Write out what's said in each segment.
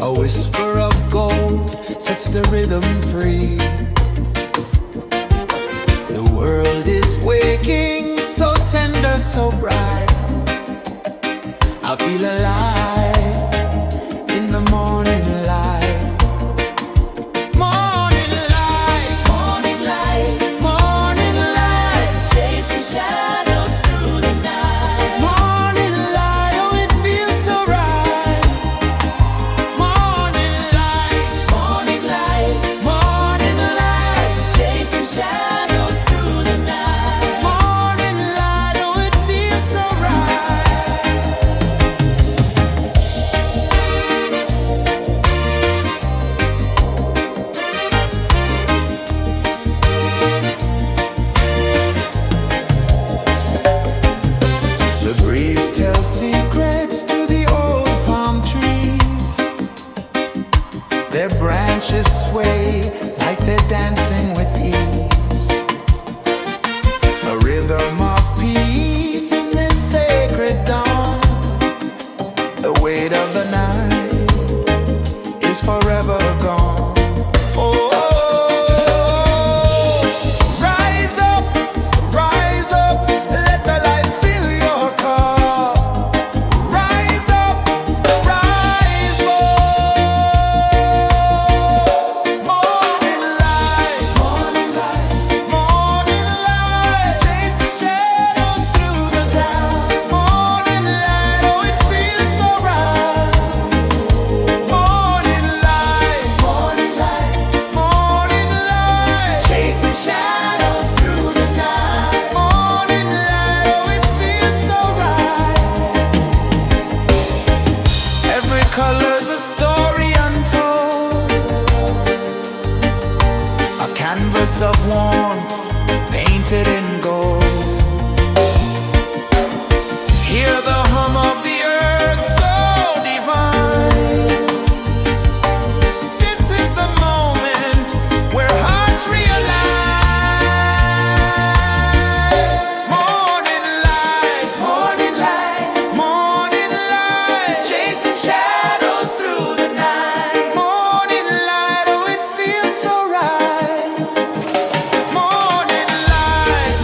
A whisper of gold sets the rhythm free. The world is waking, so tender, so bright. I feel alive in the morning light. Morning light, Morning light, morning light, chasing shadows through the night. morning light, oh it feels so right. Morning light, Morning light, morning light, chasing shadows through the night. morning light, oh it feels so right. The breeze tells secrets to the old palm trees. Their branches sway like they're dancing with ease. A rhythm of peace in this sacred dawn. The weight of the night is forever gone. Oh, rise up, let the light fill your cup. Rise up, rise up. Morning light, Morning light, morning light, chasing shadows through the cloud. Morning light, oh it feels so right. Morning light, morning light, morning light, chasing shadows through the night. morning light, oh it feels so right. Every color's a story untold, a canvas of warmth painted in gold. Hear the hum of the earth so divine. This is the moment where hearts realign. Morning light, Morning light, morning light, chasing shadows through the night. morning light, oh it feels so right. Morning light,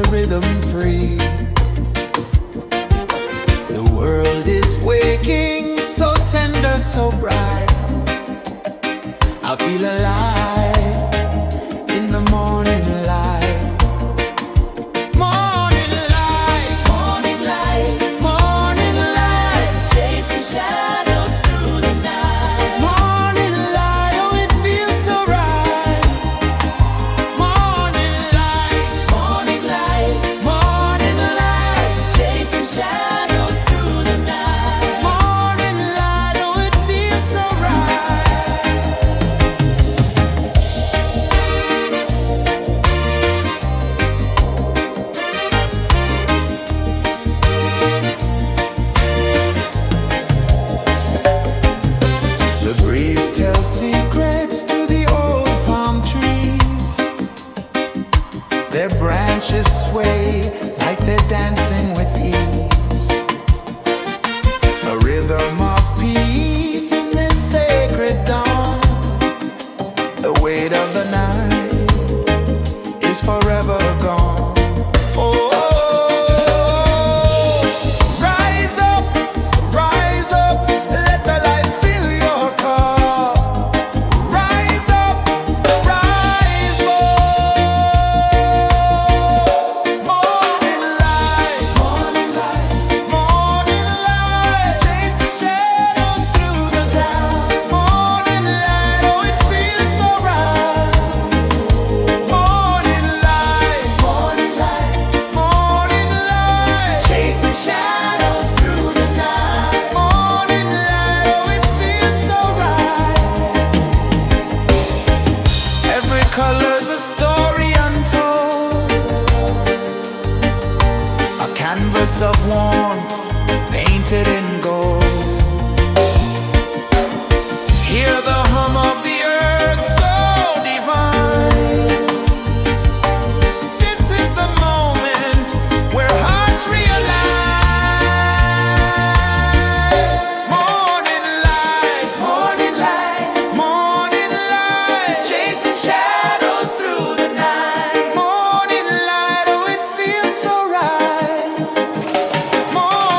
rhythm free. The world is waking, so tender, so bright. I feel alive in the morning light. Morning light, Morning light, morning light, chasing shadows through the night. morning light. Oh, it feels so right. Morning light, Morning light, morning light, chasing shadows through the night. morning light. Oh, it feels so right. The breeze tells secrets to the old palm trees. Their branches sway like they're dancing with ease. A rhythm of peace in this sacred dawn. The weight of the night is forever gone. Oh, rise up, let the light fill your cup. Rise up, rise up. Morning light, morning light, morning light, chasing shadows through the cloud. Morning light, oh, it feels so right. Morning light, morning light, morning light, chasing shadows through the night. Morning light, oh, it feels so right. Every color's a story untold, a canvas of warmth painted in gold. Hear the hum of the earth so divine. This is the moment where hearts realign. Morning light, morning light, morning light, chasing shadows through the night. Morning light, oh, it feels so right. Morning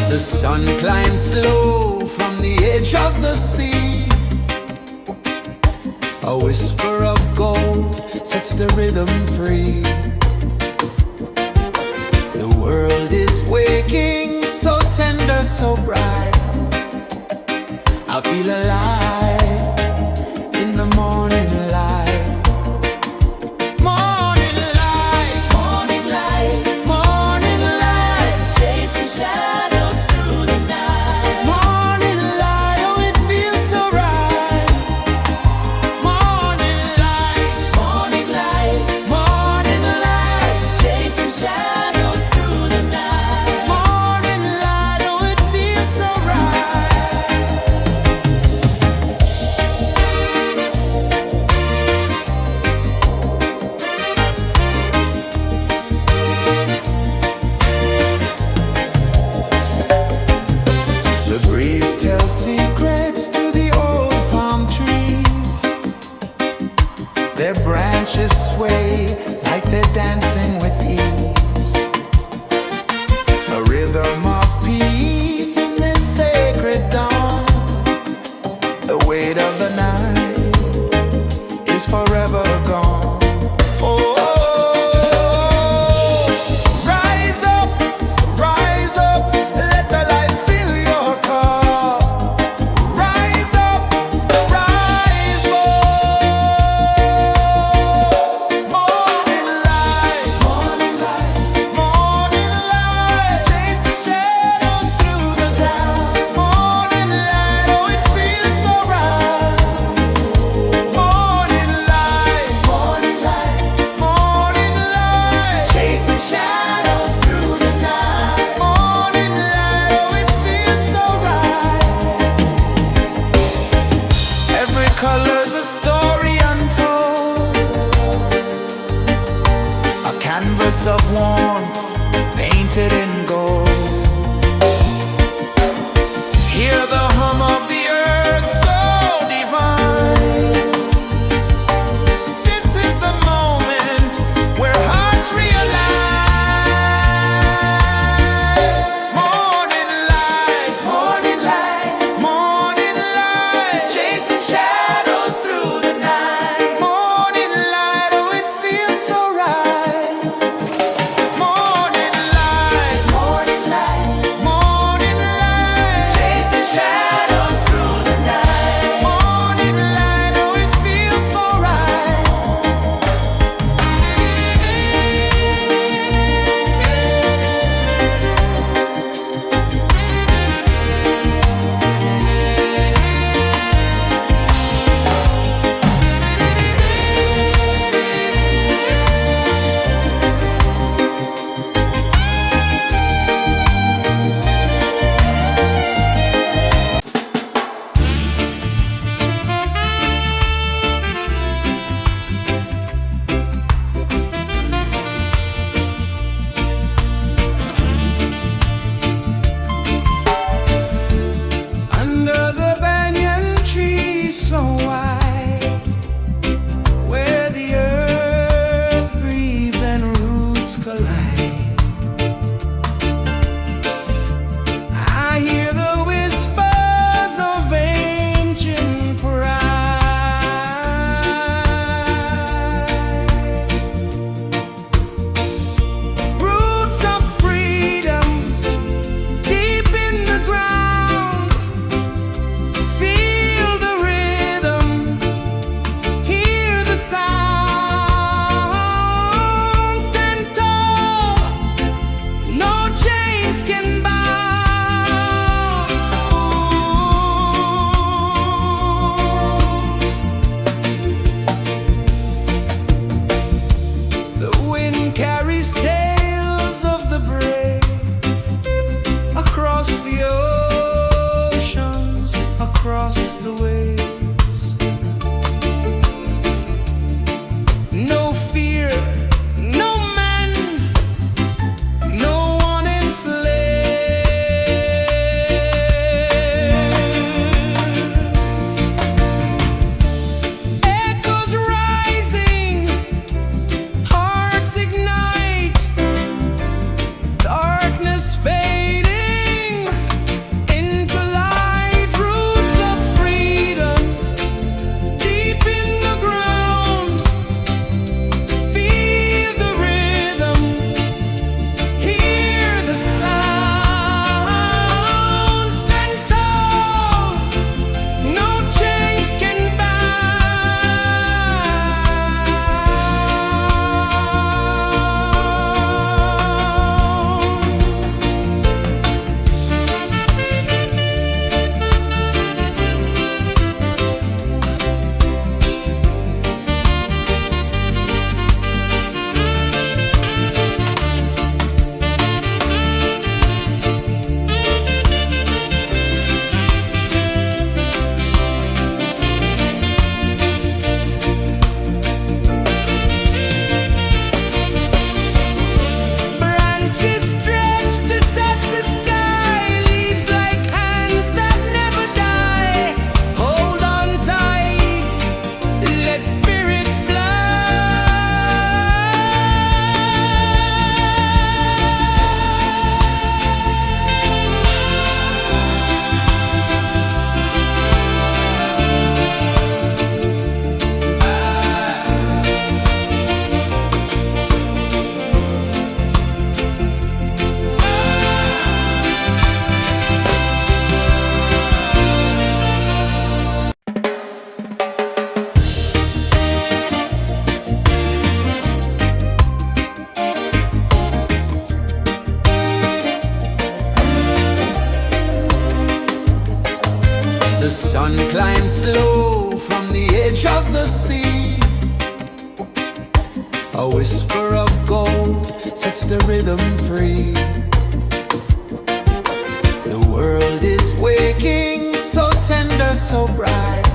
The sun climbs slow from the edge of the sea. A whisper of gold sets the rhythm free. The world is waking, so tender, so bright. I feel alive in the morning light. Morning light, Morning light, morning light, chasing shadows through the night. morning light, oh it feels so right. Morning light, Morning light, morning light, chasing shadows through the night. morning light, oh it feels so right. The breeze tells secrets to the old palm trees. Their branches sway like they're dancing with ease. A rhythm of peace in this sacred dawn. The weight of the night is forever gone. Oh, rise up, let the light fill your cup. Rise up, rise up. Morning light, morning light, morning light, chasing shadows through the cloud. Morning light, oh it feels so right. Morning light, morning light, morning light, chasing shadows through the night. Morning light, oh it feels so right. Every color's a story untold, a canvas of warmth painted in gold. Hear the hum of the earth so divine. This is the moment where hearts realign. Morning light, morning light, morning light, chasing shadows through the night. Morning light, oh it feels so right. Morning light, The sun climbs slow from the edge of the sea. A whisper of gold sets the rhythm free. The world is waking, so tender, so bright.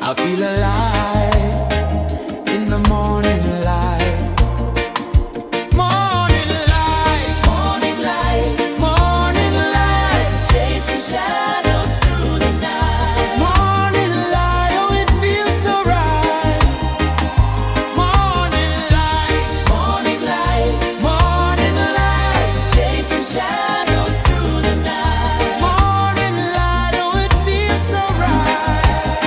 I feel alive in the morning light. Morning light, Morning light, morning light, chasing shadows through the night. morning light, oh it feels so right. Morning light, Morning light, morning light, chasing shadows through the night. morning light, oh it feels so right.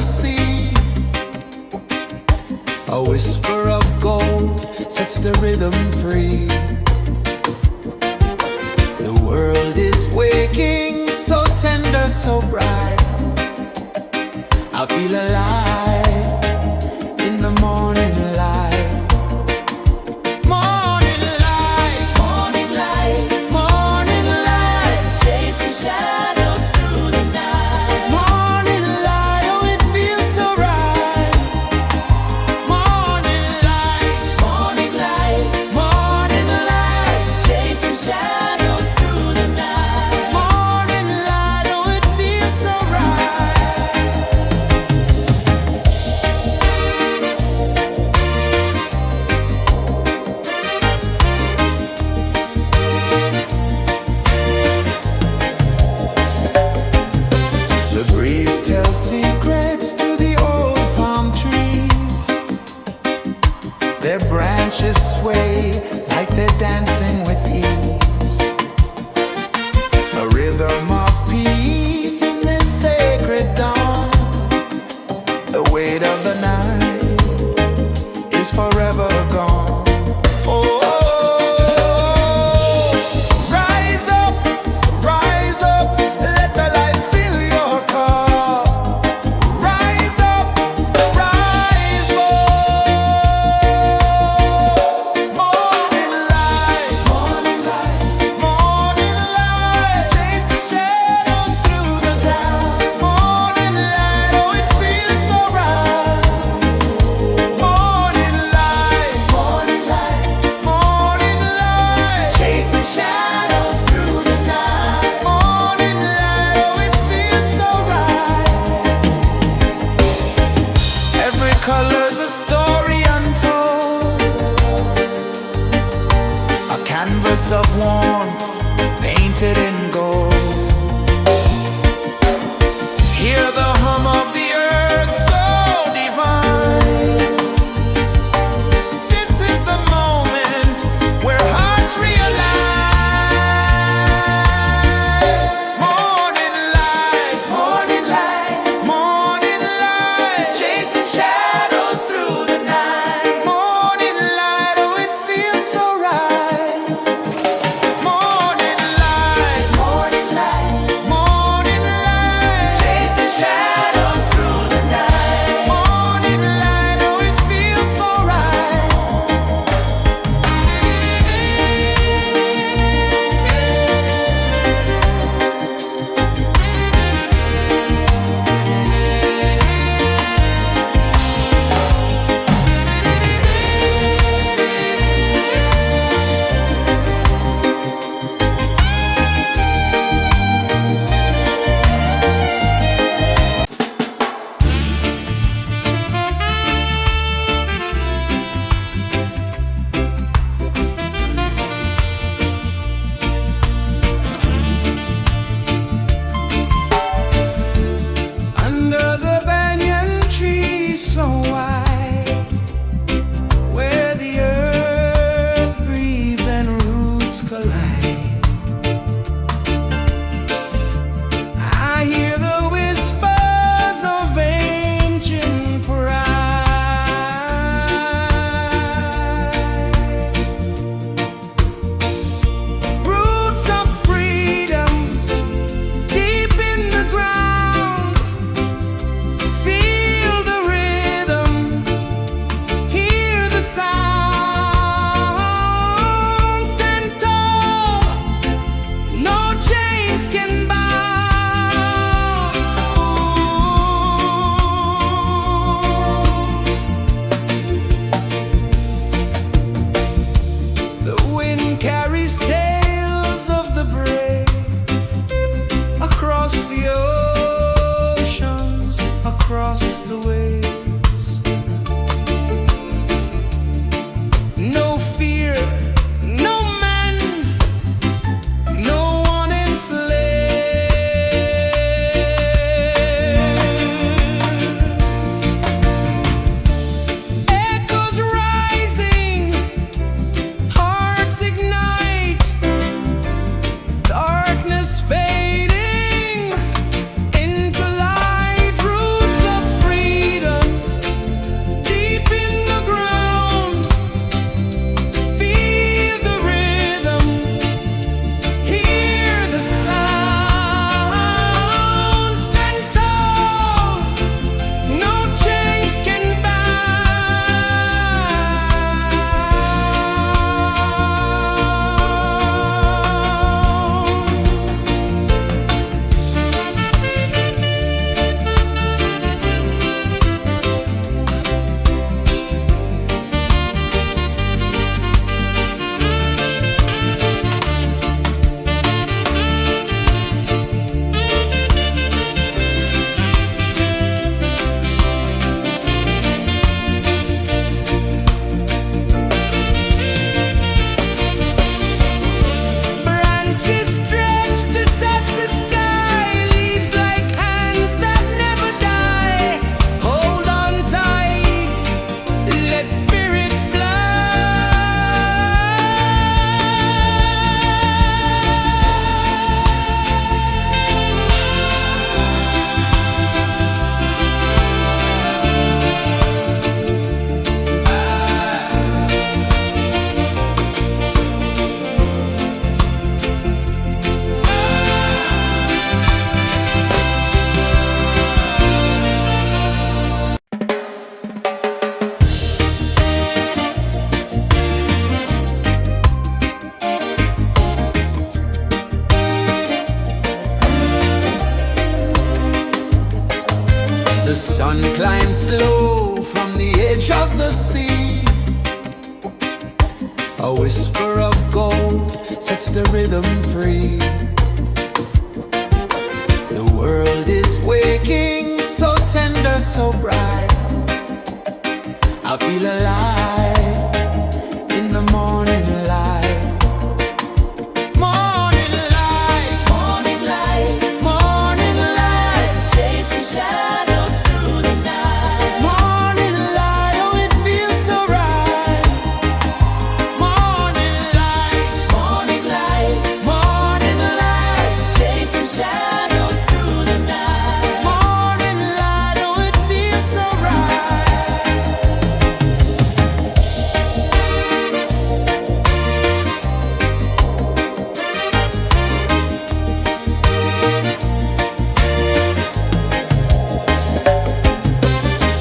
sea. A whisper of gold sets the rhythm free. The world is waking, so tender, so bright. I feel alive in the morning light. Morning light, Morning light, morning light, chasing shadows through the night. morning light, oh it feels so right. Morning light, Morning light, morning light, chasing shadows through the night. morning light, oh it feels so right. The breeze tells secrets to the old palm trees. Their branches sway like they're dancing with ease. A rhythm of peace in this sacred dawn. The weight of the night is forever gone. Oh, rise up, let the light fill your cup. Rise up, rise up. Morning light, morning light, chasing shadows through the cloud. Morning light, oh it feels so right. Morning light, morning light, chasing shadows through the night. Morning light, oh it feels so right. Every color's a story untold, a canvas of warmth painted in gold. Hear the hum of the earth so divine. This is the moment where hearts realign. Morning light, morning light, chasing shadows through the night. Morning light, oh it feels so right. Morning light, morning light, Chasing shadows through the night. morning light, oh it feels so right. Under the banyan tree so wide, where the earth breathes and roots collide, I hear the whispers of ancient pride. Roots of freedom deep in the ground. Feel the rhythm, hear the sound. Stand tall, no chains can bound. The wind carries tales of the brave across the oceans, across the waves. No fear, no man, no one enslaves. Echoes rising, hearts ignite. sun climbs slow from the edge of the sea. A whisper of gold sets the rhythm free. The world is waking, so tender, so bright. I feel alive in the morning light. Morning light, Morning light, morning light, chasing shadows through the night. morning light, oh it feels so right. Morning light, Morning light, morning light, chasing shadows through the night. morning light, oh it feels so right.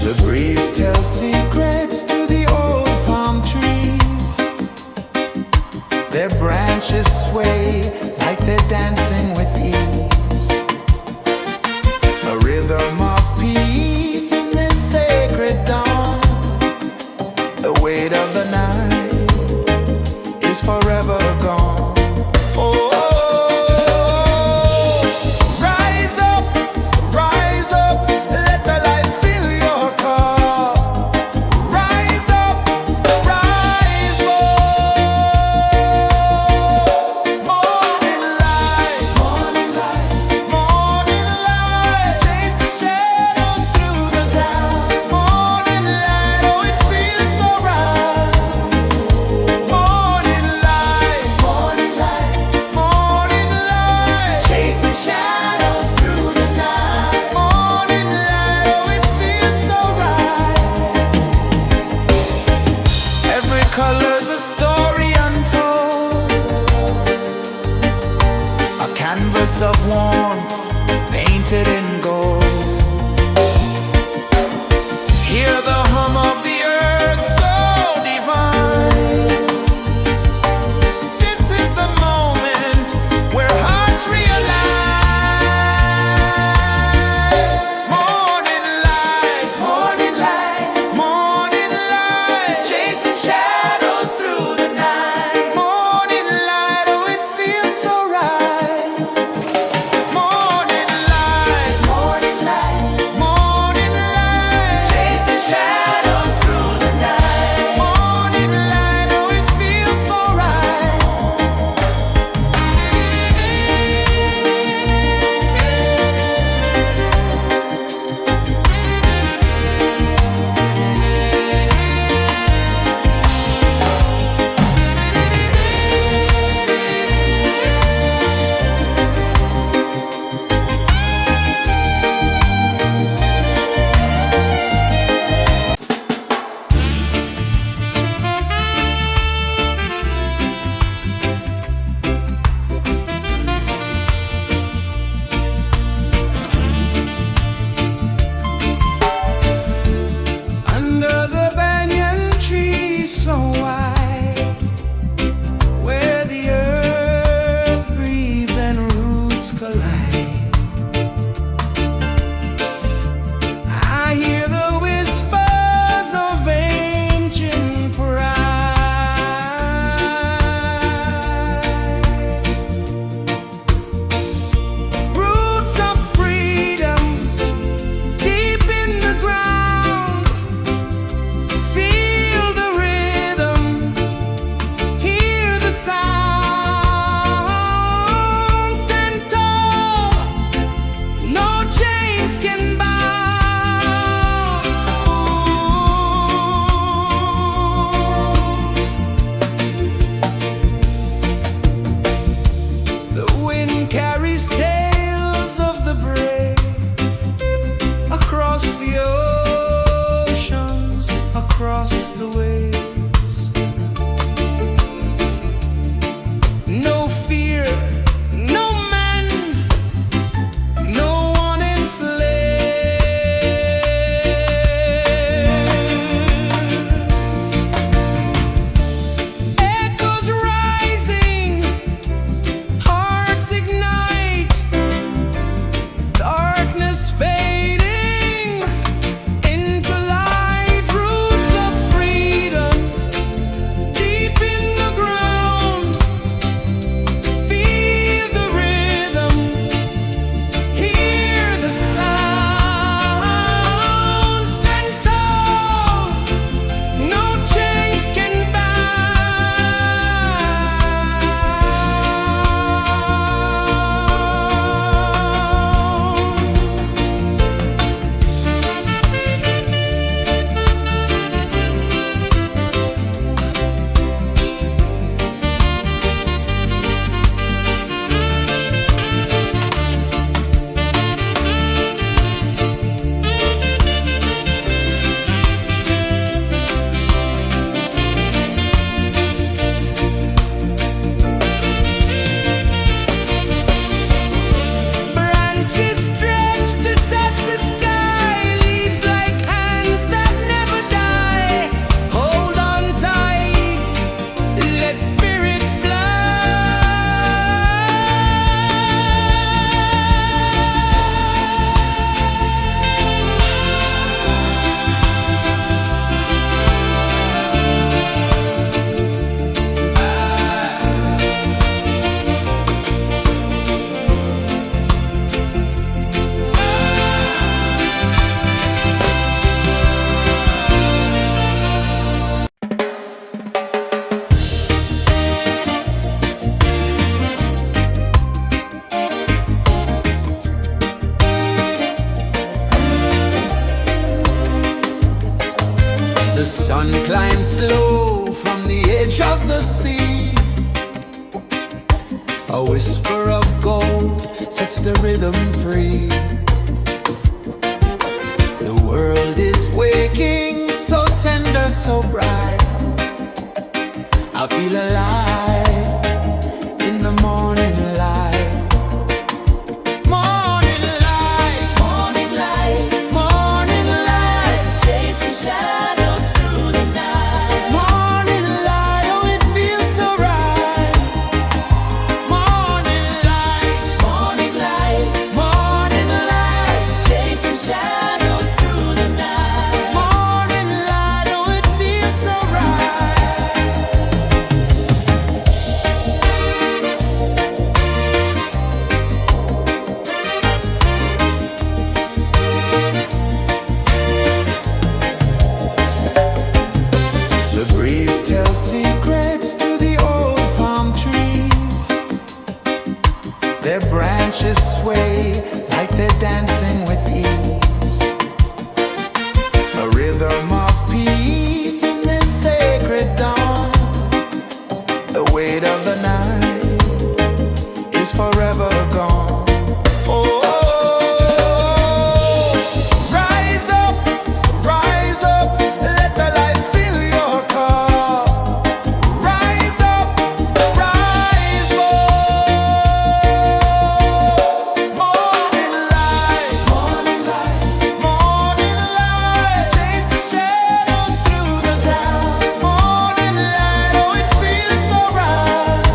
The breeze tells secrets to the old palm trees. Their branches sway like they're dancing with ease. A rhythm of peace in this sacred dawn. The weight of the night is forever gone. Oh, rise up, let the light fill your cup. Rise up, rise up. Morning light, morning light, morning light, chasing shadows through the cloud. Morning light, oh it feels so right. Morning light, morning light, morning light, chasing shadows through the night. Morning light, oh it feels so right. Every color's a story untold, a canvas of warmth painted in gold. Hear the hum of the earth so divine. This is the moment where hearts realign. Morning light, morning light, morning light, chasing shadows through the night. Morning light, oh it feels so right. Morning light, A whisper of gold sets the rhythm free. The world is waking, so tender, so bright. I feel alive in the morning light. Morning light, Morning light, morning light, chasing shadows through the night. morning light, oh it feels so right. Morning light, Morning light, morning light, chasing shadows through the night. morning light, oh it feels so right. The breeze tells secrets to the old palm trees. Their branches sway like they're dancing with ease. A rhythm of peace in this sacred dawn. The weight of the night is forever gone. Oh, rise up, let the light fill your car. Rise up, rise up. Morning light, morning light, morning light, chasing shadows through the cloud. Morning light, oh it feels so right.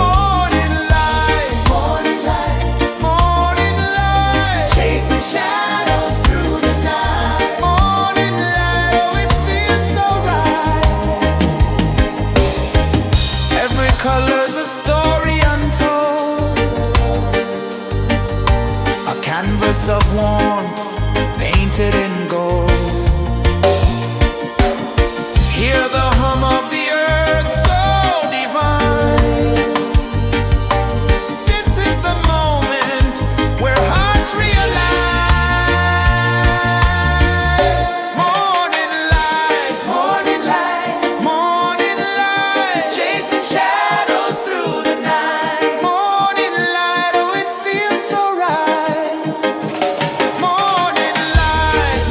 Morning light, morning light, morning light, chasing shadows through the night. Morning light, oh it feels so right. Every color's a story untold, a canvas of warmth painted in gold. Hear the hum of the earth so divine. This is the moment where hearts realign. Morning light, morning light, morning light, chasing shadows through the night. Morning light, oh it feels so right. Morning light,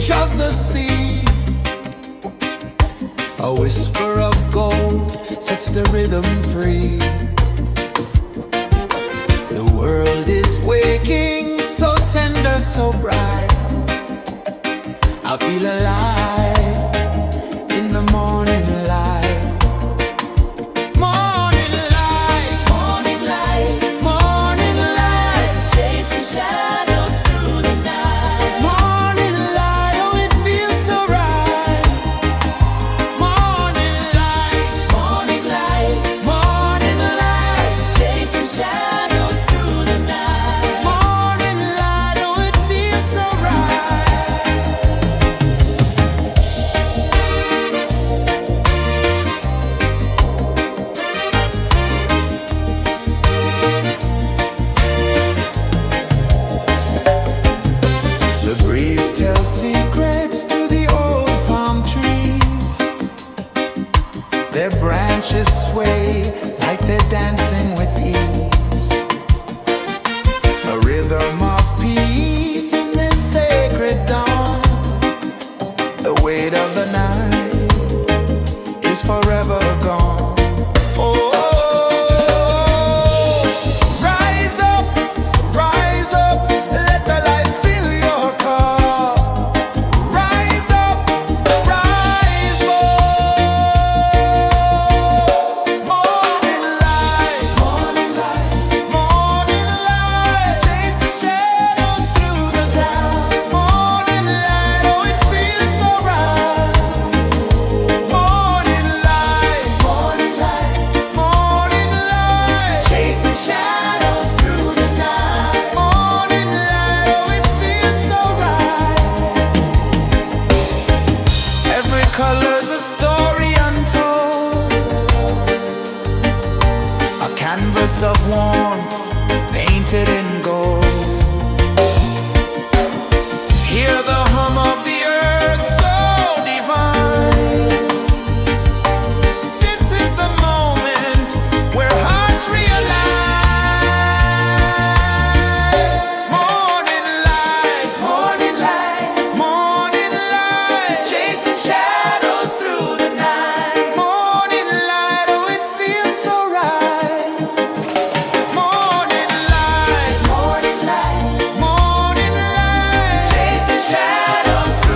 edge of the sea. A whisper of gold sets the rhythm free. The world is waking, so tender, so bright. I feel alive in the morning light. Morning light, Morning light, morning light, chasing shadows through the night. morning light, oh it feels so right. Morning light, Morning light, morning light, chasing shadows through the night. morning light, oh it feels so right. The breeze tells secrets to the old palm trees. Their branches sway like they're dancing with ease. A rhythm of peace in this sacred dawn. The weight of the night is forever gone. Oh, rise up, let the light fill your cup. Rise up, rise up. Morning light, morning light, morning light, chasing shadows through the cloud. Morning light, oh it feels so right. Morning light, morning light, morning light, chasing shadows through the night. Morning light, oh it feels so right. Every color's a story untold, a canvas of warmth painted in gold. Hear the hum of the earth so divine. This is the moment where hearts realign. Morning light, morning light, morning light, chasing shadows through the night. Morning light, oh it feels so right. Morning light, morning light, morning light, chasing shadows through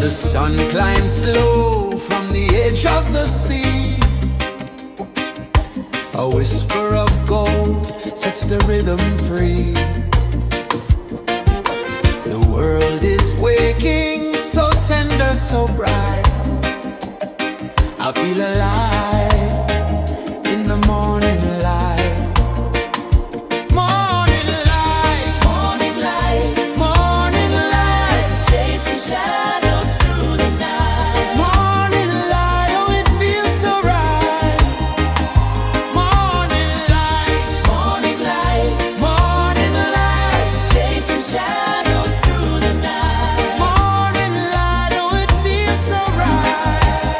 The sun climbs slow from the edge of the sea. A whisper of gold sets the rhythm free. The world is waking, so tender, so bright. I feel alive in the morning light. Morning light, Morning light, morning light, chasing shadows through the night. morning light, oh it feels so right. Morning light, Morning light, morning light, chasing shadows through the night. morning light, oh it feels so right.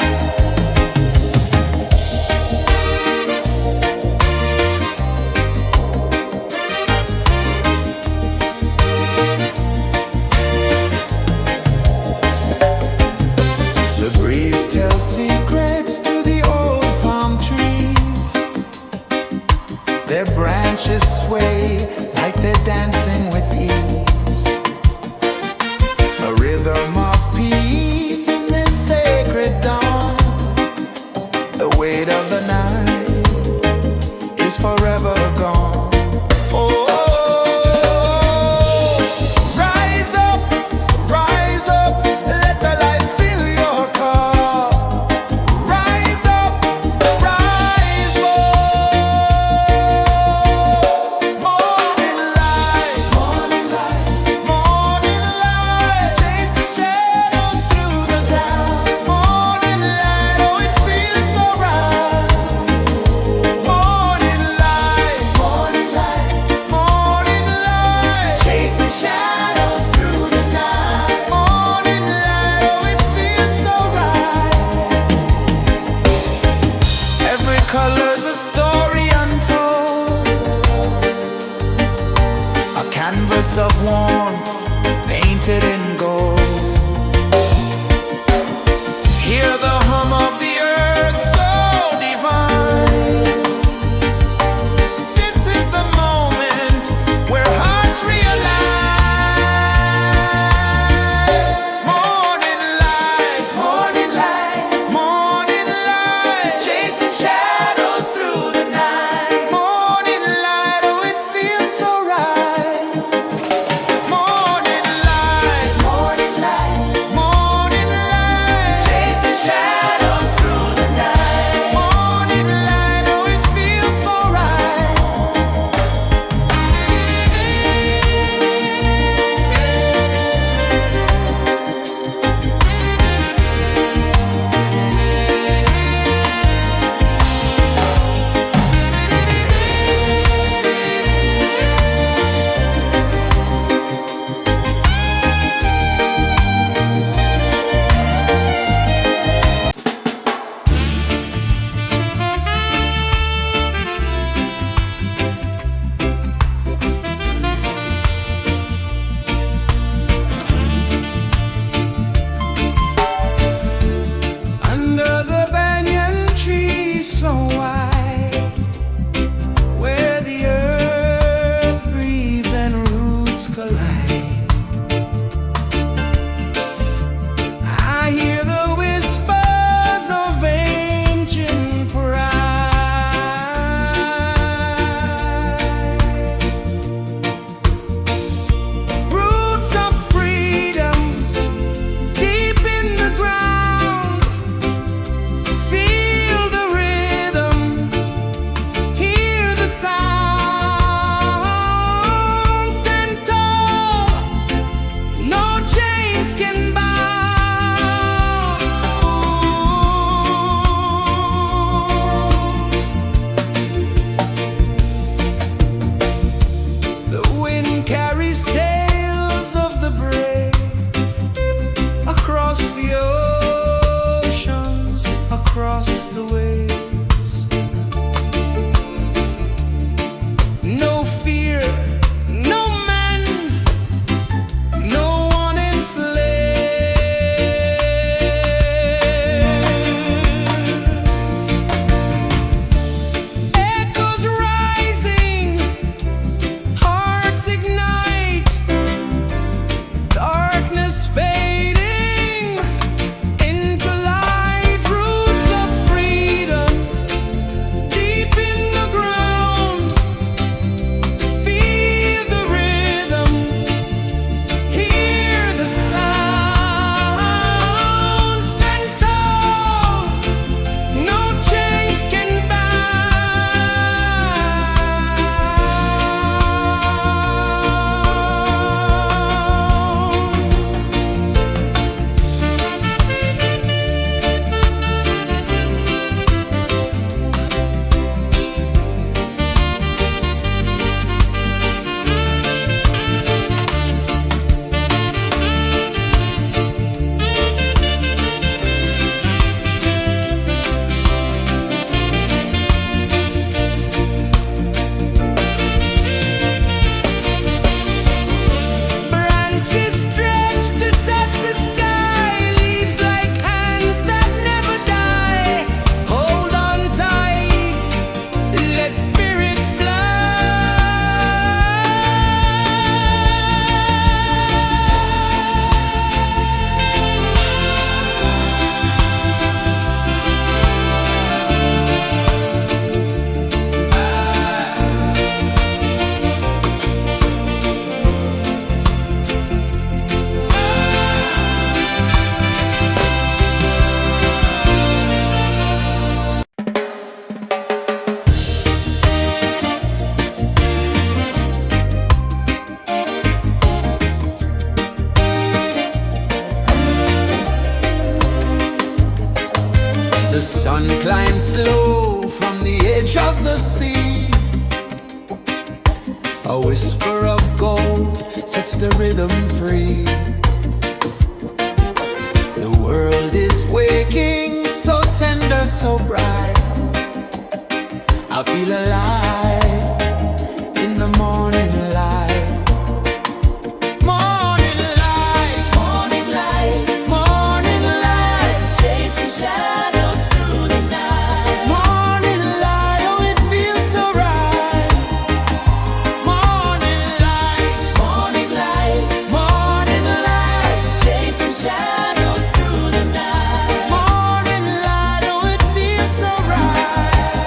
The sun climbs slow from the edge of the sea. A whisper of gold sets the rhythm free. The world is waking, so tender, so bright. I feel alive in the morning light. Morning light, Morning light, morning light, chasing shadows through the night. morning light, oh it feels so right. Morning light, Morning light, morning light, chasing shadows through the night. morning light, oh it feels so right.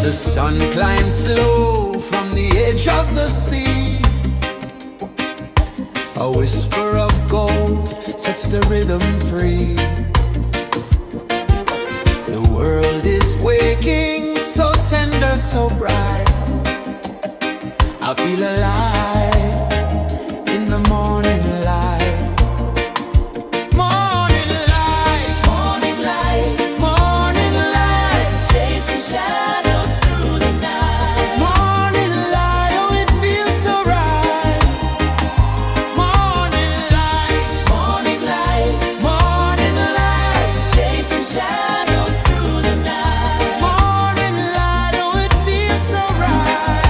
The sun climbs slow from the edge of the sea. A whisper of gold sets the rhythm free. The world is waking, so tender, so bright. I feel alive in the morning light. Morning light, Morning light, morning light, chasing shadows through the night. morning light, oh it feels so right. Morning light, Morning light, morning light, chasing shadows through the night. morning light, oh it feels so right.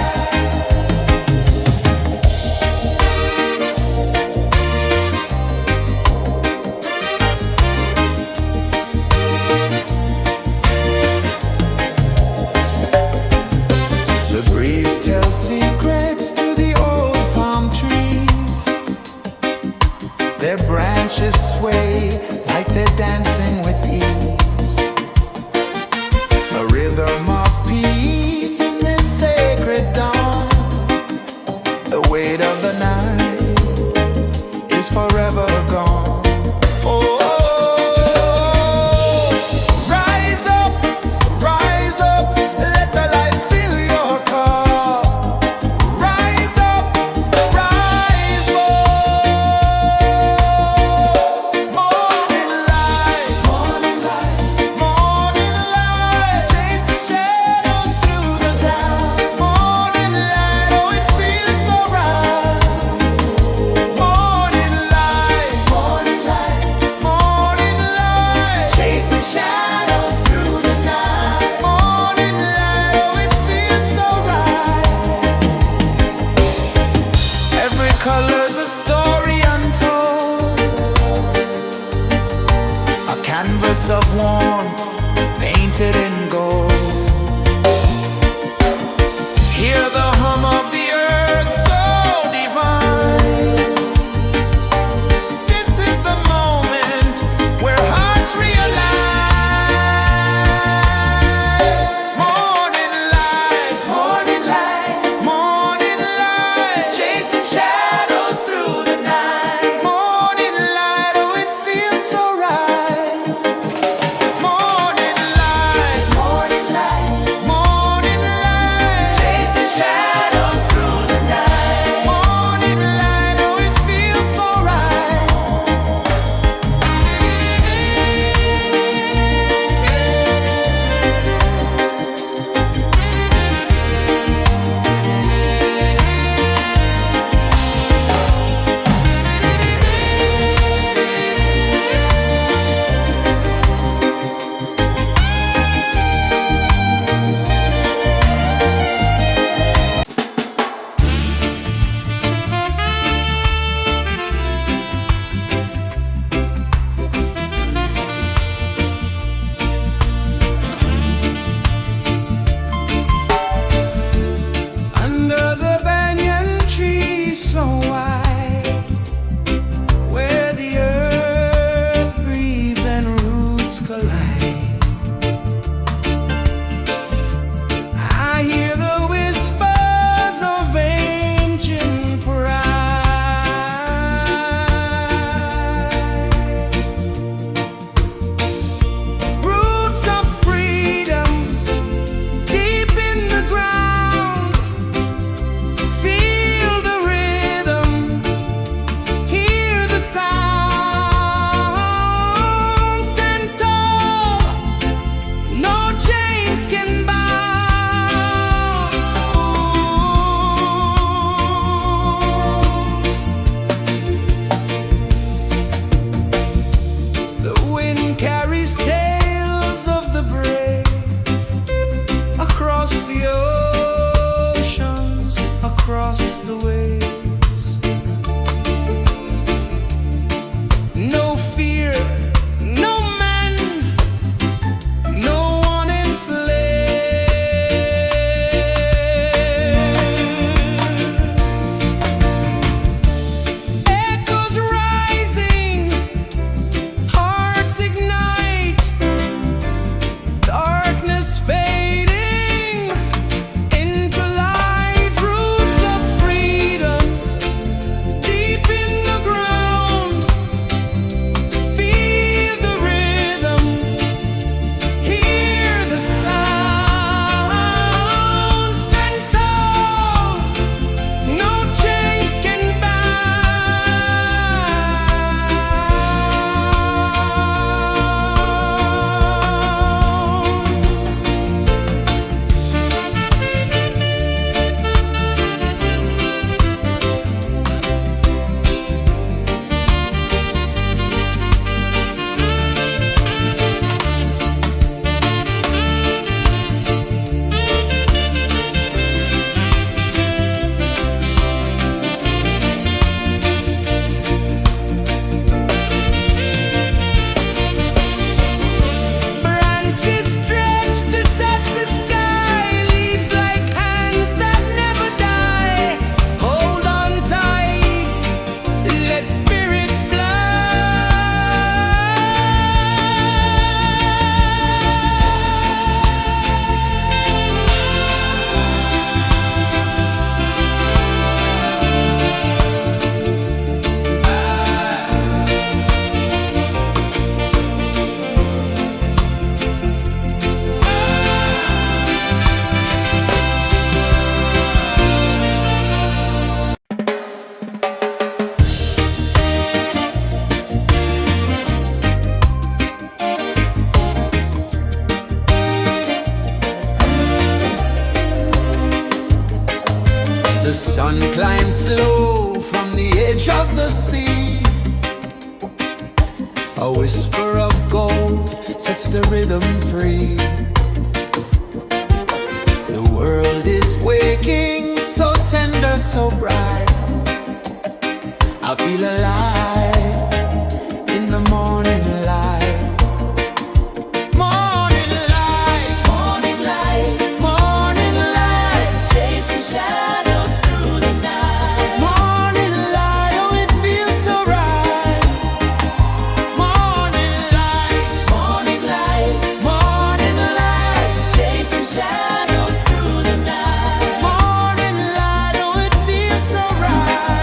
The breeze tells secrets to the old palm trees. Their branches sway like they're dancing with ease. A rhythm of peace in this sacred dawn. The weight of the night is forever gone. Oh, rise up, let the light fill your cup. Rise up, rise up. Morning light, morning light, morning light, chasing shadows through the cloud. Morning light, oh it feels so right. Morning light, morning light, morning light, chasing shadows through the night. Morning light, oh it feels so right. Every color's a story untold, a canvas of warmth painted in gold. Hear the hum of the earth so divine. This is the moment where hearts realign. Morning light, morning light, morning light, chasing shadows through the night. Morning light, oh it feels so right. Morning light, morning light, morning light, chasing shadows through the night. Morning light, oh it feels so right. Under the banyan tree so wide, where the earth breathes and roots collide, I hear the whispers of ancient pride. Roots of freedom deep in the ground. Feel the rhythm, hear the sound. Stand tall, no chains can bound. The wind carries tales of the brave across the oceans, across the waves. No fear, no man, no one enslaves. Echoes rising, hearts ignite, darkness fading, sun climbs slow from the edge of the sea. A whisper of gold sets the rhythm free. The world is waking, so tender, so bright. I feel alive in the morning light. Morning light, Morning light, morning light, chasing shadows through the night. morning light, oh it feels so right. Morning light, Morning light, morning light, chasing shadows through the night. morning light, oh it feels so right.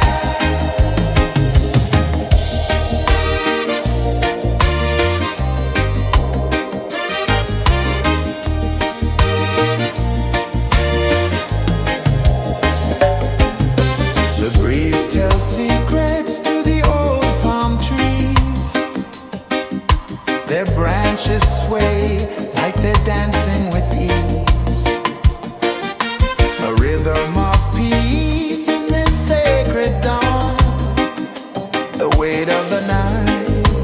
The breeze tells secrets to the old palm trees. Their branches sway like they're dancing with ease. A rhythm of peace in this sacred dawn. The weight of the night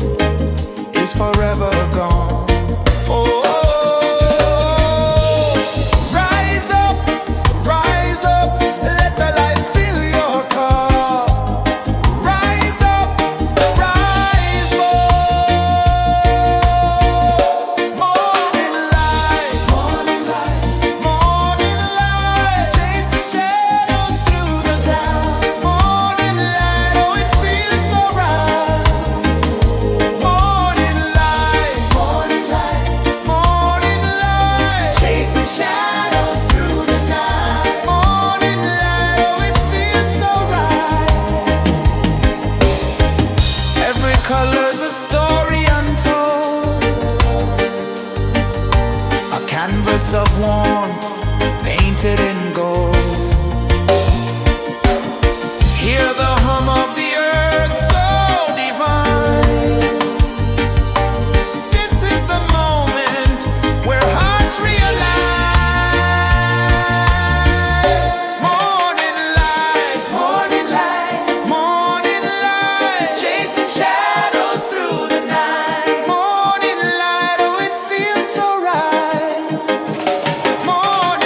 is forever gone. Oh, rise up, let the light fill your cup. Rise up, rise up. Morning light, morning light, morning light, chasing shadows through the cloud. Morning light, oh it feels so right. Morning light, morning light, morning light, chasing shadows through the night. Morning light, oh it feels so right. Every color's a story untold, a canvas of warmth painted in gold. Hear the hum of the earth so divine. This is the moment where hearts realign. Morning light, morning light, morning light, chasing shadows through the night. Morning light, oh it feels so right. Morning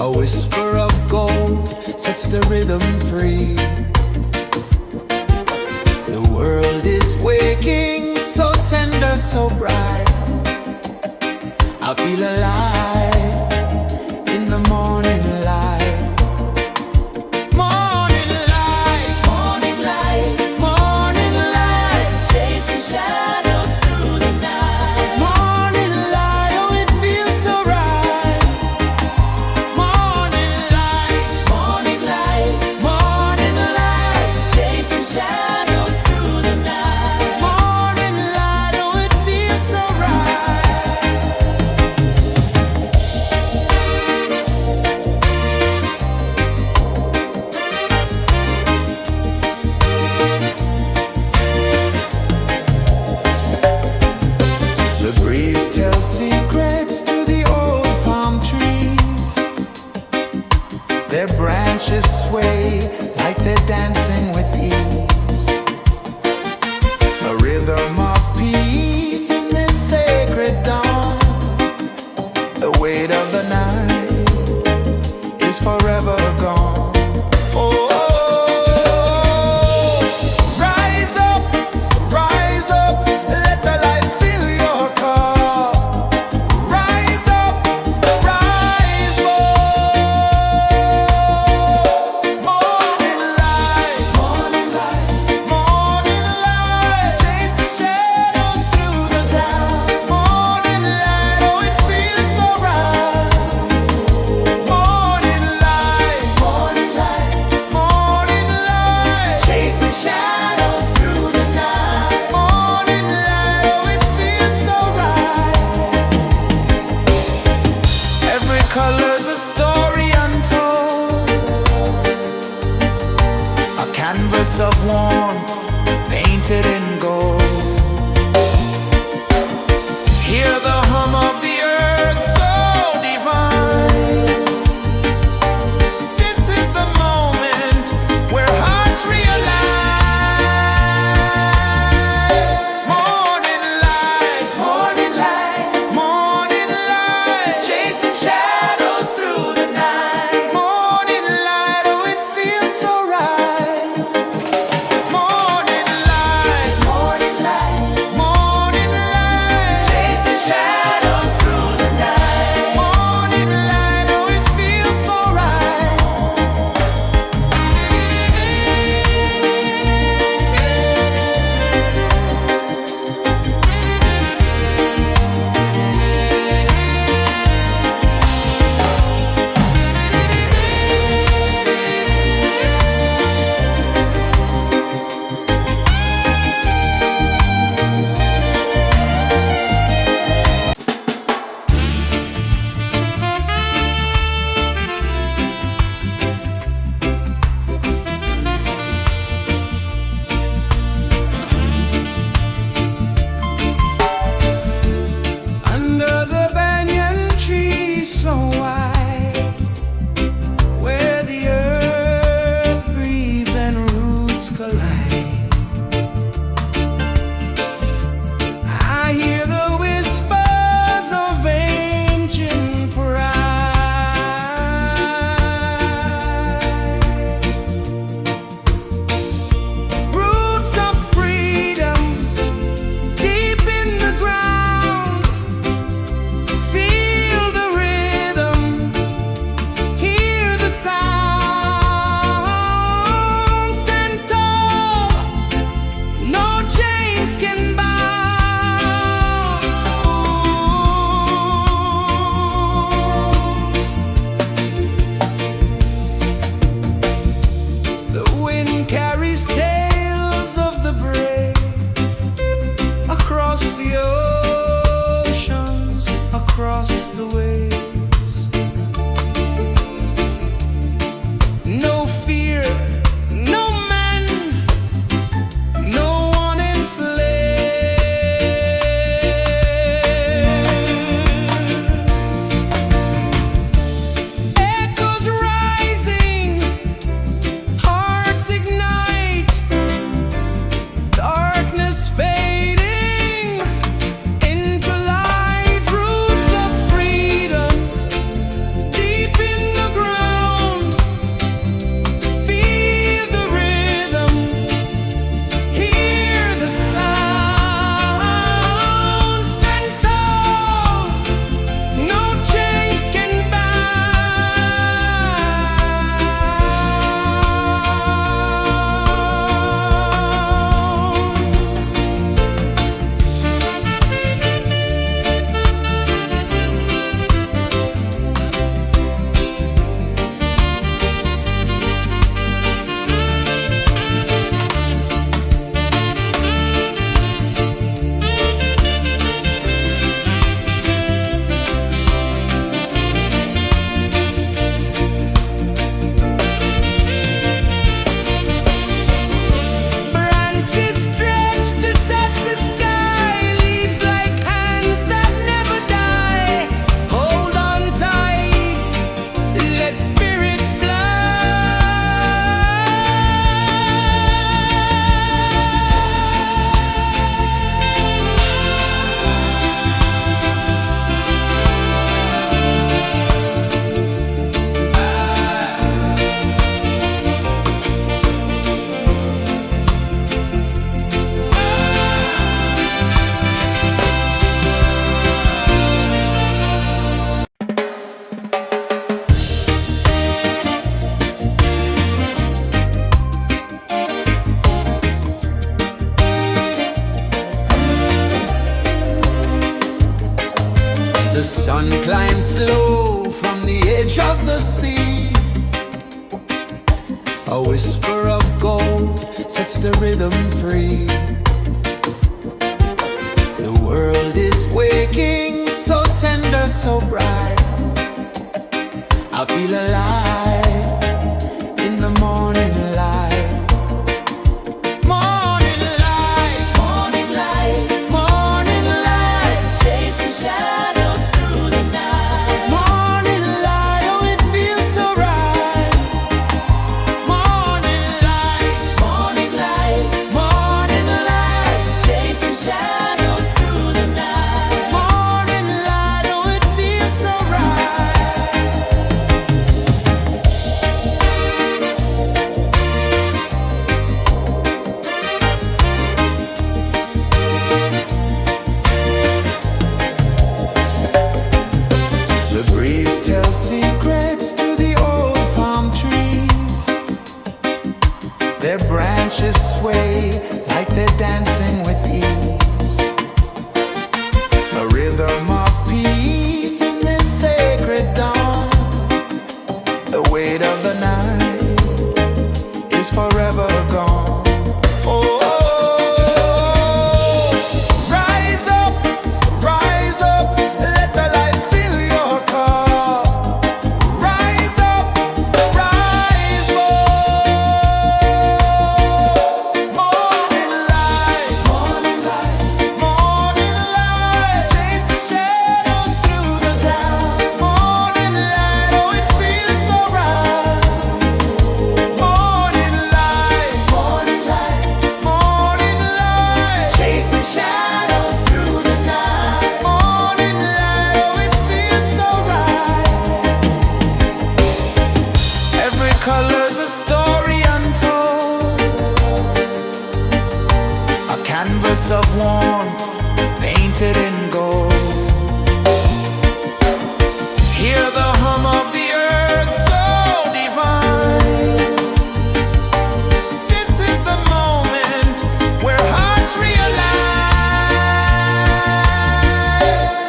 A whisper of gold sets the rhythm free. The world is waking, so tender, so bright. I feel alive in the morning light. Morning light, Morning light, morning light, chasing shadows through the night. morning light, oh it feels so right. Morning light, Morning light, morning light, chasing shadows through the night. morning light, oh it feels so right. The breeze tells secrets to the old palm trees. Their branches sway like they're dancing with ease. A rhythm of peace in this sacred dawn. The weight of the night is forever gone. Oh, rise up, let the light fill your cup. Rise up, rise up. Morning light, morning light, morning light, chasing shadows through the cloud. Morning light, oh it feels so right. Morning light, morning light, morning light, chasing shadows through the night. Morning light, oh it feels so right. Every color's a story untold, a canvas of warmth painted in gold. Hear the hum of the earth so divine. This is the moment where hearts realign. Morning light, morning light, morning light, chasing shadows through the night. Morning light, oh it feels so right. Morning light, morning light, the rhythm free. The world is waking, so tender, so bright. I feel alive in the morning light. Morning light, Morning light, morning light, chasing shadows through the night. morning light. Oh, it feels so right. Morning light, Morning light, morning light, chasing shadows through the night. morning light. Oh, it feels so right. The breeze tells secrets to the old palm trees. Their branches sway like they're dancing with ease. A rhythm of peace in this sacred dawn. The weight of the night is forever gone. Oh, rise up, let the light fill your cup. Rise up, rise more. Morning light, morning light, chasing shadows through the cloud. Morning light, oh, it feels so right. Morning light, morning light, chasing shadows through the night. Morning light, oh, it feels so right. Every color's a story untold, a canvas of warmth painted in gold. Hear the hum of the earth so divine. This is the moment where hearts realign.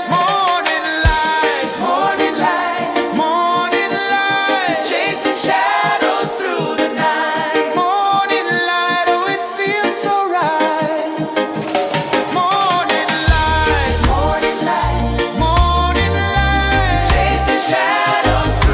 Morning light, morning light, chasing shadows through the night. Morning light, oh, it feels so right. Morning light, chasing shadows through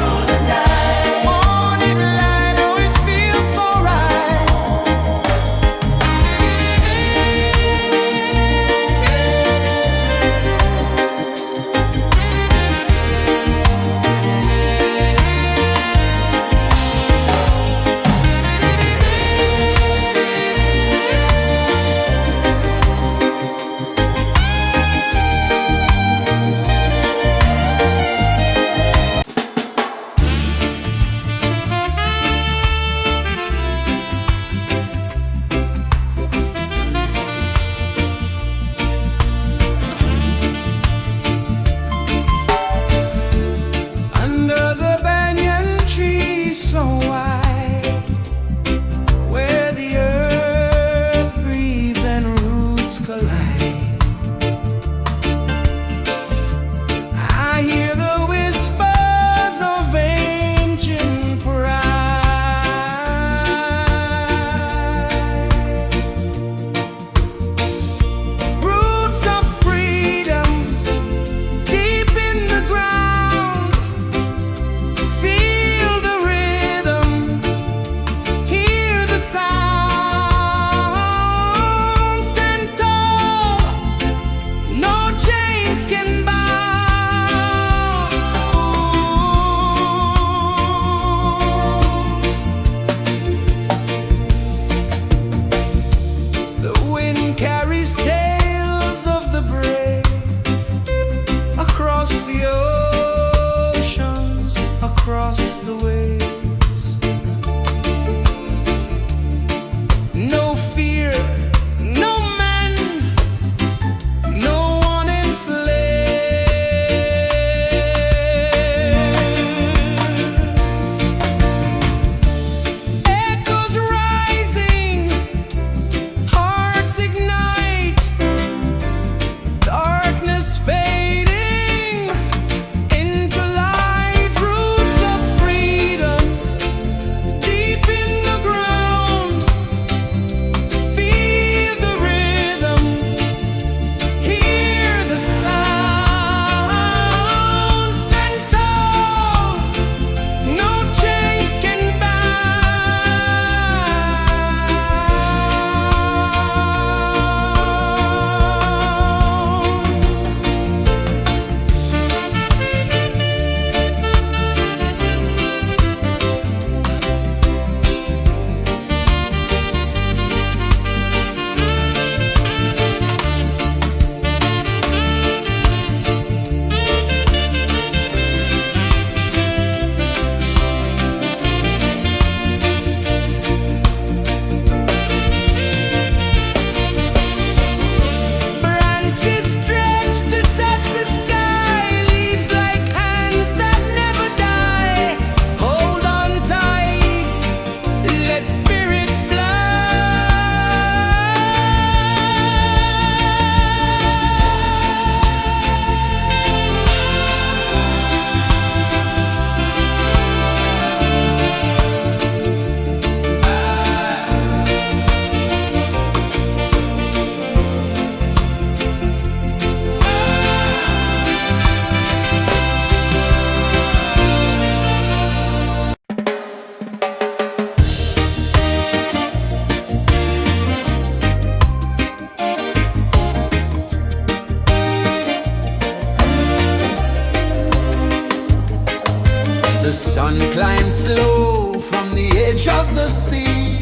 The sun climbs slow from the edge of the sea.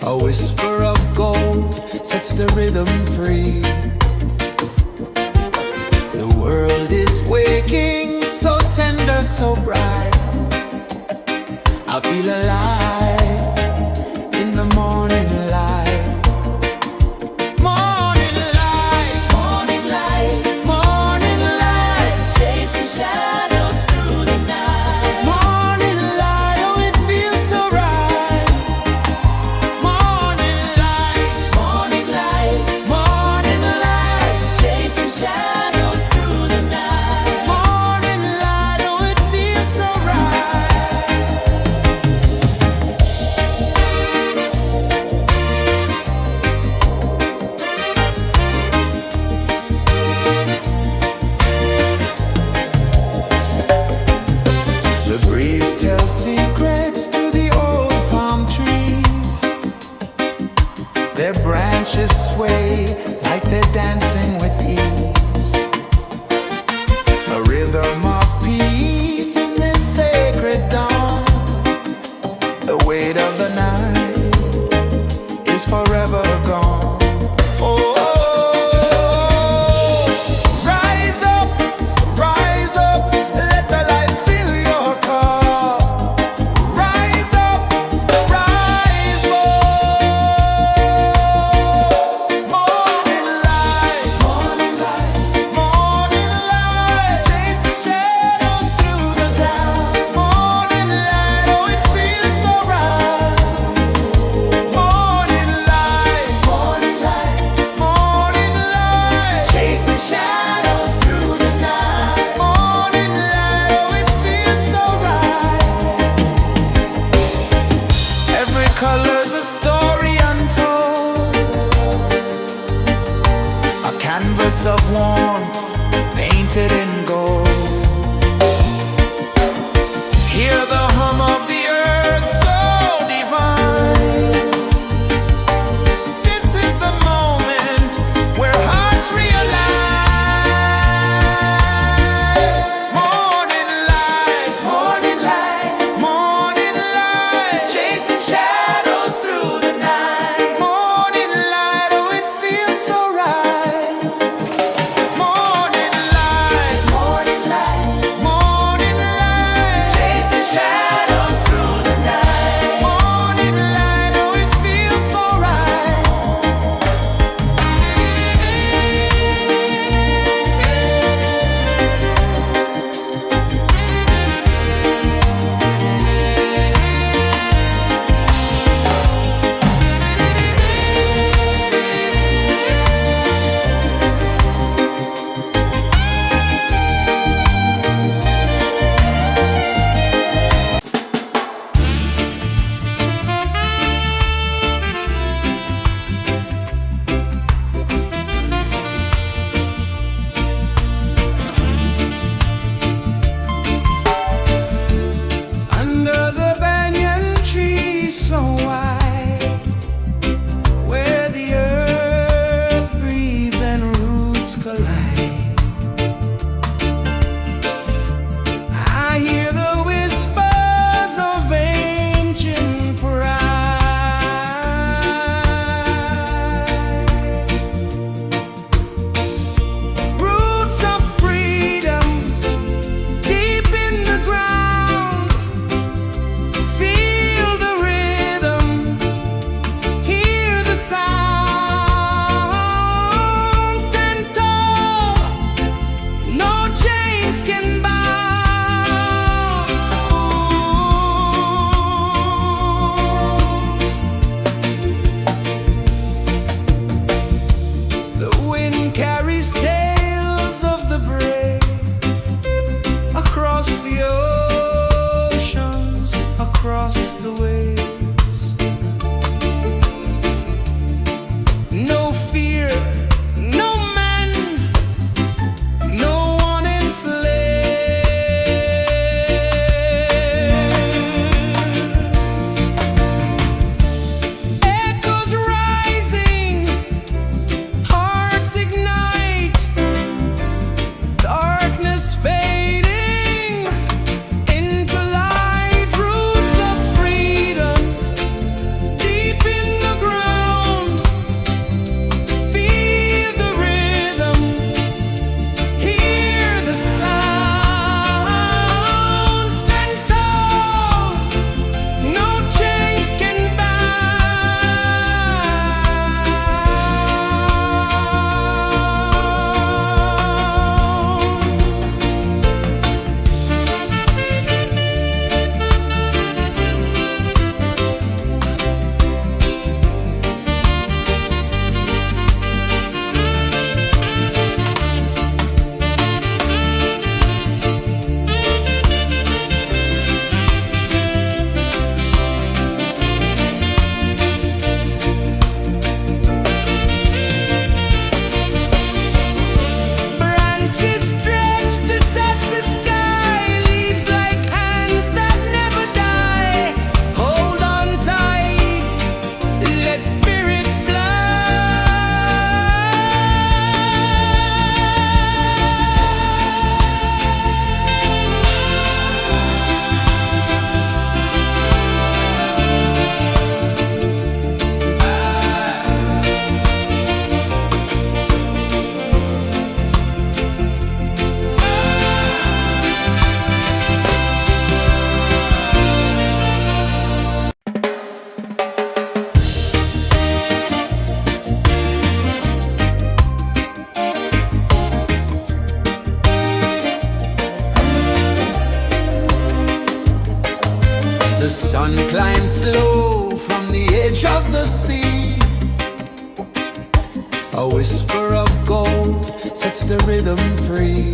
A whisper of gold sets the rhythm free. The world is waking, so tender, so bright. I feel alive in the morning light. Morning light, Morning light, morning light, chasing shadows through the night. morning light, oh it feels so right. Morning light, Morning light, morning light, chasing shadows through the night. morning light, oh it feels so right. The breeze tells secrets to the old palm trees. Their branches sway like they're dancing with ease. A rhythm of peace in this sacred dawn. The weight of the night is forever gone. Oh, rise up, let the light fill your cup. Rise up, rise up. Morning light, morning light, morning light, chasing shadows through The sun climbs slow from the edge of the sea. A whisper of gold sets the rhythm free.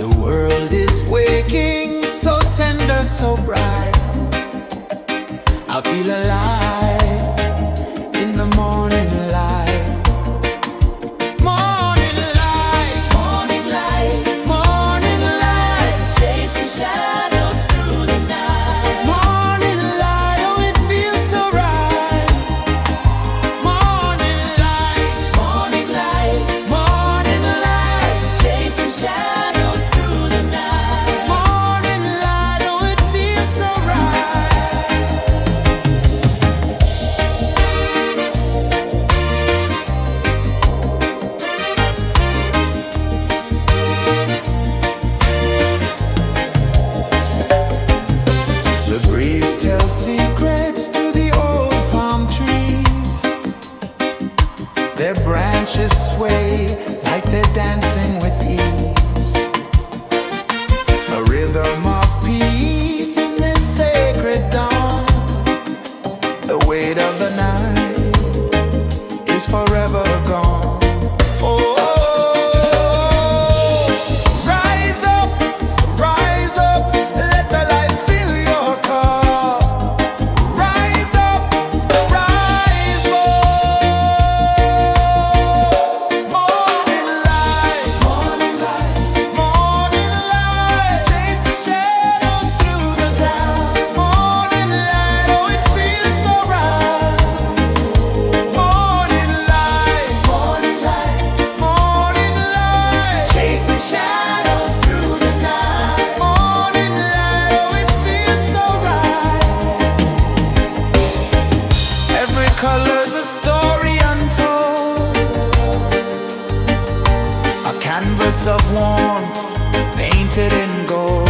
The world is waking, so tender, so bright. I feel alive in the morning light. Morning light, Morning light, morning light, chasing shadows through the night. morning light, oh it feels so right. Morning light, Morning light, morning light, chasing shadows through the night. morning light, oh it feels so right. The breeze tells secrets to the old palm trees. Their branches sway like they're dancing with ease. A rhythm of peace in this sacred dawn. The weight of the night is forever gone. Oh, rise up, let the light fill your cup. Rise up, rise up. Morning light, morning light, morning light, chasing shadows through the cloud. Morning light, oh it feels so right. Morning light, morning light, morning light, chasing shadows through the night. Morning light, oh it feels so right. Every color's a story untold, a canvas of warmth painted in gold.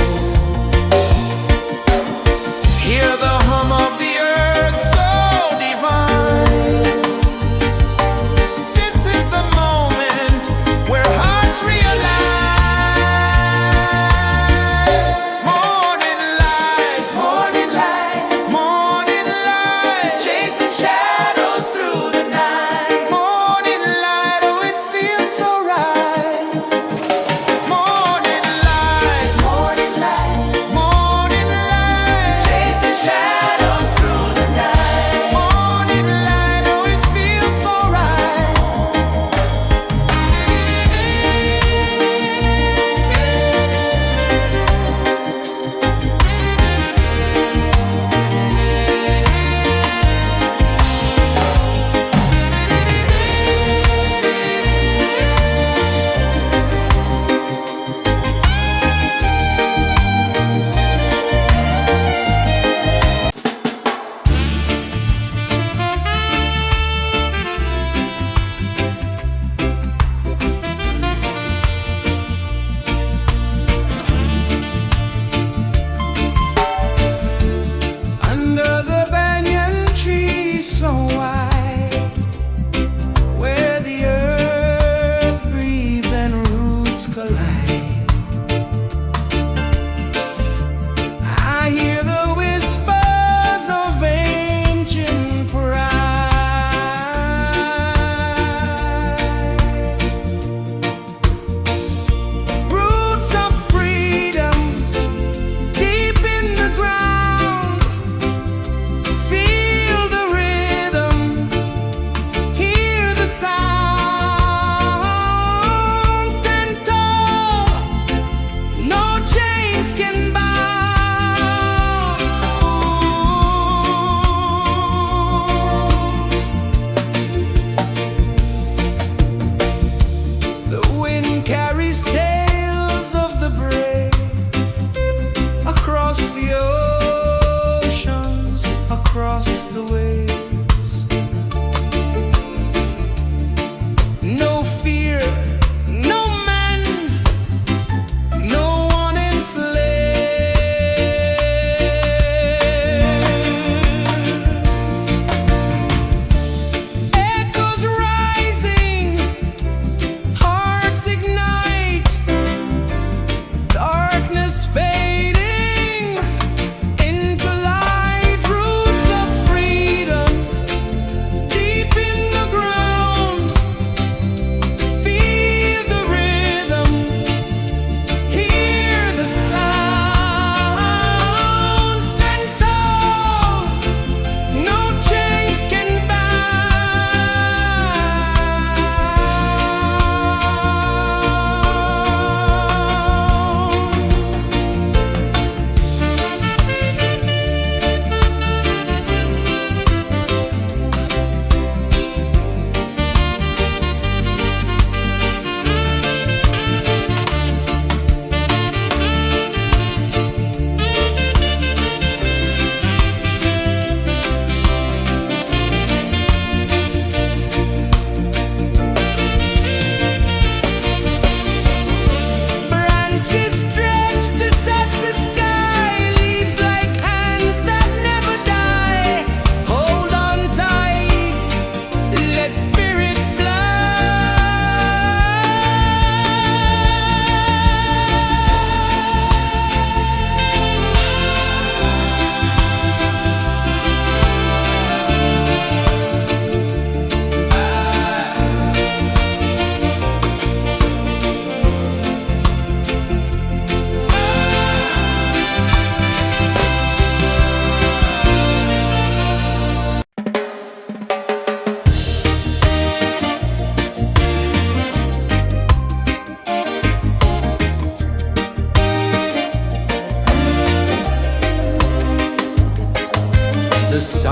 Hear the hum of the earth so divine. This is the moment where hearts realign. Morning light, morning light, morning light, chasing shadows through the night. Morning light, oh it feels so right. Morning light, morning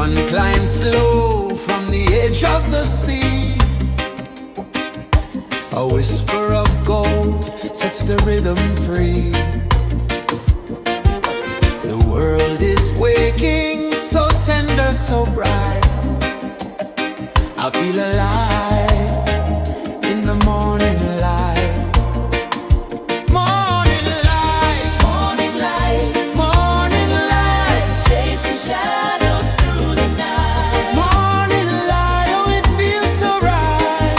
sun climbs slow from the edge of the sea. A whisper of gold sets the rhythm free. The world is waking, so tender, so bright. I feel alive in the morning light. Morning light, Morning light, morning light, chasing shadows through the night. morning light, oh it feels so right.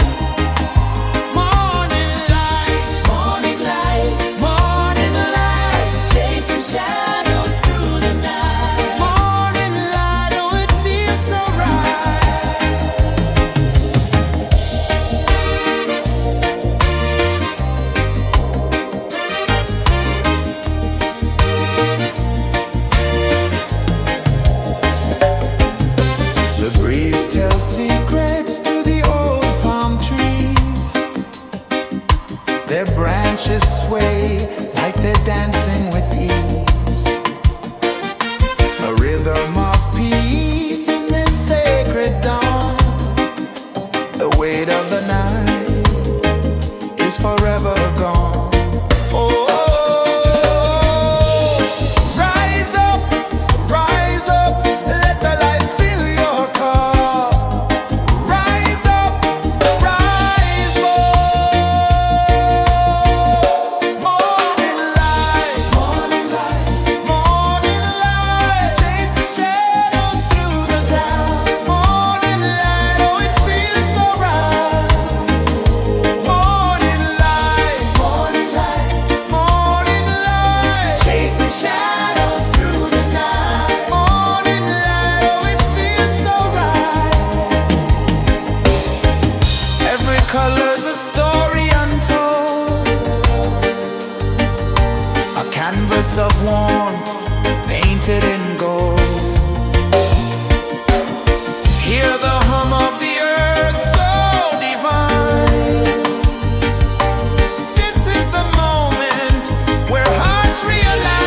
Morning light, Morning light, morning light, chasing shadows through the night. morning light, oh it feels so right. The breeze tells secrets to the old palm trees. Their branches sway like they're dancing with ease. A rhythm of peace in this sacred dawn. The weight of the night is forever gone. Oh, rise up, let the light fill your cup. Rise up, rise up. Morning light, morning light, morning light, chasing shadows through the cloud. Morning light, oh it feels so right. Morning light, morning light, morning light, chasing shadows through the night. Morning light, oh it feels so right. Every color's a story untold, a canvas of warmth painted in gold. Hear the hum of the earth so divine. This is the moment where hearts realign.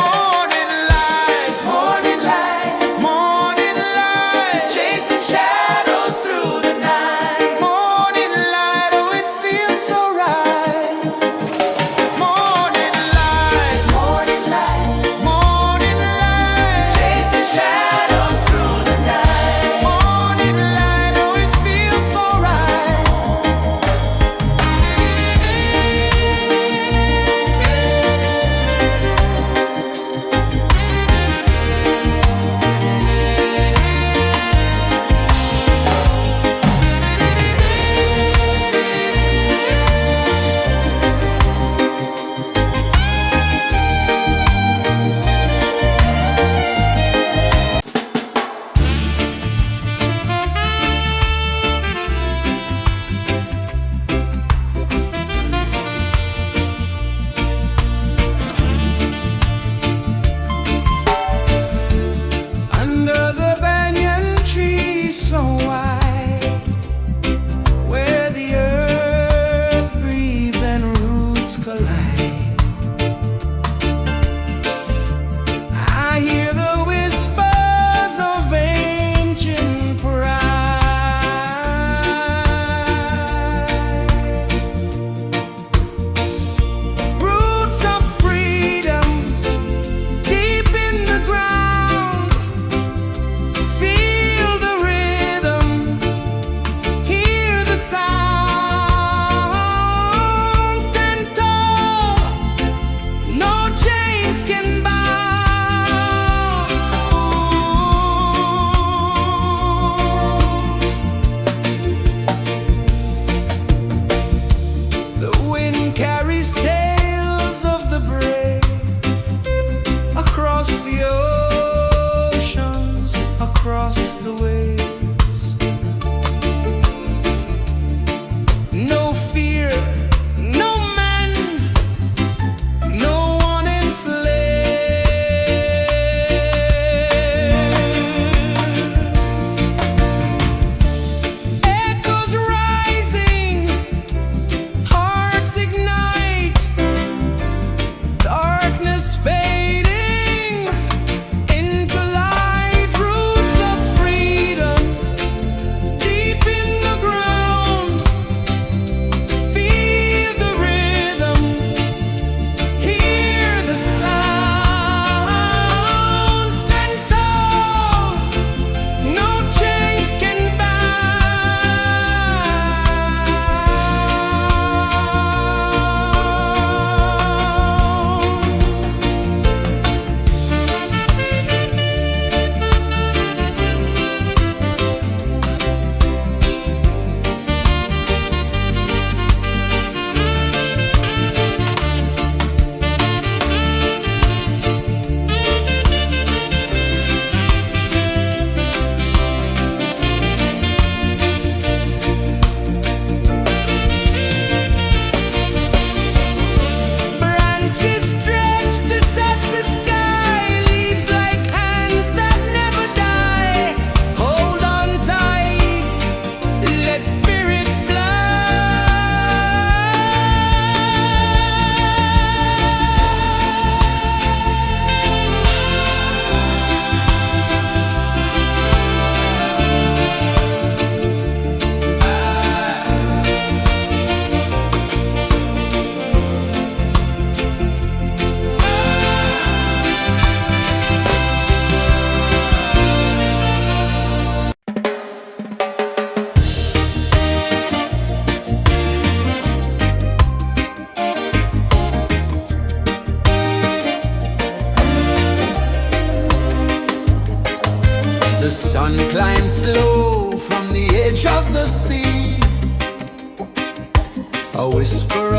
Morning light, morning light, morning light, chasing shadows through the night. Morning light, oh it feels so right. Morning light, morning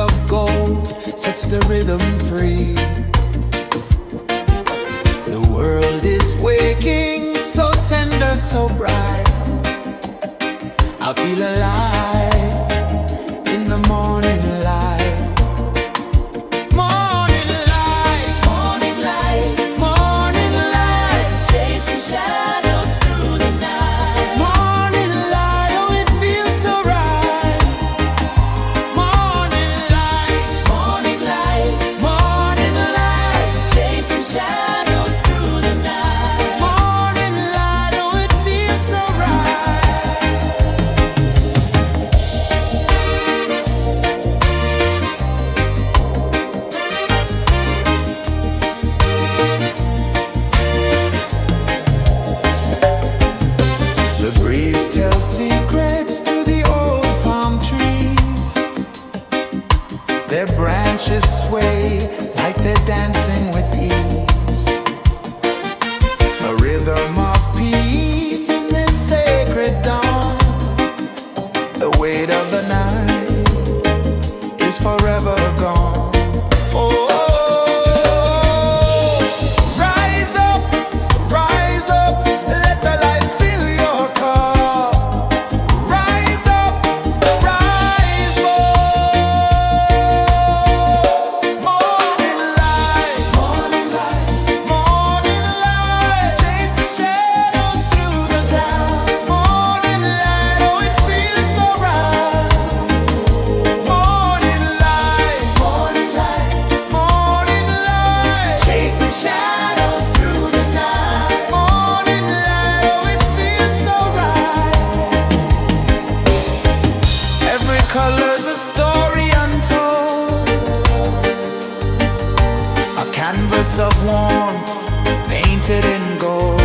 of gold sets the rhythm free. The world is waking, so tender, so bright. I feel alive in the morning light. Morning light, Morning light, morning light, chasing shadows through the night. morning light, oh it feels so right. Morning light, Morning light, morning light, chasing shadows through the night. morning light, oh it feels so right. The breeze tells secrets to the old palm trees. Their branches sway like they're dancing with ease. A rhythm of peace in this sacred dawn. The weight of the night is forever gone. Oh, rise up, let the light fill your cup. Rise up, rise up. Morning light, morning light, morning light, chasing shadows through the cloud. Morning light, oh it feels so right. Morning light, morning light, morning light, chasing shadows through the night. Morning light, oh it feels so right. Every color's a story untold, a canvas of warmth painted in gold.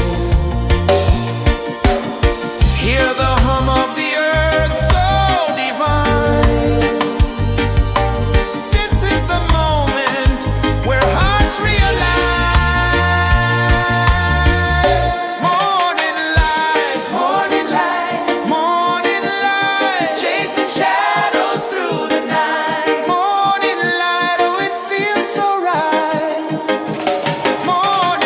Hear the hum of the earth so divine. This is the moment where hearts realign. Morning light, morning light, morning light, chasing shadows through the night. Morning light, oh it feels so right. Morning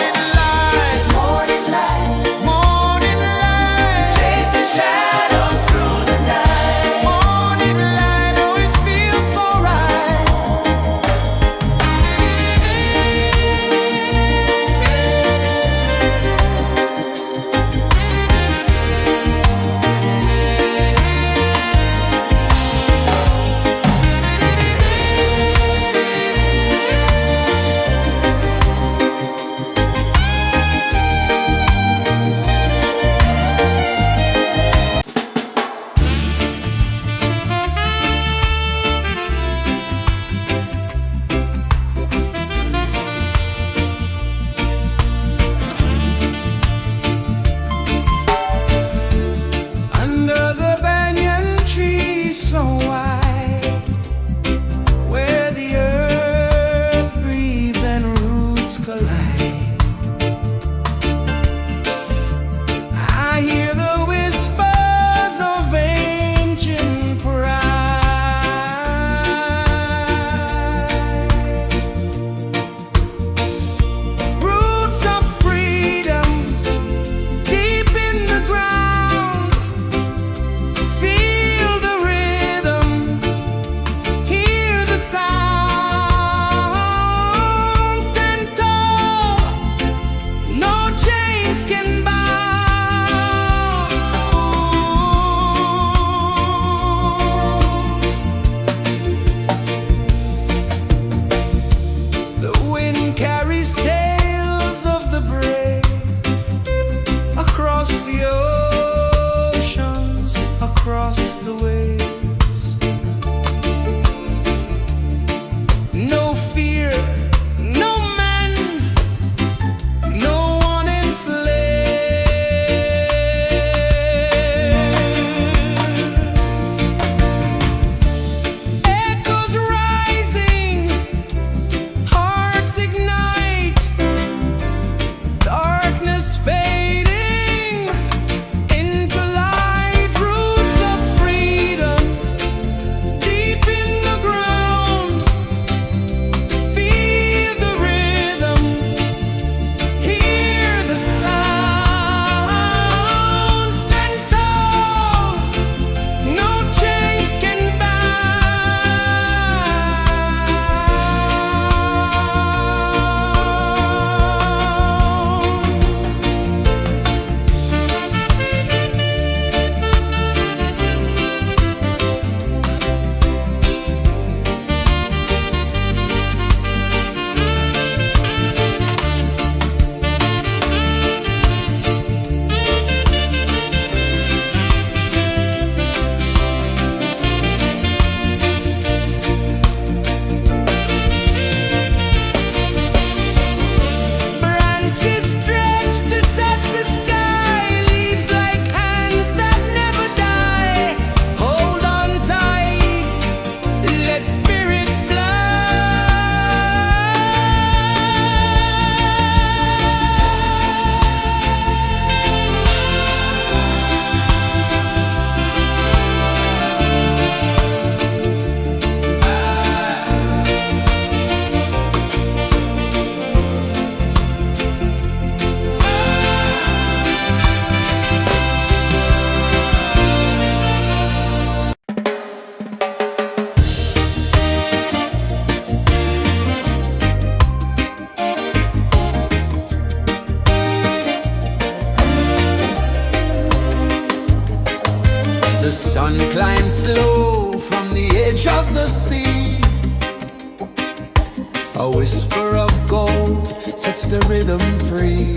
A whisper of gold sets the rhythm free.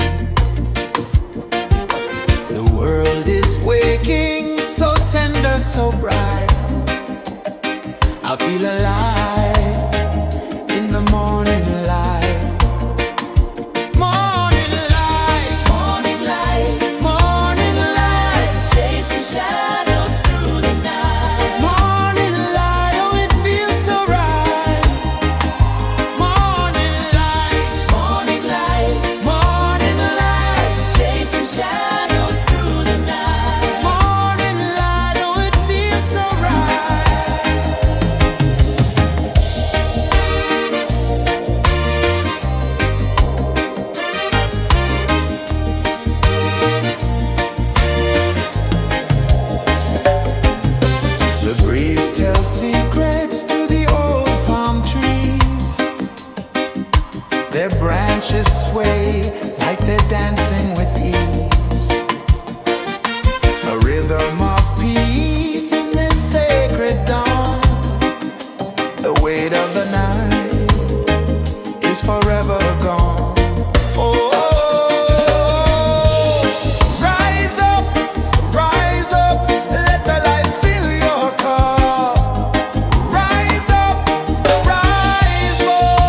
The world is waking, so tender, so bright. I feel alive in the morning light. Morning light, Morning light, morning light, chasing shadows through the night. morning light, oh it feels so right. Morning light, Morning light, morning light, chasing shadows through the night. morning light, oh it feels so right. The breeze tells secrets to the old palm trees. Their branches sway like they're dancing with ease. A rhythm of peace in this sacred dawn. The weight of the night is forever gone. Oh, rise up, let the light fill your cup. Rise up, rise up.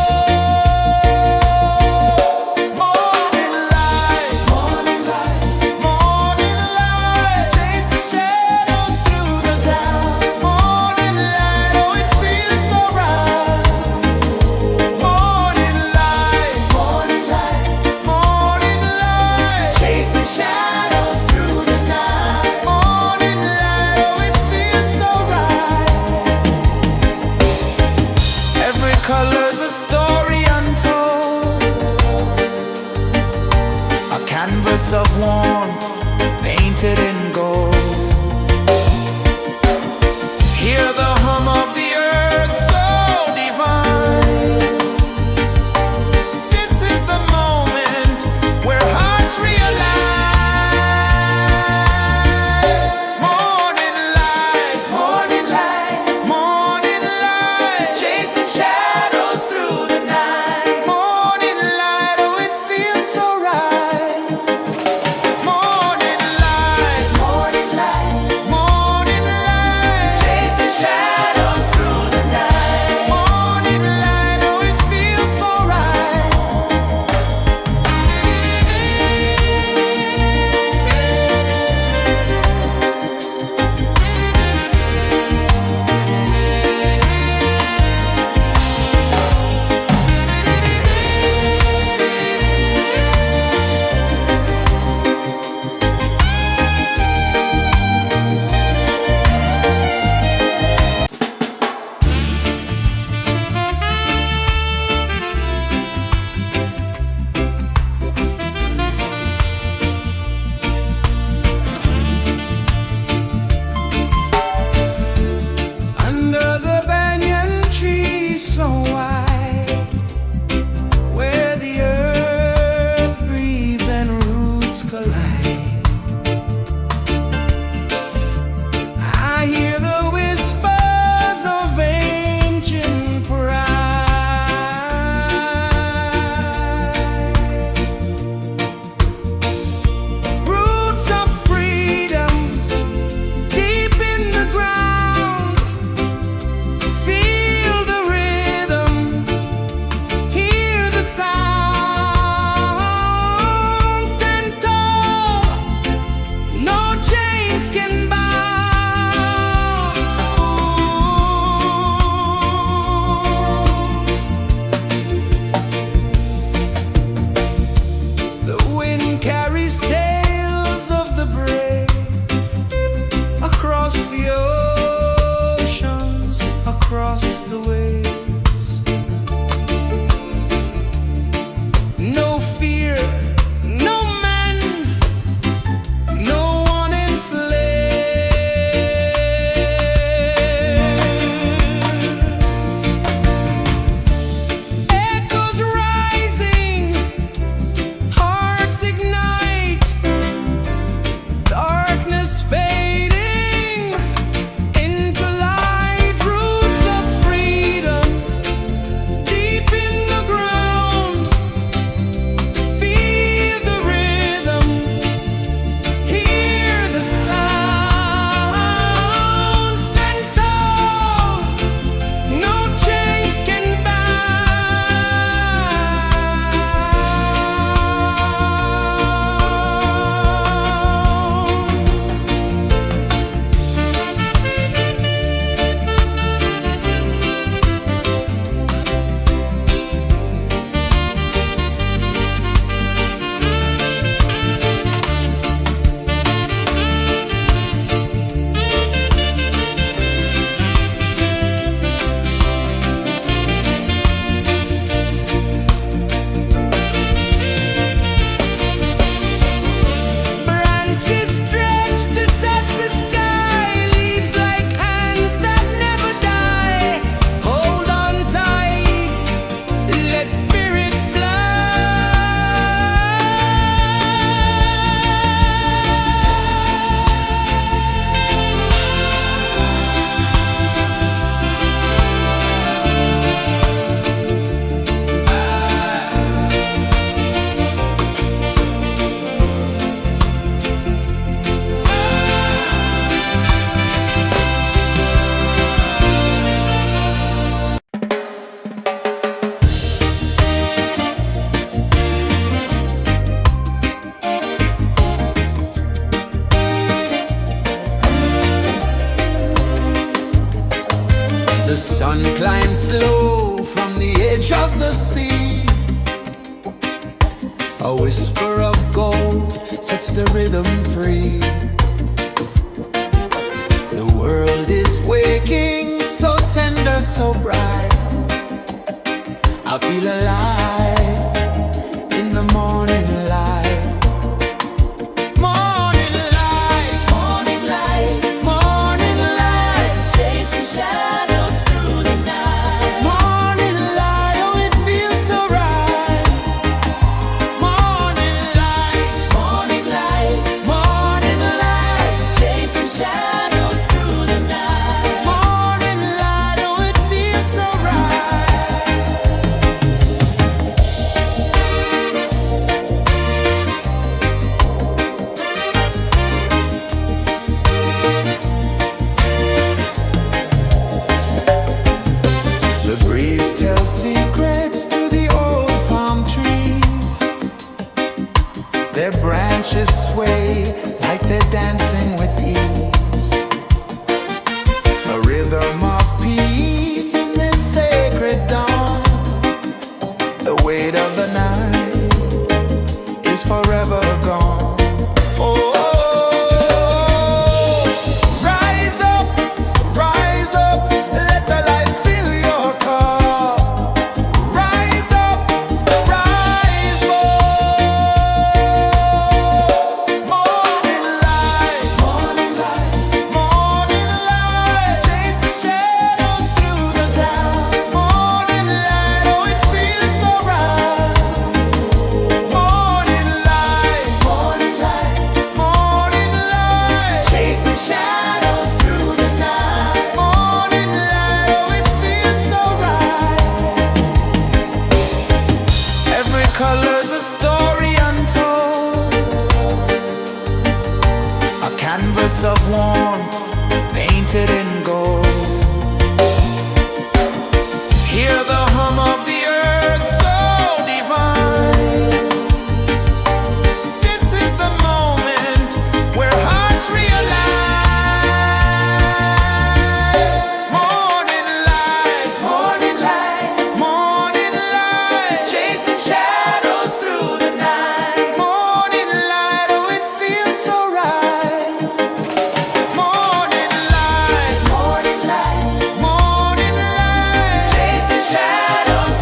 Morning light, morning light, morning light, chasing shadows through the cloud. Morning light, oh it feels so right. Morning light, morning light, morning light, chasing shadows through the night. Morning light, oh it feels so right. Every color's a story untold, a canvas of warmth painted in gold. Hear the hum of the earth so divine. This is the moment where hearts realign. Morning light, morning light, morning light, chasing shadows through the night. Morning light, oh it feels so right. Morning light, morning edge of the sea. A whisper of gold sets the rhythm free. The world is waking, so tender, so bright. I feel alive in the morning light. Morning light, Morning light, morning light, chasing shadows through the night. morning light, oh it feels so right. Morning light, Morning light, morning light, chasing shadows through the night. morning light, oh it feels so right. The breeze tells secrets to the old palm trees. Their branches sway like they're dancing with ease. A rhythm of peace in this sacred dawn. The weight of the night is forever gone. Oh, rise up, let the light fill your cup. Rise up, rise more. Morning light, morning light, morning light, chasing shadows through the cloud. Morning light, oh it feels so right. Morning light, morning light, morning light, chasing shadows through the night. Morning light, oh it feels so right. Every color's a story untold, a canvas of warmth painted in gold. Hear the hum of the earth so divine. This is the moment where hearts realign. Morning light, morning light, morning light, chasing shadows through the night. Morning light, oh it feels so right. Morning light, morning light, morning light, chasing shadows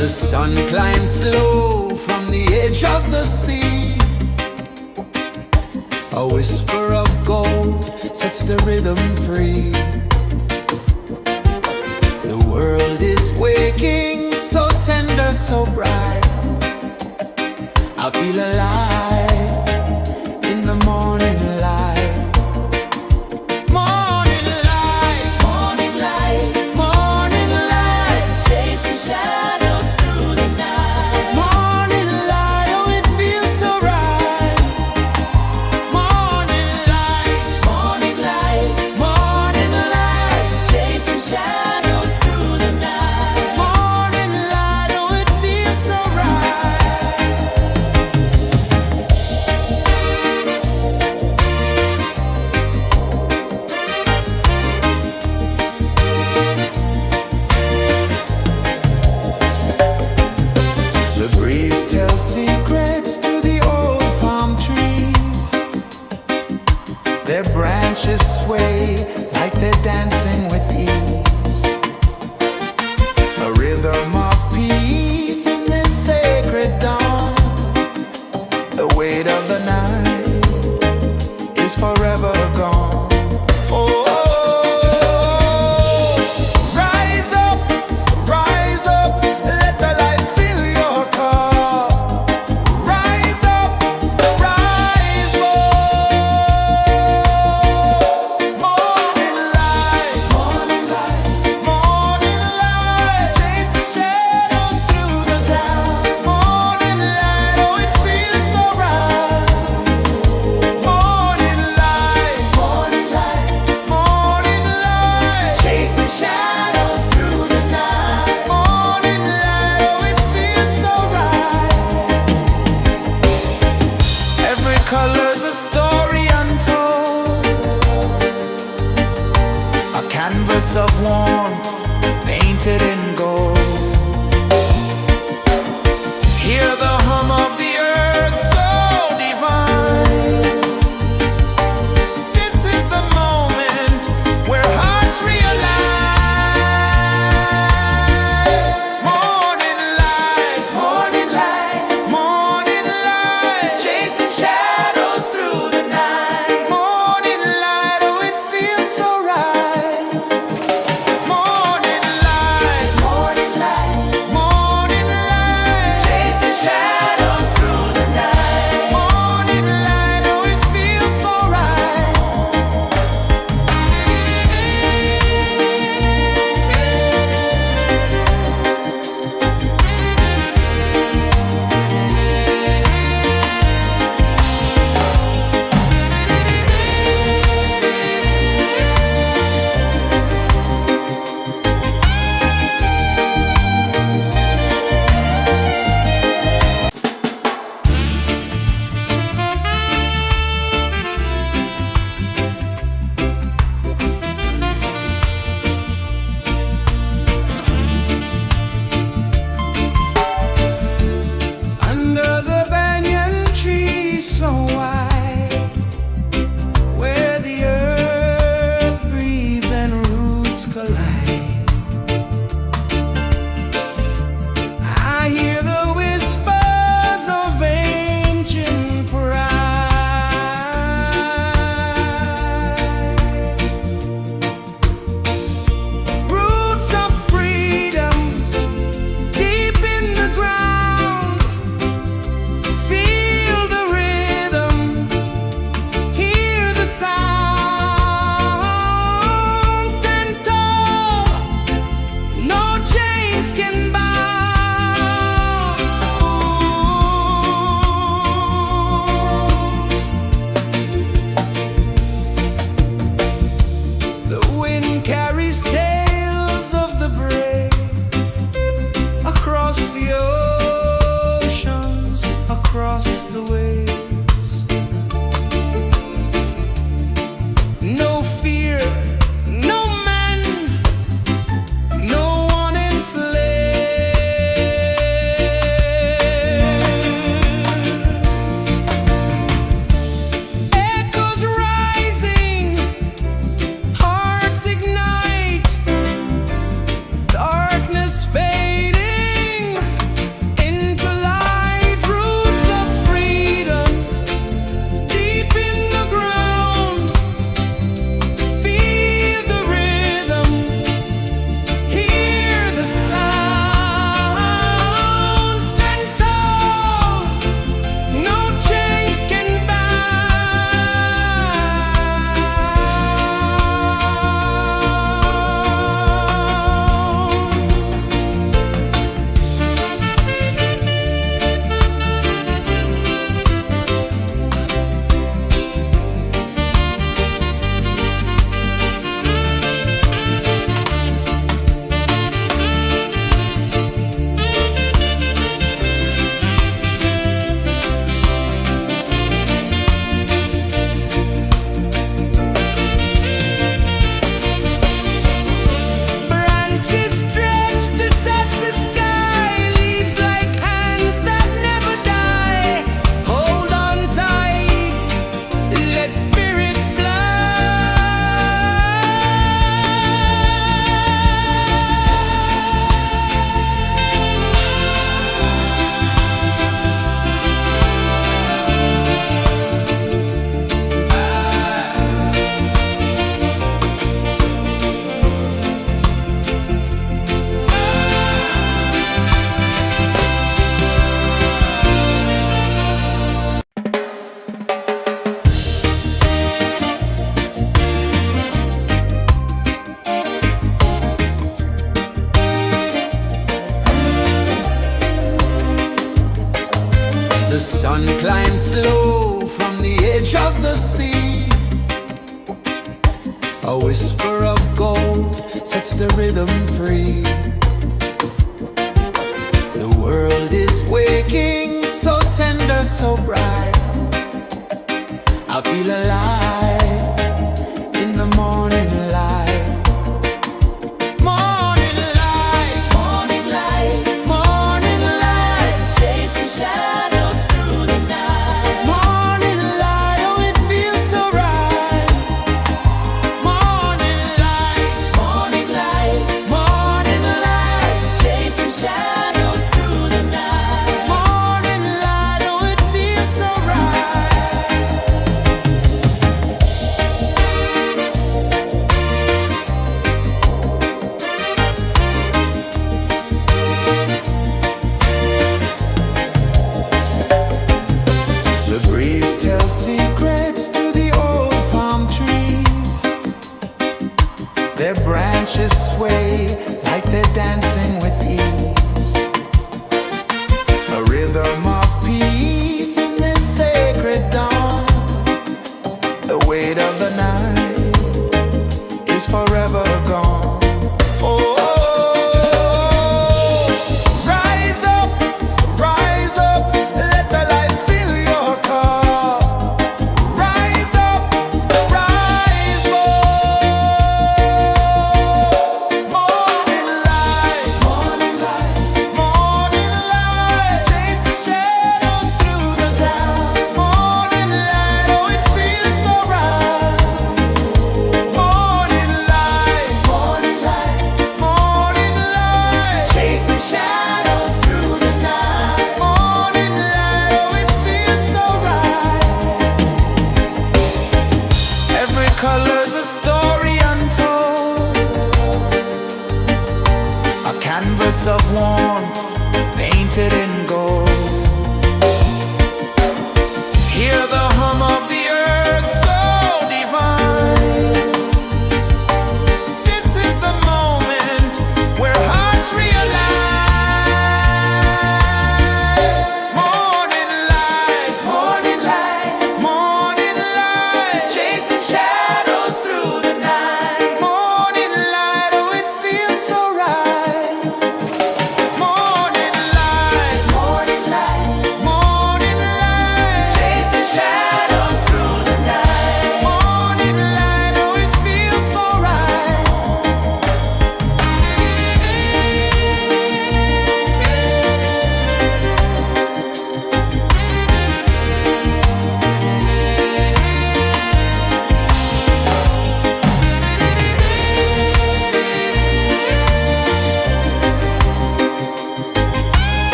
The sun climbs slow from the edge of the sea. A whisper of gold sets the rhythm free. The world is waking, so tender, so bright. I feel alive in the morning light. Morning light, Morning light, morning light, chasing shadows through the night. morning light, oh it feels so right. Morning light, Morning light, morning light, chasing shadows through the night. morning light, oh it feels so right. The sun climbs slow from the edge of the sea. A whisper of gold sets the rhythm free. The world is waking, so tender, so bright. I feel alive in the morning light. Morning light, Morning light, morning light, chasing shadows through the night. morning light, oh it feels so right. Morning light, Morning light, morning light, chasing shadows through the night. morning light, oh it feels so right.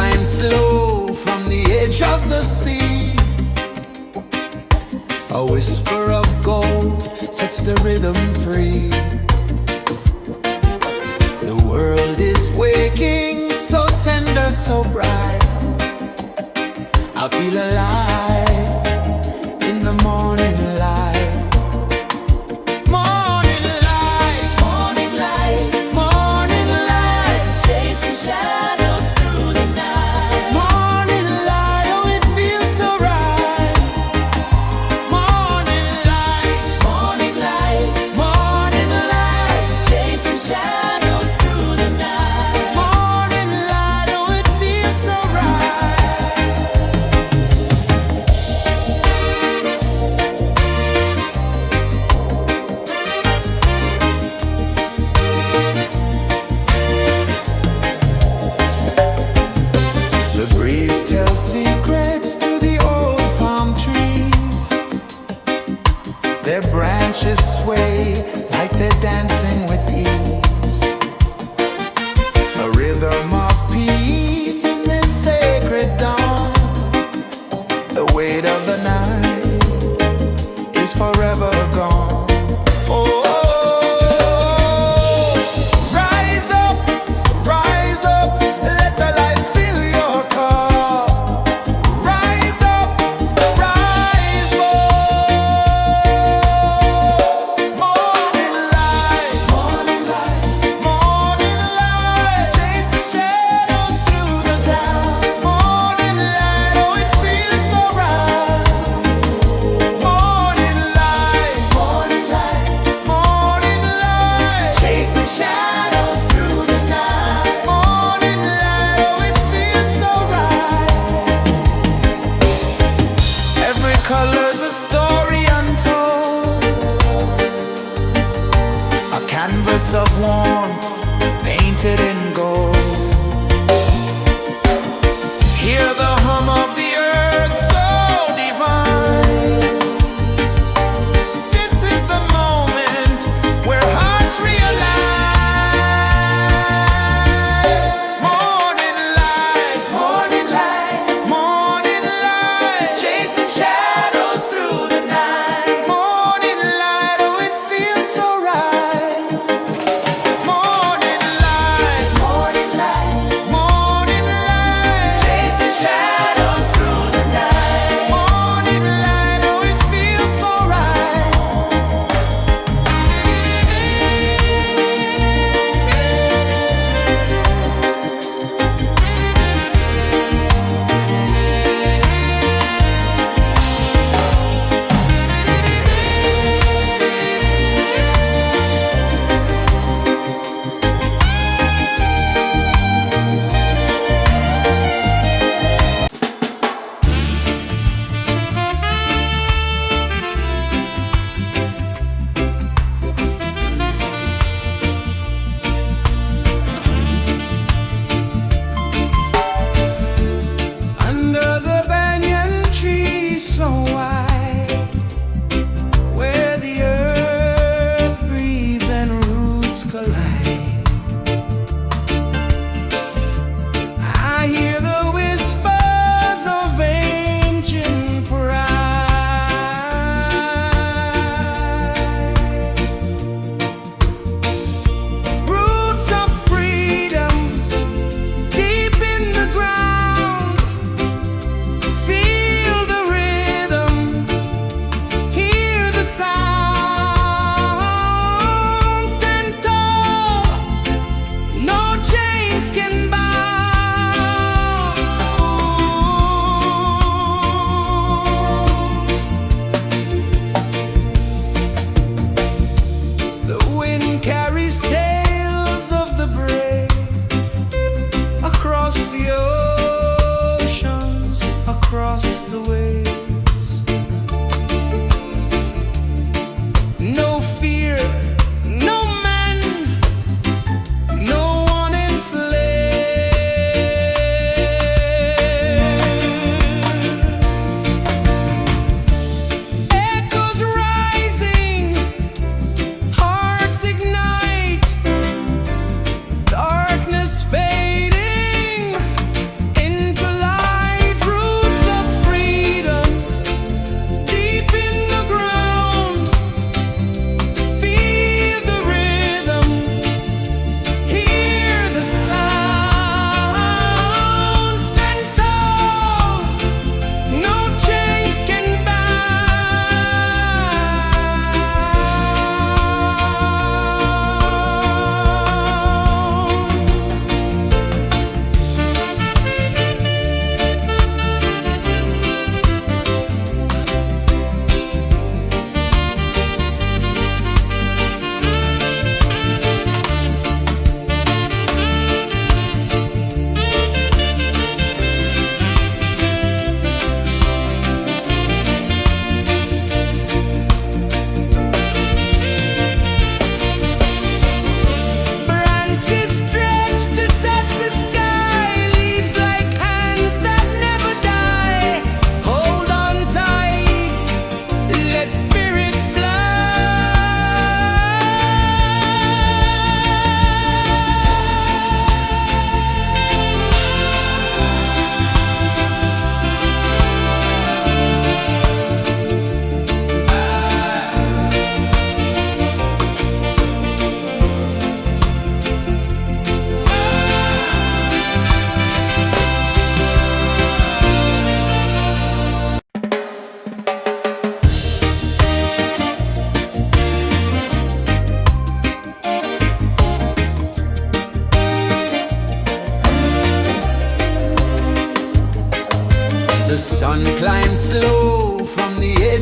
climb slow from the edge of the sea. A whisper of gold sets the rhythm free. The world is waking, so tender, so bright. I feel alive in the morning light. Morning light, Morning light, morning light, chasing shadows through the night. morning light, oh it feels so right. Morning light, Morning light, morning light, chasing shadows through the night. morning light, oh it feels so right. The breeze tells secrets to the old palm trees. Their branches sway like they're dancing with ease. A rhythm of peace in this sacred dawn. The weight of the night is forever gone. Oh, rise up, let the light fill your cup. Rise up, rise more. Morning light, morning light, chasing shadows through the cloud. Morning light, oh it feels so right. Morning light, chasing shadows through the night. Morning light, oh it feels so right. Every color's a story untold, a canvas of warmth painted in gold. Hear the hum of the earth so divine. This is the moment where hearts realign. Morning light, chasing shadows through the night. Morning light, oh it feels so right. Morning light,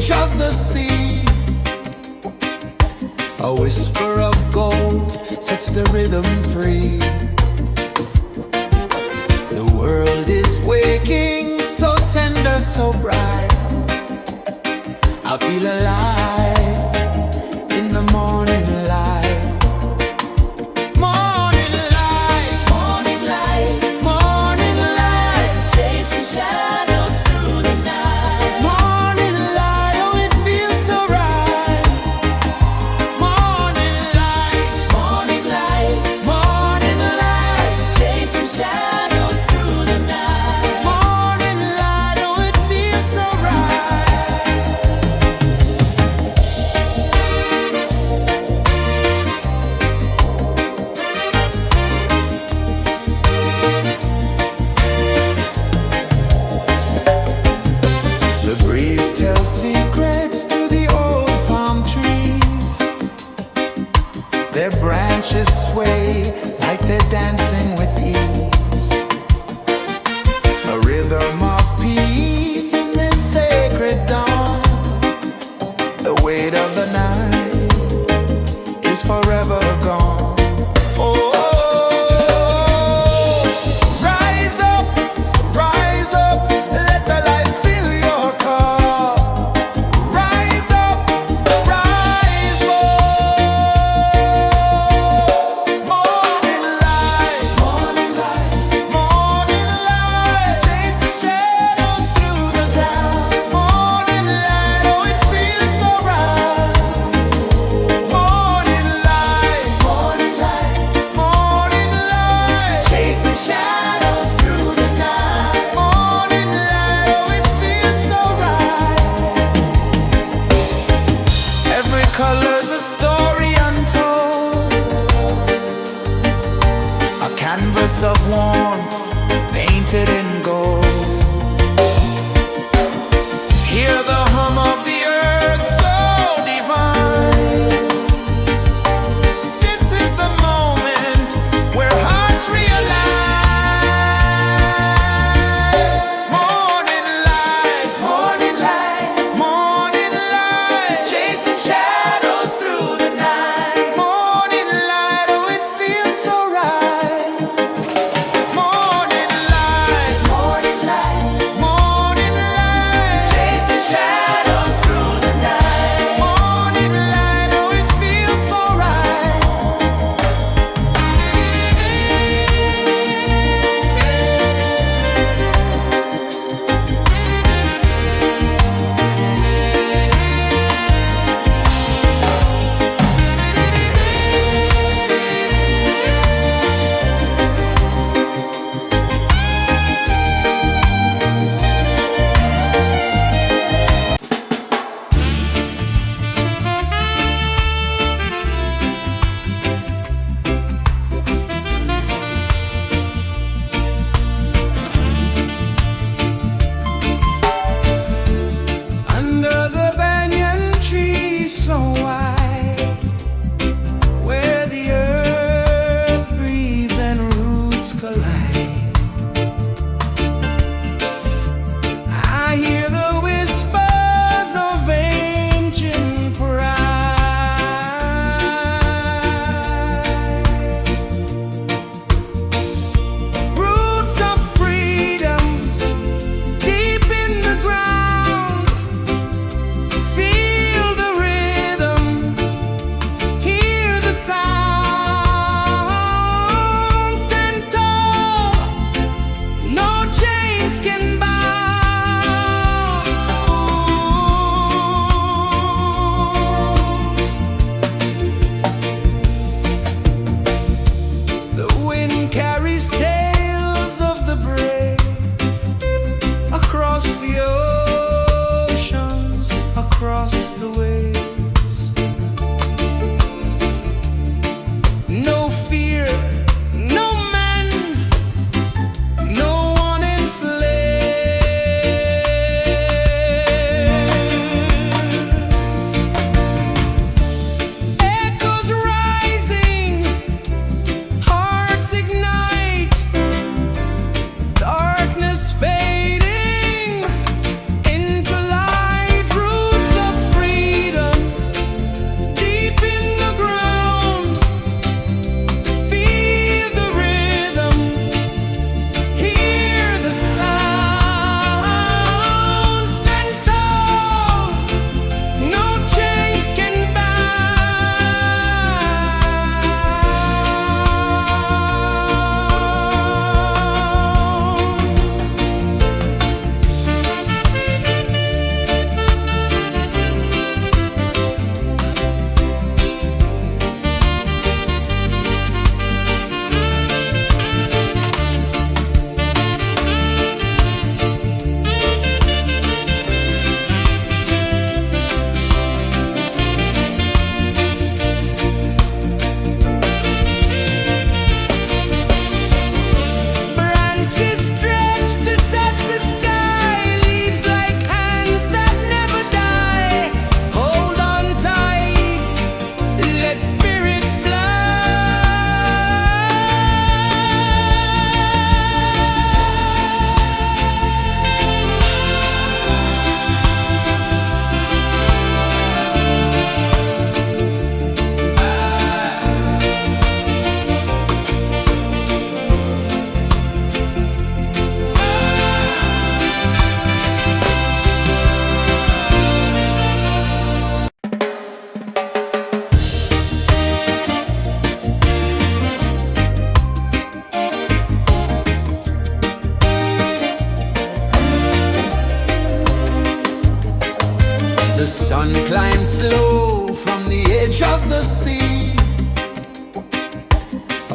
edge of the sea. A whisper of gold sets the rhythm free. The world is waking, so tender, so bright. I feel alive in the morning light. Morning light, Morning light, morning light, chasing shadows through the night. morning light, oh it feels so right. Morning light, Morning light, morning light, chasing shadows through the night. morning light, oh it feels so right. The breeze tells secrets to the old palm trees. Their branches sway like they're dancing with ease. A rhythm of peace in this sacred dawn. The weight of the night is forever gone. Oh, rise up, let the light fill your cup. Rise up, rise more. Morning light, morning light, chasing shadows through the cloud. Morning light, oh it feels so right. Morning light, morning light, chasing shadows through the night. Morning light, oh it feels so right. Every color's a story untold, a canvas of warmth painted in gold. Hear the hum of the earth so divine. This is the moment where hearts realign. Morning light, morning light, chasing shadows through the night. Morning light, oh it feels so right.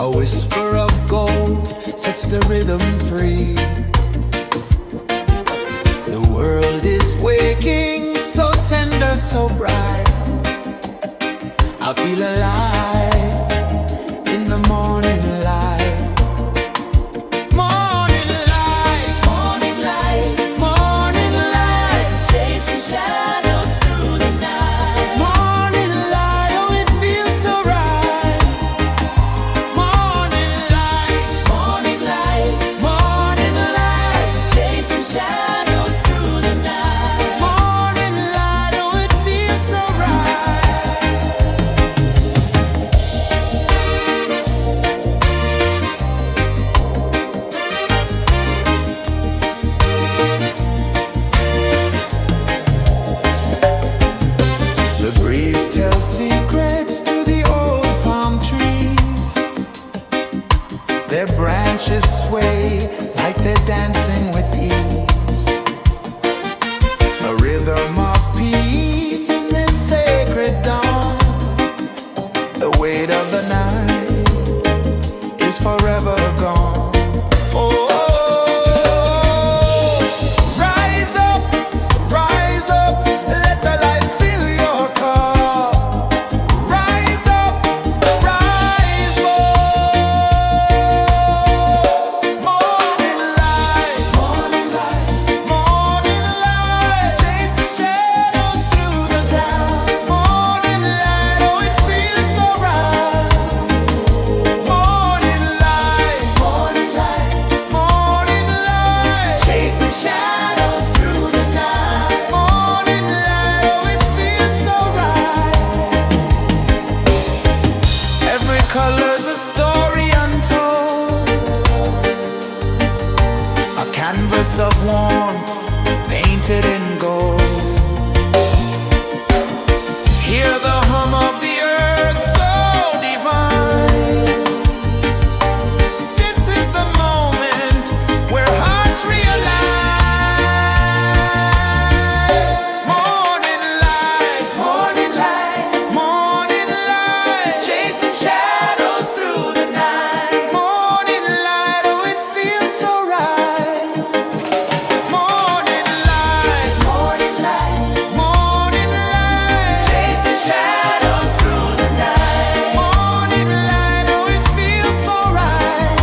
A whisper of gold sets the rhythm free. The world is waking, so tender, so bright. I feel alive in the morning light. Morning light, Morning light, morning light, chasing shadows through the night. morning light, oh it feels so right. Morning light, Morning light, morning light, chasing shadows through the night. morning light, oh it feels so right. The breeze tells secrets to the old palm trees. Their branches sway like they're dancing with ease. A rhythm of peace in this sacred dawn. The weight of the night is forever gone. Oh, rise up, let the light fill your cup. Rise up, rise up. Morning light, morning light, morning light, chasing shadows through the cloud. Morning light, oh it feels so right. Morning light, morning light, morning light, chasing shadows through the night. Morning light, oh it feels so right. Every color's a story untold, a canvas of warmth painted in gold. Hear the hum of the earth so divine. This is the moment where hearts realign. Morning light, morning light, morning light, chasing shadows through the night. Morning light, oh it feels so right. Morning light, morning light, morning light, chasing shadows through the night. Morning light, oh it feels so right.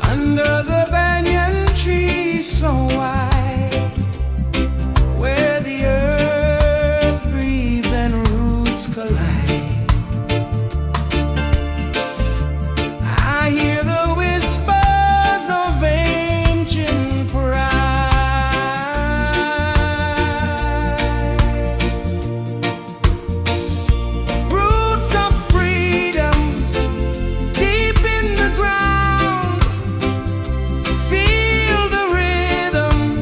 Under the banyan tree so wide, where the earth breathes and roots collide, I hear the whispers of ancient pride. Roots of freedom deep in the ground. Feel the rhythm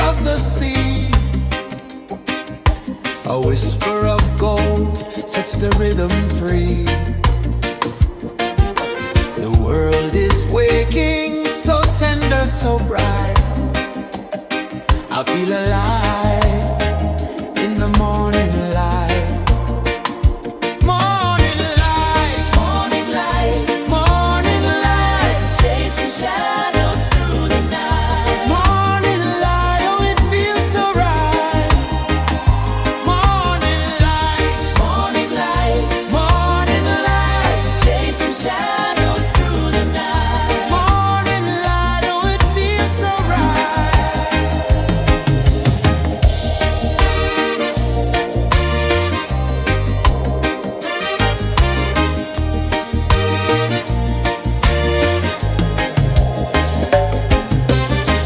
of the sea. A whisper of gold sets the rhythm free. The world is waking, so tender, so bright. I feel alive in the morning light. Morning light, Morning light, morning light, chasing shadows through the night. morning light, oh it feels so right. Morning light, Morning light, morning light, chasing shadows through the night. morning light, oh it feels so right.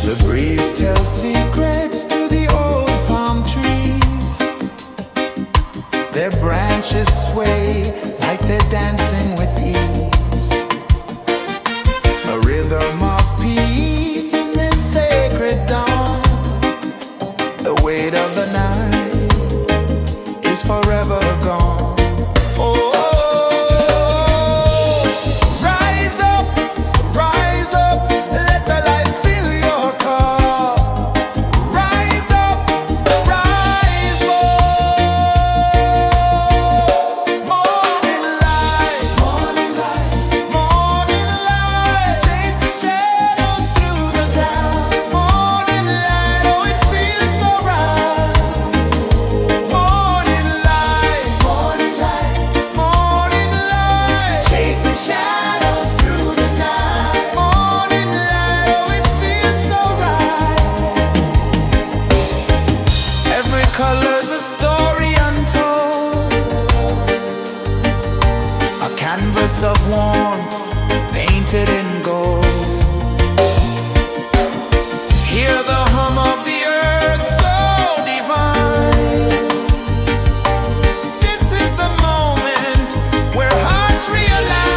The breeze tells secrets to the old palm trees. Their branches sway like they're dancing with ease. A rhythm of peace in this sacred dawn. The weight of the night is forever gone. Oh, rise up, let the light fill your cup. Rise up, rise up. Morning light, morning light, morning light, chasing shadows through the cloud. Morning light, oh it feels so right. Morning light, morning light, morning light, chasing shadows through the night. Morning light, oh it feels so right. Every color's a story untold, a canvas of warmth painted in gold. Hear the hum of the earth so divine. This is the moment where hearts realign.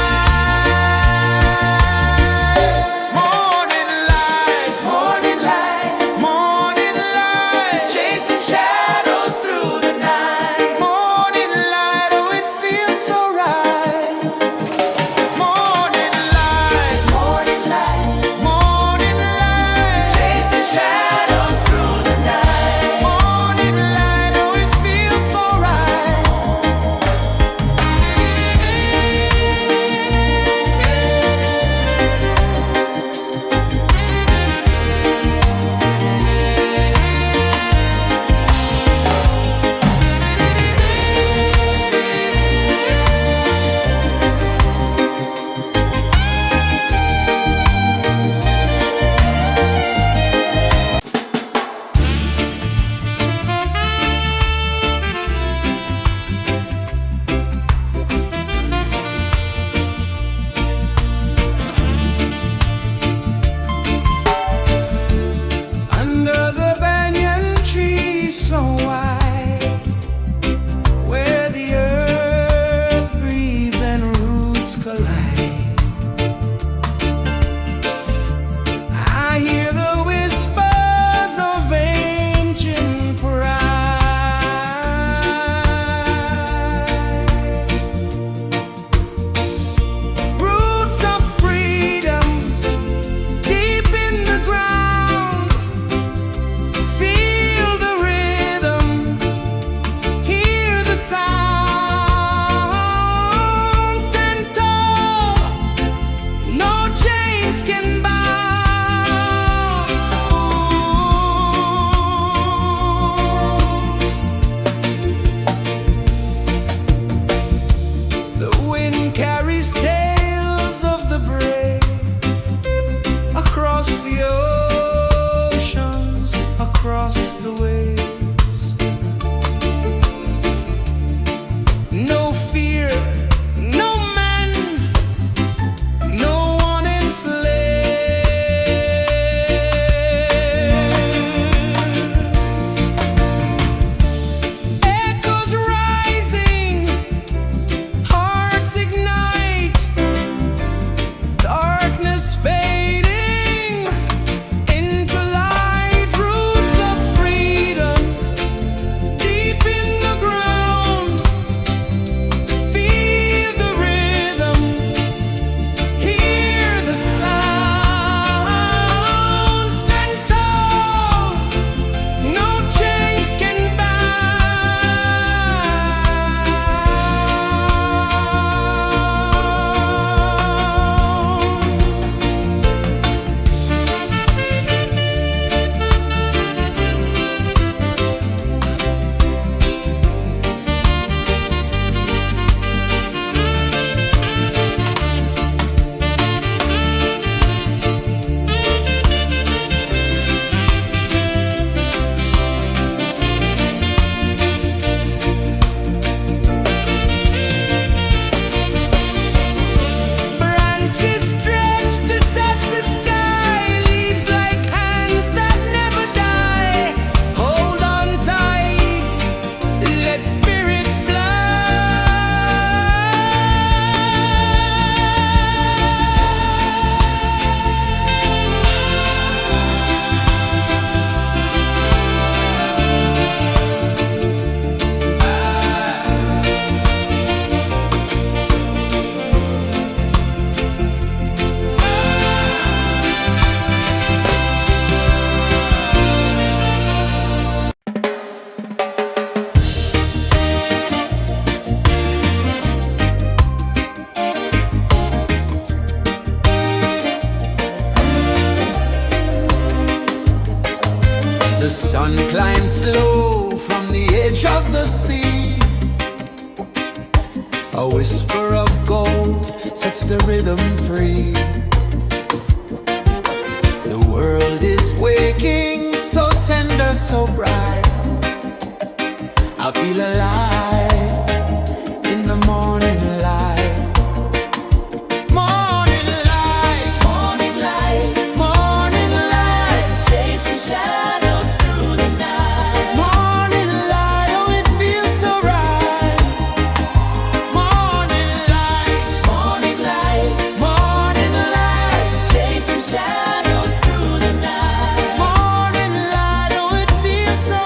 Morning light, morning light, morning light, chasing shadows through the night. Morning light, oh it feels so right. Morning light, The sun climbs slow from the edge of the sea. A whisper of gold sets the rhythm free. The world is waking, so tender, so bright. I feel alive in the morning light. Morning light, Morning light, morning light, chasing shadows through the night. morning light, oh it feels so right. Morning light, Morning light, morning light, chasing shadows through the night. morning light, oh it feels so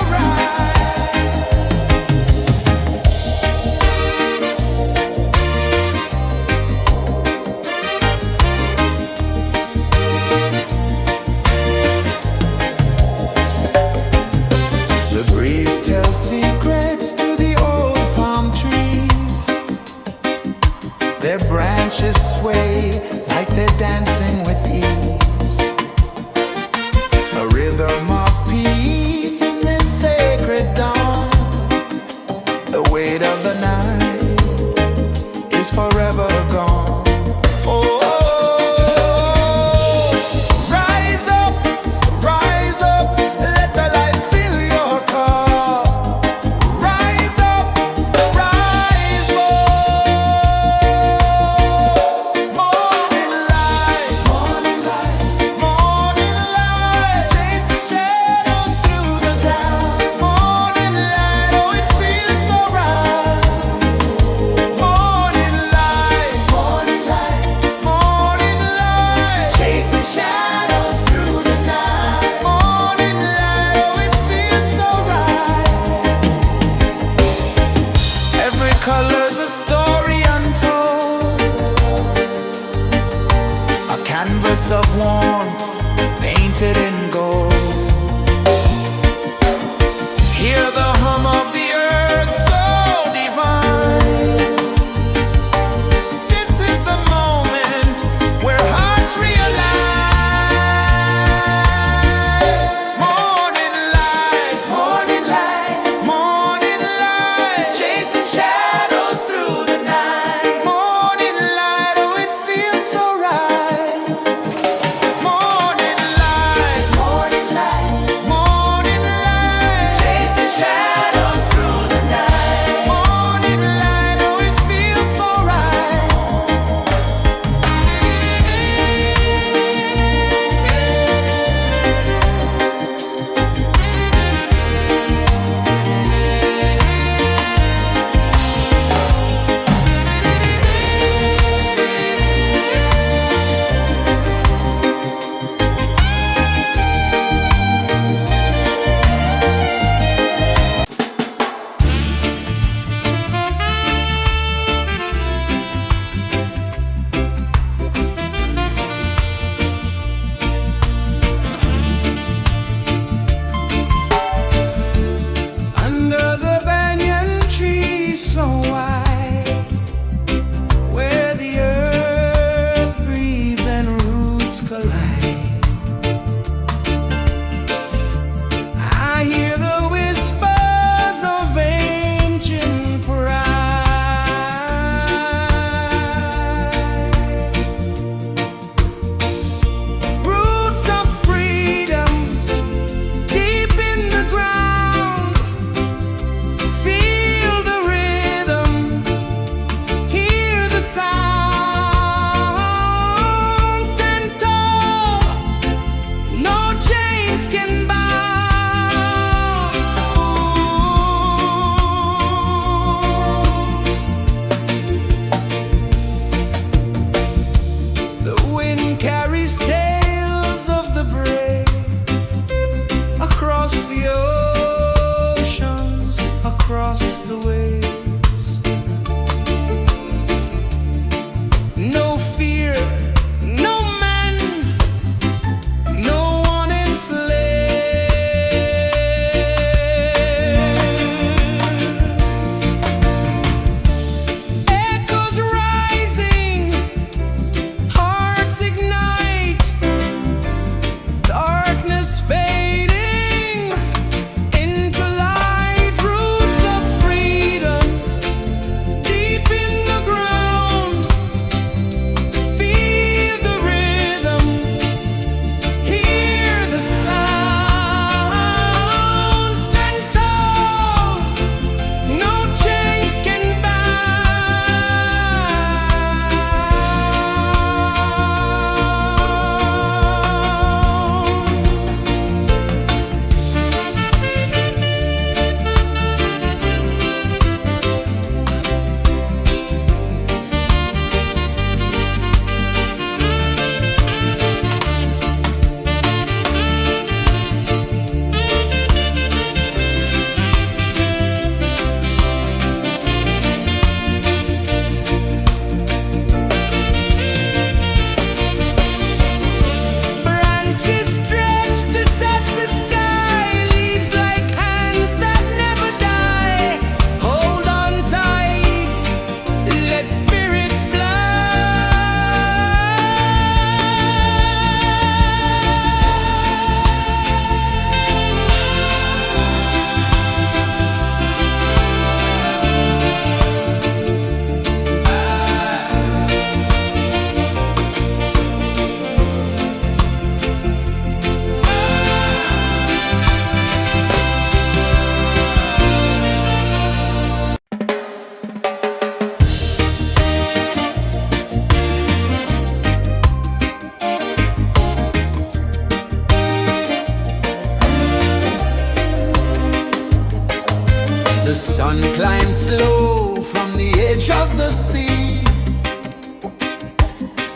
The sun climbs slow from the edge of the sea.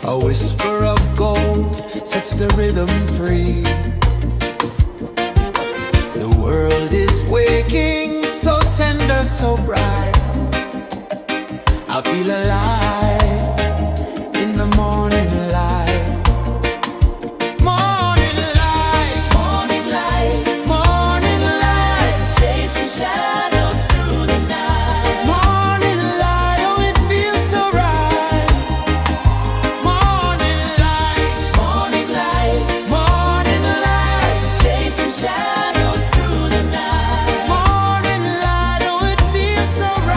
A whisper of gold sets the rhythm free. The world is waking, so tender, so bright. I feel alive in the morning light. Morning light, Morning light, morning light, chasing shadows through the night. morning light, oh it feels so right. Morning light, Morning light, morning light, chasing shadows through the night. morning light, oh it feels so right.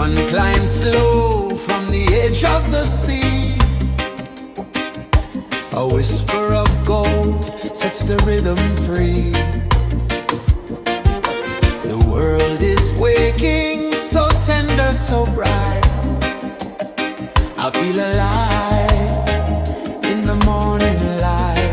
sun climbs slow from the edge of the sea. A whisper of gold sets the rhythm free. The world is waking, so tender, so bright. I feel alive in the morning light.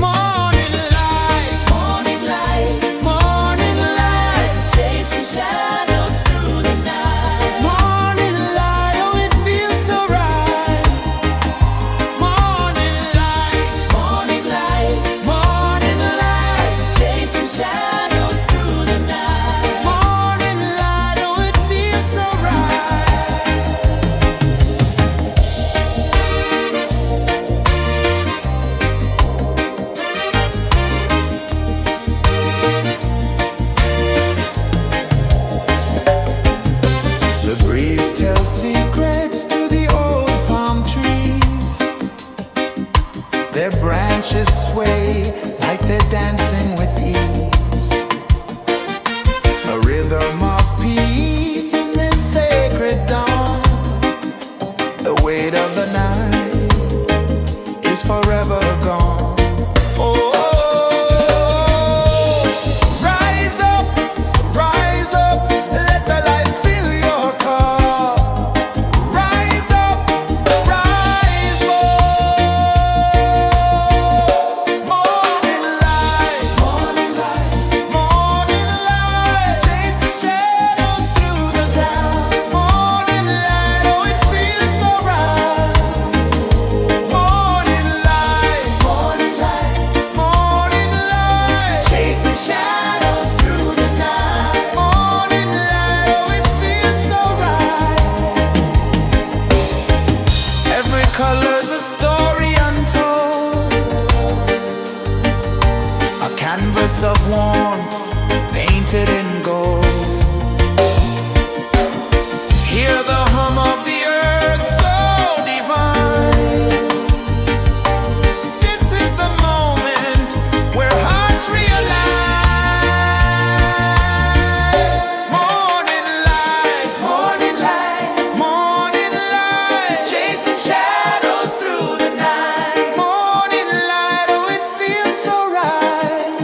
Morning light, Morning light, morning light, chasing shadows through the night. morning light, oh it feels so right. Morning light, Morning light, morning light, chasing shadows through the night. morning light, oh it feels so right. The breeze tells secrets to the old palm trees. Their branches sway like they're dancing with ease. A rhythm of peace in this sacred dawn. The weight of the night is forever gone. Oh, rise up, let the light fill your cup. Rise up, rise up. Morning light, morning light, morning light, chasing shadows through the cloud. Morning light, oh it feels so right. Morning light, morning light, morning light, chasing shadows through the night. Morning light, oh it feels so right. Every color's a story untold, a canvas of warmth painted in gold. Hear the hum of the earth so divine. This is the moment where hearts realign. Morning light, morning light, morning light, chasing shadows through the night. Morning light, oh it feels so right.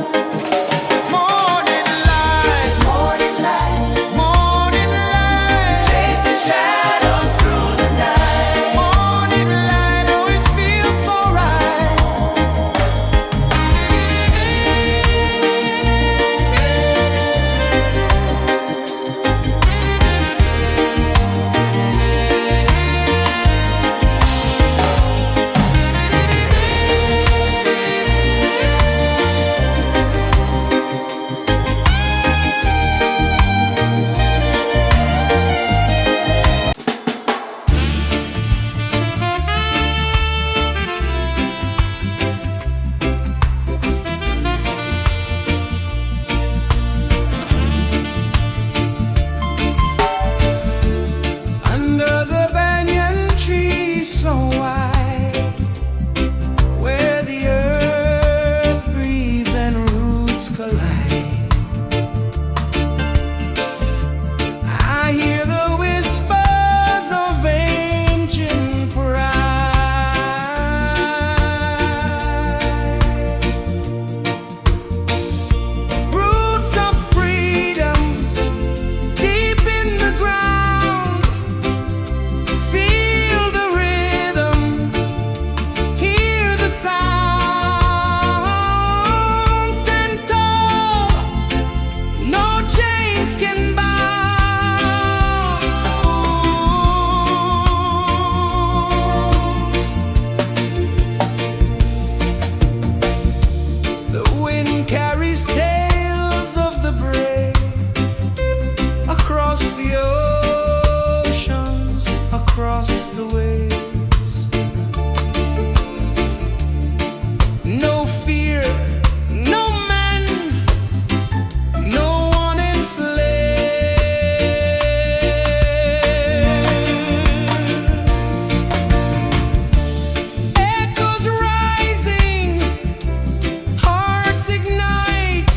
Morning light, morning light, morning light, chasing shadows through the night. Morning light, oh it feels so right. Under the banyan tree so wide, where the earth breathes and roots collide, I hear the whispers of ancient pride. Roots of freedom deep in the ground. Feel the rhythm, hear the sound. Stand tall, no chains can bound. The wind carries tales of the brave across the oceans, across the waves. No fear, no man, no one enslaves. Echoes rising, hearts ignite.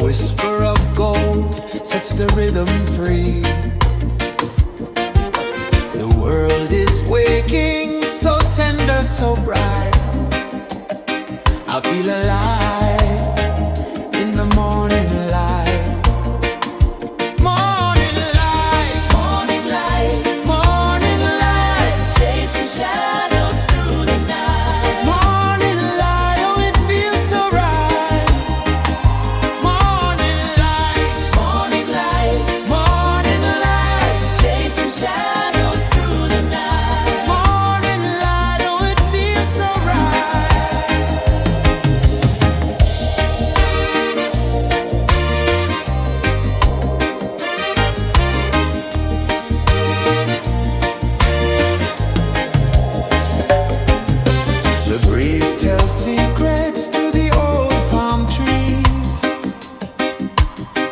whisper of gold sets the rhythm free. The world is waking, so tender, so bright. I feel alive in the morning light. Morning light, Morning light, morning light, chasing shadows through the night. morning light, oh it feels so right. Morning light, Morning light, morning light, chasing shadows through the night. morning light, oh it feels so right. The breeze tells secrets to the old palm trees.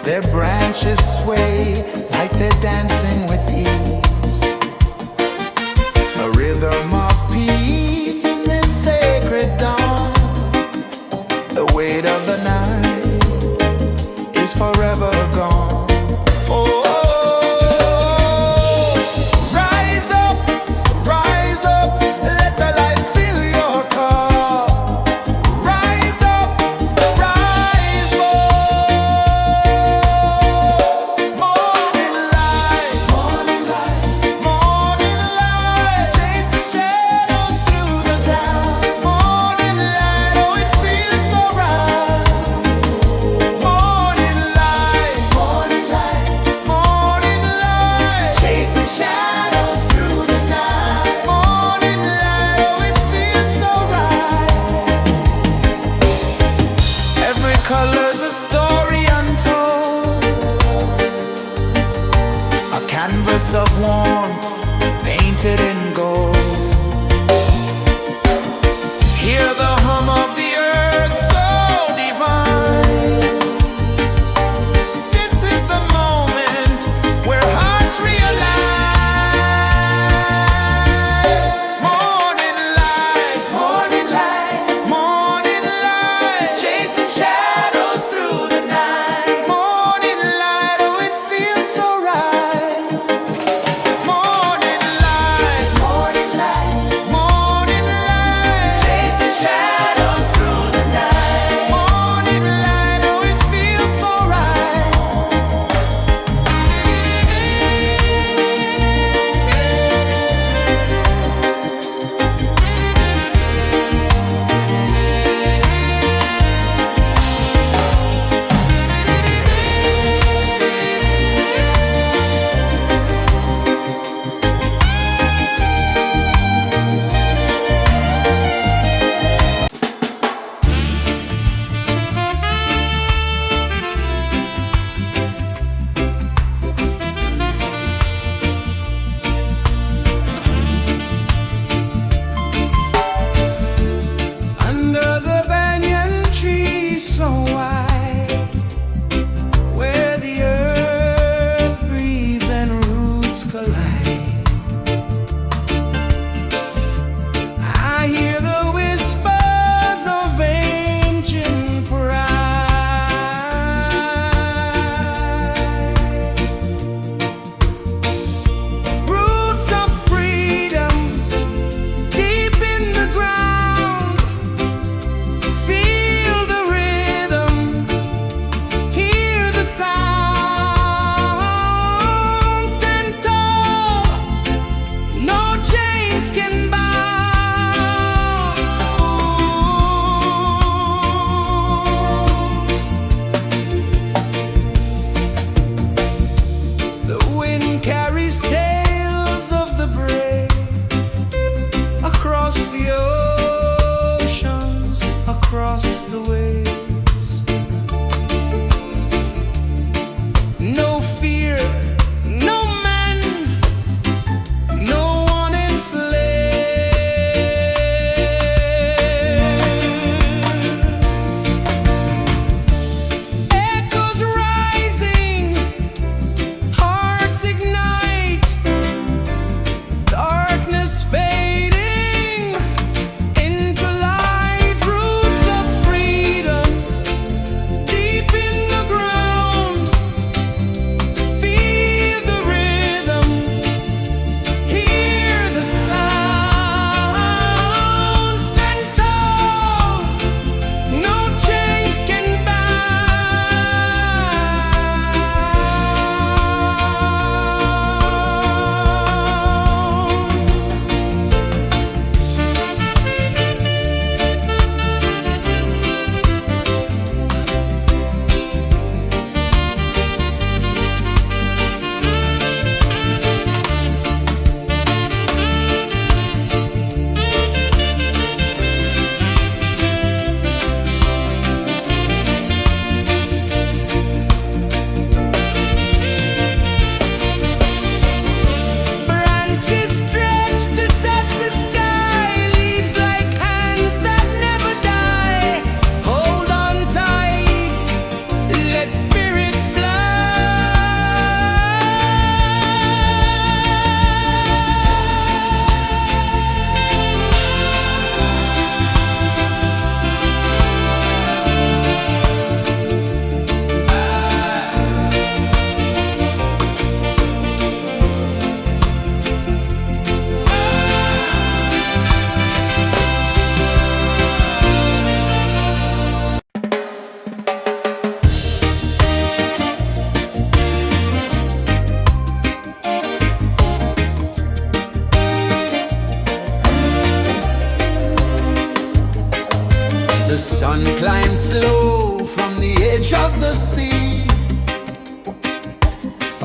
Their branches sway like they're dancing with ease. A rhythm of peace in this sacred dawn. The weight of the night is forever gone. Oh, rise up, let the light fill your cup. Rise up, rise up. Morning light, morning light, morning light, chasing shadows through the cloud. Morning light, oh it feels so right. Morning light, morning light, morning light, chasing shadows through the night. Morning light, oh it feels so right. Every color's a story untold, a canvas of warmth painted in gold. Hear the hum of the earth so divine. This is the moment where hearts realign. Morning light, morning light, morning light, chasing shadows through the night. Morning light, oh it feels so right. Morning light,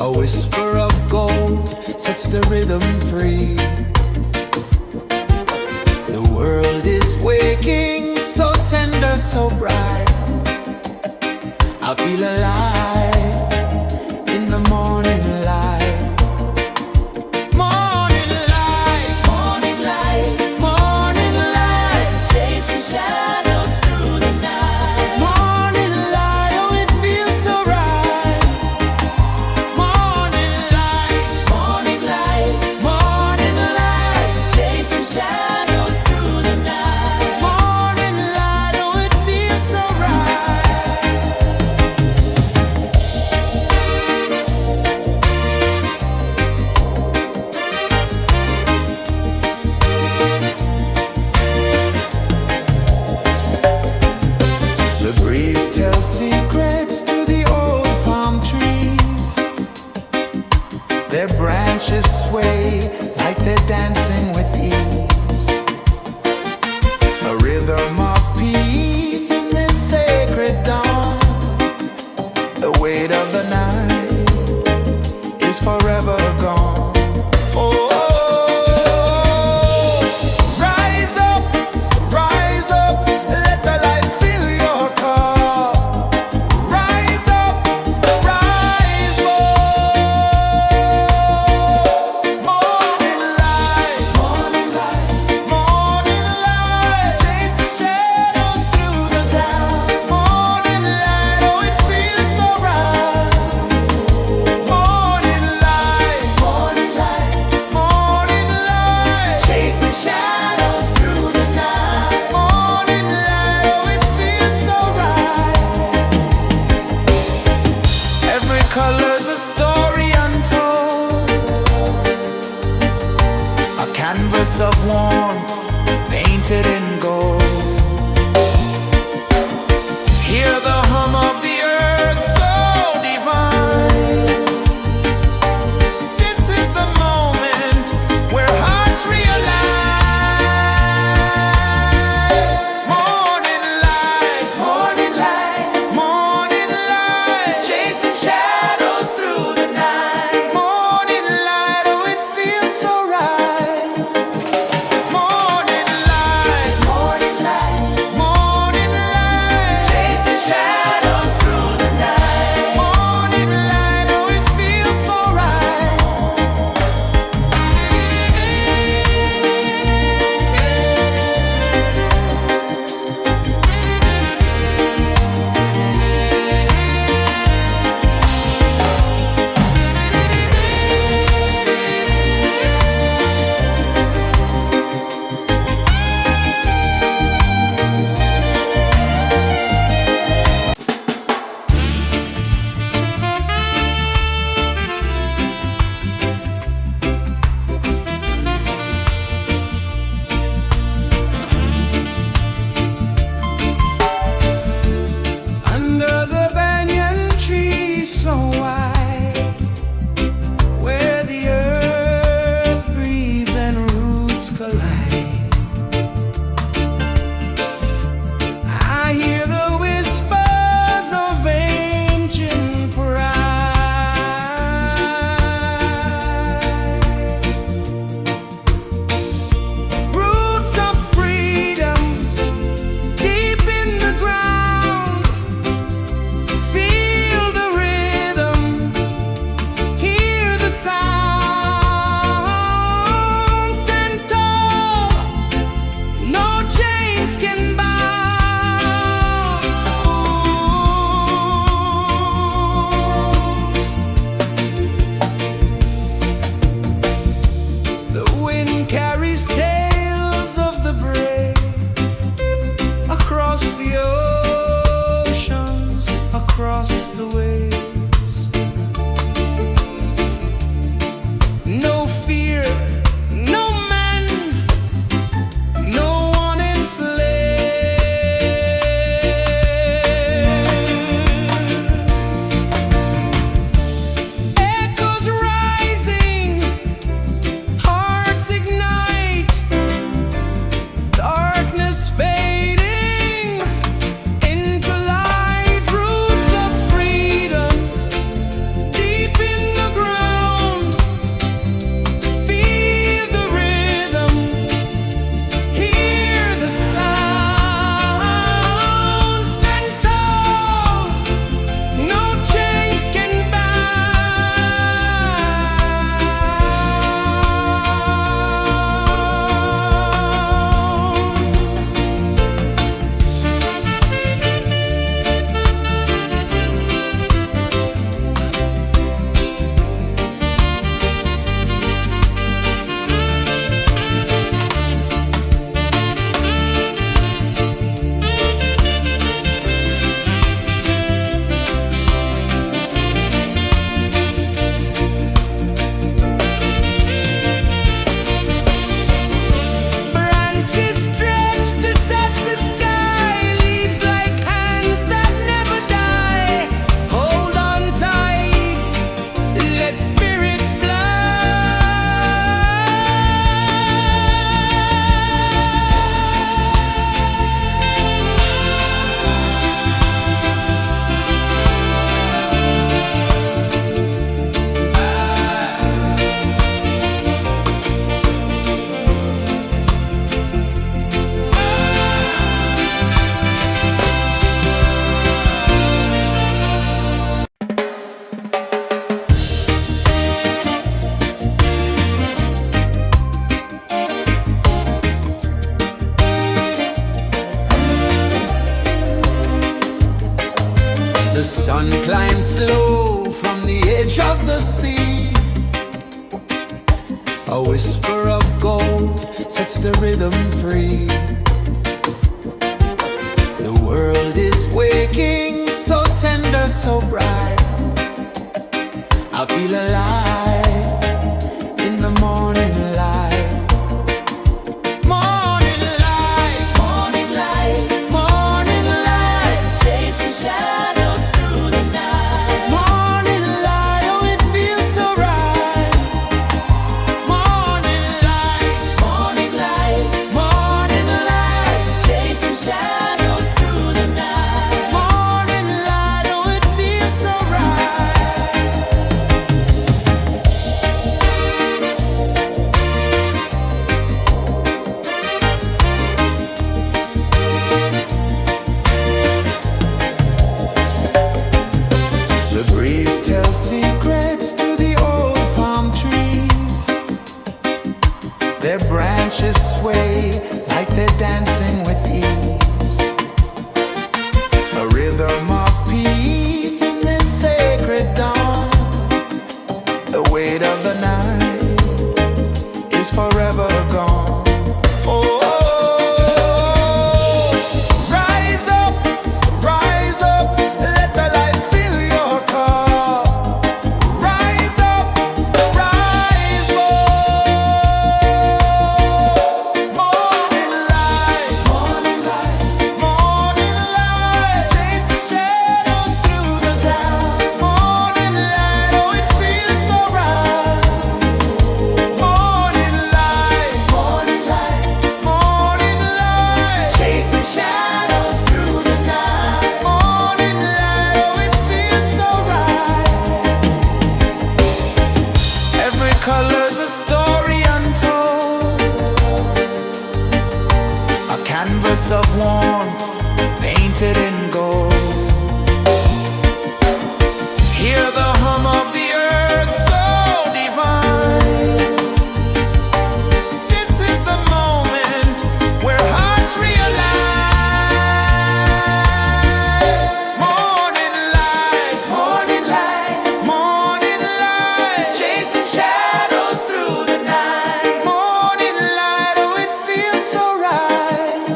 A whisper of gold sets the rhythm free. The world is waking, so tender, so bright. I feel alive in the morning light. Morning light, Morning light, morning light, chasing shadows through the night. morning light, oh it feels so right. Morning light, Morning light, morning light, chasing shadows through the night. morning light, oh it feels so right. The breeze tells secrets to the old palm trees. Their branches sway like they're dancing with ease. A rhythm of peace in this sacred dawn. The weight of the night is forever gone. Oh, rise up, let the light fill your cup. Rise up, rise up. Morning light, morning light, morning light, chasing shadows through the cloud. Morning light, oh it feels so right. Morning light, morning light, morning light, chasing shadows through the night. Morning light, oh it feels so right. Every color's a story untold, a canvas of warmth painted in gold. Hear the hum of the earth so divine. This is the moment where hearts realign. Morning light, morning light, morning light, chasing shadows through the night. Morning light, oh it feels so right. Morning A whisper of gold sets the rhythm free. The world is waking, so tender, so bright. I feel alive in the morning light. Morning light, Morning light, morning light, chasing shadows through the night. morning light, oh it feels so right. Morning light, Morning light, morning light, chasing shadows through the night. morning light, oh it feels so right. The breeze tells secrets to the old palm trees. Their branches sway like they're dancing with ease. A rhythm of peace in this sacred dawn. The weight of the night is forever gone. Oh, rise up, let the light fill your cup. Rise up, rise up. Morning light, morning light, morning light, chasing shadows through the cloud. Morning light, oh it feels so right. Morning light, morning light, morning light, chasing shadows through the night. Morning light, oh it feels so right. Every color's a story untold, a canvas of warmth painted in gold. Hear the hum of the earth so divine. This is the moment where hearts realign. Morning light, morning light, morning light, chasing shadows through the night. Morning light, oh it feels so right.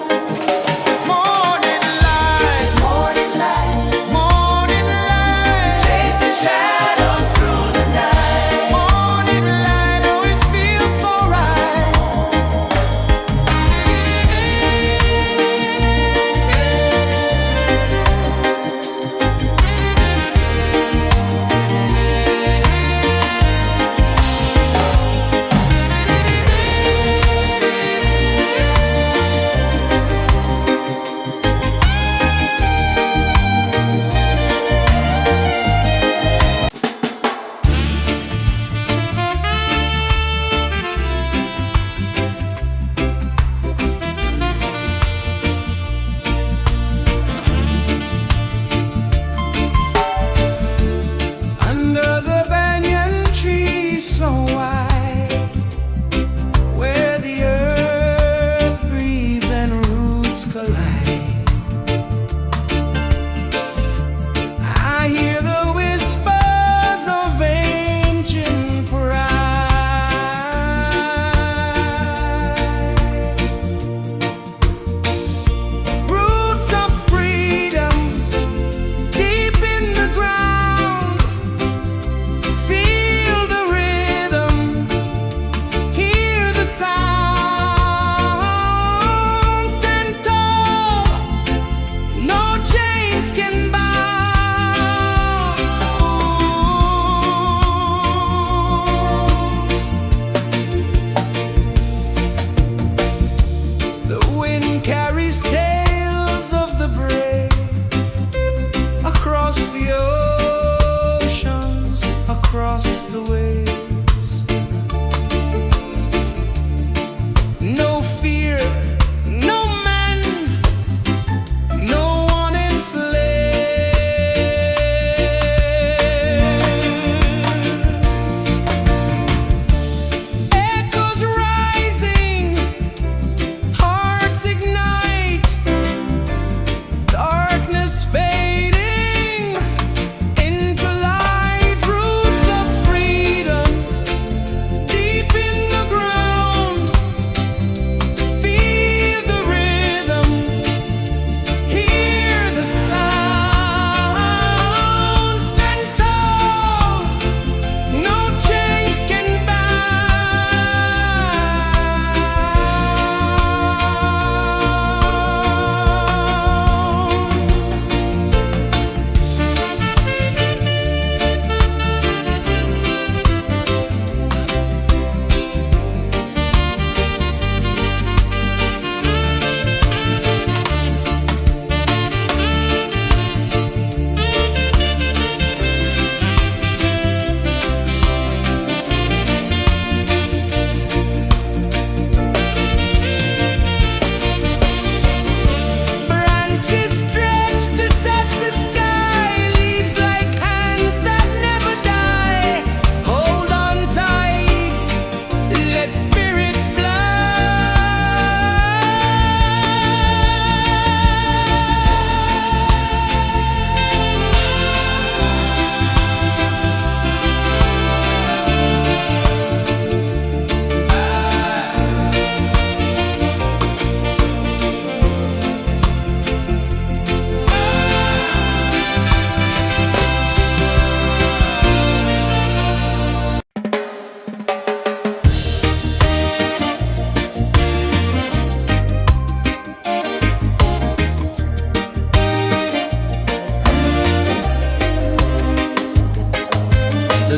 Morning light,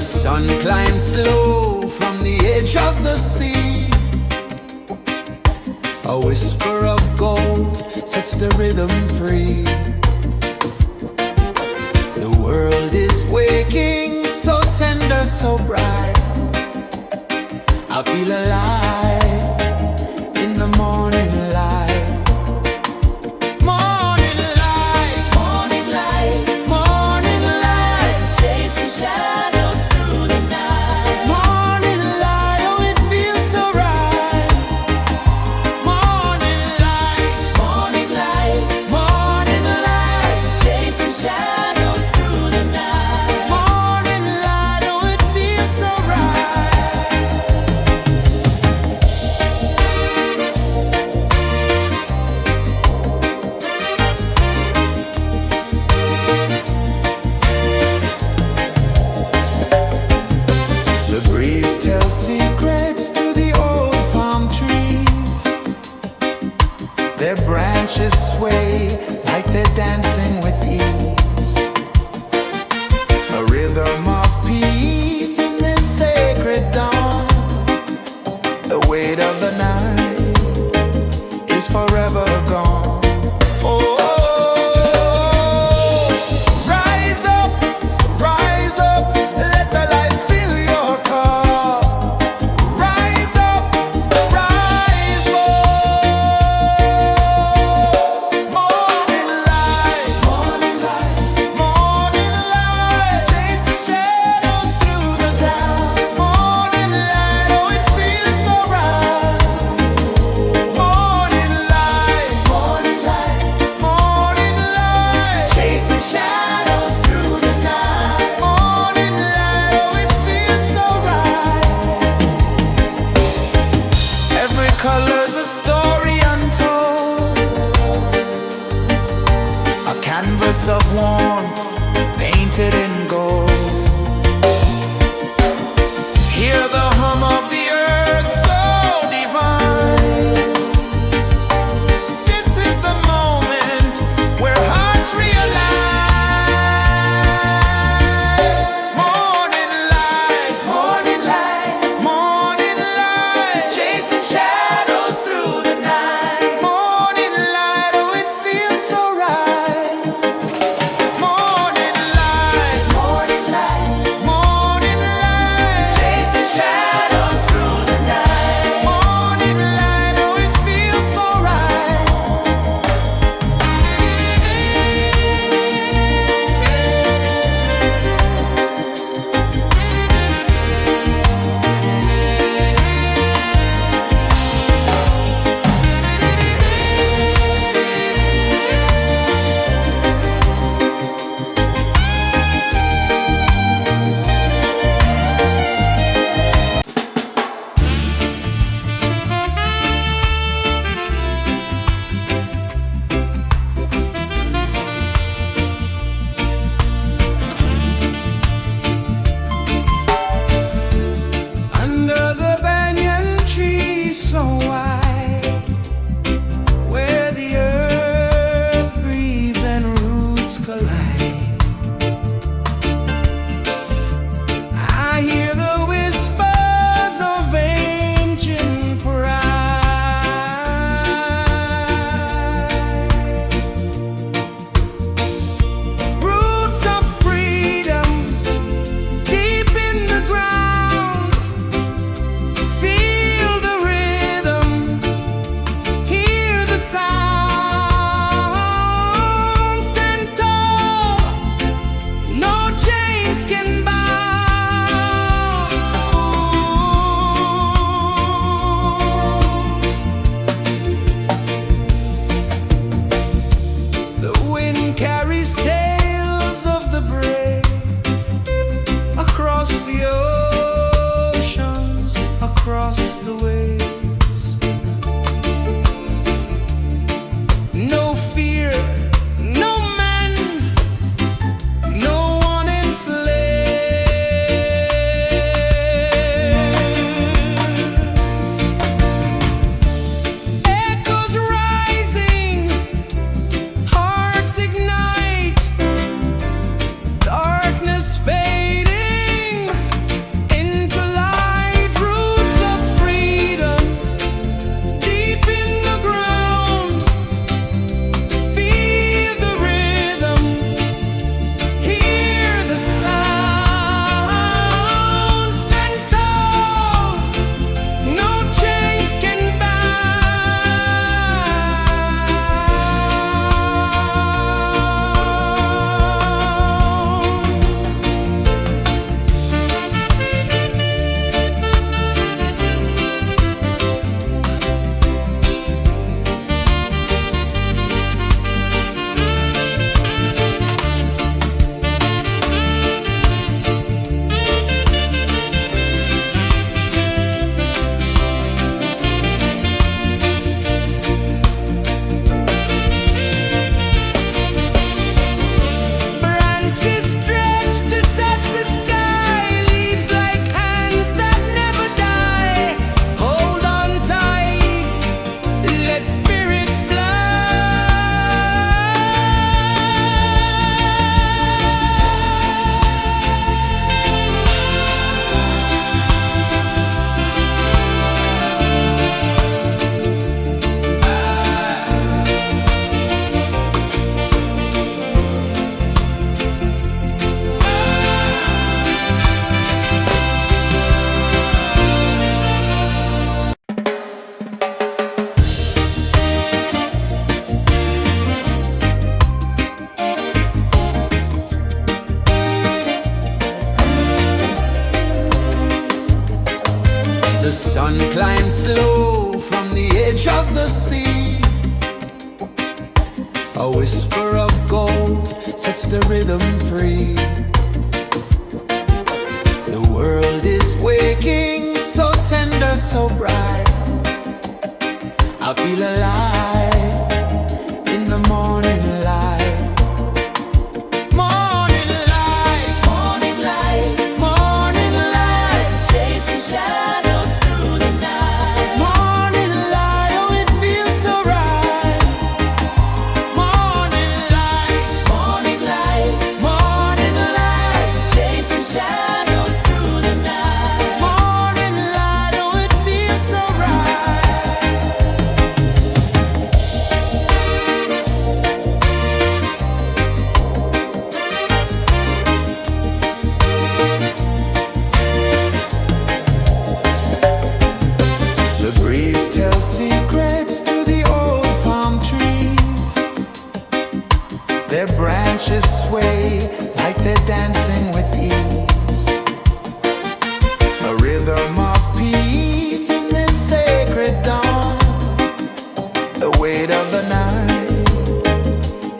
The sun climbs slow from the edge of the sea. A whisper of gold sets the rhythm free. The world is waking, so tender, so bright. I feel alive in the morning light. Morning light, Morning light, morning light, chasing shadows through the night. morning light, oh it feels so right. Morning light, Morning light, morning light. The sun climbs slow from the edge of the sea. A whisper of gold sets the rhythm free. The world is waking, so tender, so bright. I feel alive in the morning light. Morning light, Morning light, morning light, chasing shadows through the night. morning light, oh it feels so right. Morning light, Morning light, morning light, chasing shadows through the night. morning light, oh it feels so right. The breeze tells secrets to the old palm trees. Their branches sway like they're dancing with ease. A rhythm of peace in this sacred dawn. The weight of the night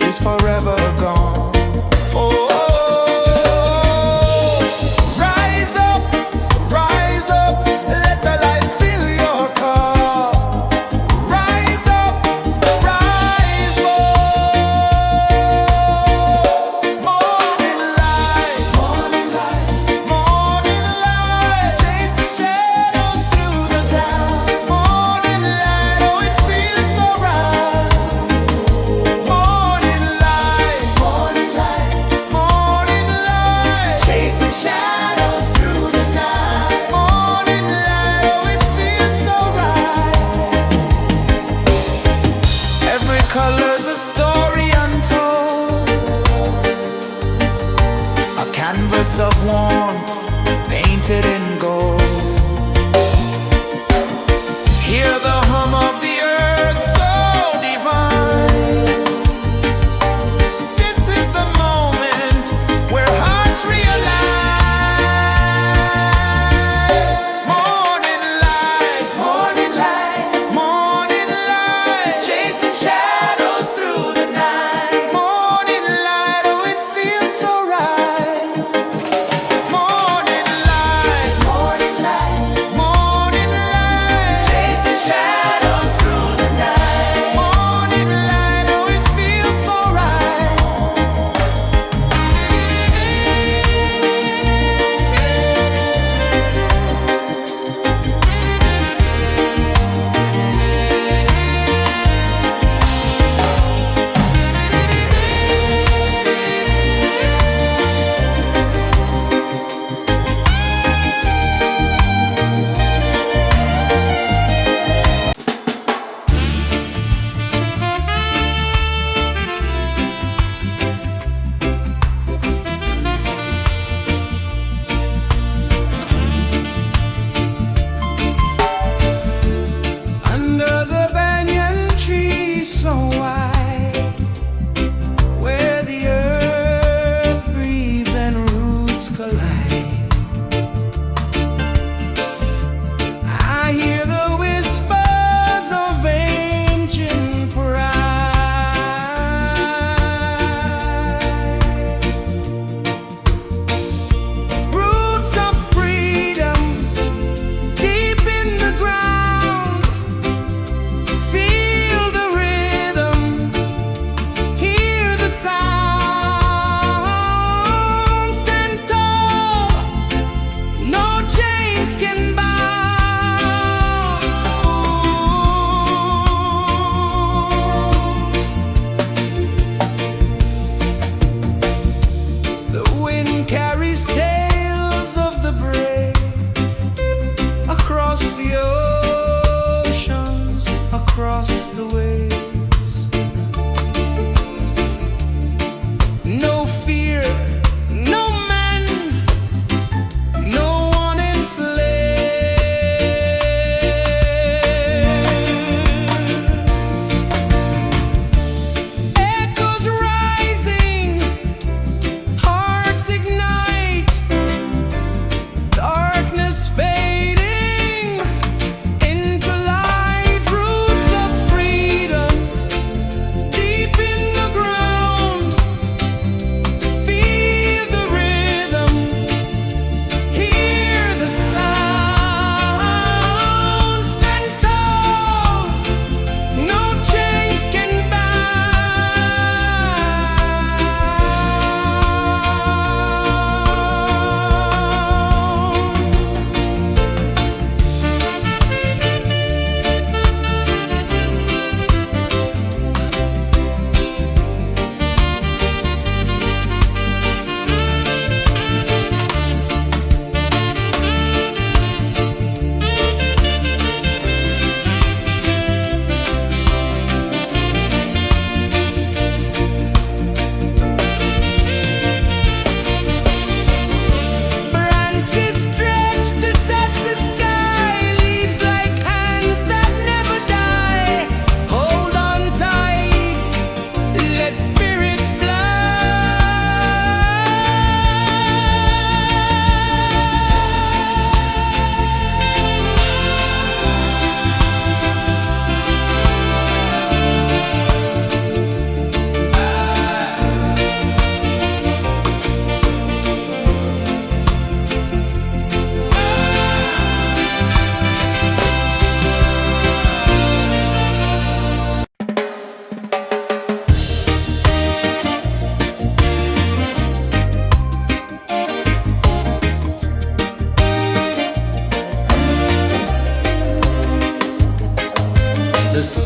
is forever gone. Oh, rise up, let the light fill your cup. Rise up, rise more. Morning light, morning light, chasing shadows through the cloud. Morning light, oh it feels so right. Morning light, morning light, chasing shadows through the night. Morning light, oh it feels so right. Every color's a story untold, a canvas of warmth painted in gold. Hear the hum of the earth so divine. This is the moment where hearts realign. Morning light, morning light, chasing shadows through the night. Morning light, oh it feels so right. Morning light,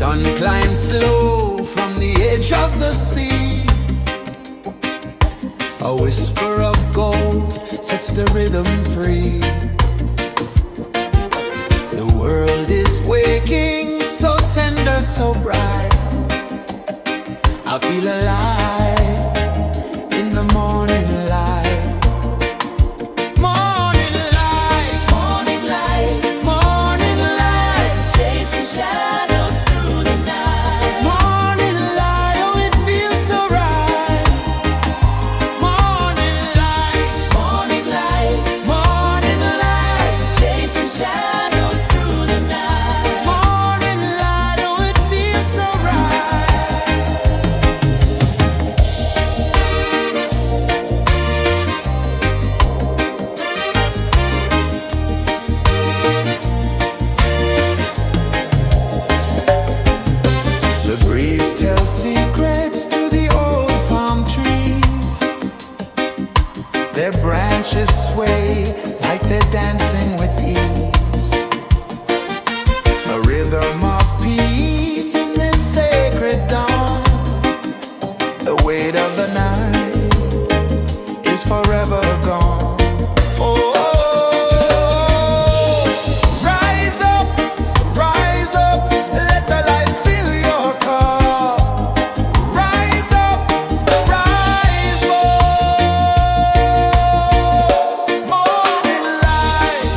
sun climbs slow from the edge of the sea. A whisper of gold sets the rhythm free. The world is waking, so tender, so bright. I feel alive in the morning light. Morning light, Morning light, morning light, chasing shadows through the night. morning light, oh it feels so right. Morning light, Morning light, morning light, chasing shadows through the night. morning light, oh it feels so right. The breeze tells secrets to the old palm trees. Their branches sway like they're dancing with ease. A rhythm of peace in this sacred dawn. The weight of the night is forever gone. Oh, rise up, let the light fill your cup. Rise up, rise up. Morning light,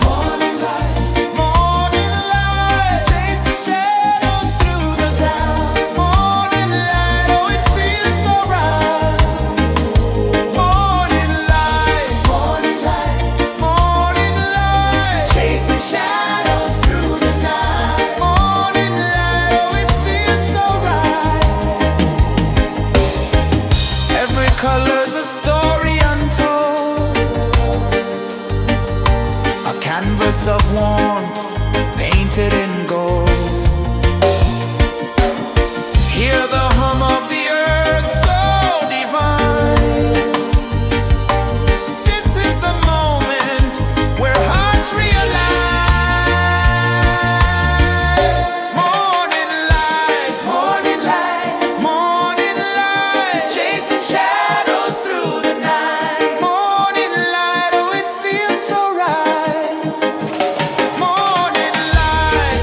morning light, chasing shadows through the cloud. Morning light, oh it feels so right. Morning light, chasing shadows through the night. Morning light, oh it feels so right. Every color's a story untold, a canvas of warmth painted in gold. Hear the hum of the earth so divine. This is the moment where hearts realign. Morning light, morning light, chasing shadows through the night. Morning light, oh it feels so right. Morning light,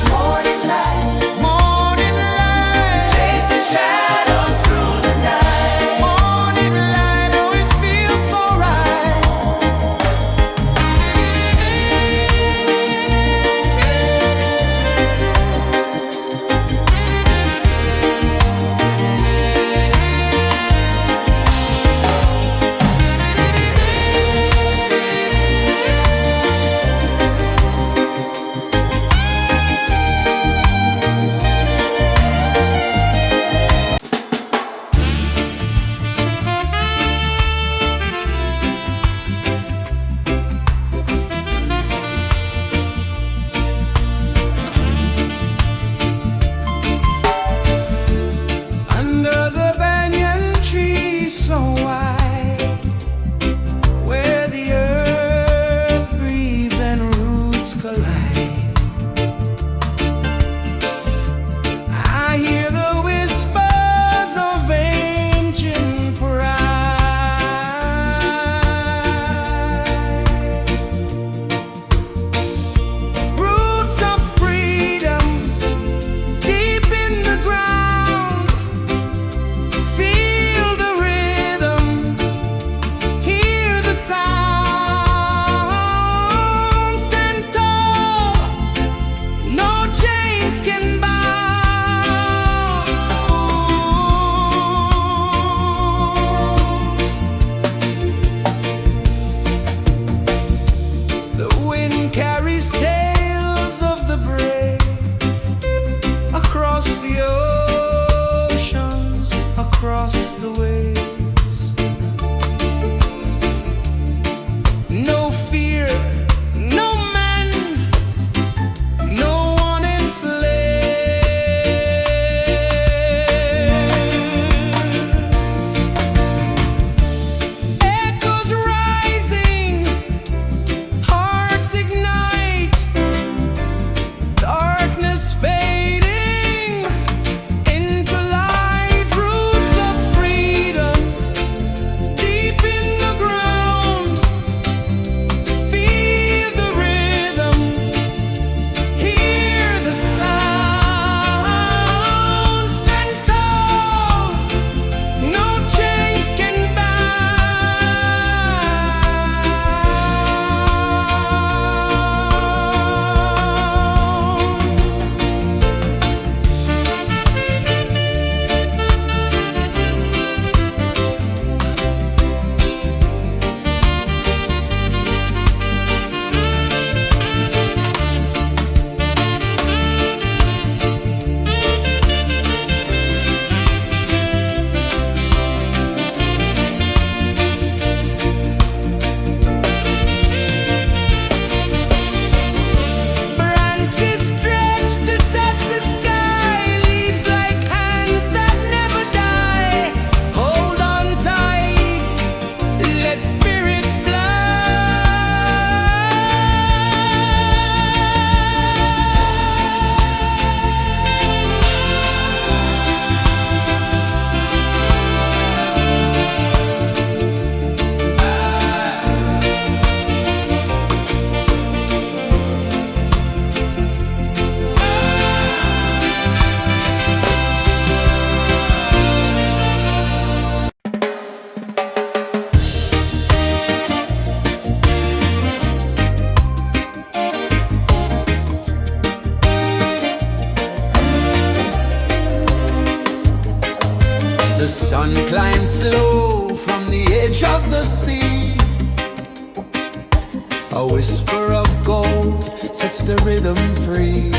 gold sets the rhythm free.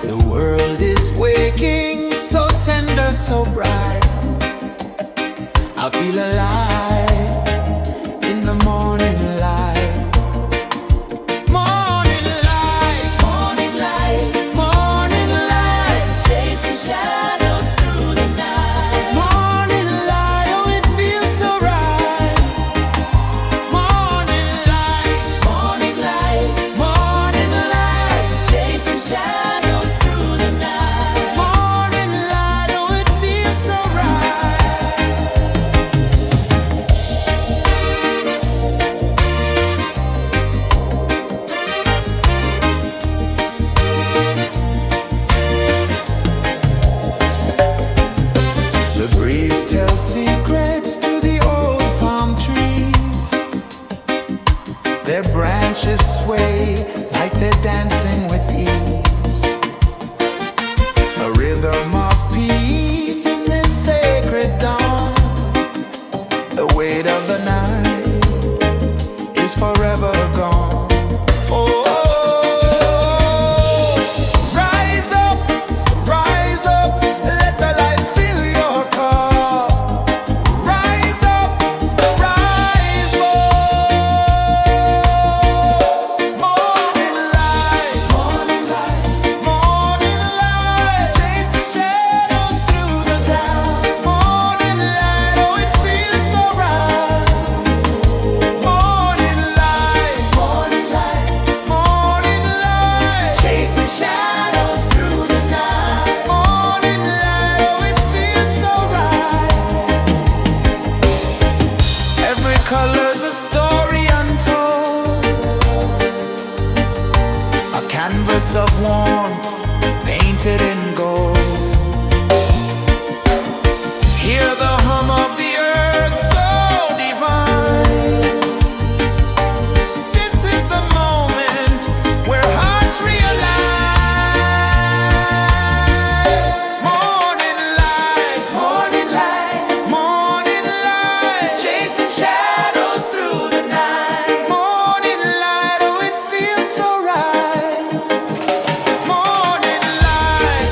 The world is waking, so tender, so bright. I feel alive in the morning light. Morning light, Morning light, morning light, chasing shadows through the night. morning light, oh it feels so right. Morning light, Morning light, morning light, chasing shadows through the night. morning light, oh it feels so right. The breeze tells secrets to the old palm trees. Their branches sway like they're dancing with ease. A rhythm of peace in this sacred dawn. The weight of the night is forever gone. Oh, rise up, let the light fill your cup. Rise up, rise up. Morning light, morning light, morning light, chasing shadows through the cloud. Morning light, oh it feels so right. Morning light, morning light, morning light, chasing shadows through the night. Morning light, oh it feels so right. Every color's a story untold, a canvas of warmth painted in gold. Hear the hum of the earth so divine. This is the moment where hearts realign. Morning light, morning light, morning light, chasing shadows through the night. Morning light, oh it feels so right. Morning light,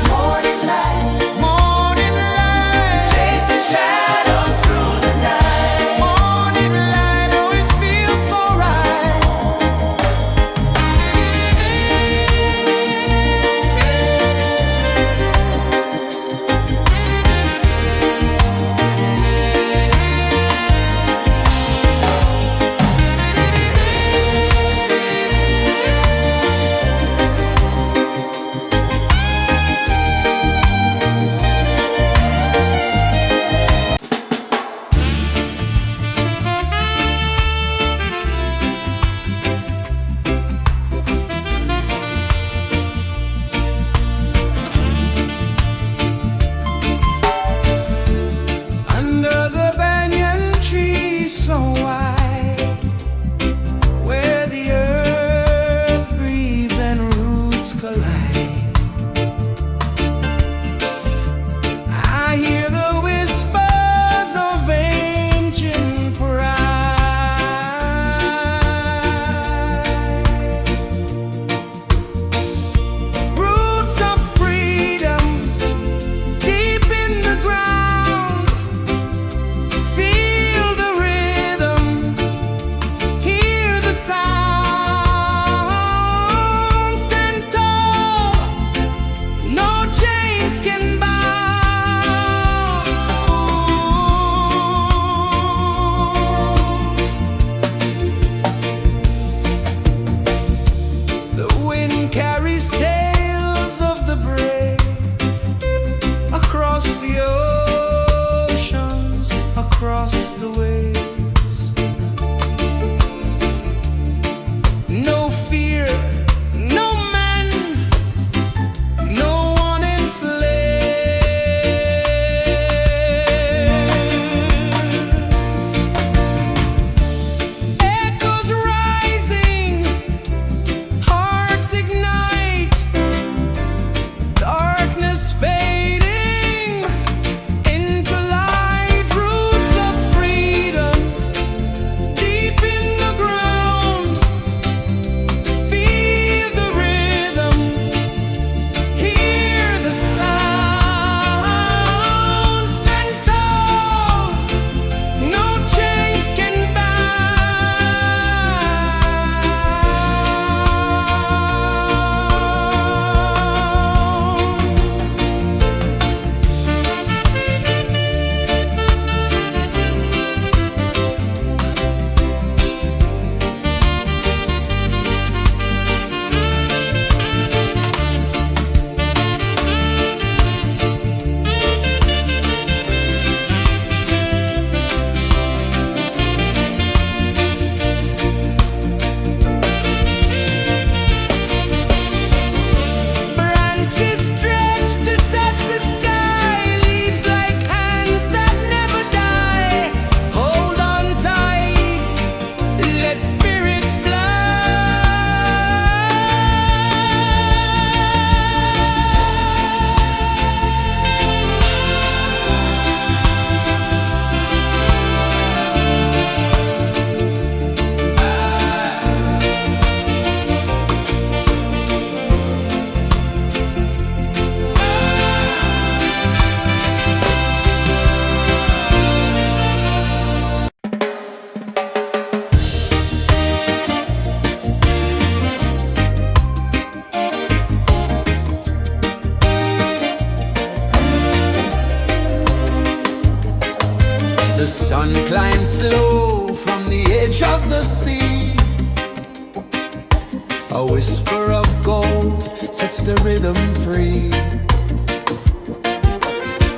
whisper of gold sets the rhythm free.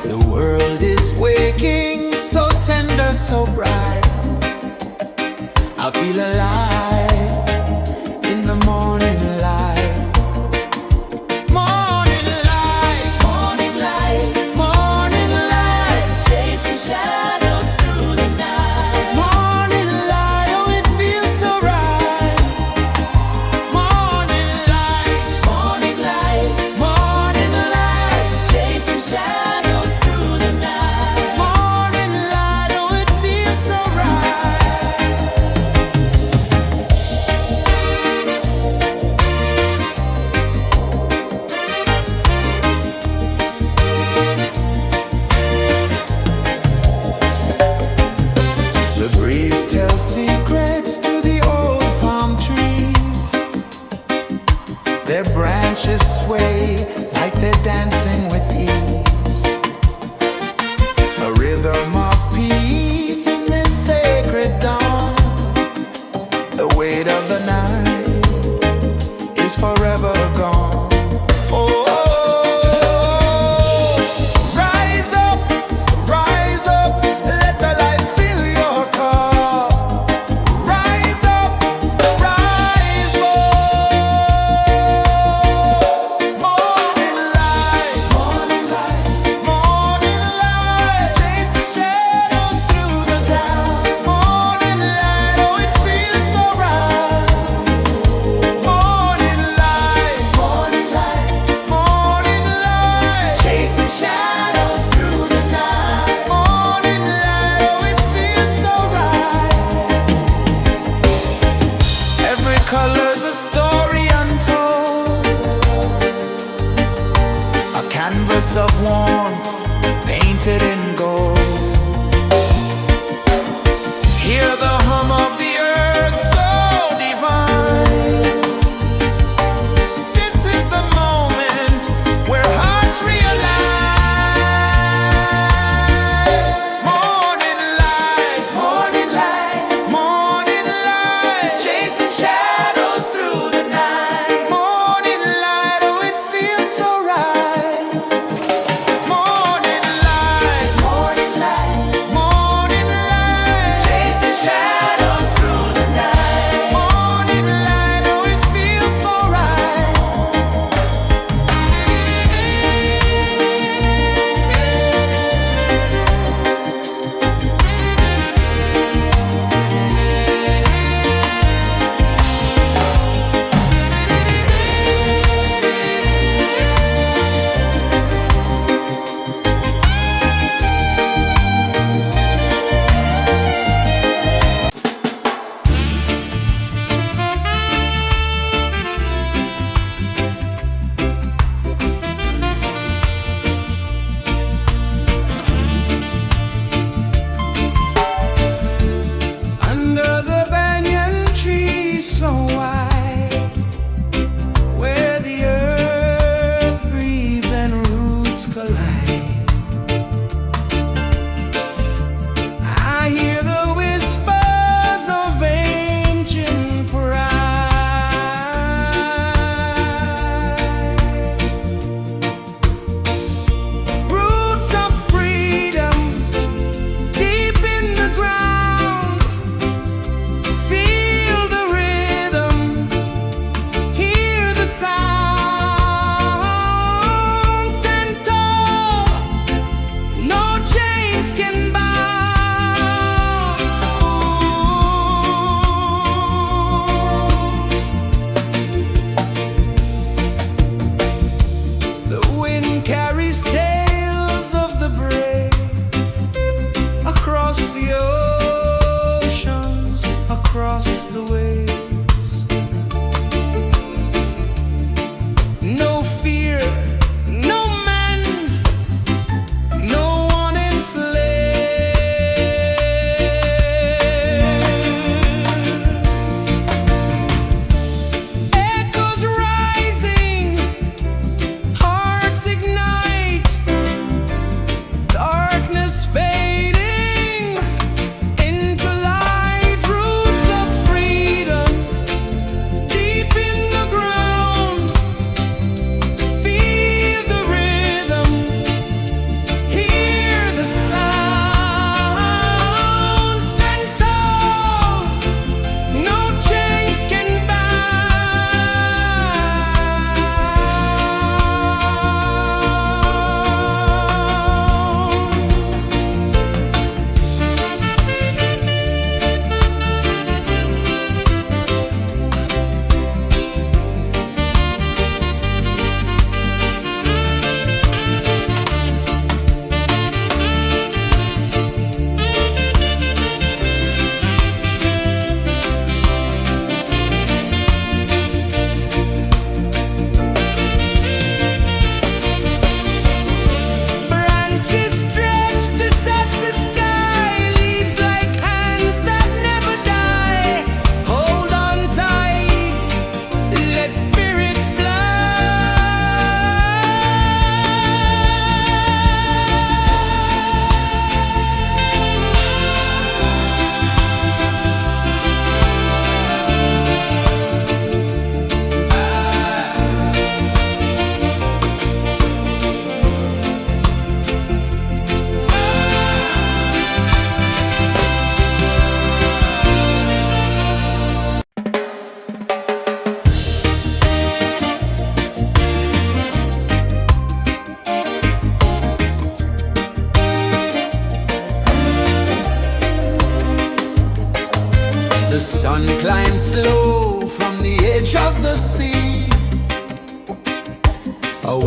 The world is waking, so tender, so bright. I feel alive in the morning light. Morning light, Morning light, morning light, chasing shadows through the night. morning light, oh it feels so right. Morning light, Morning light, morning light, chasing shadows through the night. morning light, oh it feels so right. The breeze tells secrets to the old palm trees. Their branches sway like they're dancing with ease. A rhythm of peace in this sacred dawn. The weight of the night is forever gone. Oh, rise up, let the light fill your cup. Rise up, rise up. Morning light, morning light, morning light, chasing shadows through the cloud. Morning light, oh it feels so right. Morning light, morning light, morning light, chasing shadows through the night. Morning light, oh it feels so right. Every color's a story untold, a canvas of warmth painted in gold. Hear the hum of the earth so divine. This is the moment where hearts realign. Morning light, morning light, morning light, chasing shadows through the night. Morning light, oh it feels so right. Morning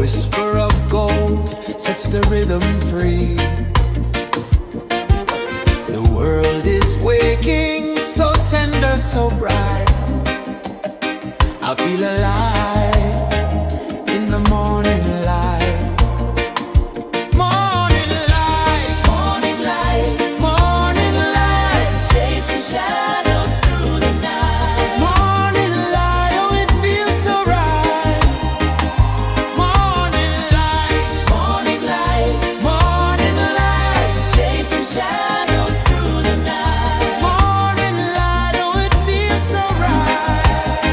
whisper of gold sets the rhythm free. The world is waking, so tender, so bright. I feel alive in the morning light. Morning light, Morning light, morning light, chasing shadows through the night. morning light, oh it feels so right. Morning light, Morning light, morning light, chasing shadows through the night. morning light, oh it feels so right.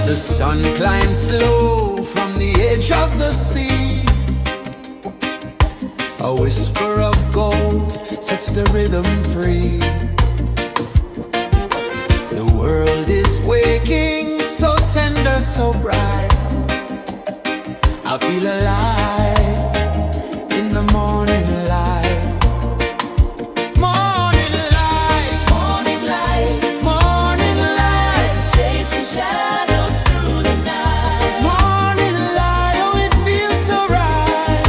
The sun climbs slow from the edge of the sea. A whisper of gold sets the rhythm free. The world is waking, so tender, so bright. I feel alive in the morning light. Morning light, Morning light, morning light, chasing shadows through the night. morning light, oh it feels so right.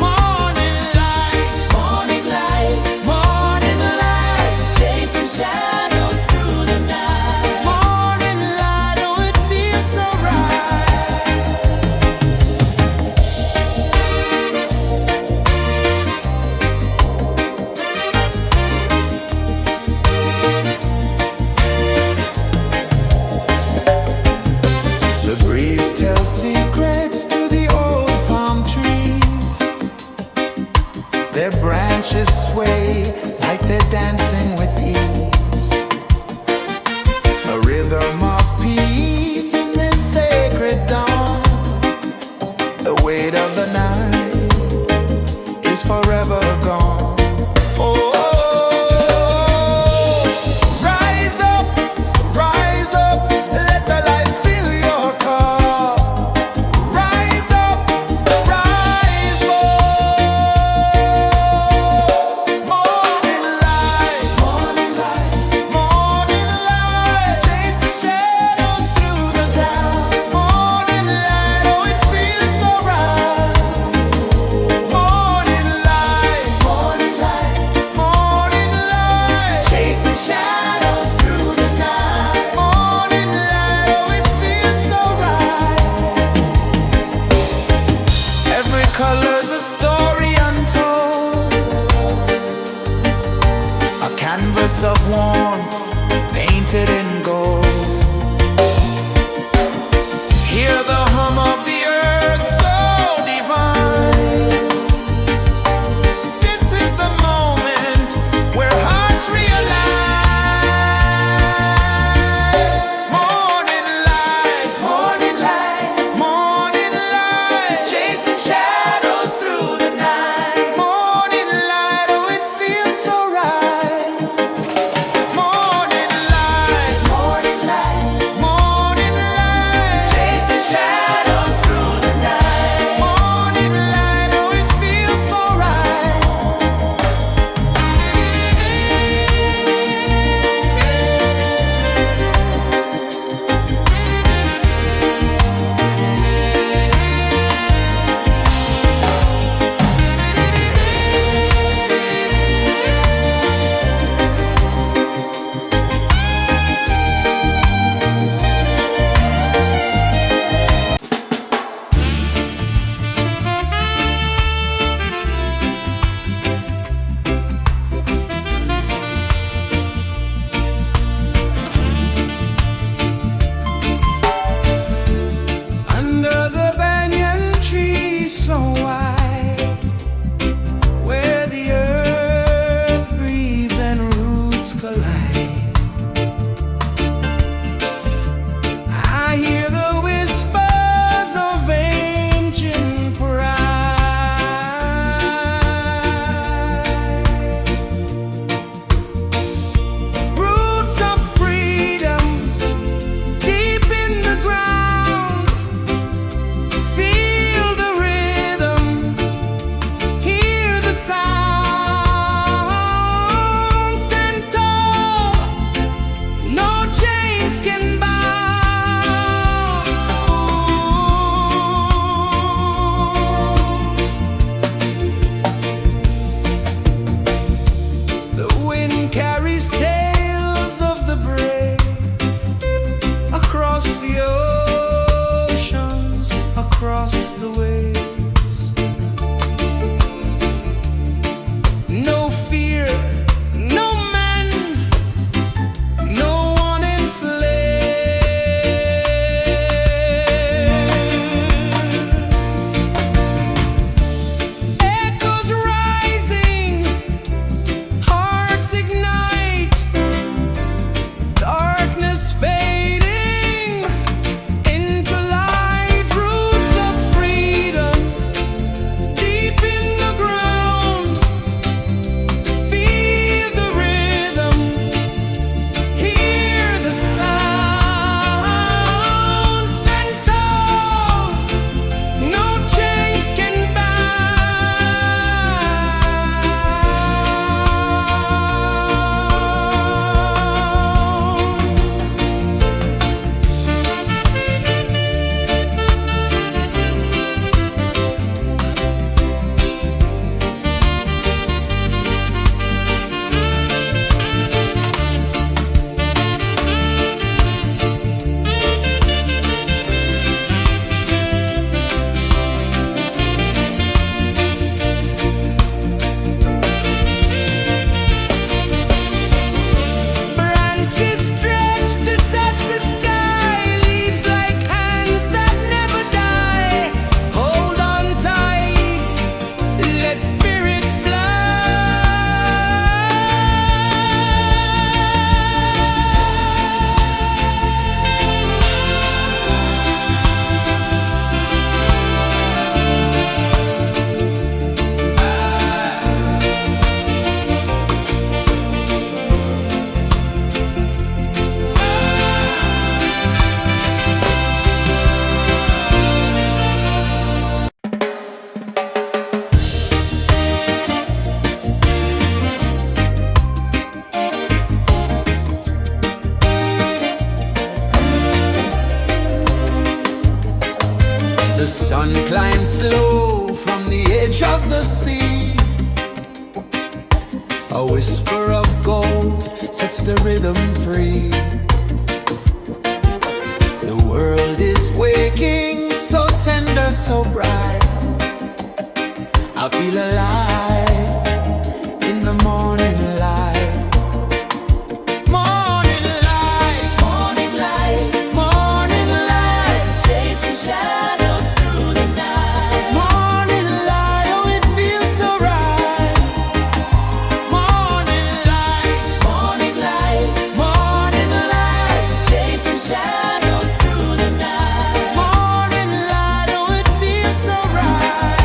Morning light, Morning light, morning light, chasing shadows through the night. morning light, oh it feels so right. The breeze tells secrets to the old palm trees. Their branches sway like they're dancing with ease. A rhythm of peace in this sacred dawn. The weight of the night is forever gone. Oh, rise up, let the light fill your cup. Rise up, rise up. Morning light, morning light, morning light, chasing shadows through the cloud. Morning light, oh it feels so right. Morning light, morning light, morning light, chasing shadows through the night. Morning light, oh it feels so right. Every color's a story untold, a canvas of warmth painted in gold. Hear the hum of the earth so divine. This is the moment where hearts realign. Morning light, morning light, morning light, chasing shadows through the night. Morning light, oh it feels so right. Morning light, The sun climbs slow from the edge of the sea. A whisper of gold sets the rhythm free. The world is waking, so tender, so bright. I feel alive in the morning light. Morning light, Morning light, morning light, chasing shadows through the night. morning light, oh it feels so right. Morning light, Morning light, morning light, chasing shadows through the night. morning light, oh it feels so right.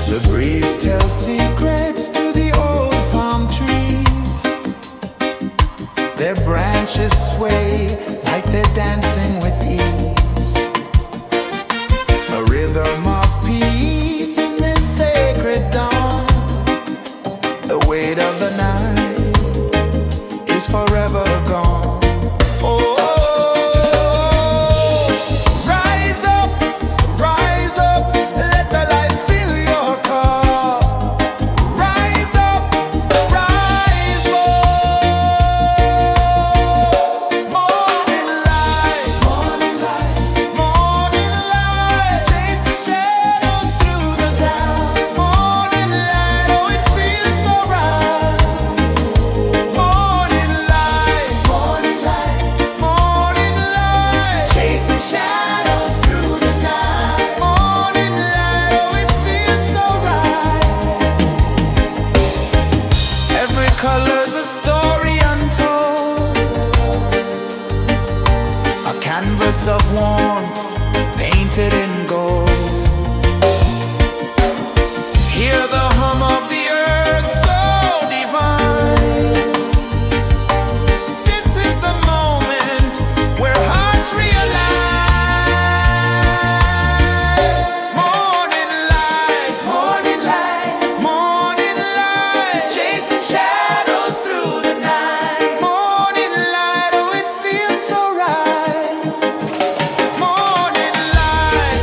The breeze tells secrets to the old palm trees. Their branches sway like they're dancing with ease. A rhythm of peace in this sacred dawn. The weight of the night is forever gone. Oh, rise up, let the light fill your cup. Rise up, rise up. Morning light, morning light, chasing shadows through the cloud. Morning light, oh it feels so right. Morning light, chasing shadows through the night. Morning light, oh it feels so right. Every color's a story untold, a canvas of warmth painted in gold. Hear the hum of the earth so divine. This is the moment where hearts realign. Morning light, morning light, chasing shadows through the night. Morning light, oh it feels so right. Morning light,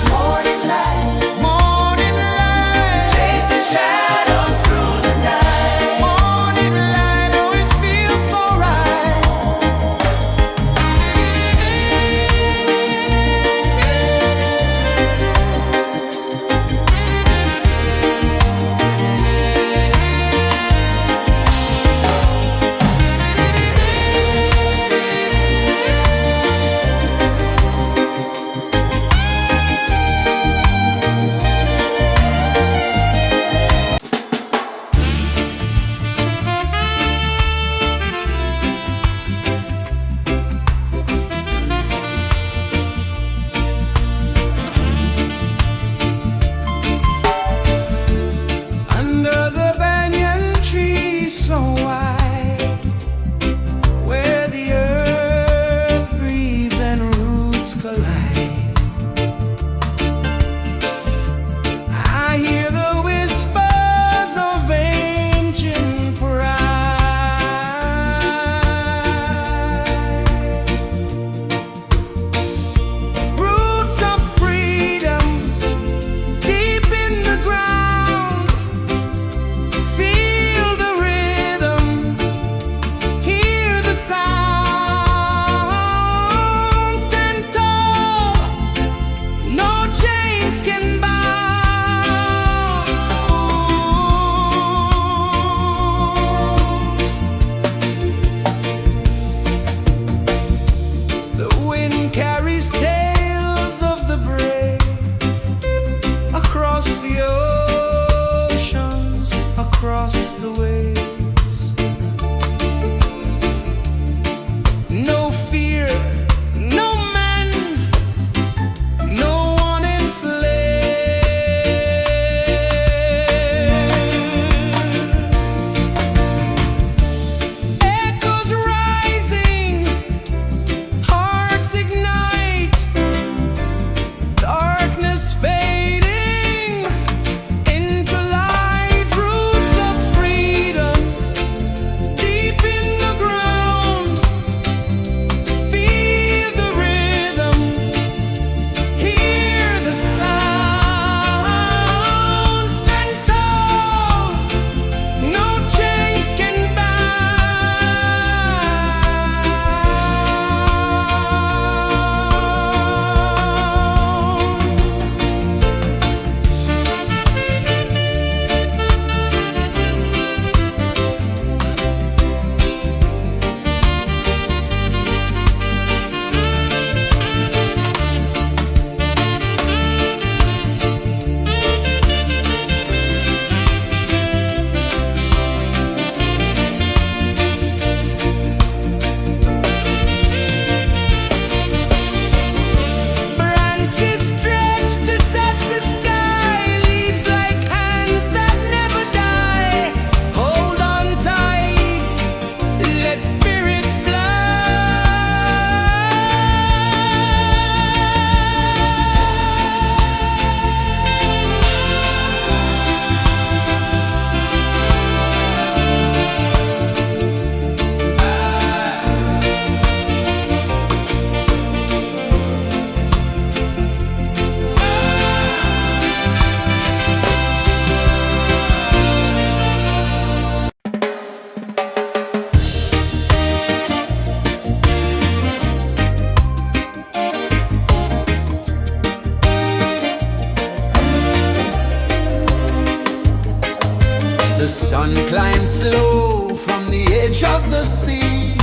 Sun climbs slow from the edge of the sea.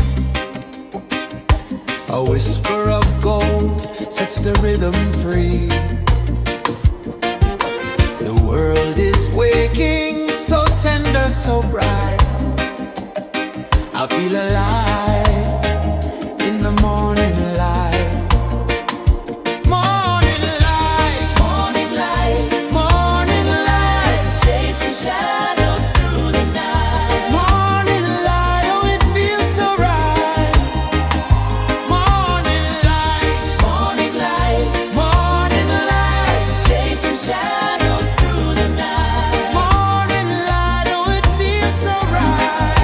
A whisper of gold sets the rhythm free. The world is waking, so tender, so bright. I feel alive in the morning light. Morning light, Morning light, morning light, chasing shadows through the night. morning light, oh it feels so right. Morning light, Morning light, morning light, chasing shadows through the night. morning light, oh it feels so right.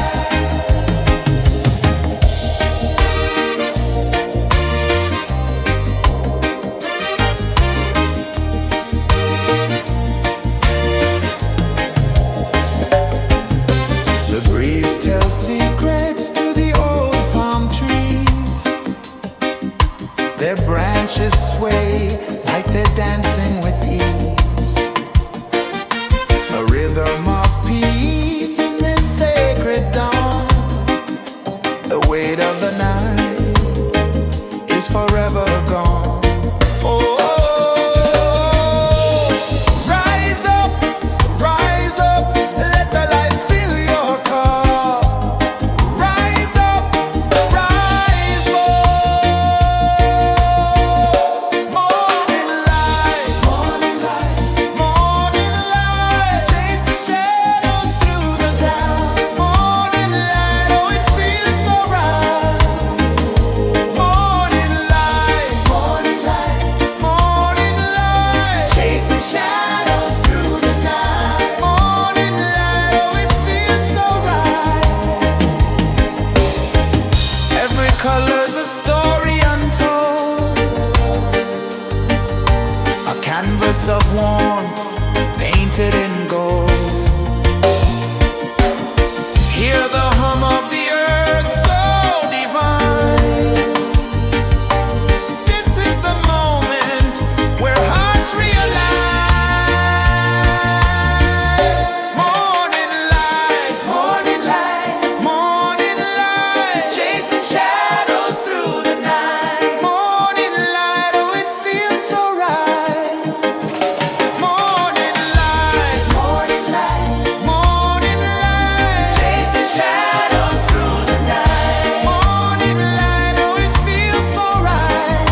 The breeze tells secrets to the old palm trees. Their branches sway like they're dancing with ease. A rhythm of peace in this sacred dawn. The weight of the night is forever gone. Oh, rise up, let the light fill your cup. Rise up, rise up. Morning light, morning light, morning light, chasing shadows through the cloud. Morning light, oh it feels so right. Morning light, morning light, morning light, chasing shadows through the night. Morning light, oh it feels so right. Every color's a story untold, a canvas of warmth painted in gold. Hear the hum of the earth so divine. This is the moment where hearts realign. Morning light, morning light, morning light, chasing shadows through the night. Morning light, oh it feels so right. Morning light, morning light, morning light, chasing shadows through the night. Morning light, oh it feels so right.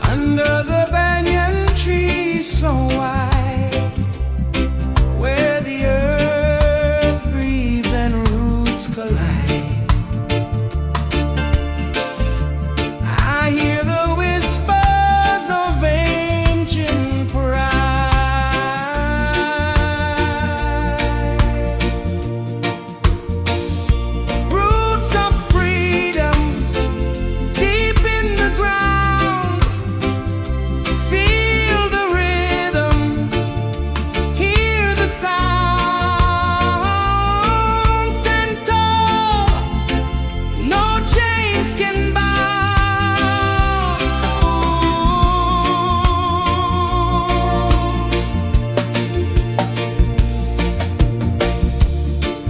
Under the banyan tree so wide, where the earth breathes and roots collide, I hear the whispers of ancient pride. Roots of freedom deep in the ground. Feel the rhythm, hear the sound. Stand tall, no chains can bound.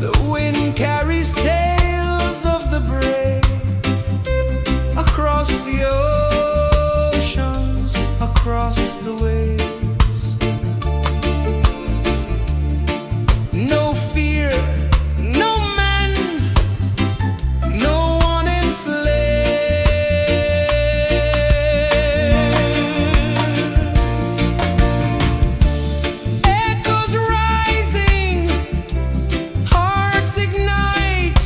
The wind carries tales of the brave across the oceans, across the waves. No fear, no man, no one enslaves. Echoes rising, hearts ignite.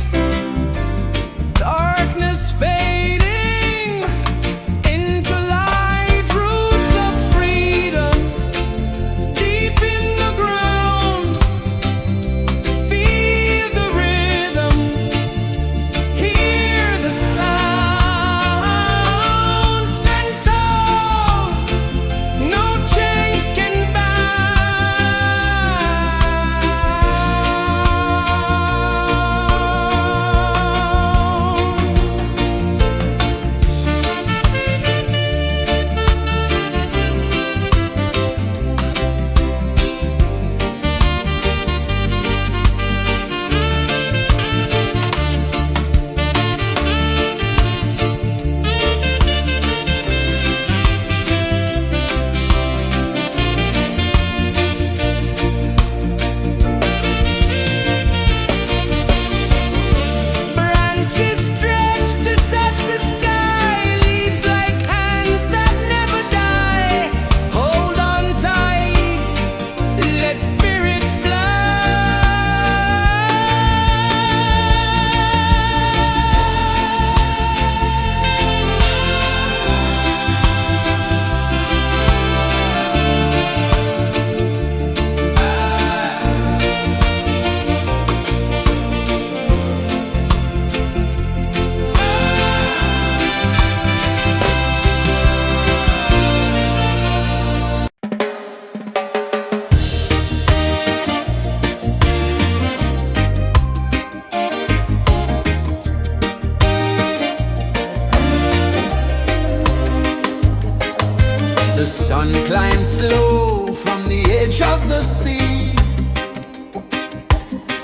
of the sea.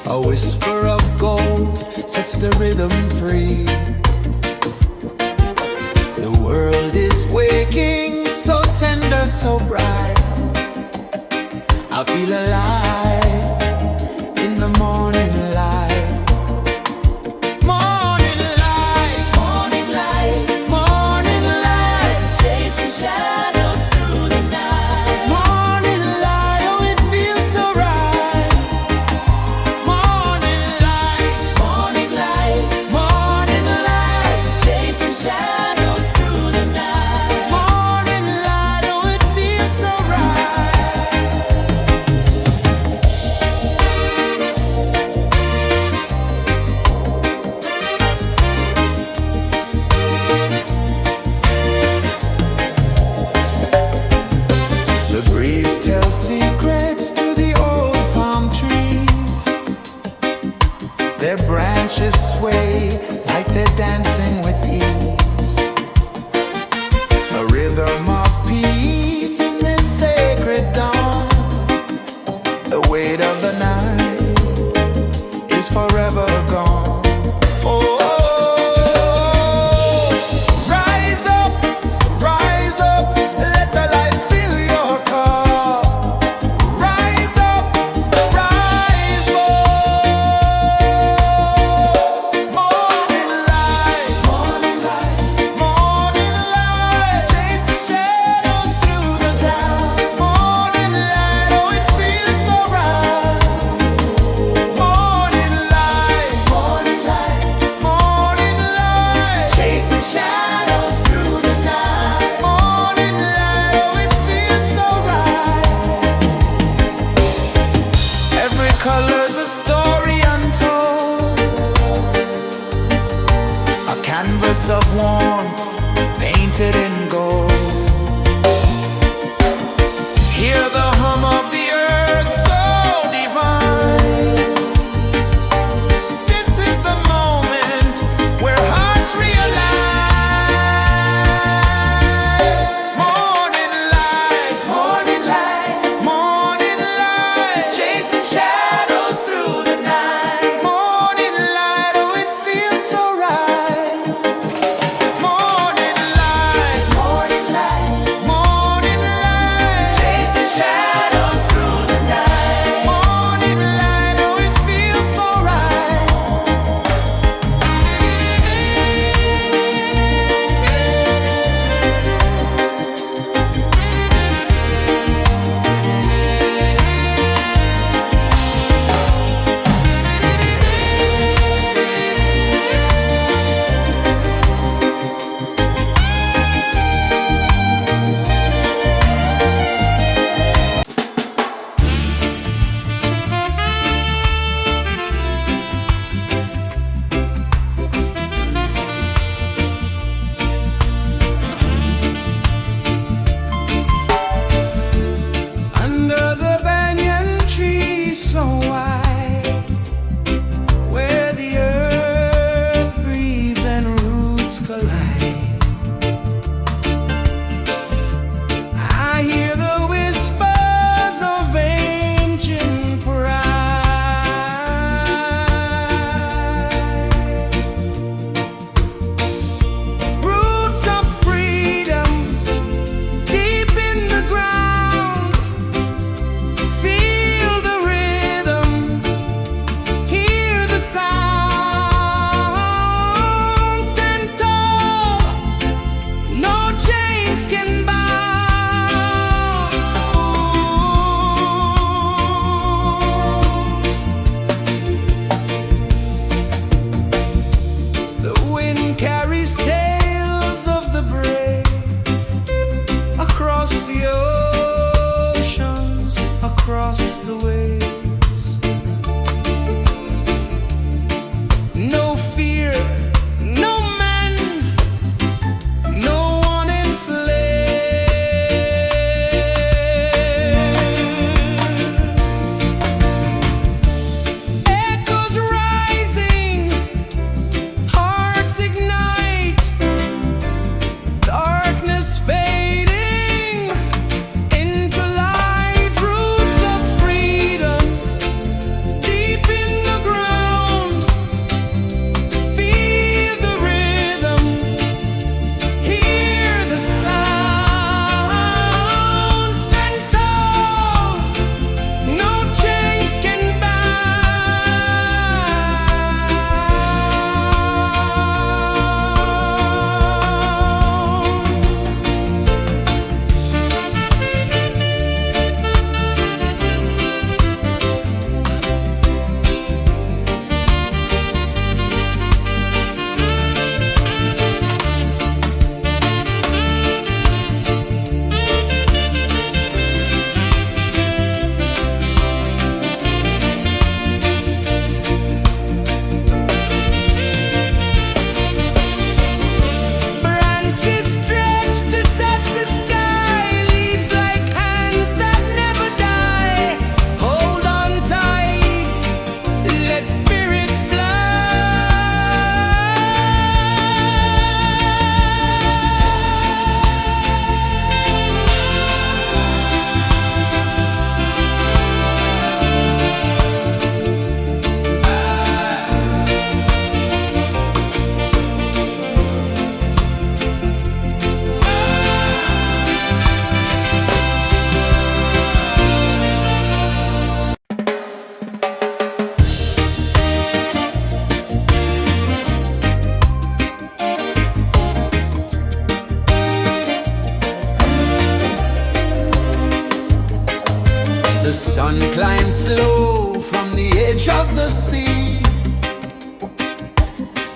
A whisper of gold sets the rhythm free. The world is waking, so tender, so bright. I feel alive in the morning light. Morning light, Morning light, morning light, chasing shadows through the night. morning light, oh it feels so right. Morning light, Morning light, morning light, chasing shadows through the night. morning light, oh it feels so right. The breeze tells secrets to the old palm trees. Their branches sway like they're dancing with ease. A rhythm of peace in this sacred dawn. The weight of the night is forever gone. Oh, rise up, let the light fill your cup. Rise up, rise up. Morning light, morning light, morning light, chasing shadows through the cloud. Morning light, oh it feels so right. Morning light, morning light, morning light, chasing shadows through the night. Morning light, oh it feels so right. Every color's a story untold, a canvas of warmth painted in gold. Hear the hum of the earth so divine. This is the moment where hearts realign. Morning light, morning light, morning light, chasing shadows through the night. Morning light, oh it feels so right. Morning light,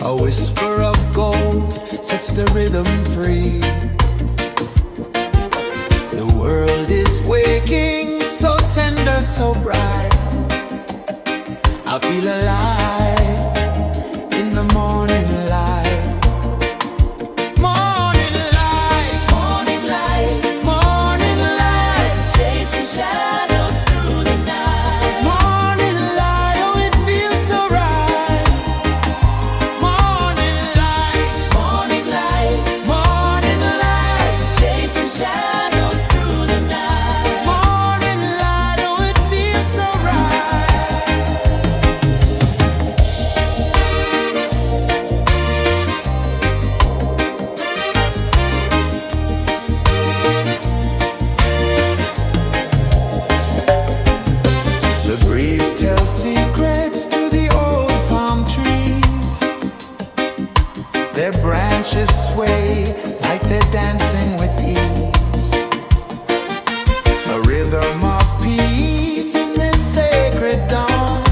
A whisper of gold sets the rhythm free. The world is waking, so tender, so bright. I feel alive in the morning light. Morning light, Morning light, morning light, chasing shadows through the night. morning light. Oh, it feels so right. Morning light, Morning light, morning light, chasing shadows through the night. morning light. Oh, it feels so right. The breeze tells secrets to the old palm trees. Their branches sway like they're dancing with ease. A rhythm of peace in this sacred dawn.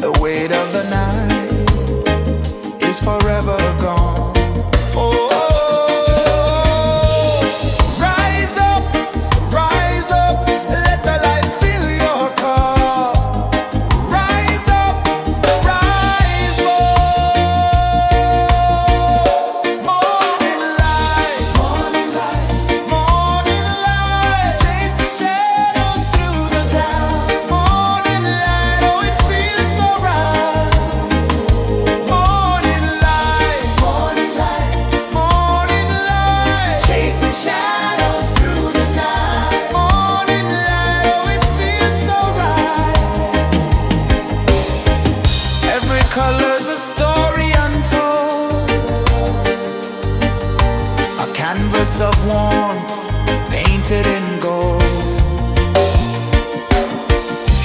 The weight of the night is forever gone. Oh, rise up, let the light fill your cup. Rise up, rise up. Morning light, morning light, chasing shadows through the cloud. Morning light, oh, it feels so right. Morning light, morning light, chasing shadows through the night. Morning light, oh, it feels so right. Every color's a story untold, a canvas of warmth painted in gold.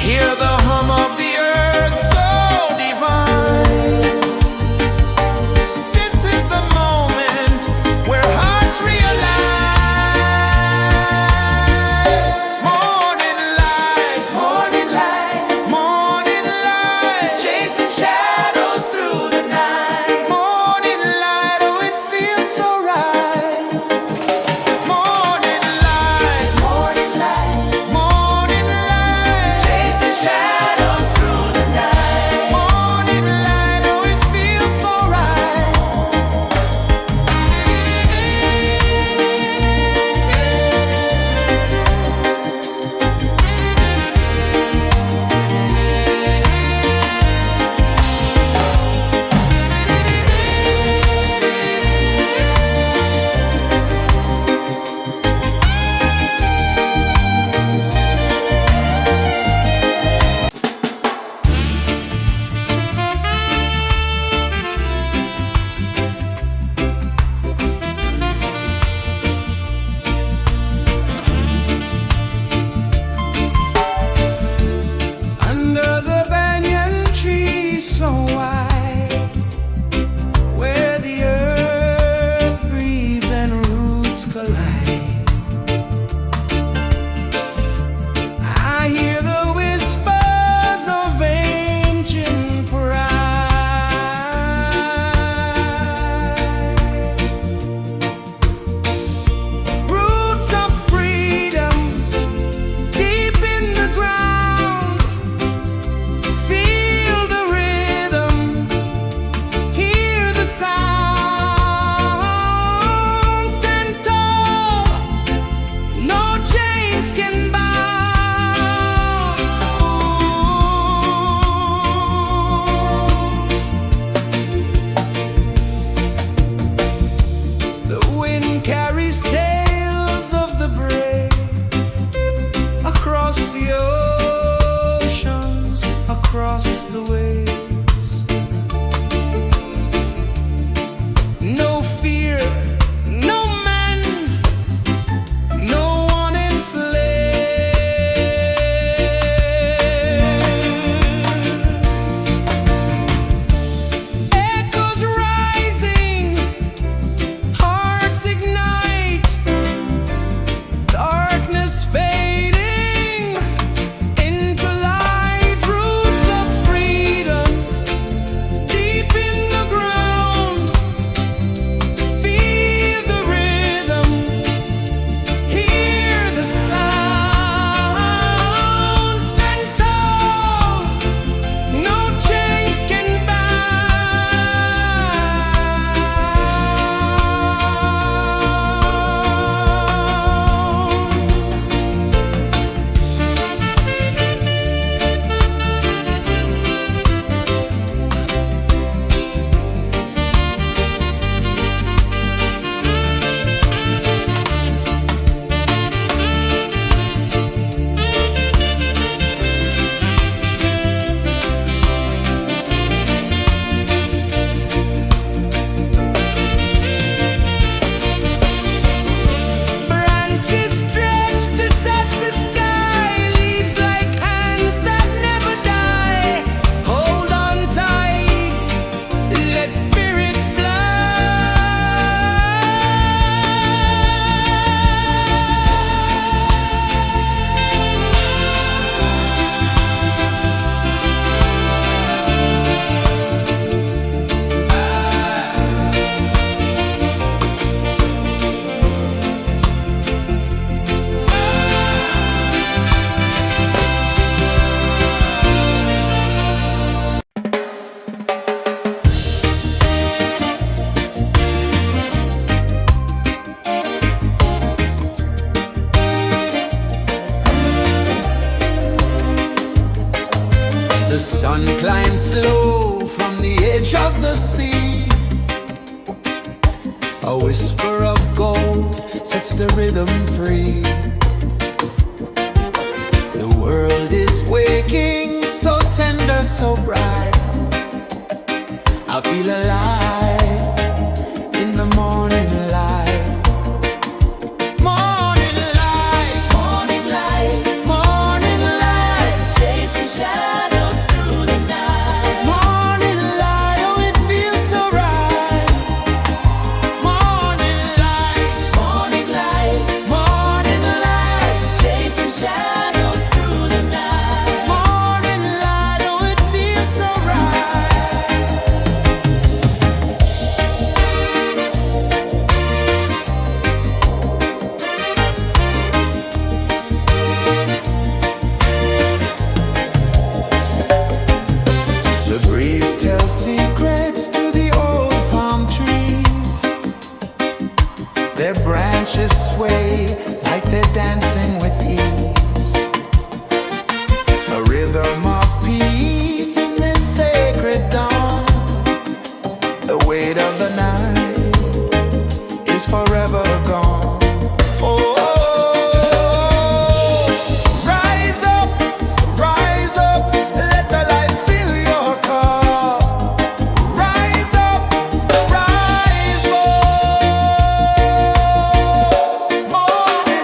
Hear the hum of the earth so divine. This is the moment where hearts realign. Morning light, morning light, chasing shadows through the night. Morning light, oh, it feels so right. Morning light, slow from the edge of the sea. A whisper of gold sets the rhythm free. The world is waking, so tender, so bright. I feel alive in the morning light. Morning light, Morning light, morning light, chasing shadows through the night. morning light, oh it feels so right. Morning light, Morning light, morning light, chasing shadows through the night. morning light, oh it feels so right. The breeze tells secrets to the old palm trees. Their branches sway like they're dancing with ease. A rhythm of peace in this sacred dawn. The weight of the night is forever gone. Oh, rise up, let the light fill your cup. Rise up, rise more. Morning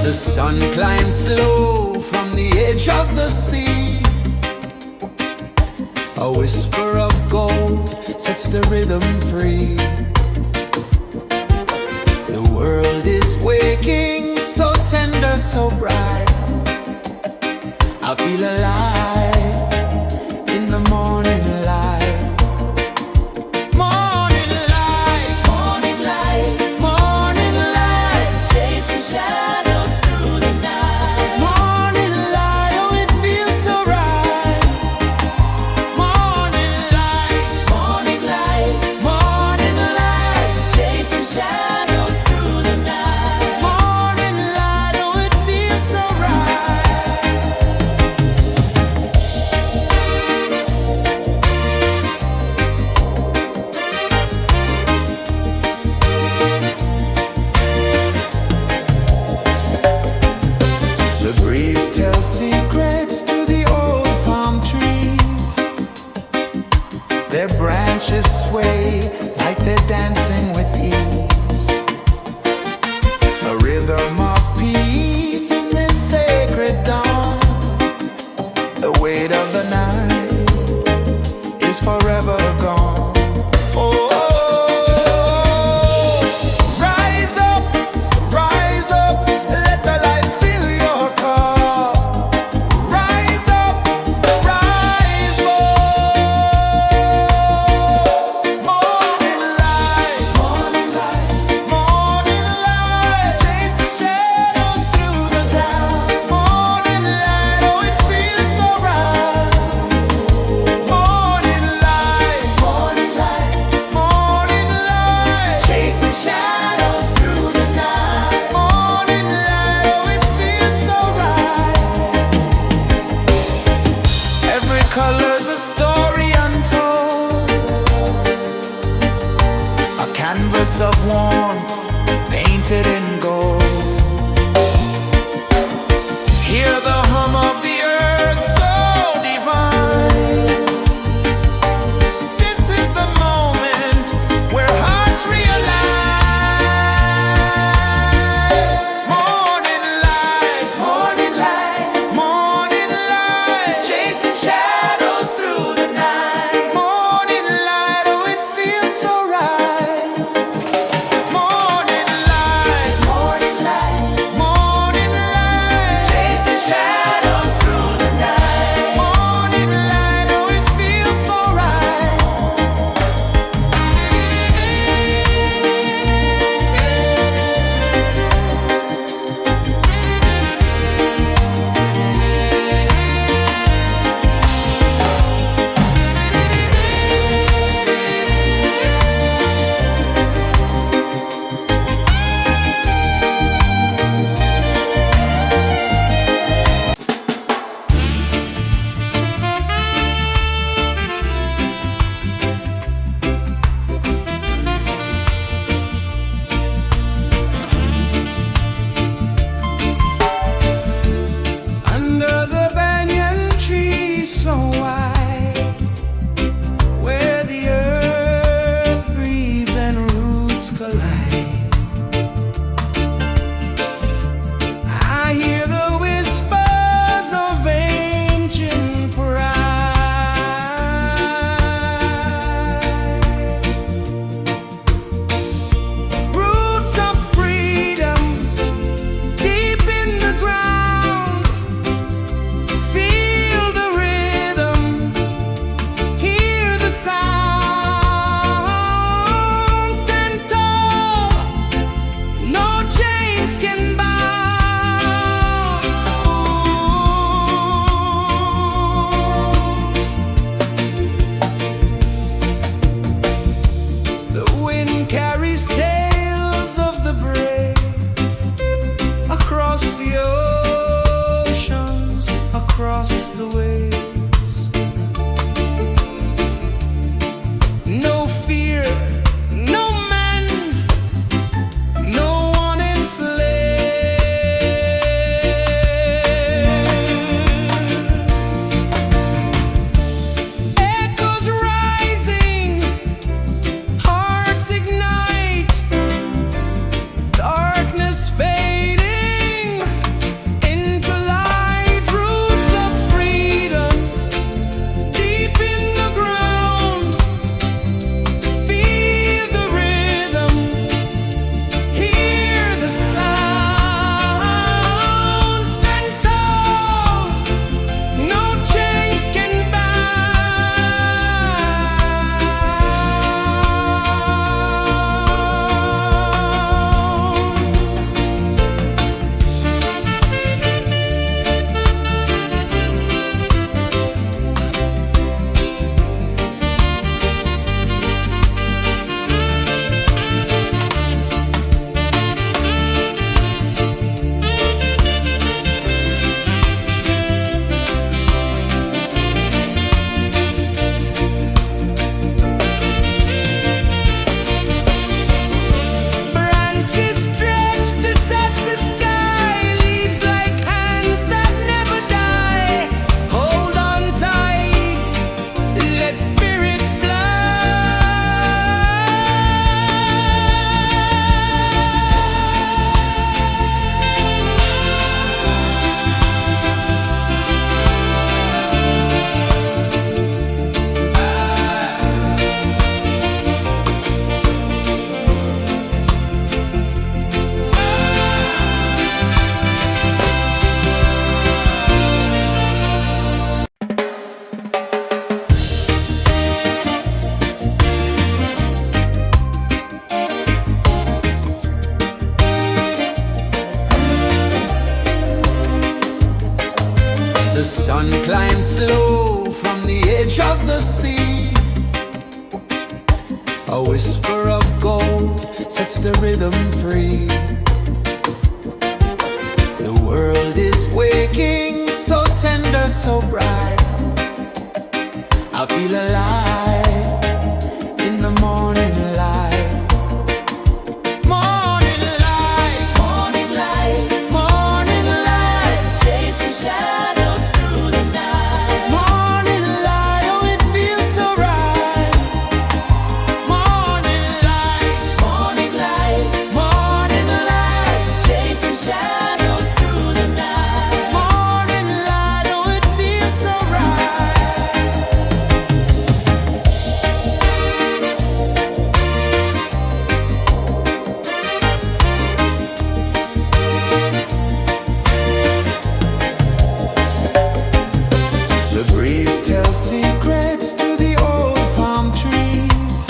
The sun climbs slow from the edge of the sea. A whisper of gold sets the rhythm free. The world is waking, so tender, so bright. I feel alive in the morning light. Morning light, Morning light, morning light, chasing shadows through the night. morning light, oh it feels so right. Morning light, Morning light, morning light, chasing shadows through the night. The sun climbs slow from the edge of the sea. A whisper of gold sets the rhythm free. The world is waking, so tender, so bright. I feel alive in the morning light. Morning light, Morning light, morning light, chasing shadows through the night. morning light, oh it feels so right. Morning light, Morning light, morning light, chasing shadows through the night. morning light, oh it feels so right. The breeze tells secrets to the old palm trees.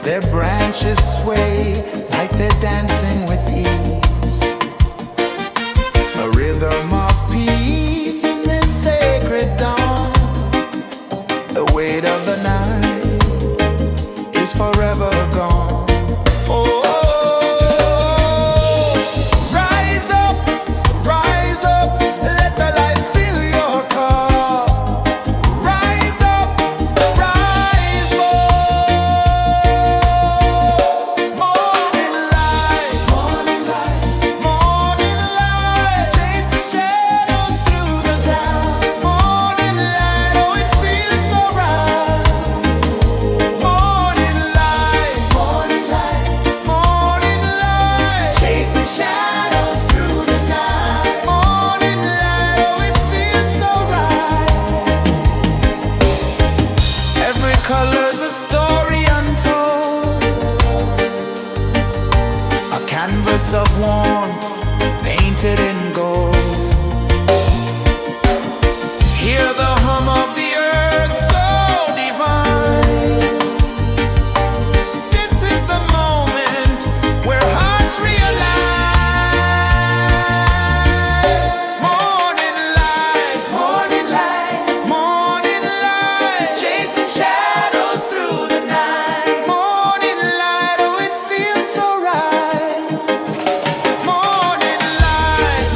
Their branches sway like they're dancing with ease. A rhythm of peace in this sacred dawn. The weight of the night is forever gone. Oh, rise up, let the light fill your car. Rise up, rise up. Morning light, morning light, morning light, chasing shadows through the cloud. Morning light, oh it feels so right. Morning light, morning light, morning light, chasing shadows through the night. Morning light, oh it feels so right. Every color's a story untold, a canvas of warmth painted in gold. Hear the hum of the earth so divine. This is the moment where hearts realign. Morning light, morning light, morning light, chasing shadows through the night. Morning light, oh it feels so right. Morning light,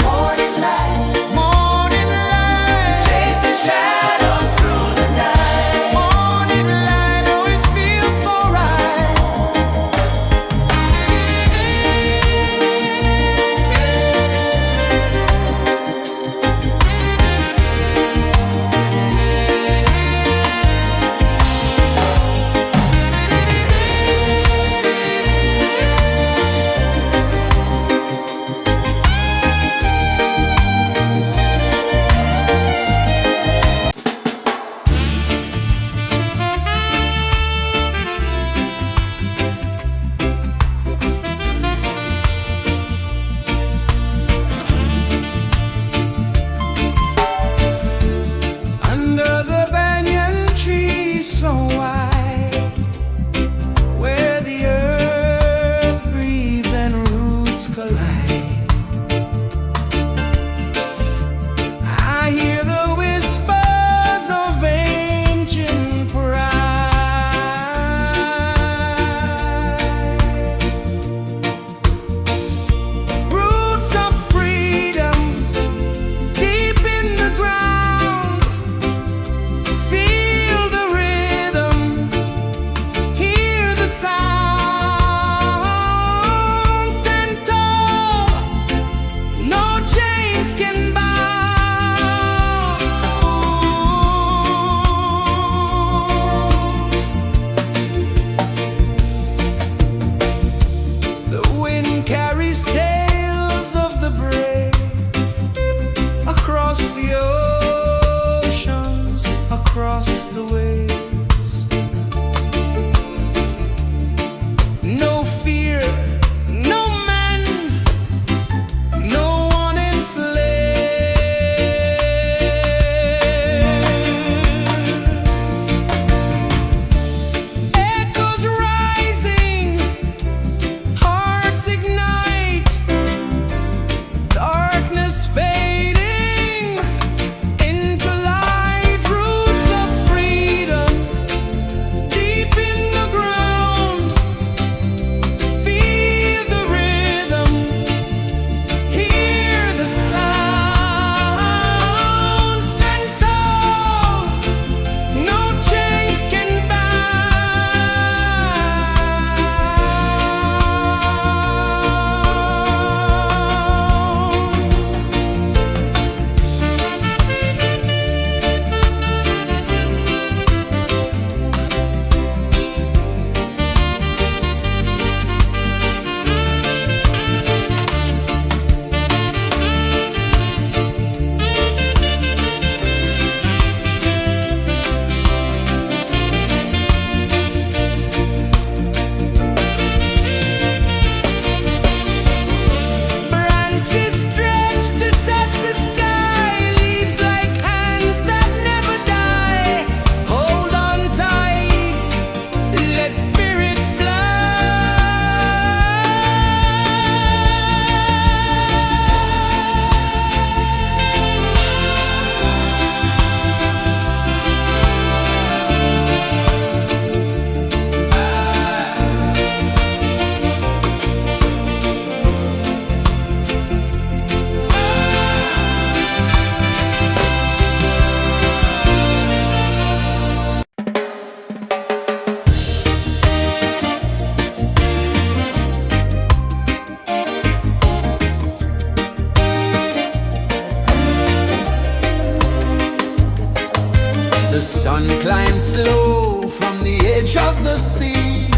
sun climbs slow from the edge of the sea.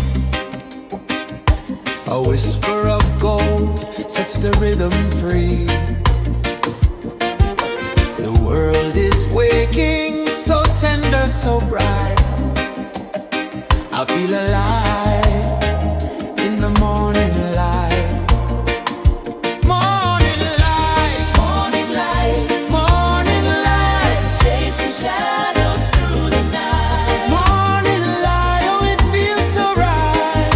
A whisper of gold sets the rhythm free. The world is waking, so tender, so bright. I feel alive in the morning light. Morning light, Morning light, morning light, chasing shadows through the night. morning light, oh it feels so right.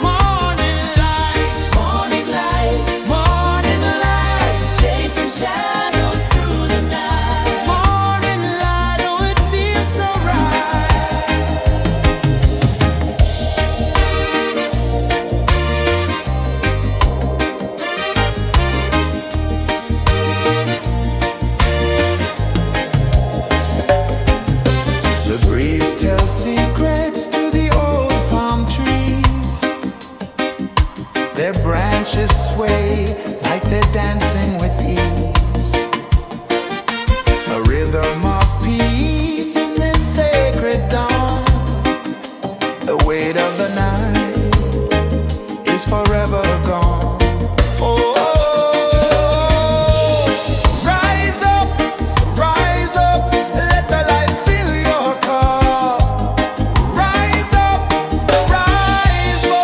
Morning light, Morning light, morning light, chasing shadows through the night. morning light, oh it feels so right. The breeze tells secrets to the old palm trees. Their branches sway like they're dancing with ease. A rhythm of peace in this sacred dawn. The weight of the night is forever gone. Oh, rise up, let the light fill your cup. Rise up, rise up.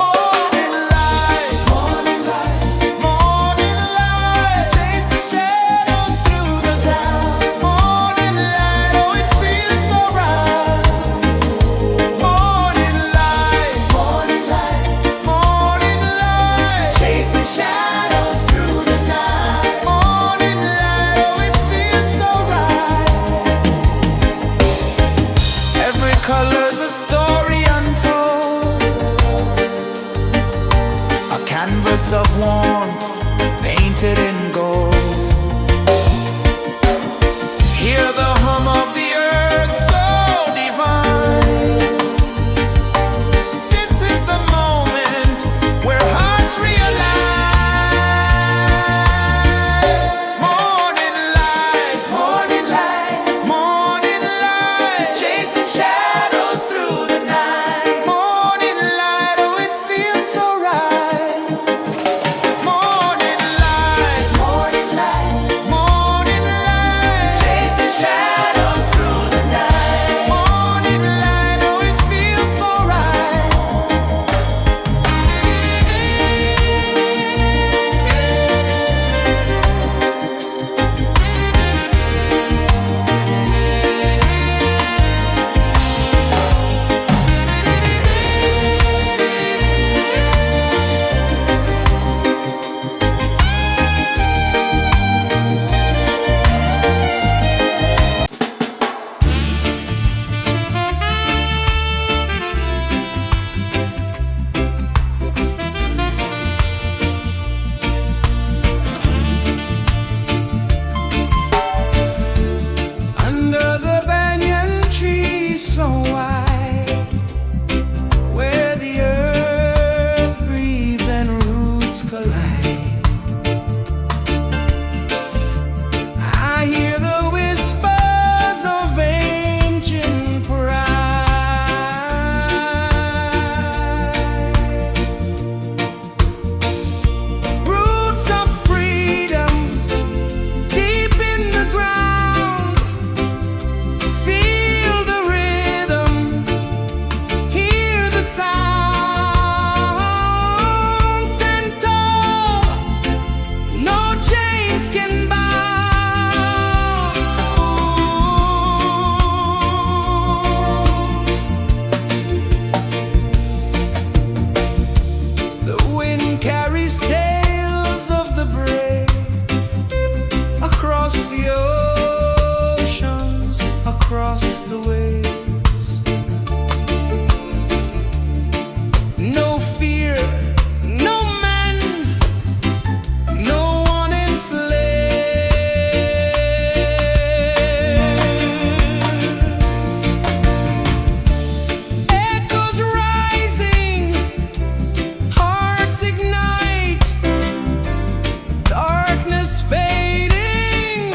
Morning light, morning light, morning light, chasing shadows through the cloud. Morning light, oh it feels so right. Morning light, morning light, morning light, chasing shadows through the night. Morning light, oh it feels so right. Every color's a story untold, a canvas of warmth painted in gold. Hear the hum of the earth so divine. This is the moment where hearts realign. Morning light, morning light, morning light, chasing shadows through the night. Morning light, oh it feels so right. Morning light, morning light, morning light, chasing shadows through the night. Morning light, oh it feels so right. Under the banyan tree so wide, where the earth breathes and roots collide, I hear the whispers of ancient pride. Roots of freedom deep in the ground. Feel the rhythm, hear the sound. Stand tall, no chains can bound. The wind carries tales of the brave across the oceans, across the waves. No fear, no man, no one enslaves. Echoes rising, hearts ignite, darkness fading,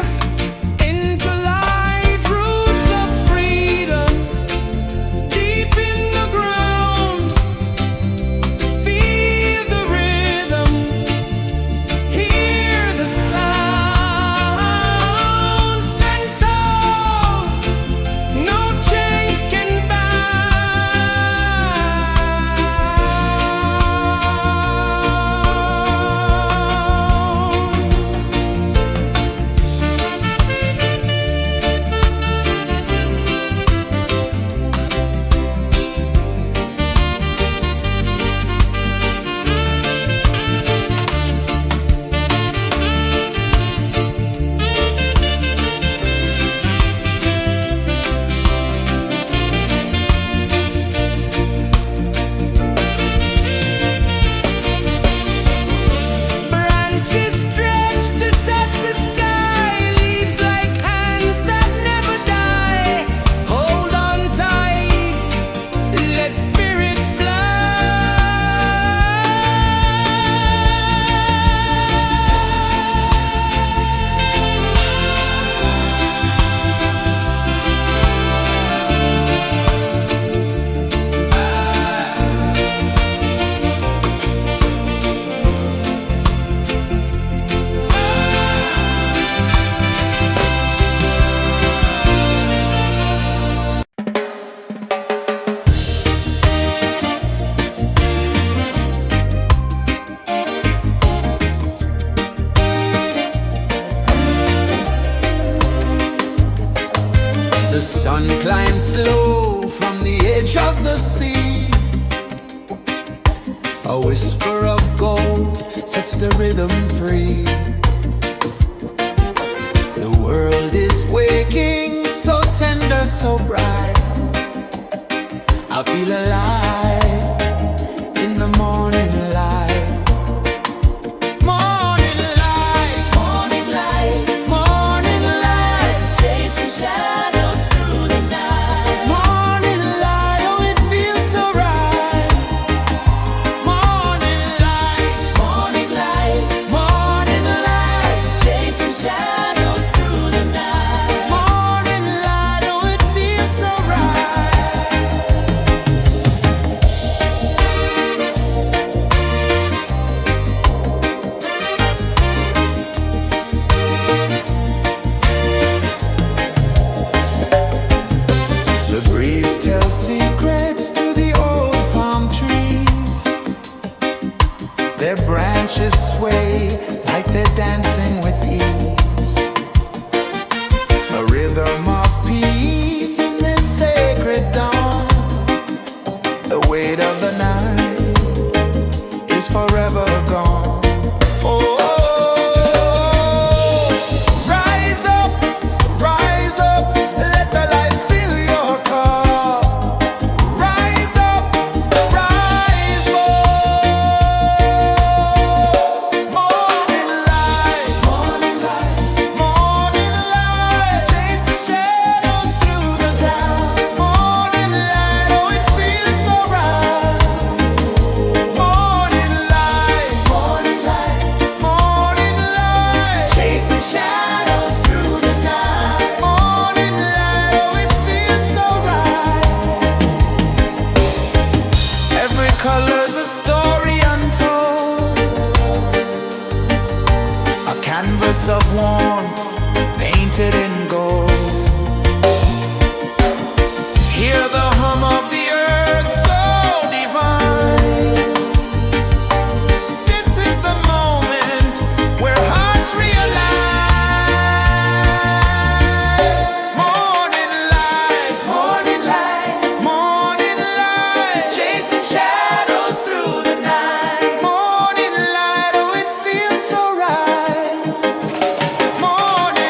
sun climbs slow from the edge of the sea. A whisper of gold sets the rhythm free. The world is waking, so tender, so bright. I feel alive in the morning light. Morning light, Morning light, morning light, chasing shadows through the night. morning light, oh it feels so right. Morning light, Morning light, morning light, chasing shadows through the night. morning light, oh it feels so right. The breeze tells secrets to the old palm trees. Their branches sway like they're dancing with ease. A rhythm of peace in this sacred dawn. The weight of the night is forever gone. Oh, rise up, let the light fill your cup. Rise up, rise up. Morning light, morning light, morning light, chasing shadows through the cloud. Morning light, oh it feels so right. Morning light, morning light, morning light, chasing shadows through the night. Morning light, oh it feels so right. Every color's a story untold, a canvas of warmth painted in gold. Hear the hum of the earth so divine. This is the moment where hearts realign. Morning light, morning light, morning light, chasing shadows through the night. Morning light, oh it feels so right. Morning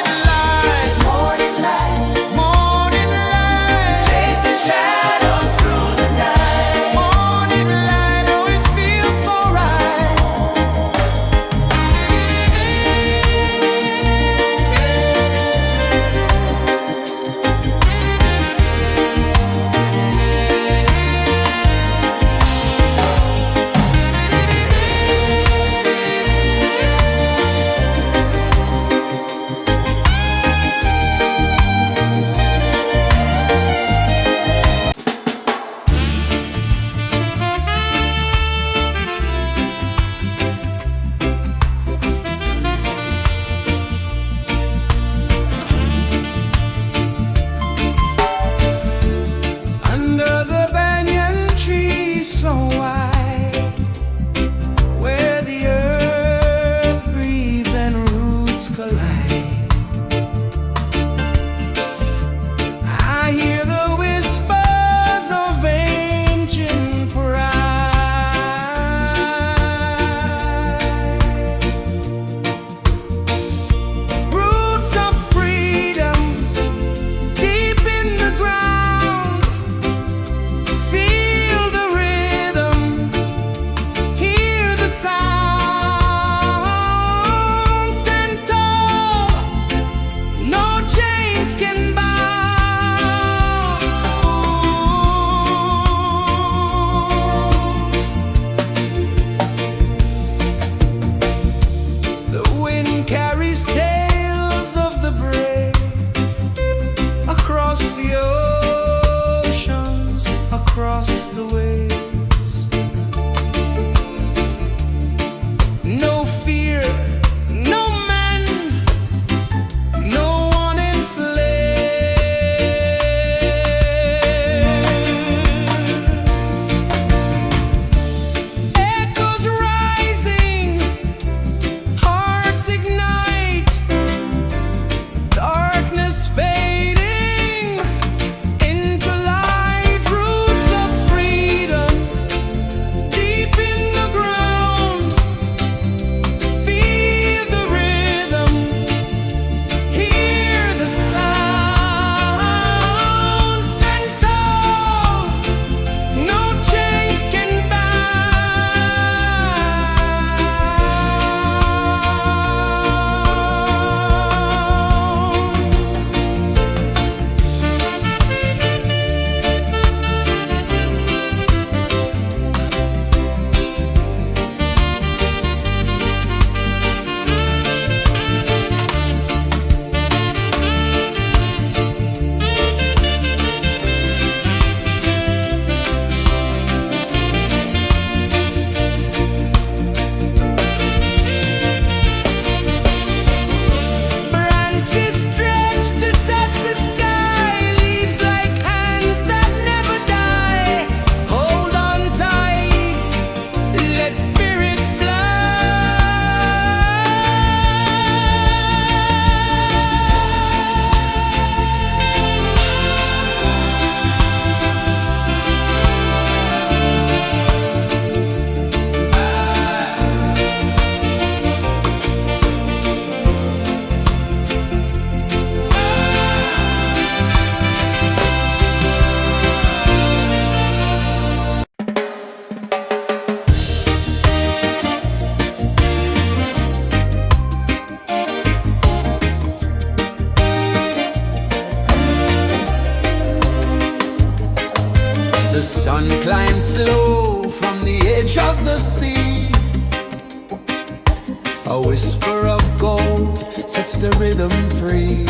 A whisper of gold sets the rhythm free.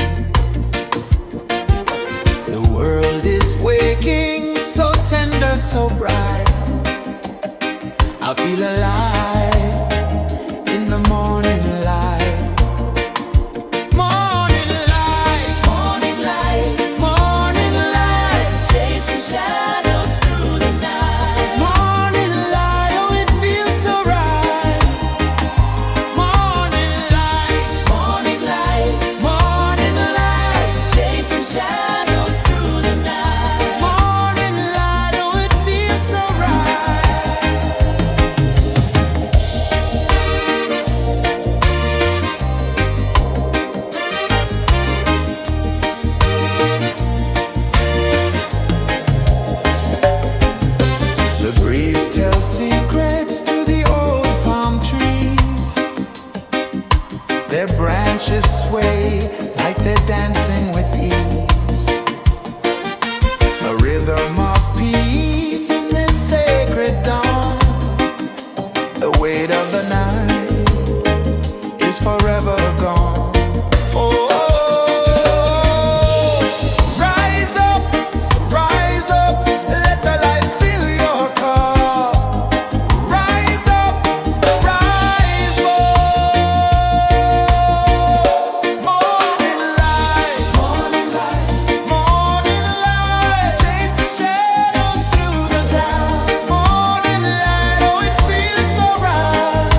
The world is waking, so tender, so bright. I feel alive in the morning light. Morning light, Morning light, morning light, chasing shadows through the night. morning light, oh it feels so right. Morning light, Morning light, morning light, chasing shadows through the night. morning light, oh it feels so right. The breeze tells secrets to the old palm trees. Their branches sway like they're dancing with ease. A rhythm of peace in this sacred dawn. The weight of the night is forever gone. Oh, rise up, let the light fill your cup. Rise up, rise up. Morning light, morning light, morning light, chasing shadows through the cloud. Morning light, oh it feels so right.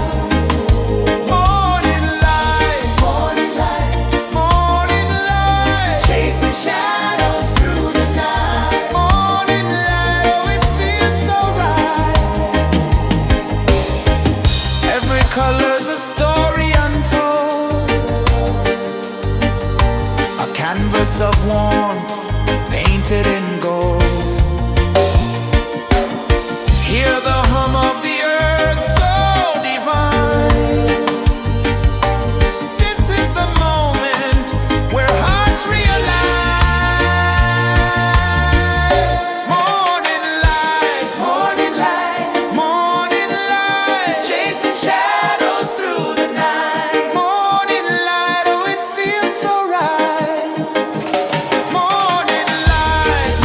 Morning light, morning light, morning light, chasing shadows through the night. Morning light, oh it feels so right. Every color's a story untold, a canvas of warmth painted in gold. Hear the hum of the earth so divine. This is the moment where hearts realign. Morning light, morning light, morning light, chasing shadows through the night. Morning light, oh it feels so right. Morning light,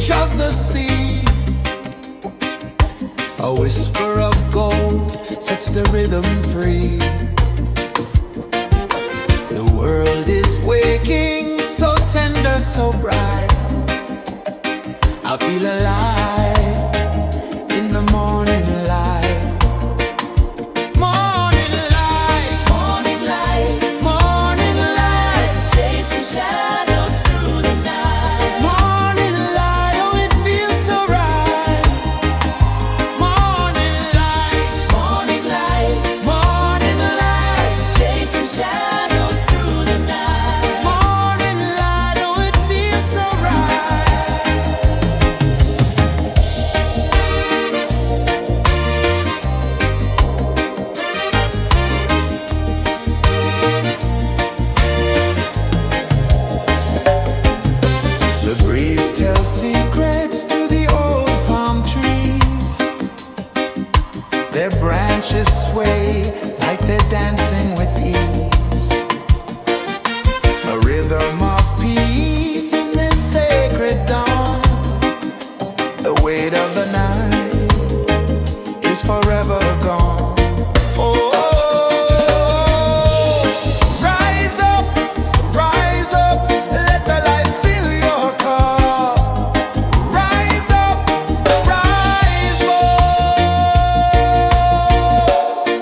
edge of the sea. A whisper of gold sets the rhythm free. The world is waking, so tender, so bright. I feel alive in the morning light. Morning light, Morning light, morning light, chasing shadows through the night. morning light, oh it feels so right. Morning light, Morning light, morning light, chasing shadows through the night. morning light, oh it feels so right. The breeze tells secrets to the old palm trees. Their branches sway like they're dancing with ease. A rhythm of peace in this sacred dawn. The weight of the night is forever gone. Oh, rise up, let the light fill your cup. Rise up, rise more.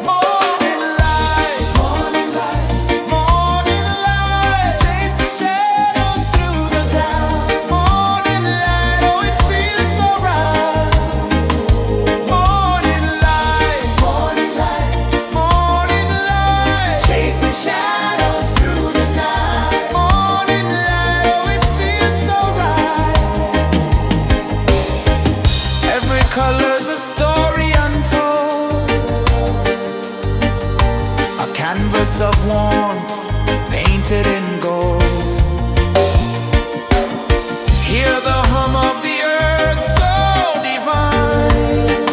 Morning light, morning light, morning light, chasing shadows through the cloud. Morning light, oh it feels so right. Morning light, morning light, morning light, chasing shadows through the night. Morning light, oh it feels so right. Every color's a story untold, a canvas of warmth painted in gold. Hear the hum of the earth so divine.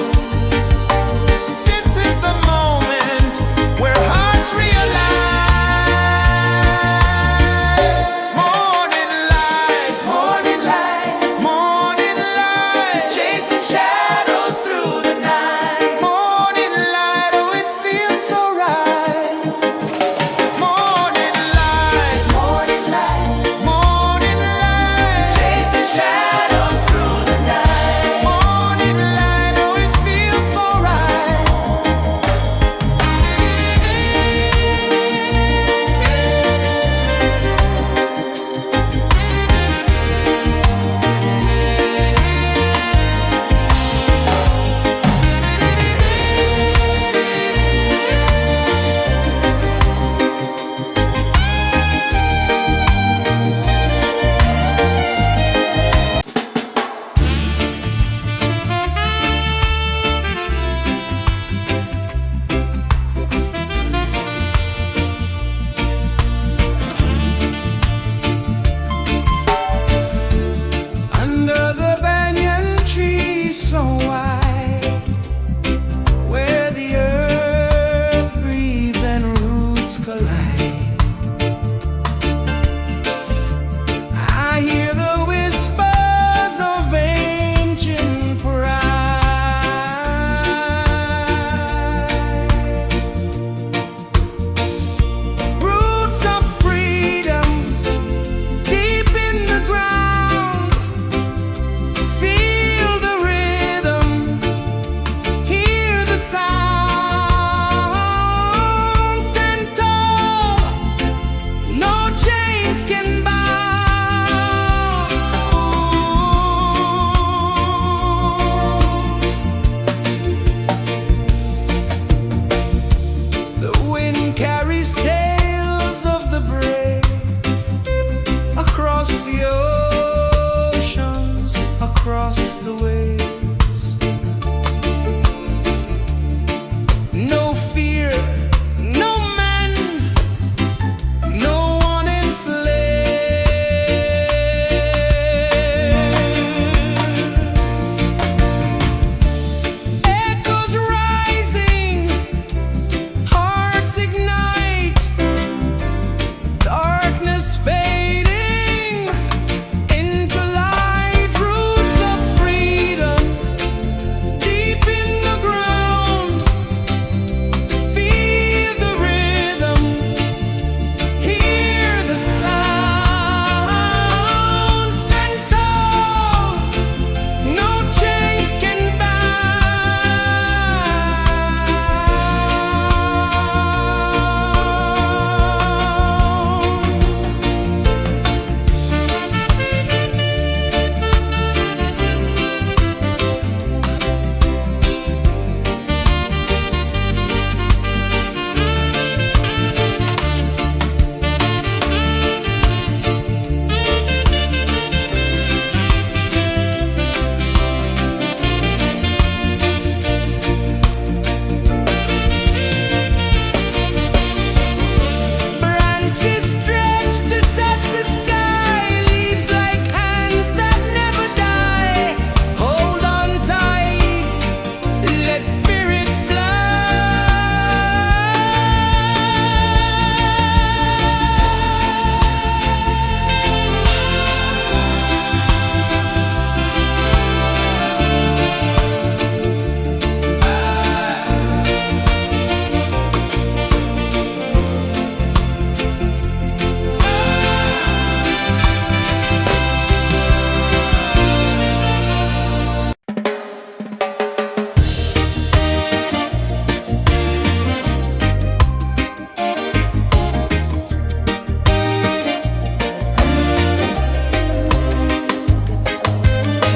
This is the moment where hearts realign. Morning light, morning light, morning light, chasing shadows through the night. Morning light, oh it feels so right. Morning light, Morning light, morning light, chasing shadows through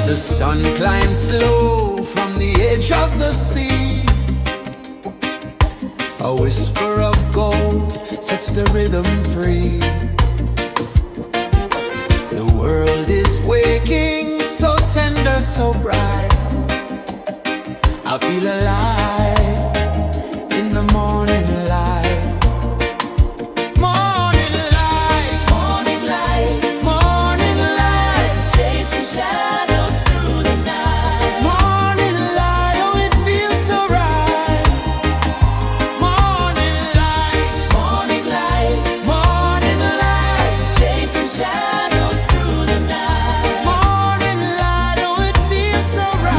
The sun climbs slow from the edge of the sea. A whisper of gold sets the rhythm free. The world is waking, so tender, so bright. I feel alive in the morning light. Morning light, Morning light, morning light, chasing shadows through the night. morning light, oh it feels so right. Morning light, Morning light, morning light, chasing shadows through the night. morning light, oh it feels so right.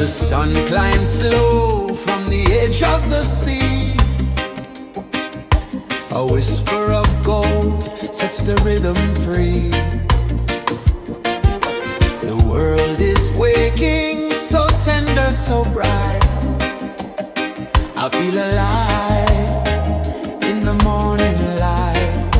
The sun climbs slow from the edge of the sea. A whisper of gold sets the rhythm free. The world is waking, so tender, so bright. I feel alive in the morning light.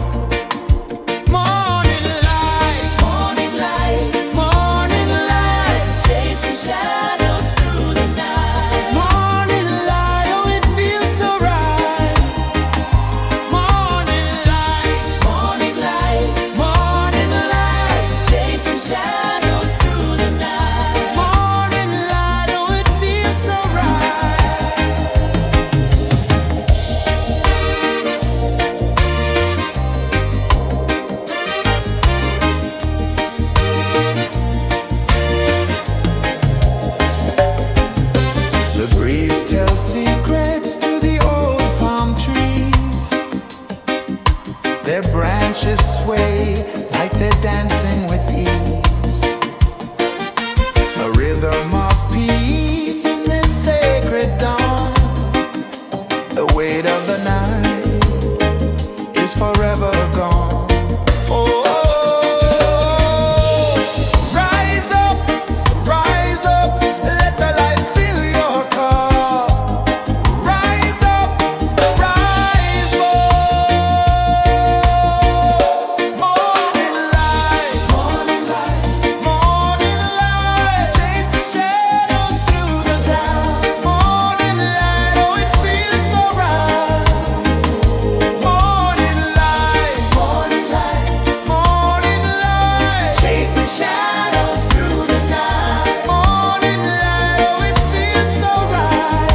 Morning light, Morning light, morning light, chasing shadows through the night. morning light, oh it feels so right. Morning light, Morning light, morning light, chasing shadows through the night. morning light, oh it feels so right. The breeze tells secrets to the old palm trees. Their branches sway like they're dancing with ease. A rhythm of peace in this sacred dawn. The weight of the night is forever gone. Oh, rise up, let the light fill your cup. Rise up, rise up. Morning light, morning light, chasing shadows through the cloud. Morning light, oh it feels so right. Morning light, chasing shadows through the night. Morning light, oh it feels so right.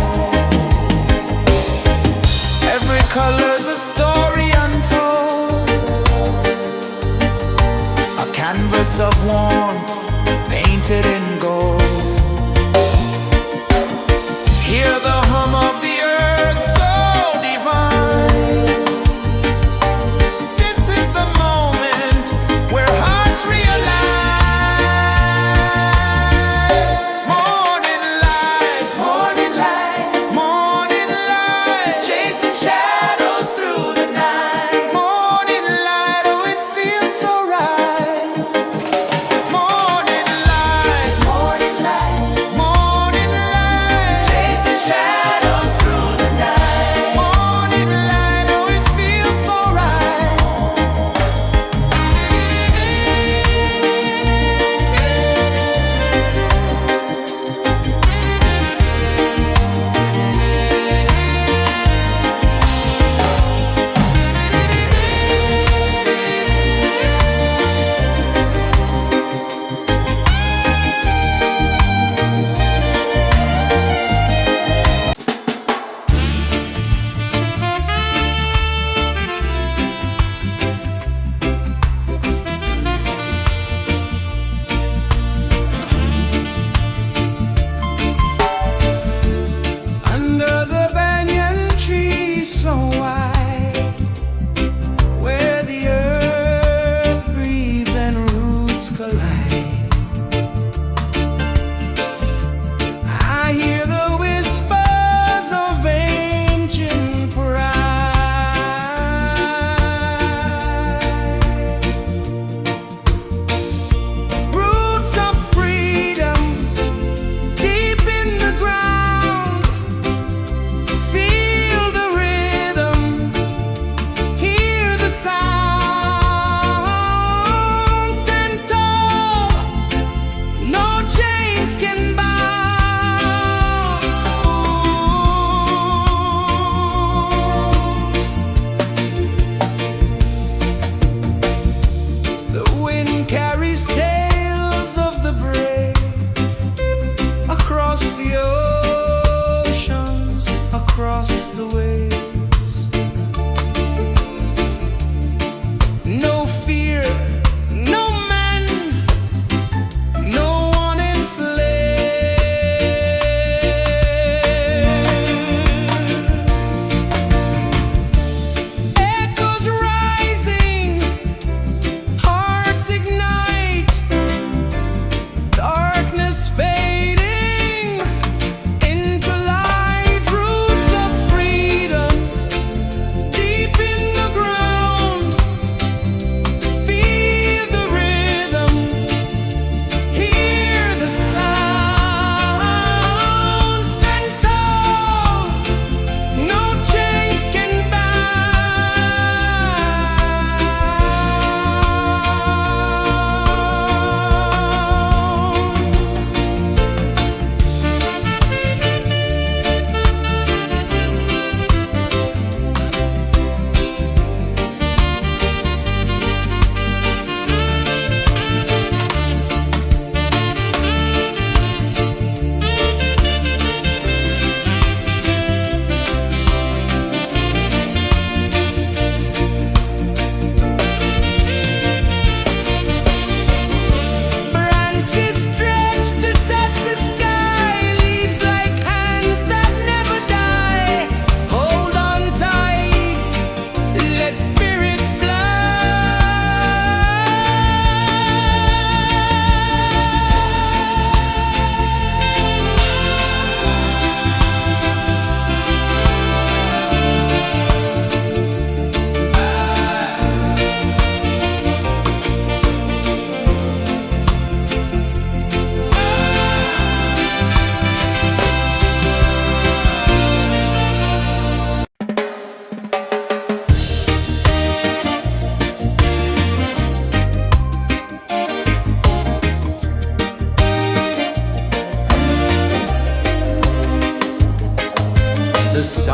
Every color's a story untold, a canvas of warmth painted in gold. Hear the hum of the earth so divine. This is the moment where hearts realign. Morning light, morning light, chasing shadows through the night. Morning light, oh it feels so right. Morning light,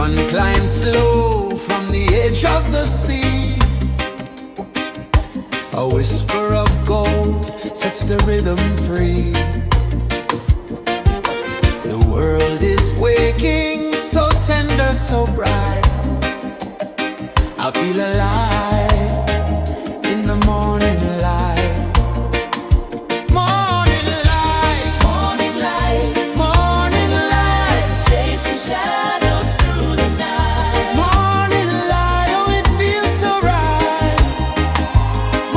Sun climbs slow from the edge of the sea. A whisper of gold sets the rhythm free. The world is waking, so tender, so bright. I feel alive in the morning light. Morning light, Morning light, morning light, chasing shadows through the night. morning light, oh it feels so right.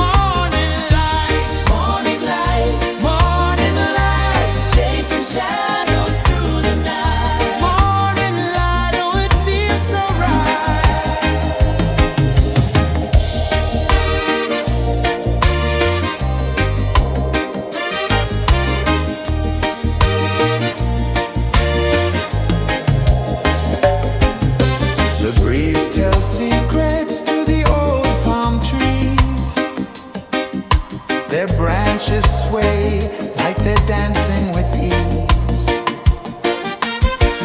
Morning light, Morning light, morning light, chasing shadows through the night. morning light, oh it feels so right. The breeze tells secrets to the old palm trees. Their branches sway like they're dancing with ease.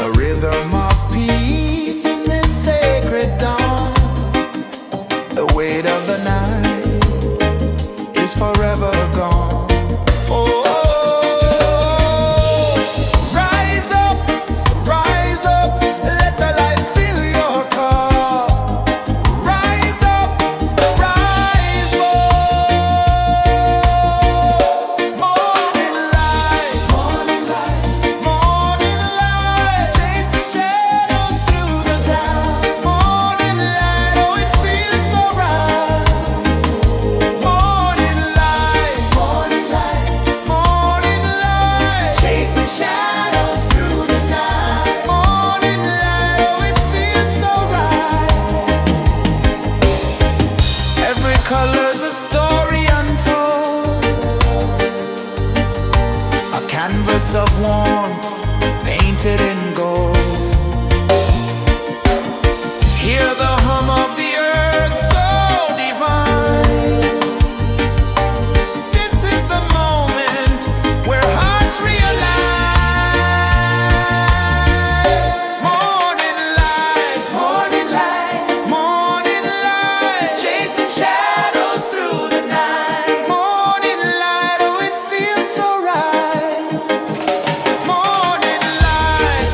A rhythm of peace in this sacred dawn. The weight of the night is forever gone. Oh, rise up, let the light fill your cup. Rise up, rise more. Morning light, morning light, chasing shadows through the cloud. Morning light, oh it feels so right. Morning light, morning light, chasing shadows through the night. Morning light, oh it feels so right. Every color's a story untold, a canvas of warmth painted in gold. Hear the hum of the earth so divine. This is the moment where hearts realign. Morning light, morning light, chasing shadows through the night. Morning light, oh it feels so right. Morning light,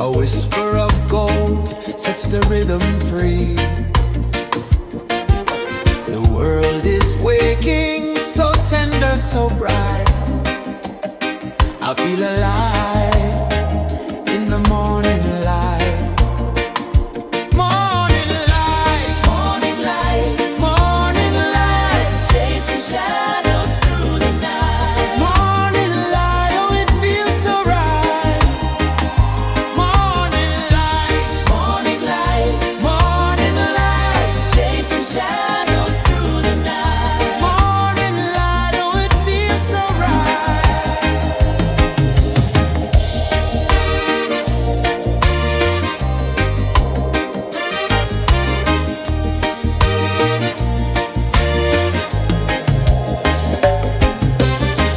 A whisper of gold sets the rhythm free. The world is waking, so tender, so bright. I feel alive in the morning light. Morning light, Morning light, morning light, chasing shadows through the night. morning light. Oh, it feels so right. Morning light, Morning light, morning light, chasing shadows through the night. morning light. Oh, it feels so right.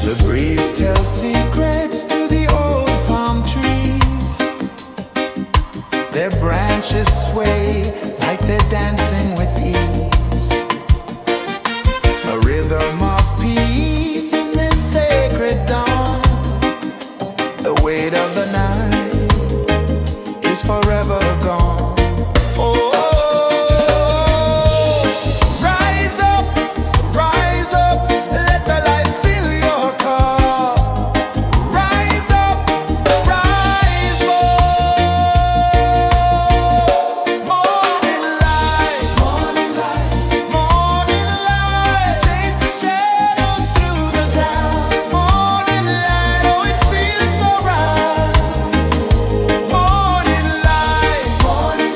The breeze tells secrets to the old palm trees. Their branches sway like they're dancing with ease. A rhythm of peace in this sacred dawn. The weight of the night is forever gone. Oh, rise up, let the light fill your cup. Rise up, rise more. Morning light, morning light, chasing shadows through the cloud. Morning light, oh, it feels so right. Morning light, morning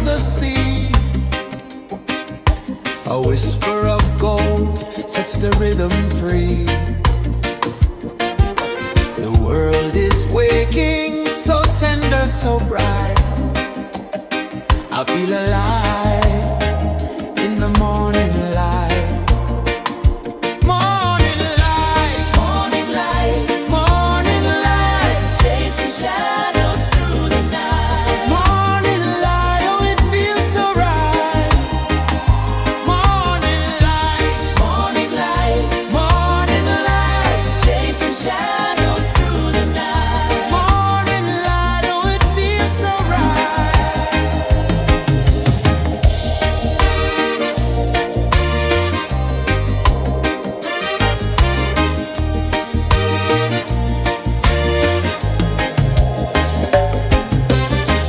the sea. A whisper of gold sets the rhythm free. The world is waking, so tender, so bright. I feel alive in the morning light. Morning light, Morning light, morning light, chasing shadows through the night. morning light, oh it feels so right. Morning light, Morning light, morning light, chasing shadows through the night. morning light, oh it feels so right.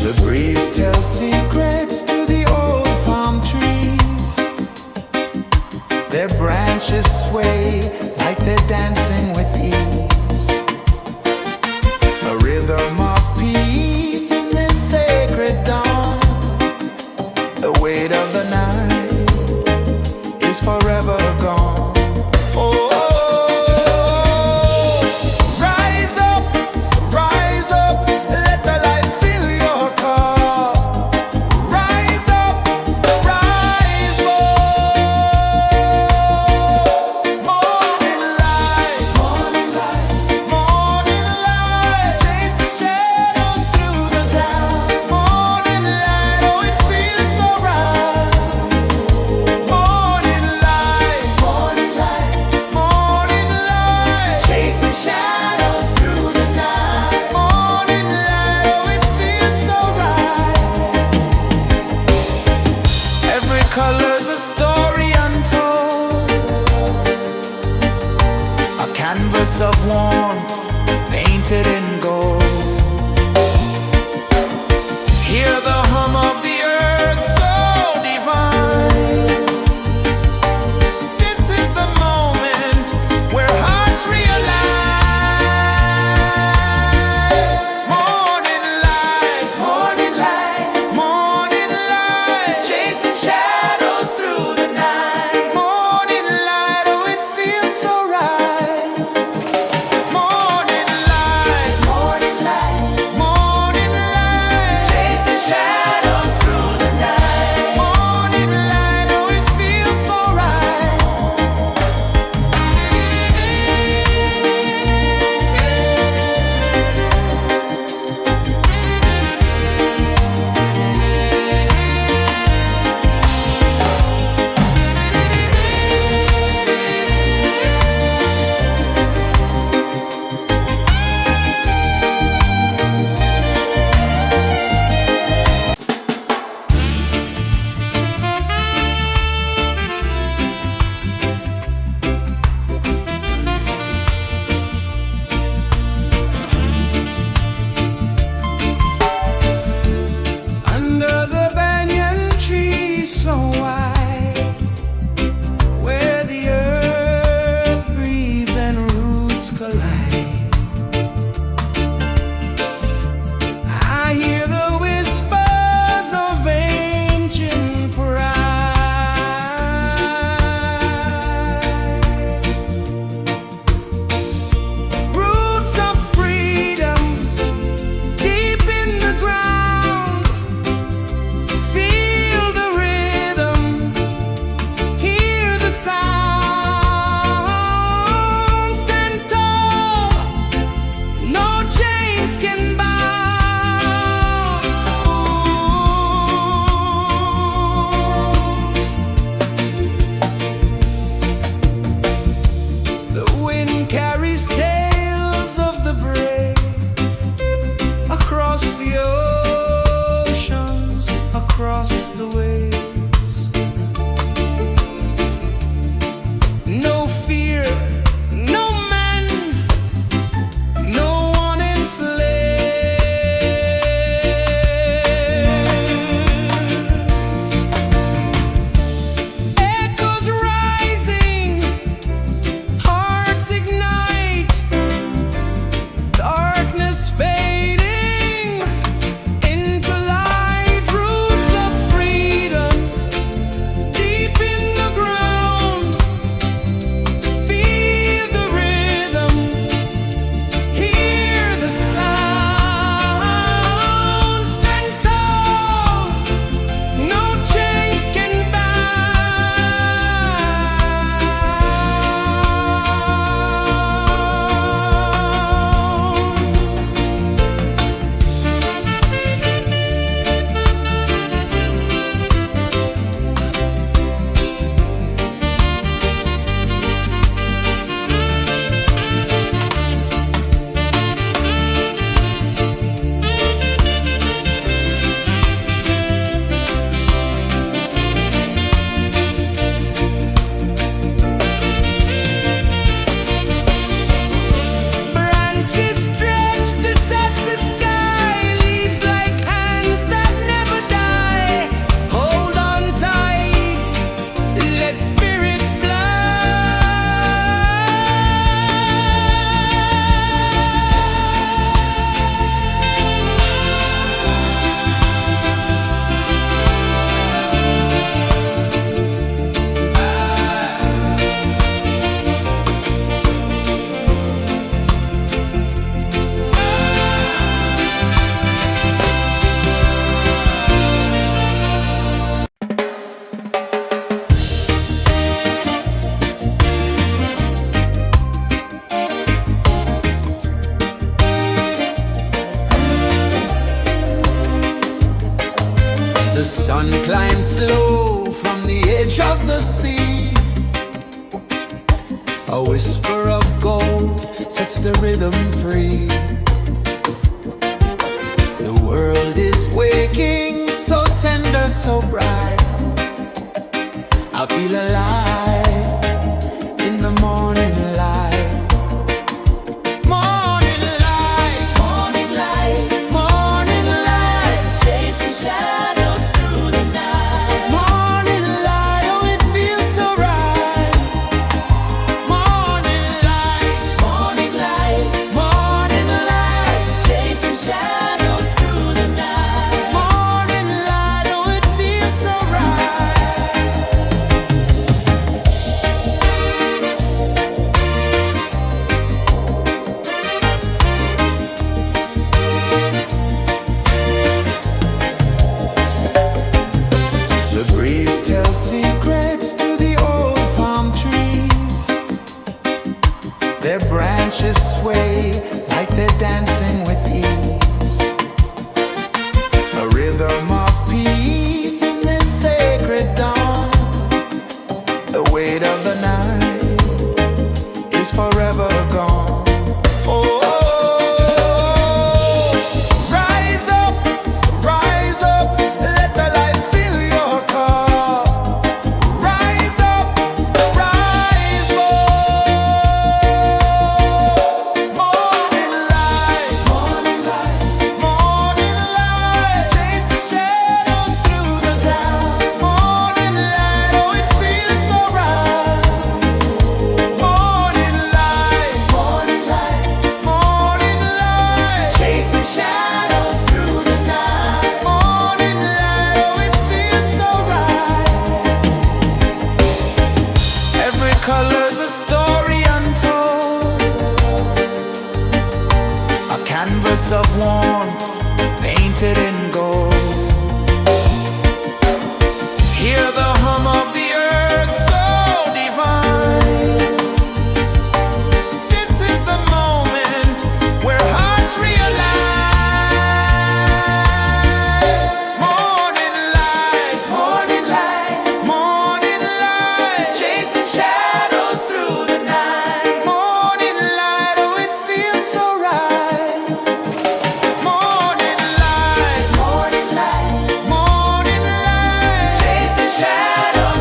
The breeze tells secrets to the old palm trees. Their branches sway like they're dancing with ease. A rhythm of peace in this sacred dawn. The weight of the night is forever gone. Oh, rise up, let the light fill your cup. Rise up, rise up. Morning light, morning light, morning light, chasing shadows through the cloud. Morning light, oh it feels so right. Morning light, morning light, morning light, chasing shadows through the night. Morning light, oh it feels so right. Every color's a story untold, a canvas of warmth painted in gold. Hear the hum of the earth so divine. This is the moment where hearts realign. Morning light, morning light, morning light, chasing shadows through the night. Morning light, oh it feels so right. Morning light, morning of the sea. A whisper of gold sets the rhythm free. The world is waking, so tender, so bright. I feel alive in the morning light. Morning light, Morning light, morning light, chasing shadows through the night. morning light, oh it feels so right. Morning light, Morning light, morning light, chasing shadows through the night. morning light, oh it feels so right. The breeze tells secrets to the old palm trees. Their branches sway like they're dancing with ease. A rhythm of peace in this sacred dawn. The weight of the night is forever gone. Oh, rise up, let the light fill your car. Rise up, rise up. Morning light, morning light, morning light, chasing shadows through the cloud. Morning light, oh it feels so right. Morning light, morning light, morning light, chasing shadows through the night. Morning light, oh it feels so right. Every color's a story untold, a canvas of warmth painted in gold. Hear the hum of the earth so divine. This is the moment where hearts realign. Morning light, morning light, morning light, chasing shadows through the night. Morning light, oh it feels so right. Morning light, morning light, morning light, chasing shadows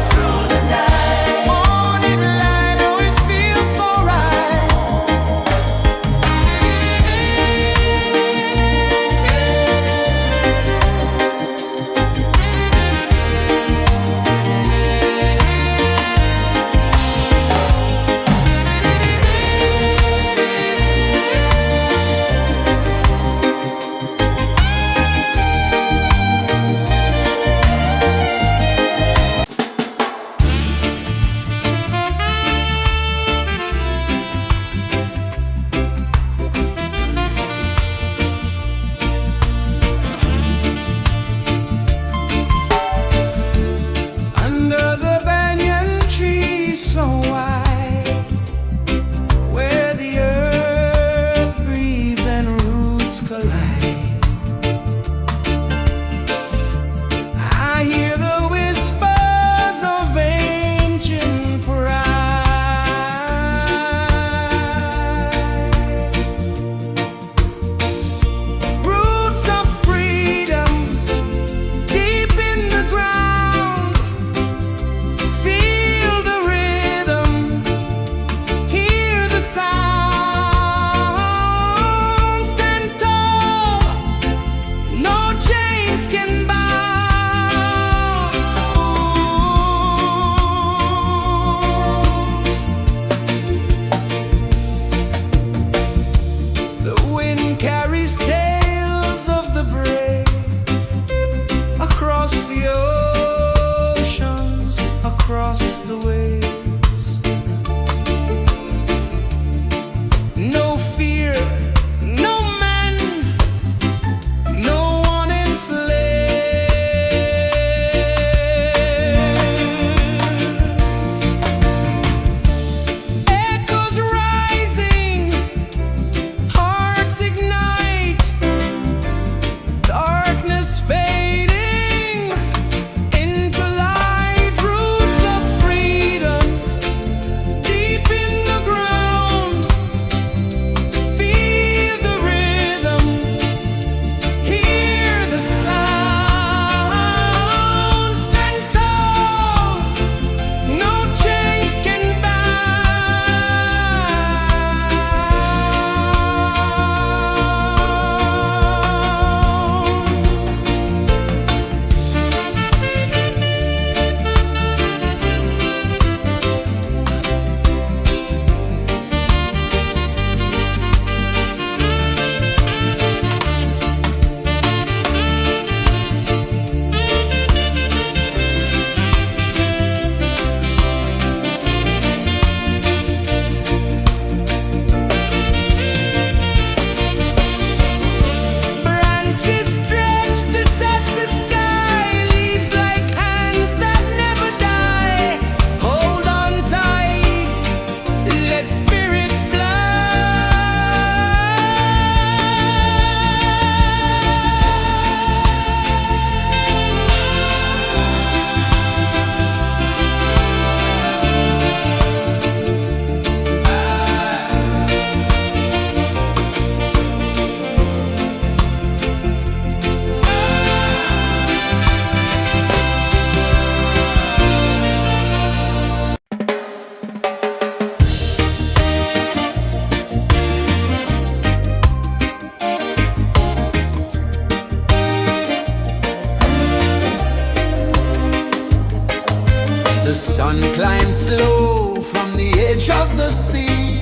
The sun climbs slow from the edge of the sea.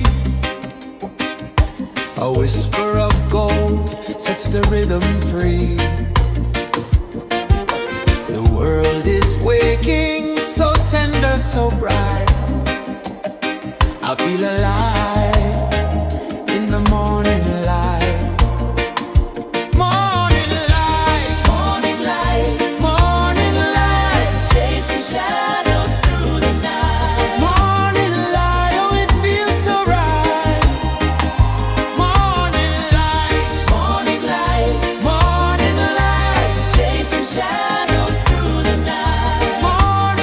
A whisper of gold sets the rhythm free. The world is waking, so tender, so bright. I feel alive in the morning light. Morning light, Morning light, morning light, chasing shadows through the night. morning light, oh it feels so right. Morning light, Morning light, morning light, chasing shadows through the night. morning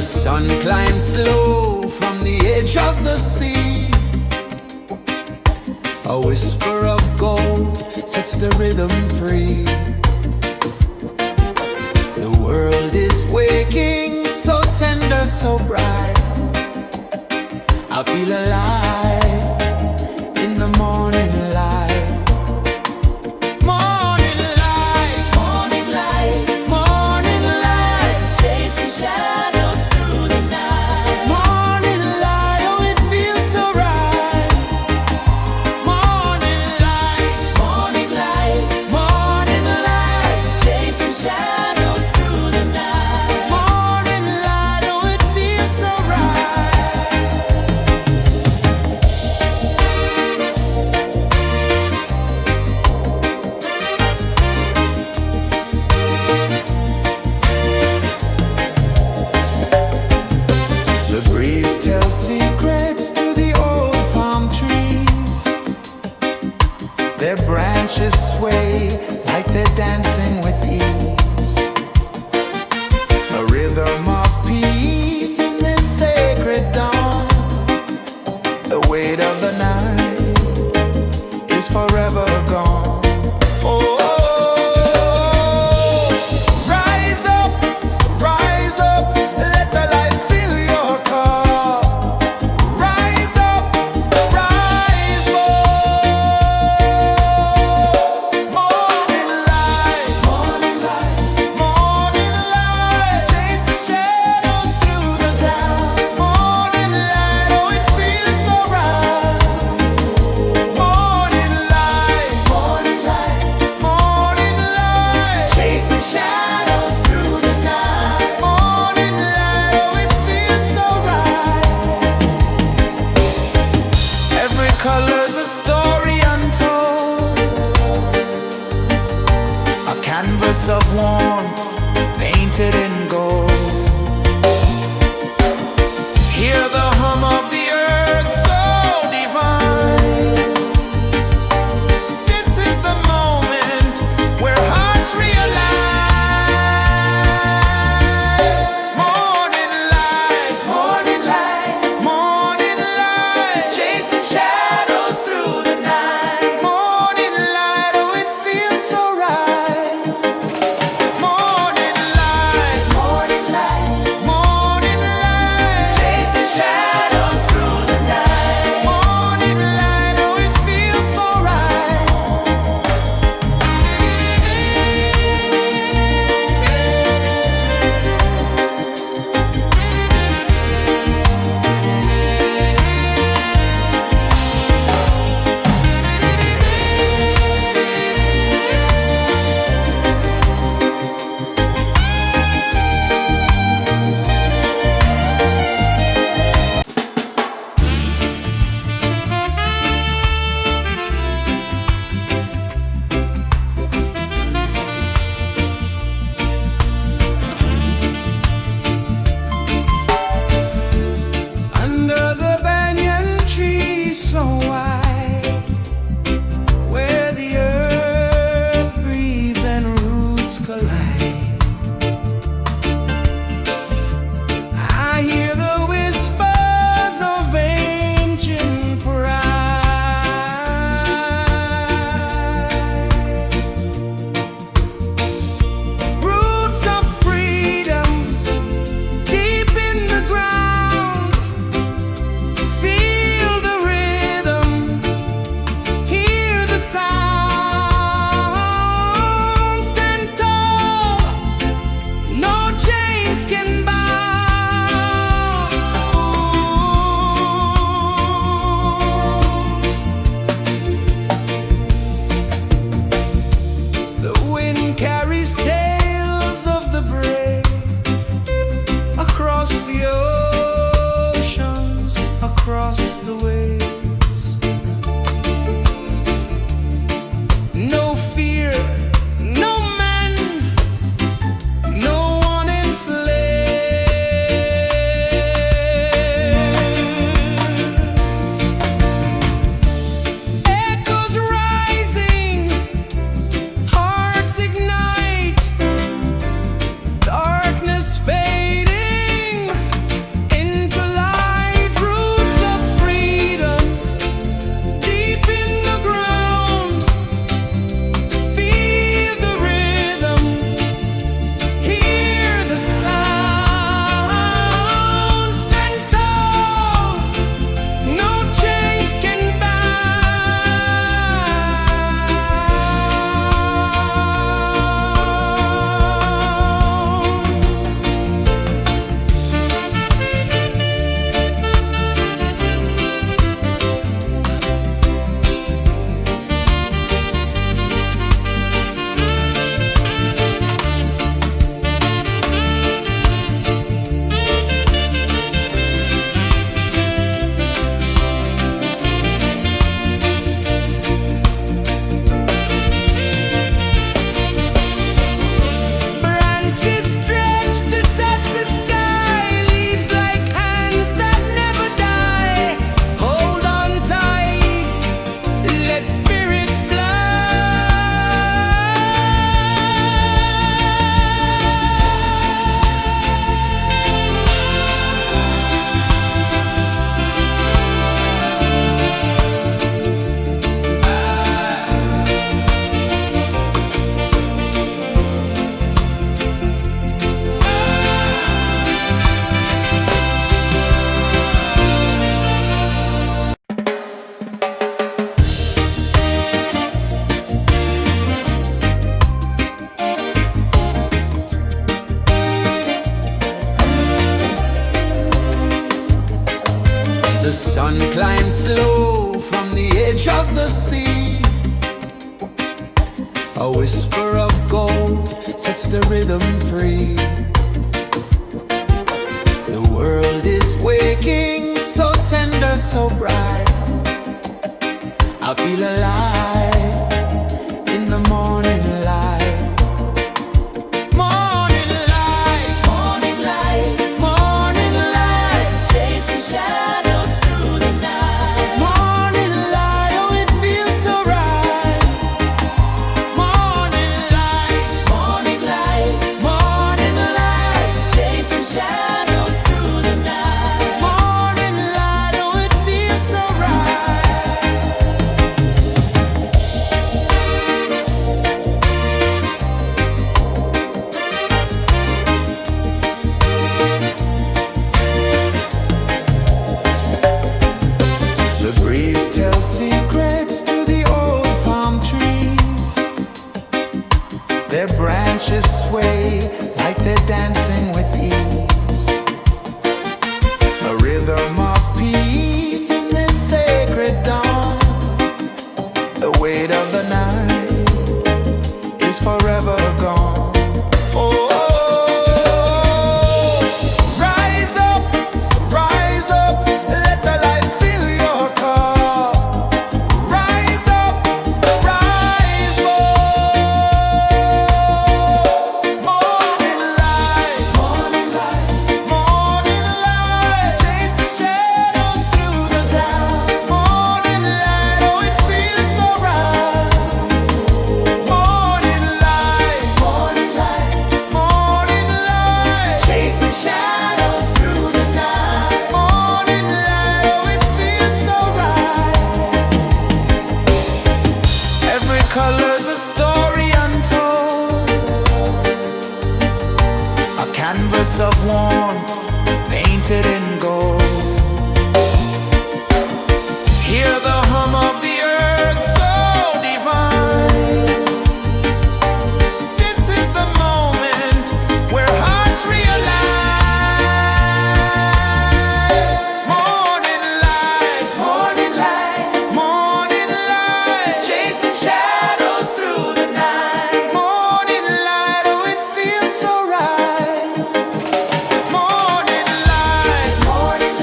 sun climbs slow from the edge of the sea. A whisper of gold sets the rhythm free. The world is waking, so tender, so bright. I feel alive in the morning light. Morning light, Morning light, morning light, chasing shadows through the night. morning light, oh it feels so right. Morning light, Morning light, morning light, chasing shadows through the night. morning light, oh it feels so right. The breeze tells secrets to the old palm trees. Their branches sway like they're dancing with ease. A rhythm of peace in this sacred dawn. The weight of the night is forever gone. Oh, rise up, let the light fill your car. Rise up, rise more. Morning light, morning light, morning light, chasing shadows through the cloud. Morning light, oh it feels so right. Morning light, morning light, morning light, chasing shadows through the night. Morning light, oh it feels so right. Every color's a story untold, a canvas of warmth painted in gold. Hear the hum of the earth so divine. This is the moment where hearts realign. Morning light, morning light, morning light, chasing shadows through the night. Morning light, oh it feels so right. Morning light, sets the rhythm free. The world is waking, so tender, so bright. I feel alive in the morning light. Morning light, Morning light, morning light, chasing shadows through the night. morning light, oh it feels so right. Morning light, Morning light, morning light, chasing shadows through the night. morning light, oh it feels so right. The breeze tells secrets to the old palm trees. Their branches sway like they're dancing with ease. A rhythm of peace in this sacred dawn. The weight of the night is forever gone. Oh, rise up, let the light fill your cup. Rise up, rise up. Morning light, morning light, morning light, chasing shadows through the cloud. Morning light, oh it feels so right. Morning light, morning light, morning light, chasing shadows through the night. Morning light, oh it feels so right. Every color's a story untold, a canvas of warmth painted in gold. Hear the hum of the earth so divine. This is the moment where hearts realign. Morning light, morning light, morning light, chasing shadows through the night. Morning light, oh it feels so right. Morning light, morning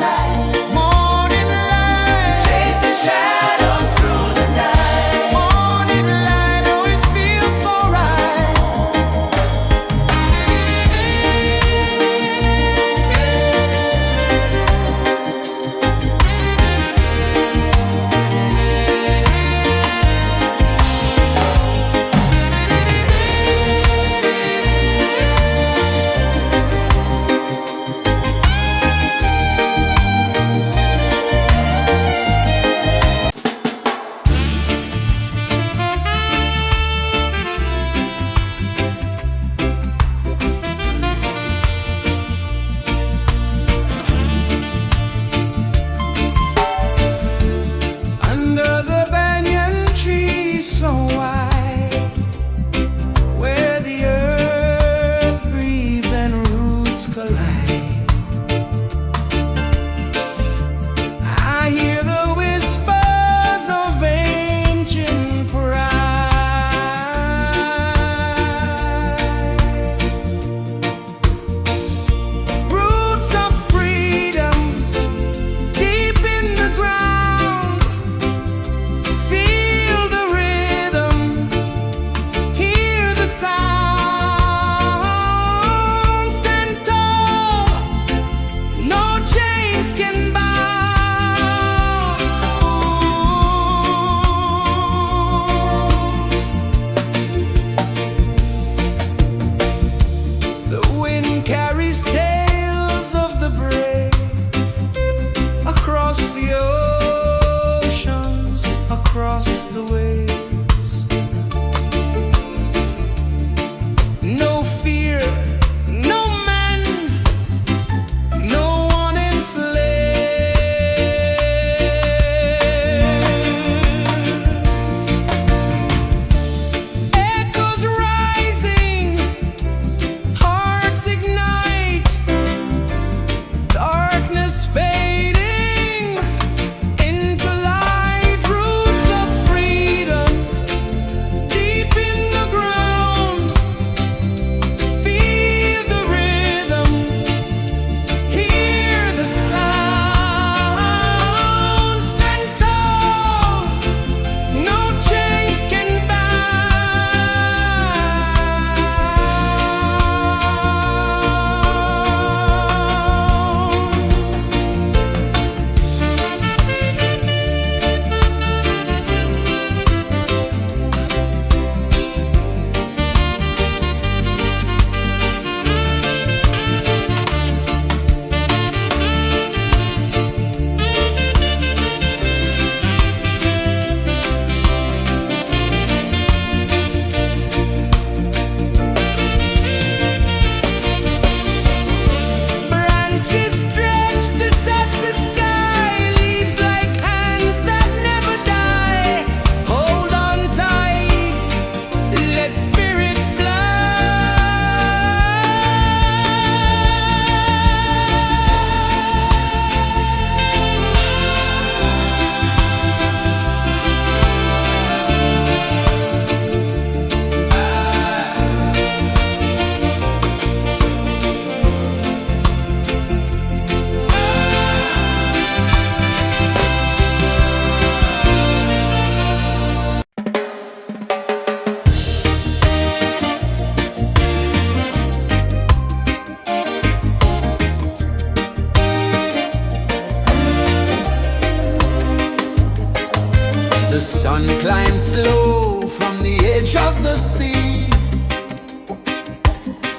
edge of the sea.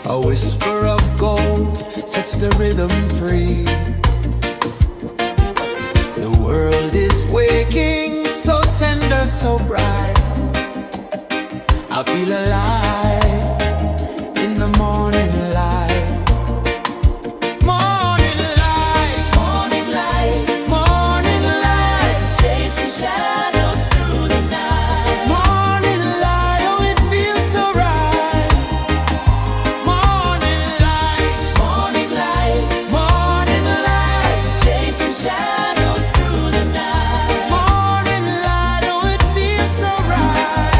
A whisper of gold sets the rhythm free. The world is waking, so tender, so bright. I feel alive in the morning light. Morning light, Morning light, morning light, chasing shadows through the night. morning light, oh it feels so right. Morning light, Morning light, morning light, chasing shadows through the night. morning light, oh it feels so right.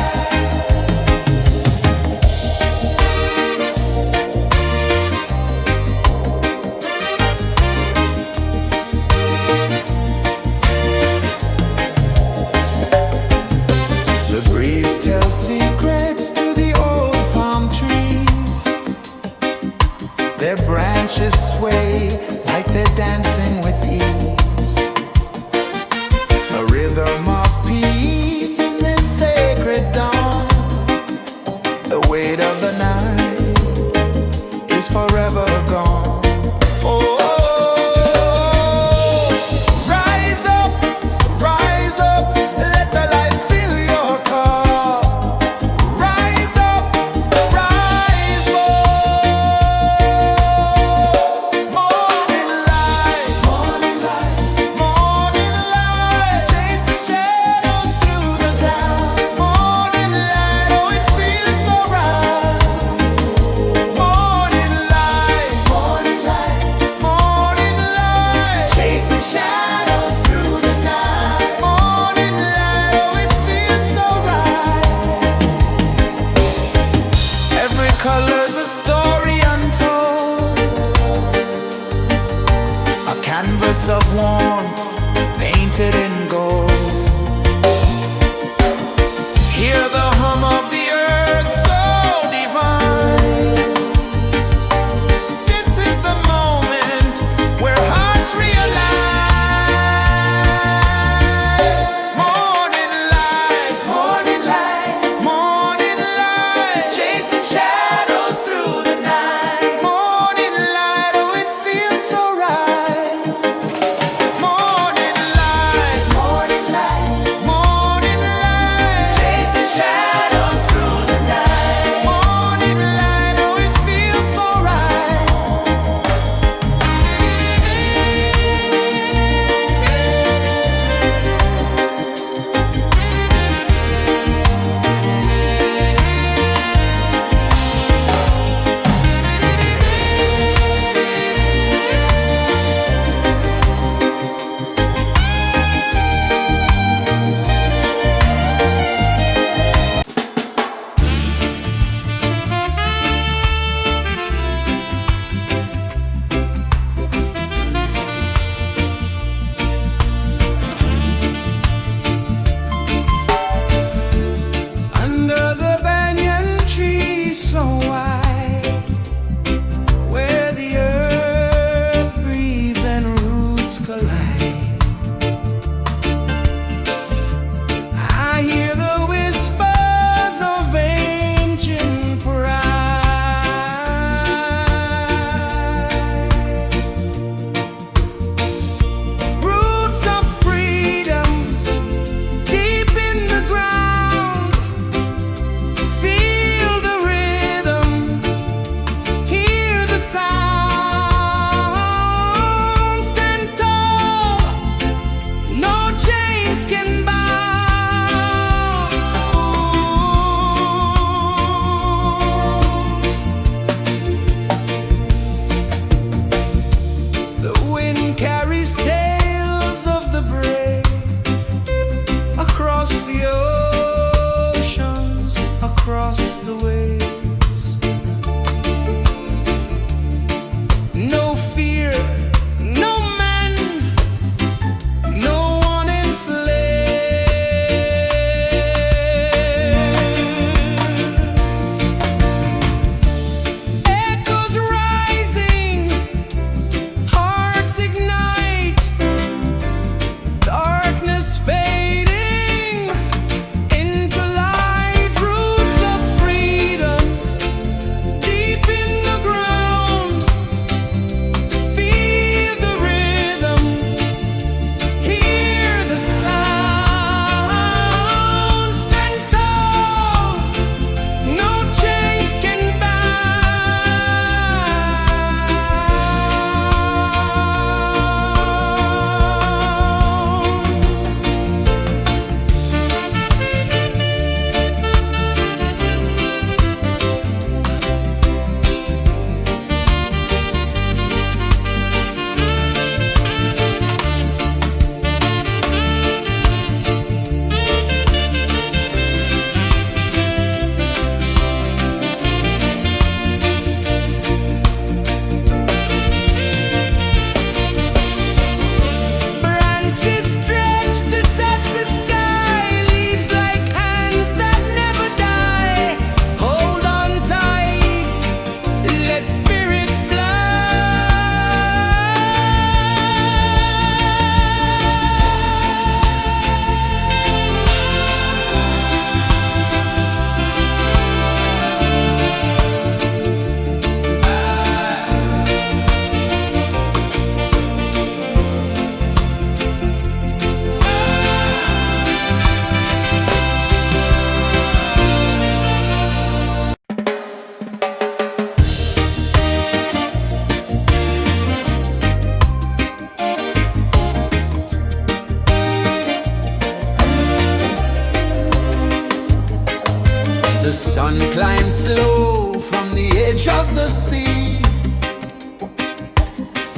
The breeze tells secrets to the old palm trees. Their branches sway like they're dancing with ease. A rhythm of peace in this sacred dawn. The weight of the night is forever gone. Oh, rise up, let the light fill your cup. Rise up, rise up. Morning light, morning light, morning light, chasing shadows through the cloud. Morning light, oh it feels so right. Morning light, morning light, morning light, chasing shadows through the night. Morning light, oh it feels so right. Every color's a story untold, a canvas of warmth painted in gold. Hear the hum of the earth so divine. This is the moment where hearts realign. Morning light, morning light, morning light, chasing shadows through the night. Morning light, oh it feels so right. Morning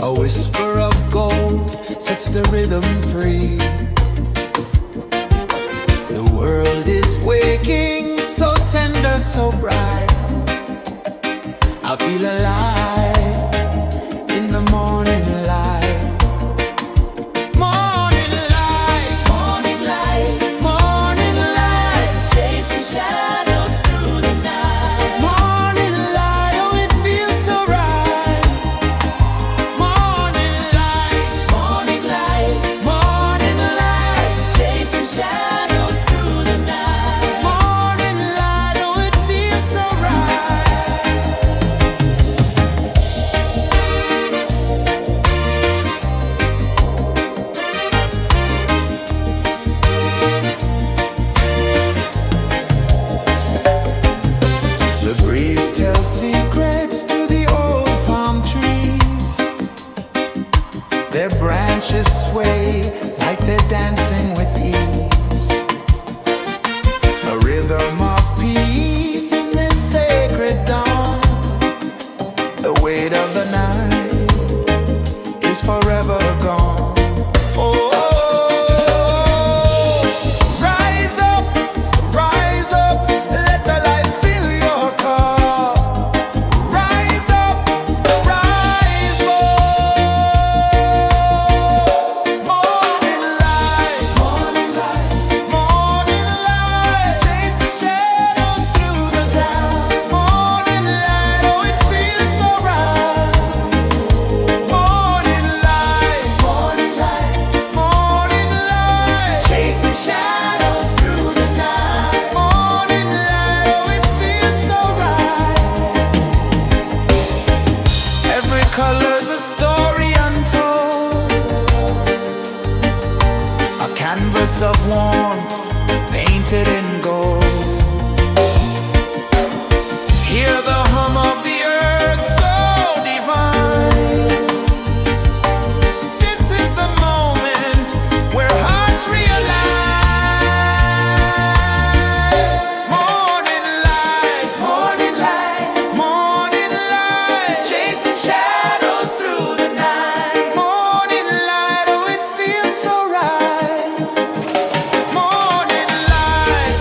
A whisper of gold sets the rhythm free. The world is waking, so tender, so bright. I feel alive in the morning light. Morning light, Morning light, morning light, chasing shadows through the night. morning light, oh it feels so right. Morning light, Morning light, morning light, chasing shadows through the night. morning light, oh it feels so right. The breeze tells secrets to the old palm trees. Their branches sway like they're dancing with ease. A rhythm of peace in this sacred dawn. The weight of the night is forever gone. Oh, rise up, let the light fill your cup. Rise up, rise up. Morning light, morning light, chasing shadows through the cloud. Morning light, oh it feels so right. Morning light, morning light, chasing shadows through the night. Morning light, oh it feels so right. Every color's a story untold, a canvas of warmth painted in gold. Hear the hum of the earth so divine. This is the moment where hearts realign. Morning light, morning light, chasing shadows through the night. Morning light, oh it feels so right. Morning light,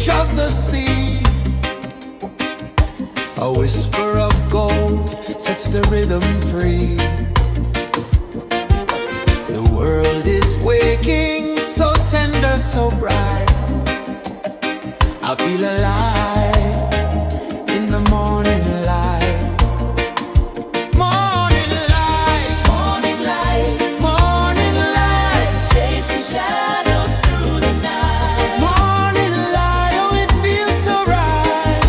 edge of the sea. A whisper of gold sets the rhythm free. The world is waking, so tender, so bright. I feel alive in the morning light. Morning light, Morning light, morning light, chasing shadows through the night. morning light, oh it feels so right.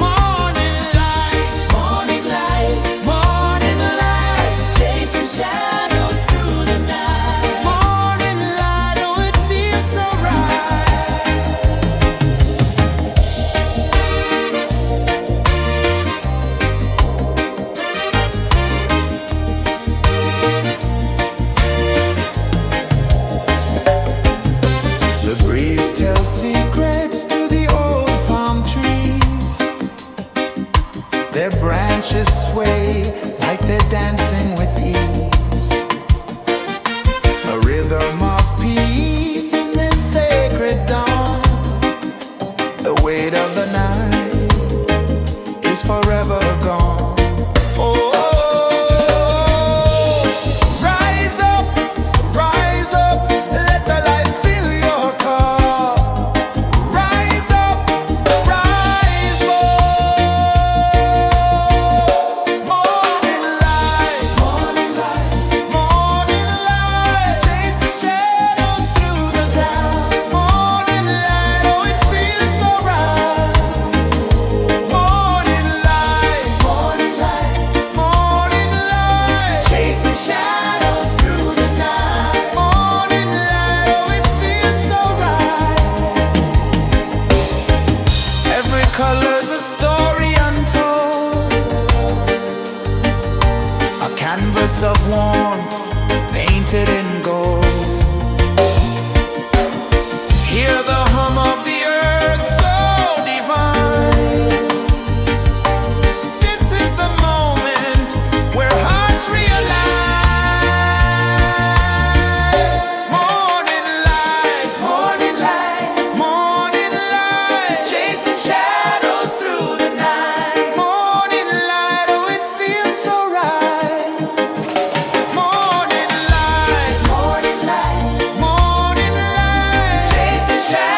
Morning light, Morning light, morning light, chasing shadows through the night. morning light, oh it feels so right. The breeze tells secrets to the old palm trees. Their branches sway like they're dancing with ease. A rhythm of peace in this sacred dawn. The weight of the night is forever gone. Oh, rise up, let the light fill your cup. Rise up, rise more. Morning light, morning light, chasing shadows through the cloud. Morning light, oh it feels so right. Morning light, chasing shadows through the night. Morning light, oh it feels so right. Every color's a story untold, a canvas of warmth painted in gold. Hear the hum of the earth so divine. This is the moment where hearts realign. Morning light, morning light, chasing shadows through the night. Morning light, oh it feels so right. Morning light, chasing shadows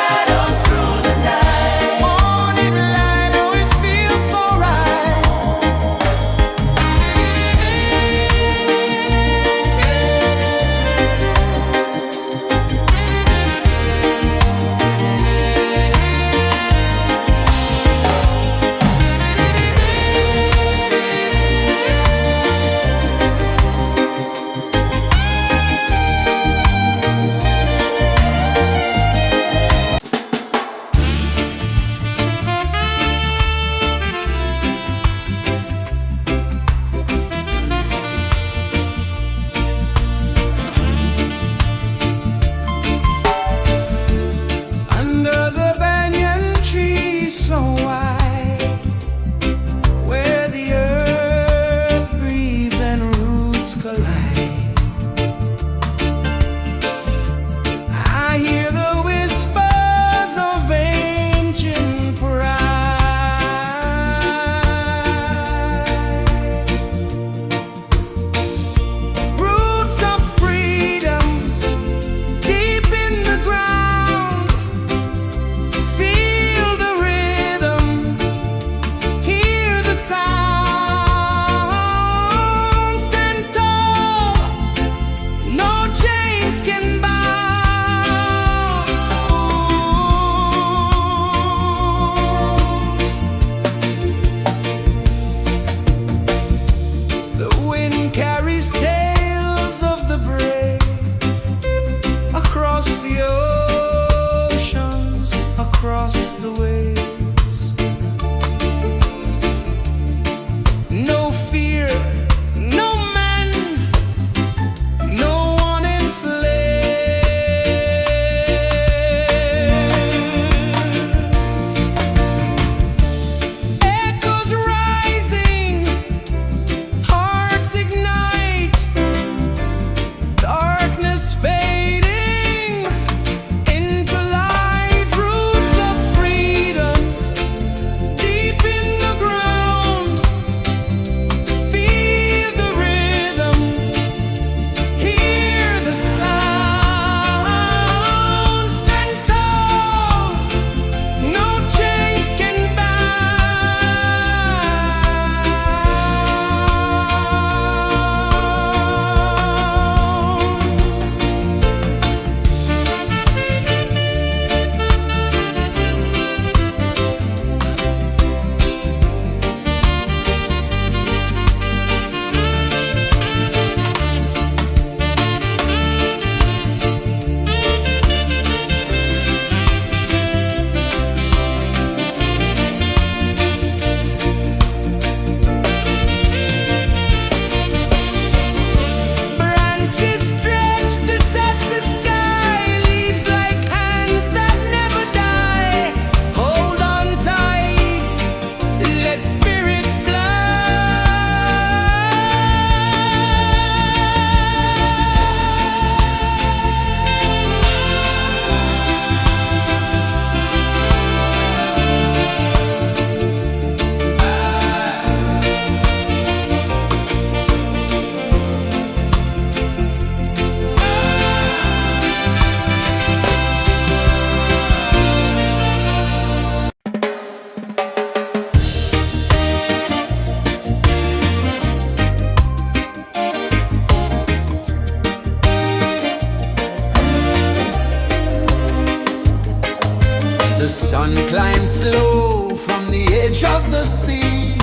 The sun climbs slow from the edge of the sea.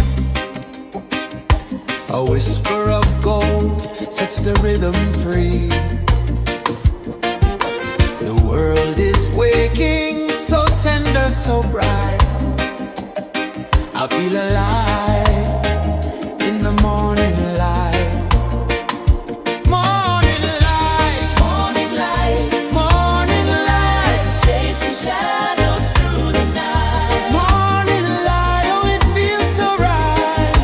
A whisper of gold sets the rhythm free. The world is waking, so tender, so bright. I feel alive in the morning light. Morning light, Morning light, morning light, chasing shadows through the night. morning light, oh it feels so right.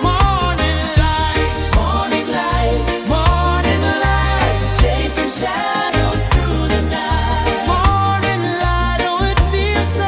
Morning light, Morning light, morning light, chasing shadows through the night. morning light, oh it feels so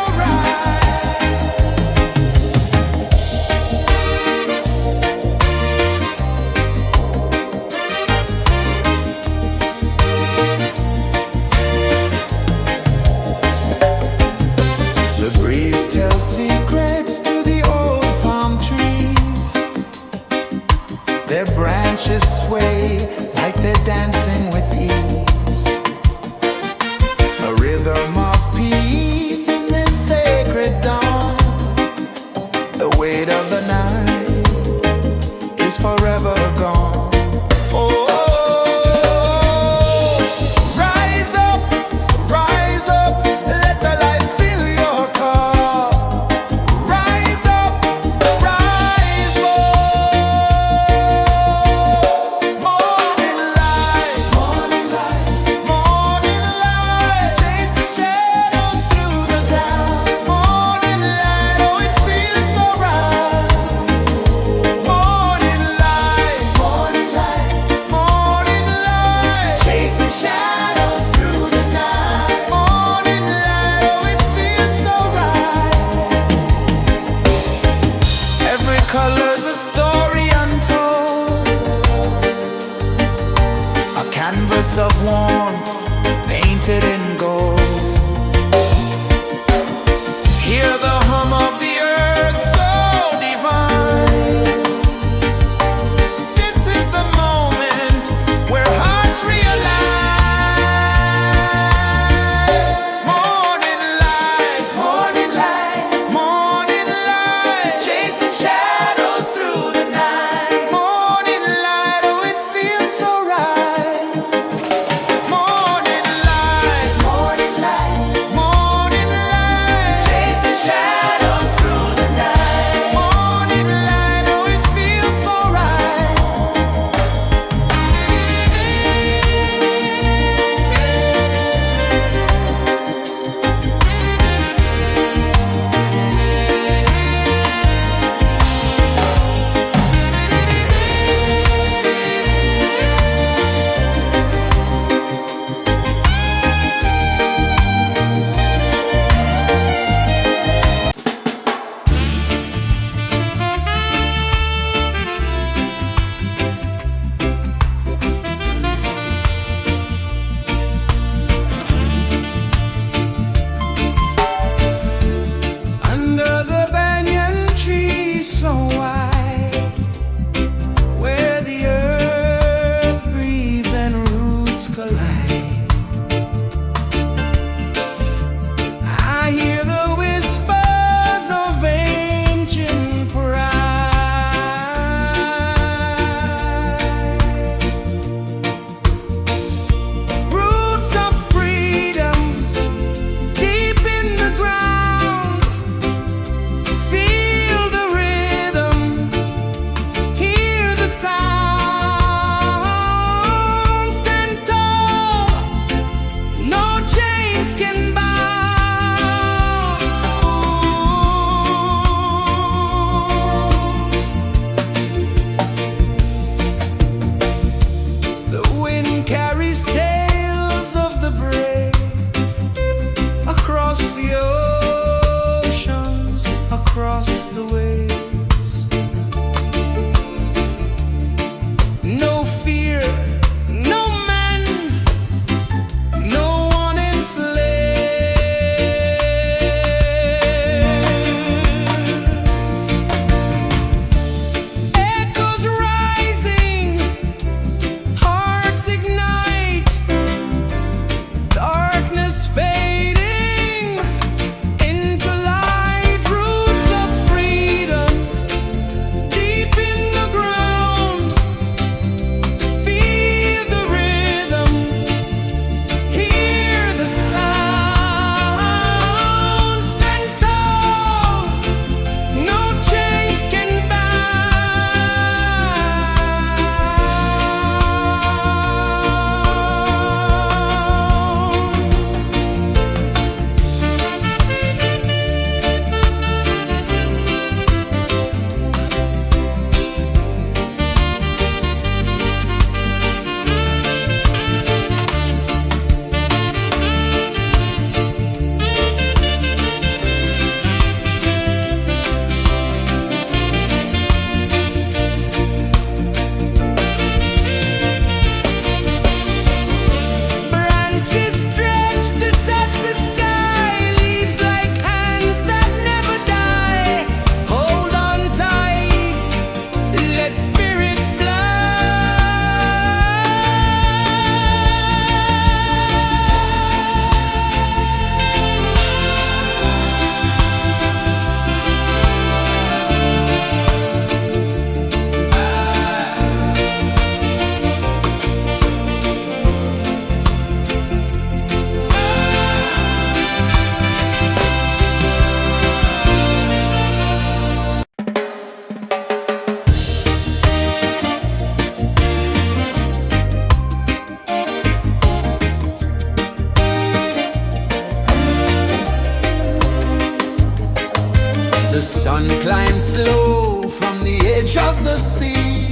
The sun climbs slow from the edge of the sea.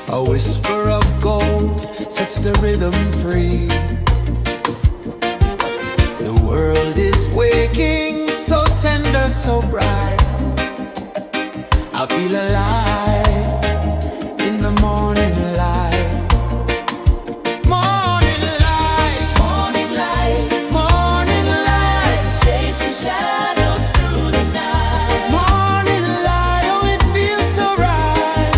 A whisper of gold sets the rhythm free. The world is waking, so tender, so bright. I feel alive in the morning light. Morning light, Morning light, morning light, chasing shadows through the night. morning light, oh it feels so right.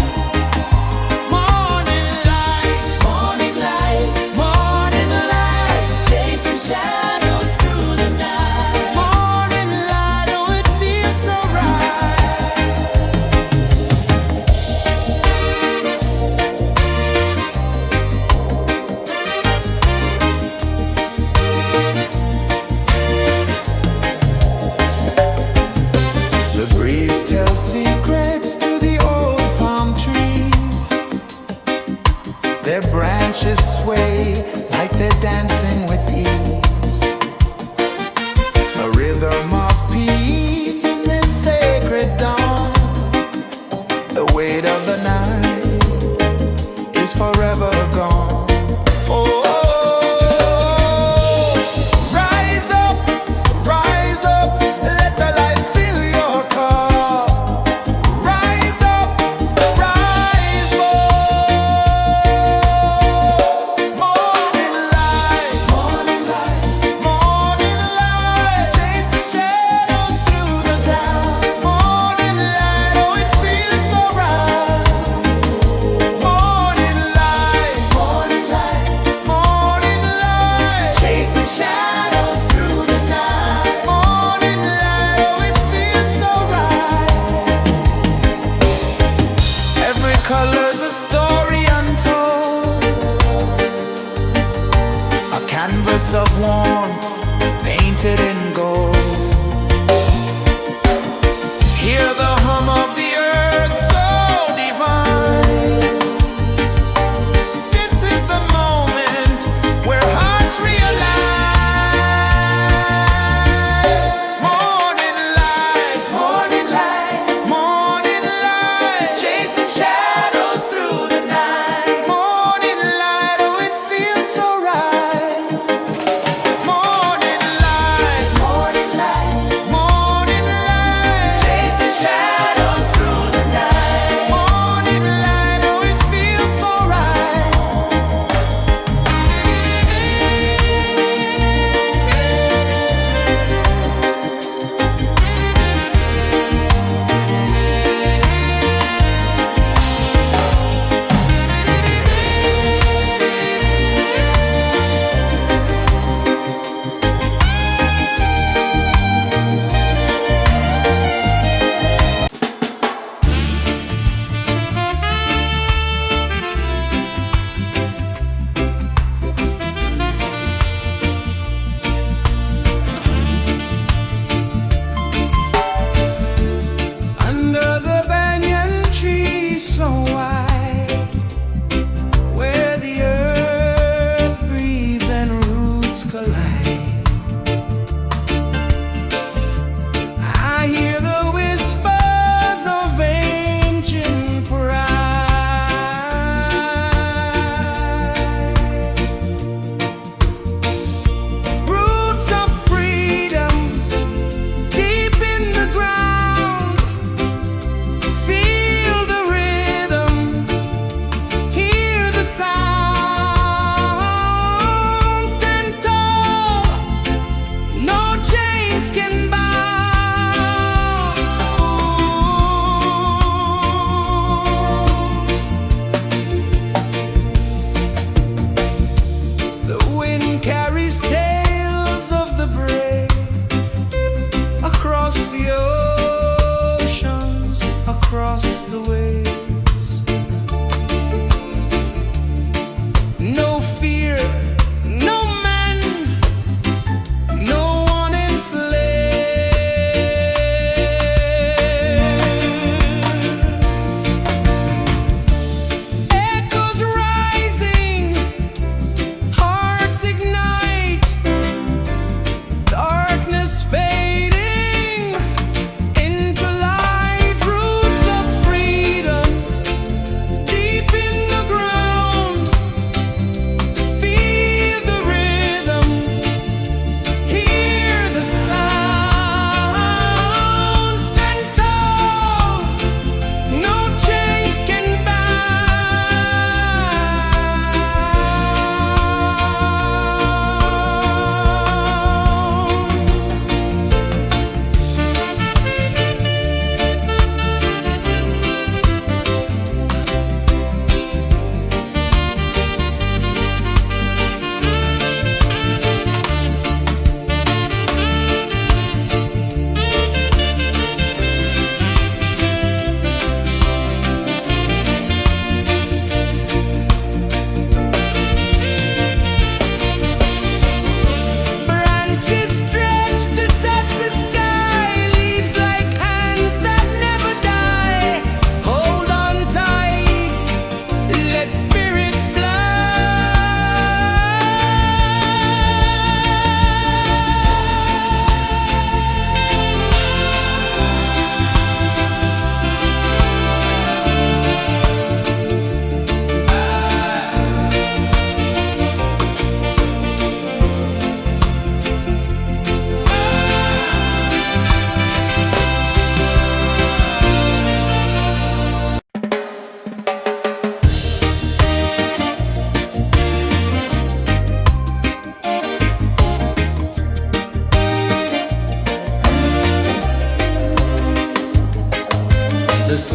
Morning light, Morning light, morning light, chasing shadows through the night. morning light, oh it feels so right. The breeze tells secrets to the old palm trees. Their branches sway like they're dancing with ease. A rhythm of peace in this sacred dawn. The weight of the night is forever gone. Oh, rise up, let the light fill your cup. Rise up, rise up. Morning light, morning light, chasing shadows through the cloud. Morning light, oh it feels so right. Morning light, chasing shadows through the night. Morning light, oh it feels so right. Every color's a story untold, a canvas of warmth painted in gold. Hear the hum of the earth so divine. This is the moment where hearts realign. Morning light, morning light, chasing shadows through the night. Morning light, oh it feels so right. Morning light,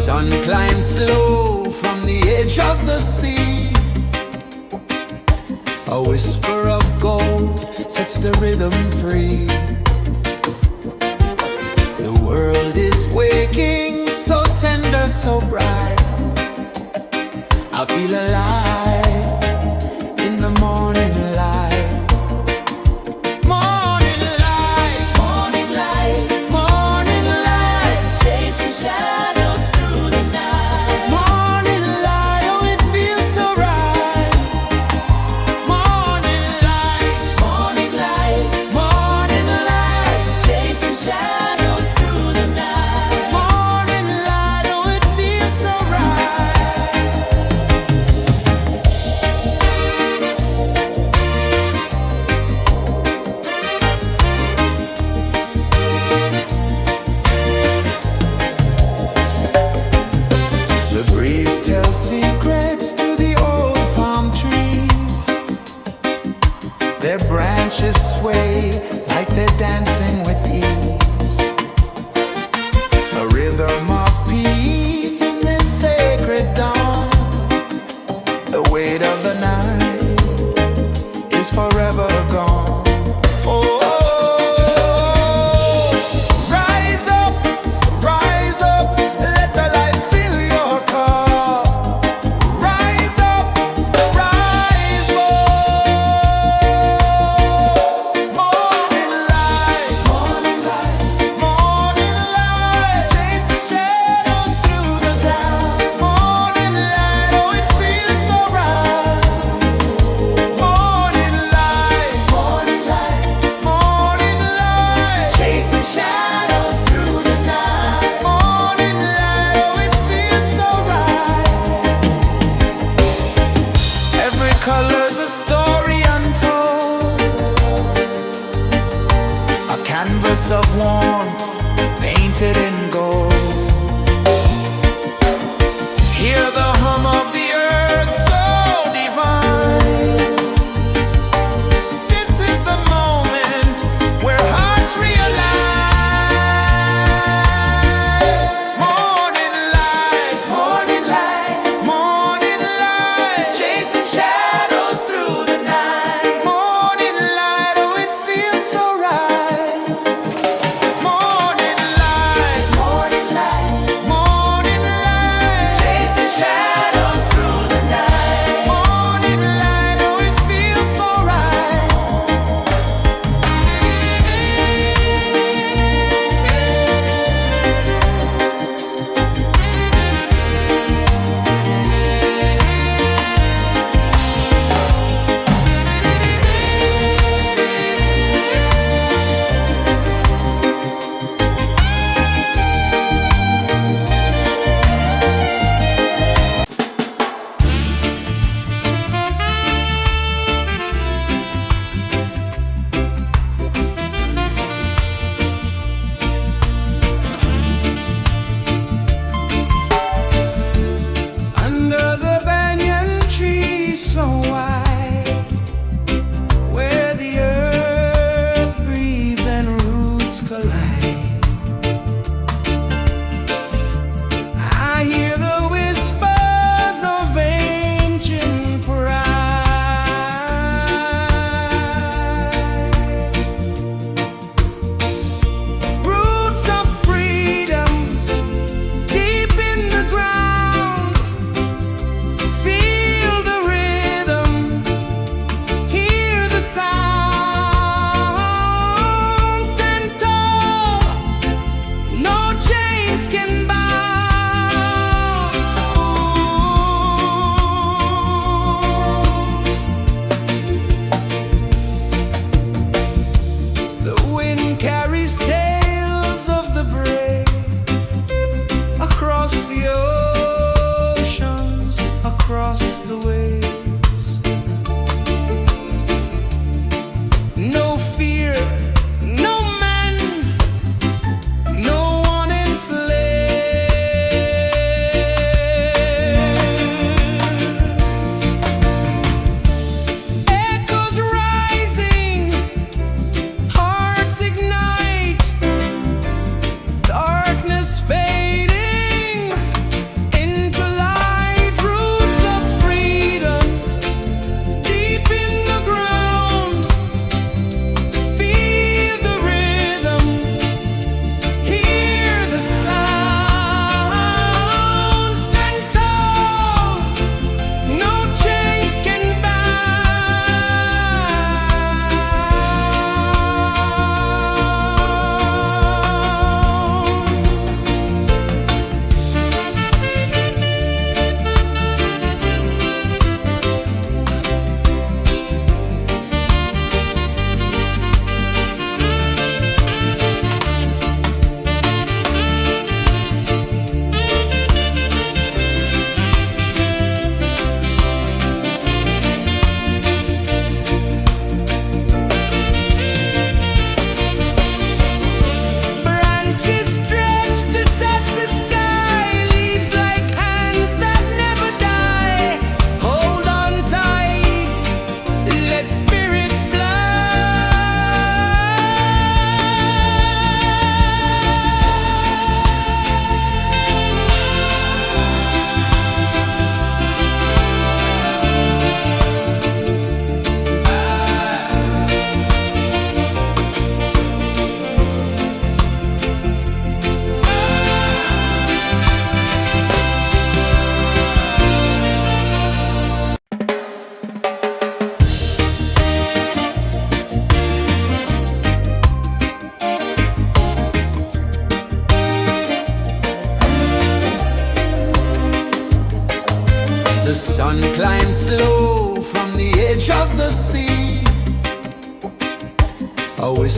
sun climbs slow from the edge of the sea. A whisper of gold sets the rhythm free. The world is waking, so tender, so bright. I feel alive in the morning light. Morning light, Morning light, morning light, chasing shadows through the night. morning light, oh it feels so right. Morning light, Morning light, morning light, chasing shadows through the night. morning light, oh it feels so right. The breeze tells secrets to the old palm trees. Their branches sway like they're dancing with ease. A rhythm of peace in this sacred dawn. The weight of the night is forever gone. Oh, rise up, let the light fill your cup. Rise up, rise up. Morning light, morning light, morning light, chasing shadows through the cloud. Morning light, oh it feels so right. Morning light, morning light, morning light, chasing shadows through the night. Morning light, oh it feels so right. Every color's a story untold, a canvas of warmth painted in gold. Hear the hum of the earth so divine. This is the moment where hearts realign. Morning light, morning light, morning light, chasing shadows through the night. Morning light, oh it feels so right. Morning light, morning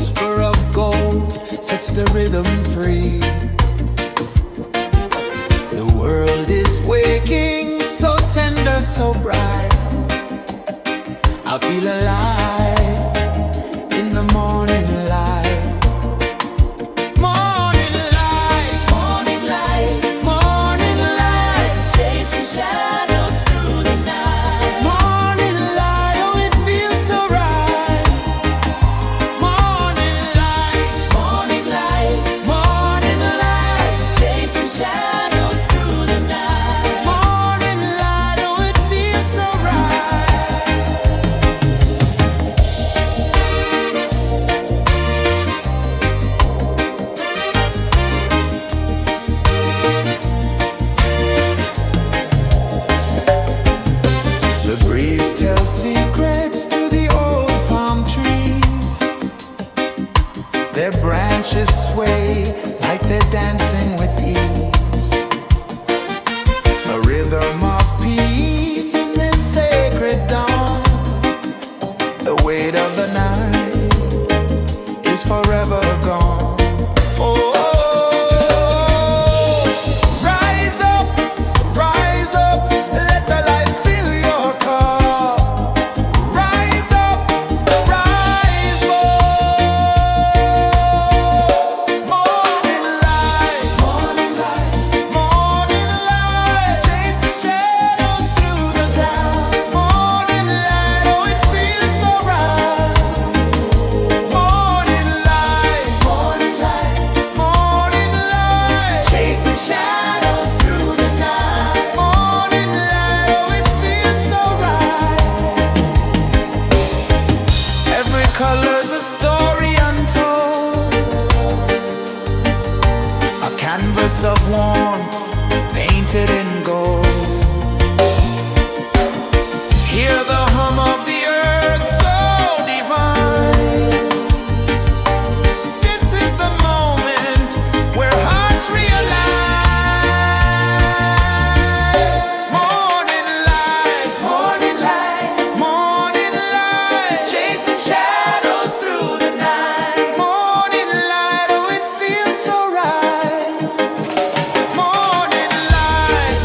whisper of gold sets the rhythm free. The world is waking, so tender, so bright. I feel alive in the morning light. Morning light, Morning light, morning light, chasing shadows through the night. morning light, oh it feels so right. Morning light, Morning light, morning light, chasing shadows through the night. morning light, oh it feels so right. The breeze tells secrets to the old palm trees. Their branches sway like they're dancing with ease. A rhythm of peace in this sacred dawn. The weight of the night is forever gone. Oh, rise up, let the light fill your cup. Rise up, rise up. Morning light, morning light, morning light, chasing shadows through the cloud. Morning light, oh it feels so right. Morning light, morning light, morning light, chasing shadows through the night. Morning light, oh it feels so right. Every color's a story untold, a canvas of warmth painted in gold. Hear the hum of the earth so divine. This is the moment where hearts realign. Morning light, morning light, morning light, chasing shadows through the night. Morning light, oh it feels so right. Morning light,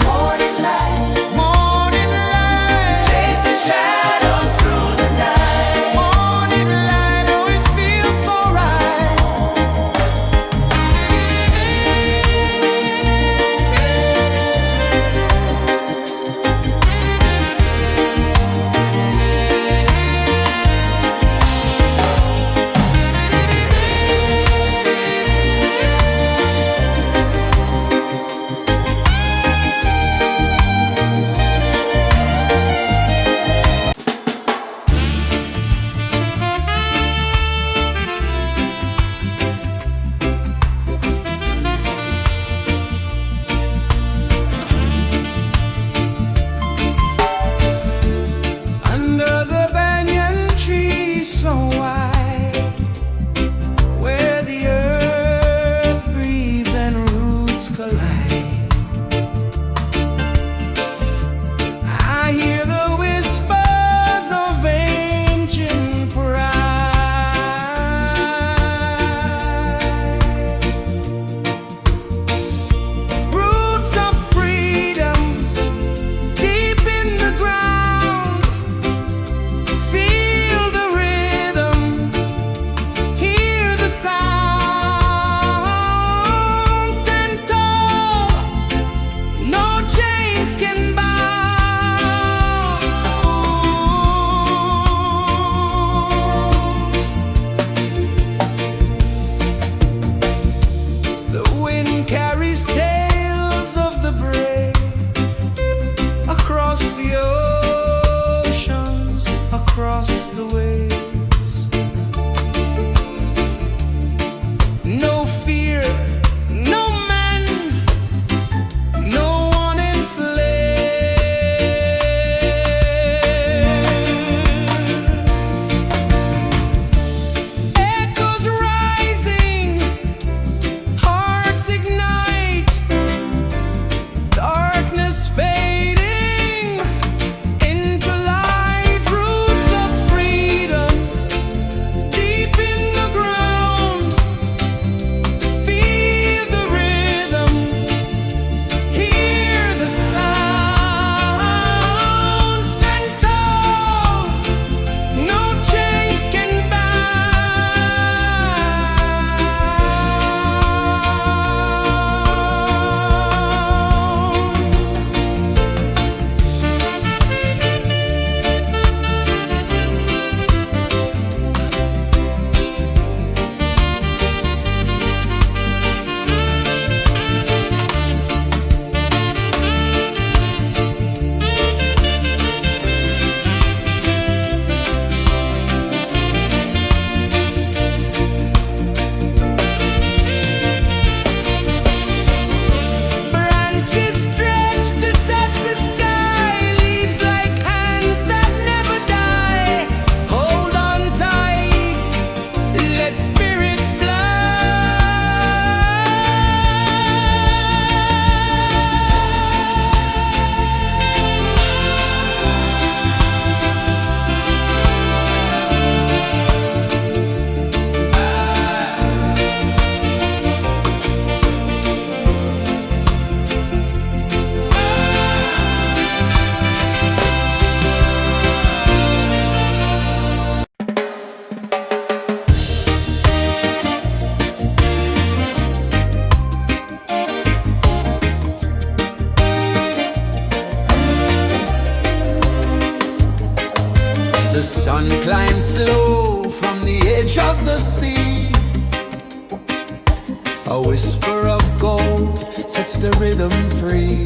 A whisper of gold sets the rhythm free.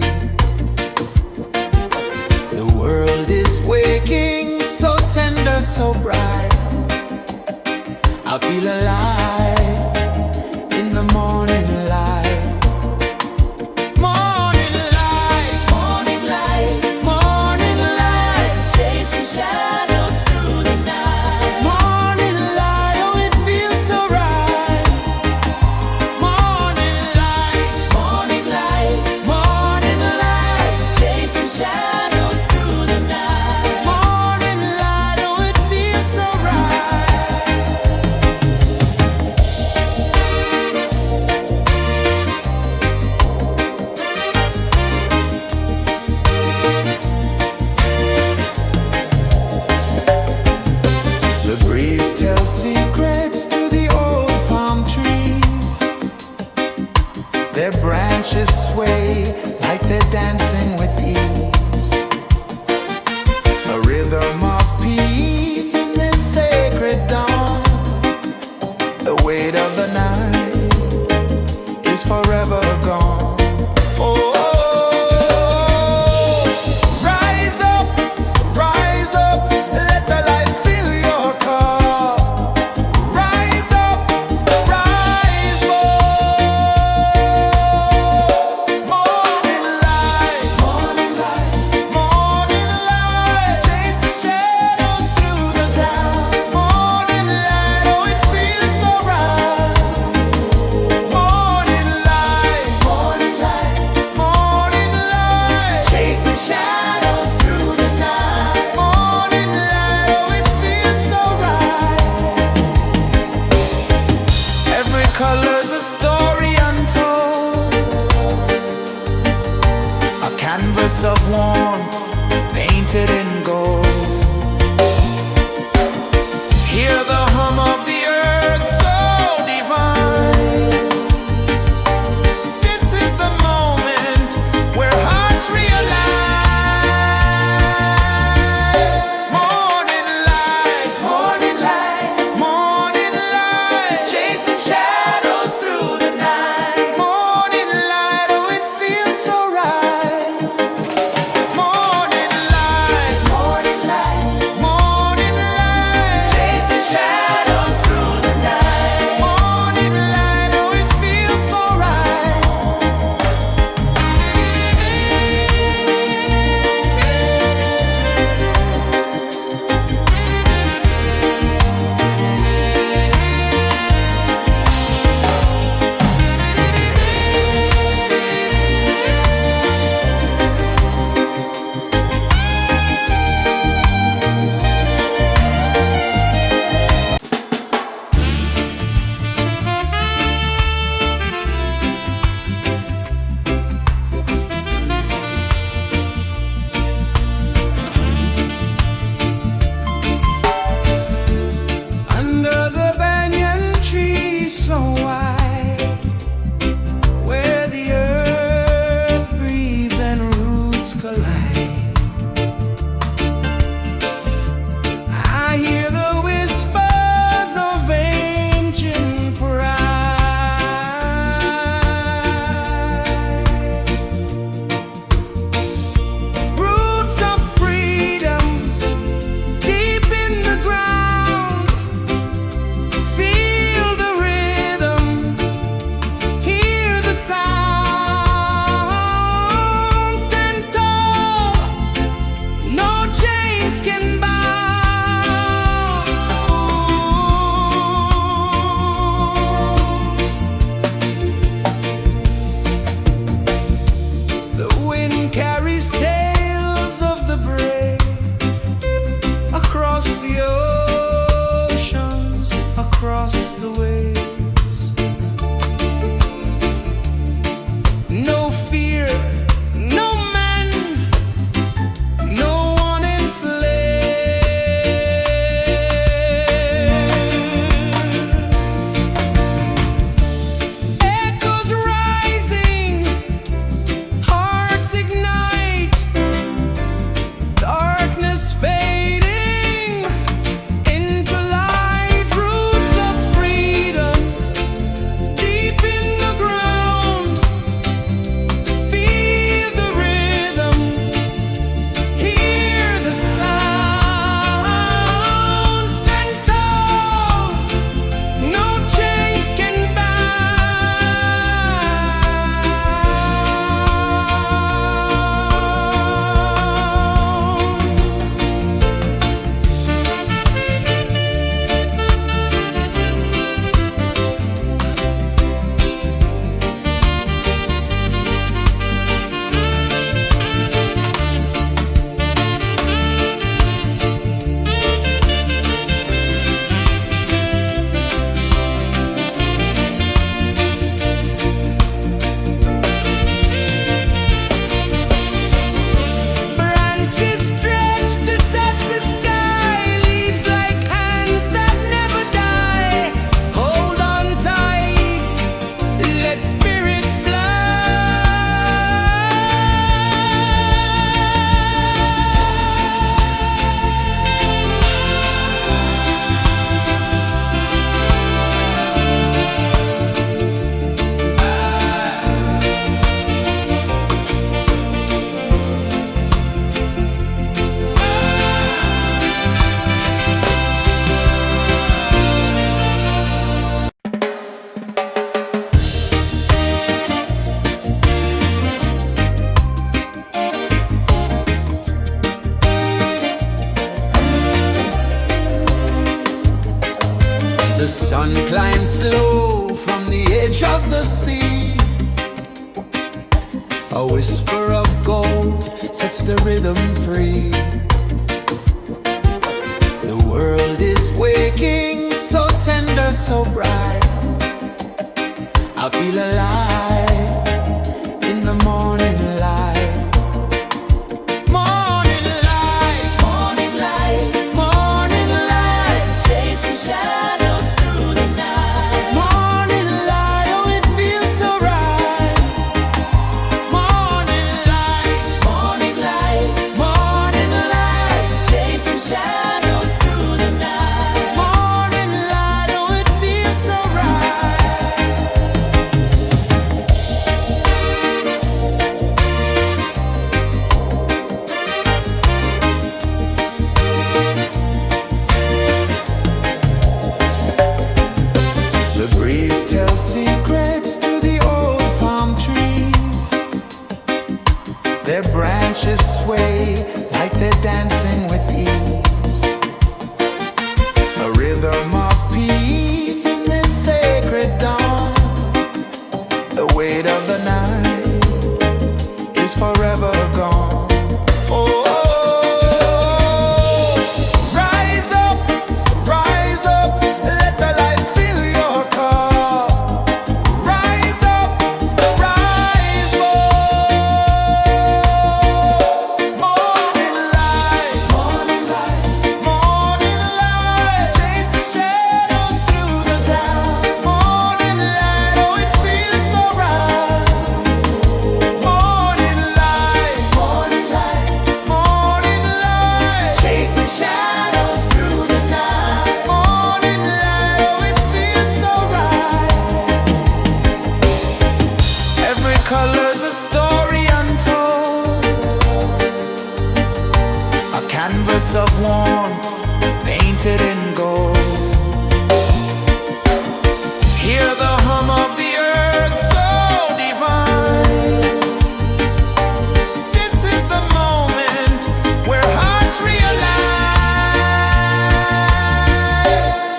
The world is waking, so tender, so bright. I feel alive in the morning light. Morning light, Morning light, morning light, chasing shadows through the night. morning light, oh it feels so right. Morning light, Morning light, morning light, chasing shadows through the night. morning light, oh it feels so right. The breeze tells secrets to the old palm trees. Their branches sway like they're dancing with ease. A rhythm of peace in this sacred dawn. The weight of the night is forever gone. Oh, rise up, let the light fill your cup. Rise up, rise up. Morning light, morning light, morning light, chasing shadows through the cloud. Morning light, oh it feels so right. Morning light, morning light, morning light, chasing shadows through the night. Morning light, oh it feels so right. Every color's a story untold, a canvas of warmth painted in gold. Hear the hum of the earth so divine. This is the moment where hearts realign. Morning light, morning light, morning light, chasing shadows through the night. Morning light, oh it feels so right. Morning time slow from the edge of the sea. A whisper of gold sets the rhythm free. The world is waking, so tender, so bright. I feel alive in the morning light. Morning light, Morning light, morning light, chasing shadows through the night. morning light, oh it feels so right. Morning light, Morning light, morning light, chasing shadows through the night. morning light, oh it feels so right. The breeze tells secrets to the old palm trees. Their branches sway like they're dancing with ease. A rhythm of peace in this sacred dawn. The weight of the night is forever gone. Oh, rise up, let the light fill your cup. Rise up, rise more. Morning light, morning light, morning light, chasing shadows through the cloud. Morning light, oh it feels so right. Morning light, morning light, morning light, chasing shadows through the night. Morning light, oh it feels so right. Every color's a story untold, a canvas of warmth painted in gold. Hear the hum of the earth so divine. This is the moment where hearts realign.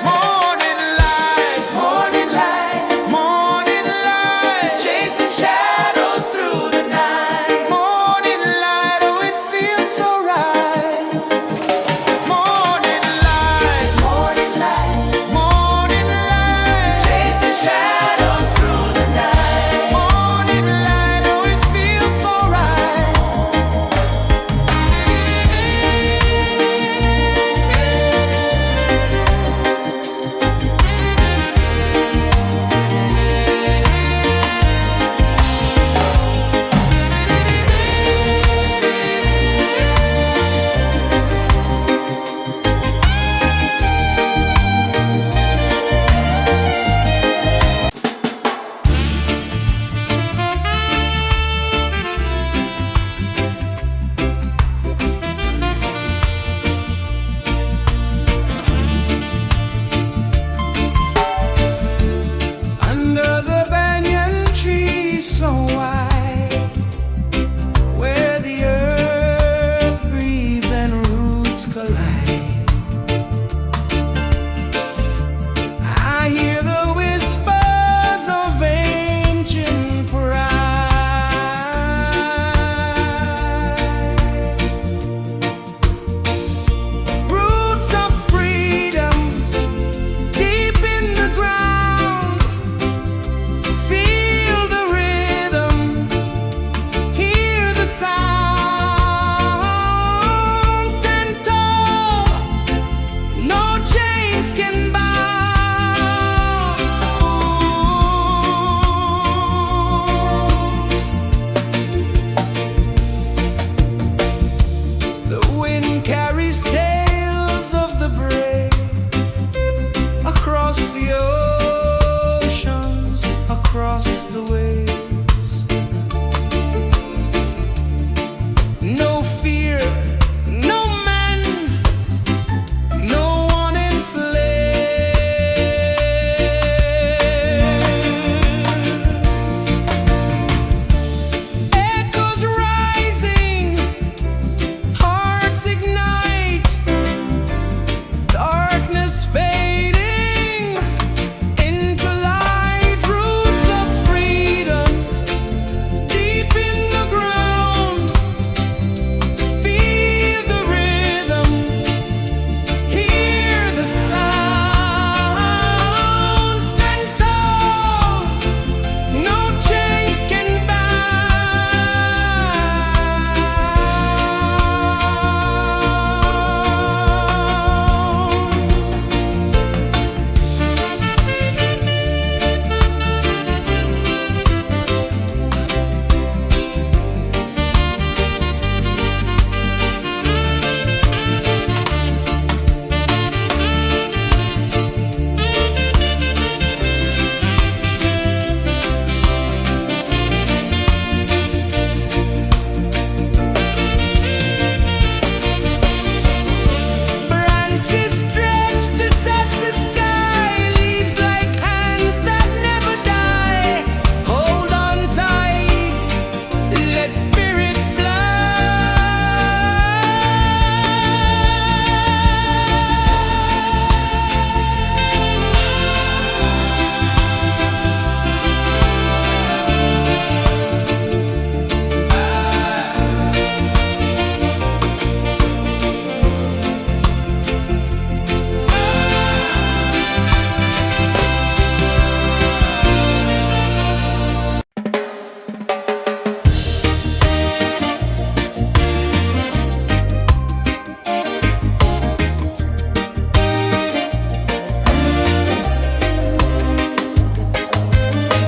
Morning light, morning light, morning light, chasing shadows through the night. Morning light, oh it feels so right. Morning light,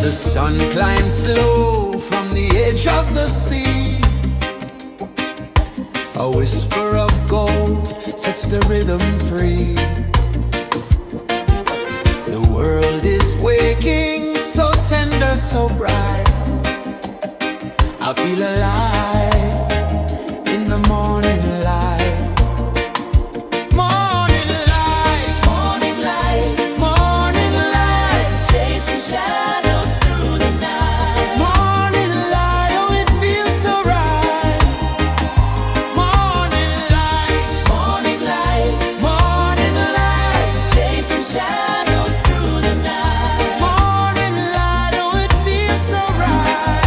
The sun climbs slow from the edge of the sea. A whisper of gold sets the rhythm free. The world is waking, so tender, so bright. I feel alive in the morning light. Morning light, Morning light, morning light, chasing shadows through the night. morning light, oh it feels so right. Morning light, Morning light, morning light, chasing shadows through the night. morning light, oh it feels so right.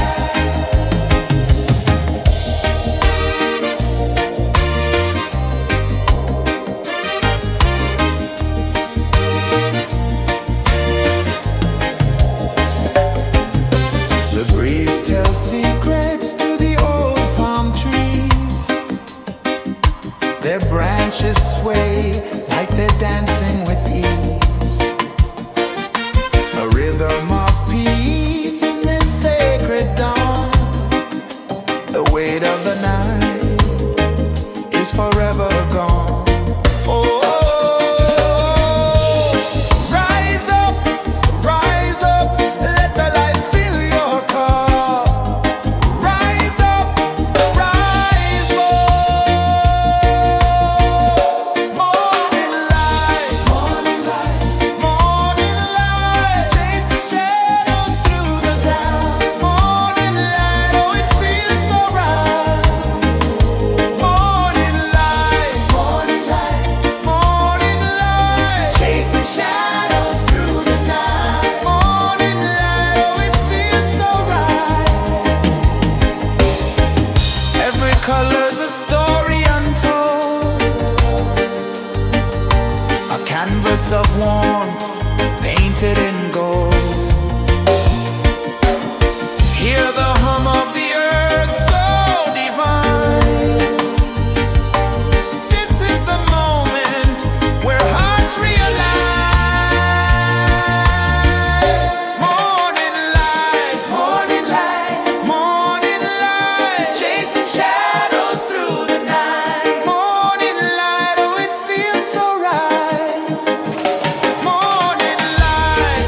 The breeze tells secrets to the old palm trees. Their branches sway like they're dancing with ease. A rhythm of peace in this sacred dawn. The weight of the night is forever gone. Oh, rise up, let the light fill your cup. Rise up, rise more. Morning light, morning light, morning light, chasing shadows through the cloud. Morning light, oh it feels so right. Morning light, morning light, morning light, chasing shadows through the night. Morning light, oh it feels so right. Every color's a story untold, a canvas of warmth painted in gold. Hear the hum of the earth so divine. This is the moment where hearts realign. Morning light, morning light, morning light, chasing shadows through the night. Morning light, oh it feels so right. Morning light,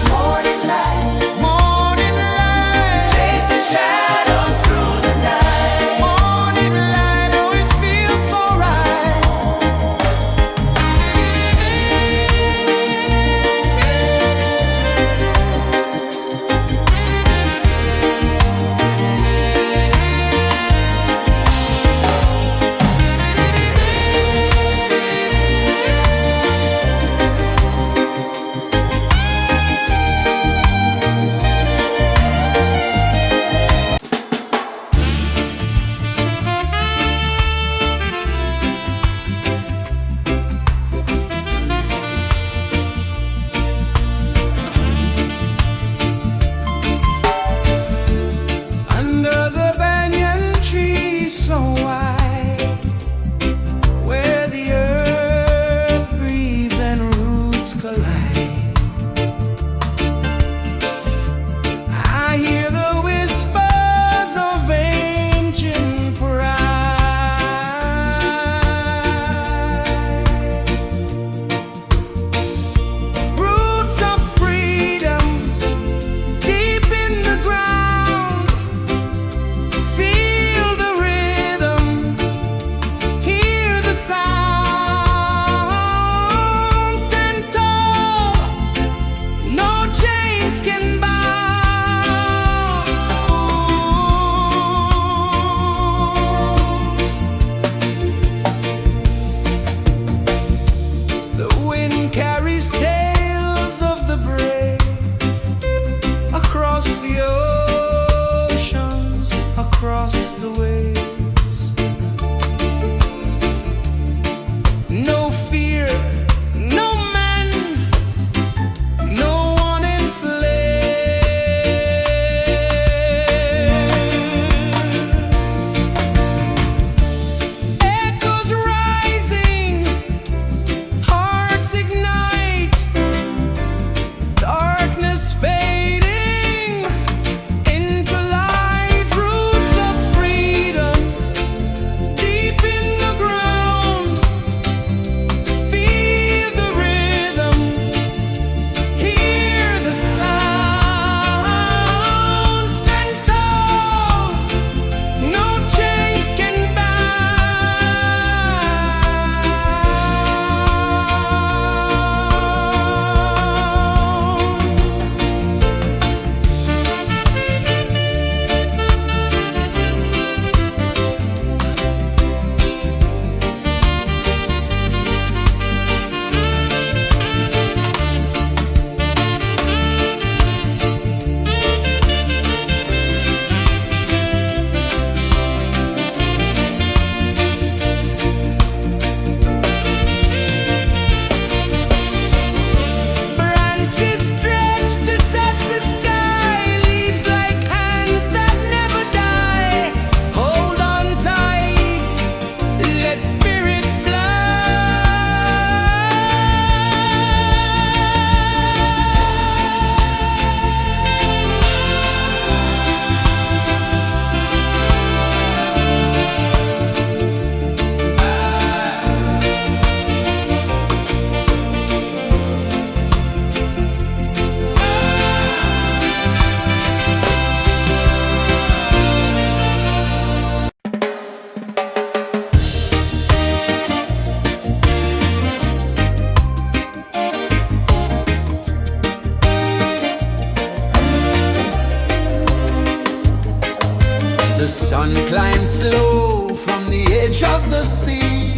sun climbs slow from the edge of the sea.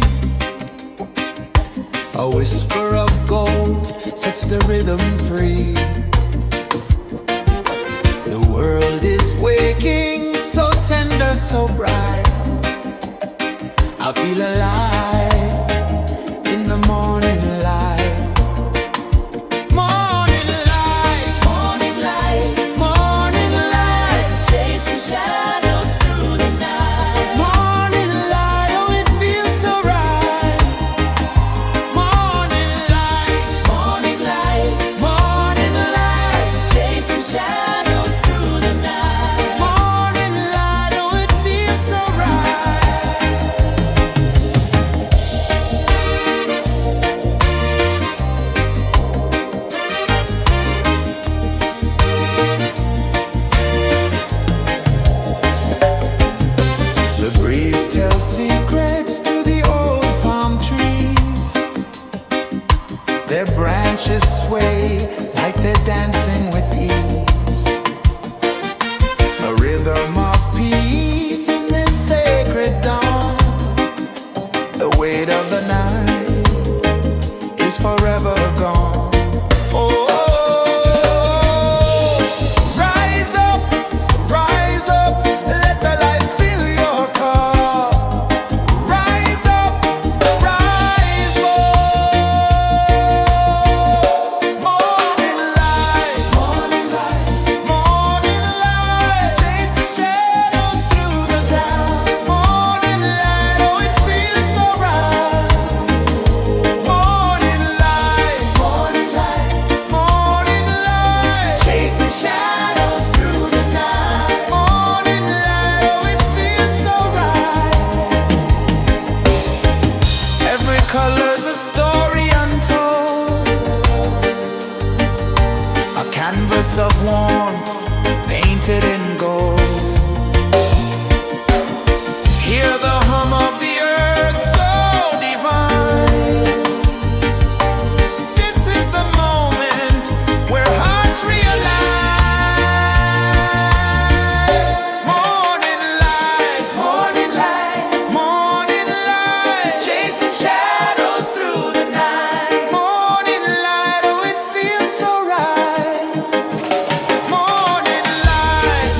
A whisper of gold sets the rhythm free. The world is waking, so tender, so bright. I feel alive in the morning light. Morning light, Morning light, morning light, chasing shadows through the night. morning light, oh it feels so right. Morning light, Morning light, morning light, chasing shadows through the night. morning light, oh it feels so right. The breeze tells secrets to the old palm trees. Their branches sway like they're dancing with ease. A rhythm of peace in this sacred dawn. The weight of the night is forever gone. Oh, rise up, let the light fill your cup. Rise up, rise more. Morning light, morning light, chasing shadows through the cloud. Morning light, oh it feels so right. Morning light, chasing shadows through the night. Morning light, oh it feels so right. Every color's a story untold, a canvas of warmth painted in gold. Hear the hum of the earth so divine. This is the moment where hearts realign. Morning light, morning light, chasing shadows through the night. Morning light, oh it feels so right. Morning light,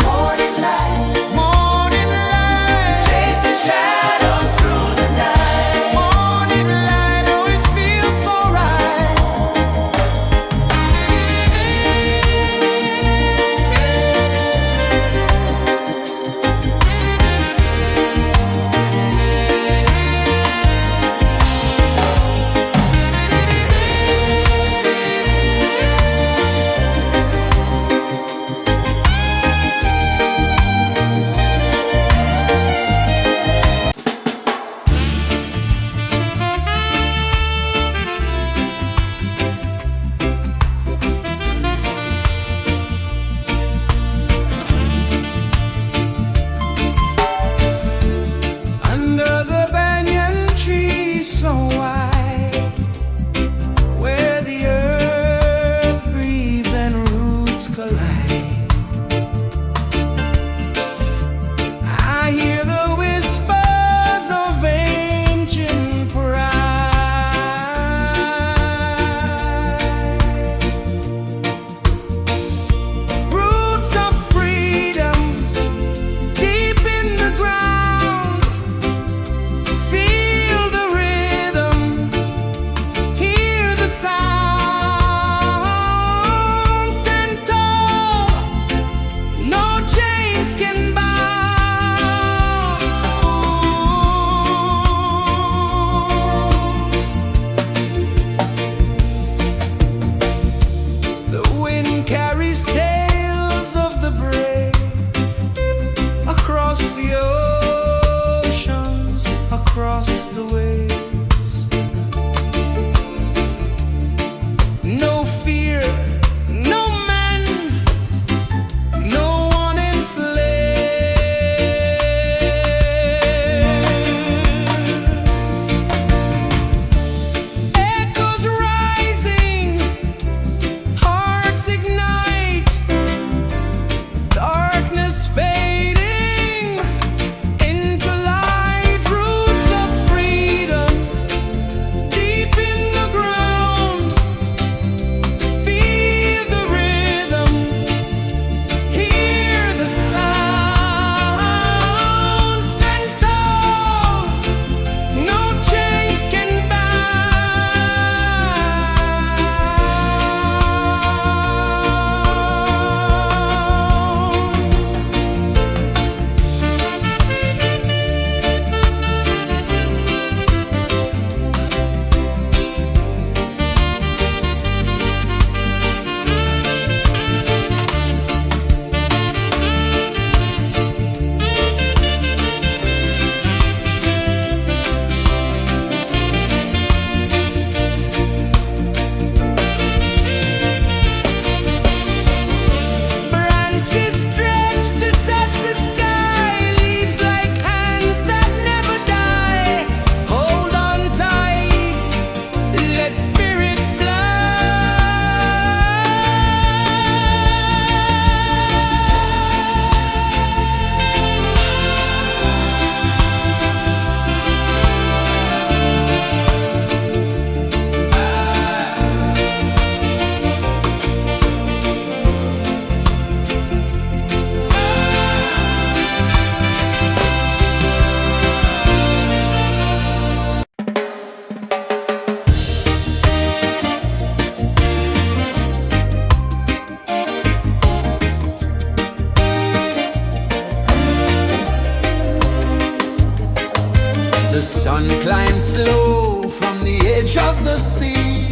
Sun climbs slow from the edge of the sea.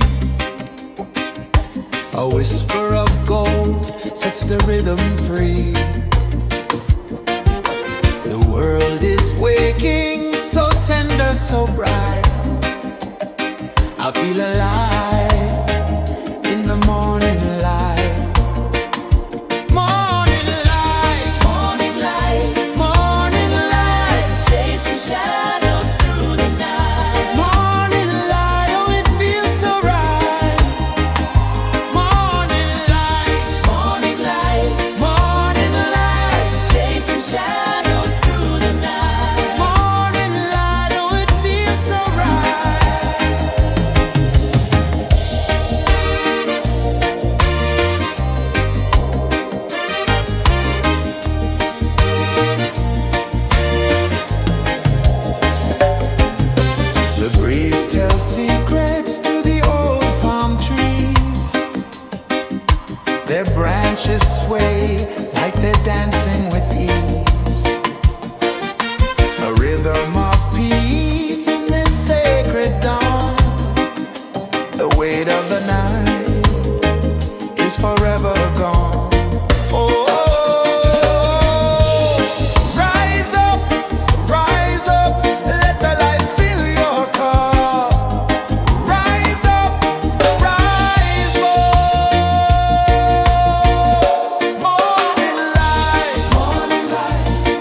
A whisper of gold sets the rhythm free. The world is waking, so tender, so bright. I feel alive in the morning light. Morning light, Morning light, morning light, chasing shadows through the night. morning light, oh it feels so right. Morning light, Morning light, morning light, chasing shadows through the night. morning light, oh it feels so right. The breeze tells secrets to the old palm trees. Their branches sway like they're dancing with ease. A rhythm of peace in this sacred dawn. The weight of the night is forever gone. Oh, rise up, let the light fill your cup. Rise up, rise up. Morning light,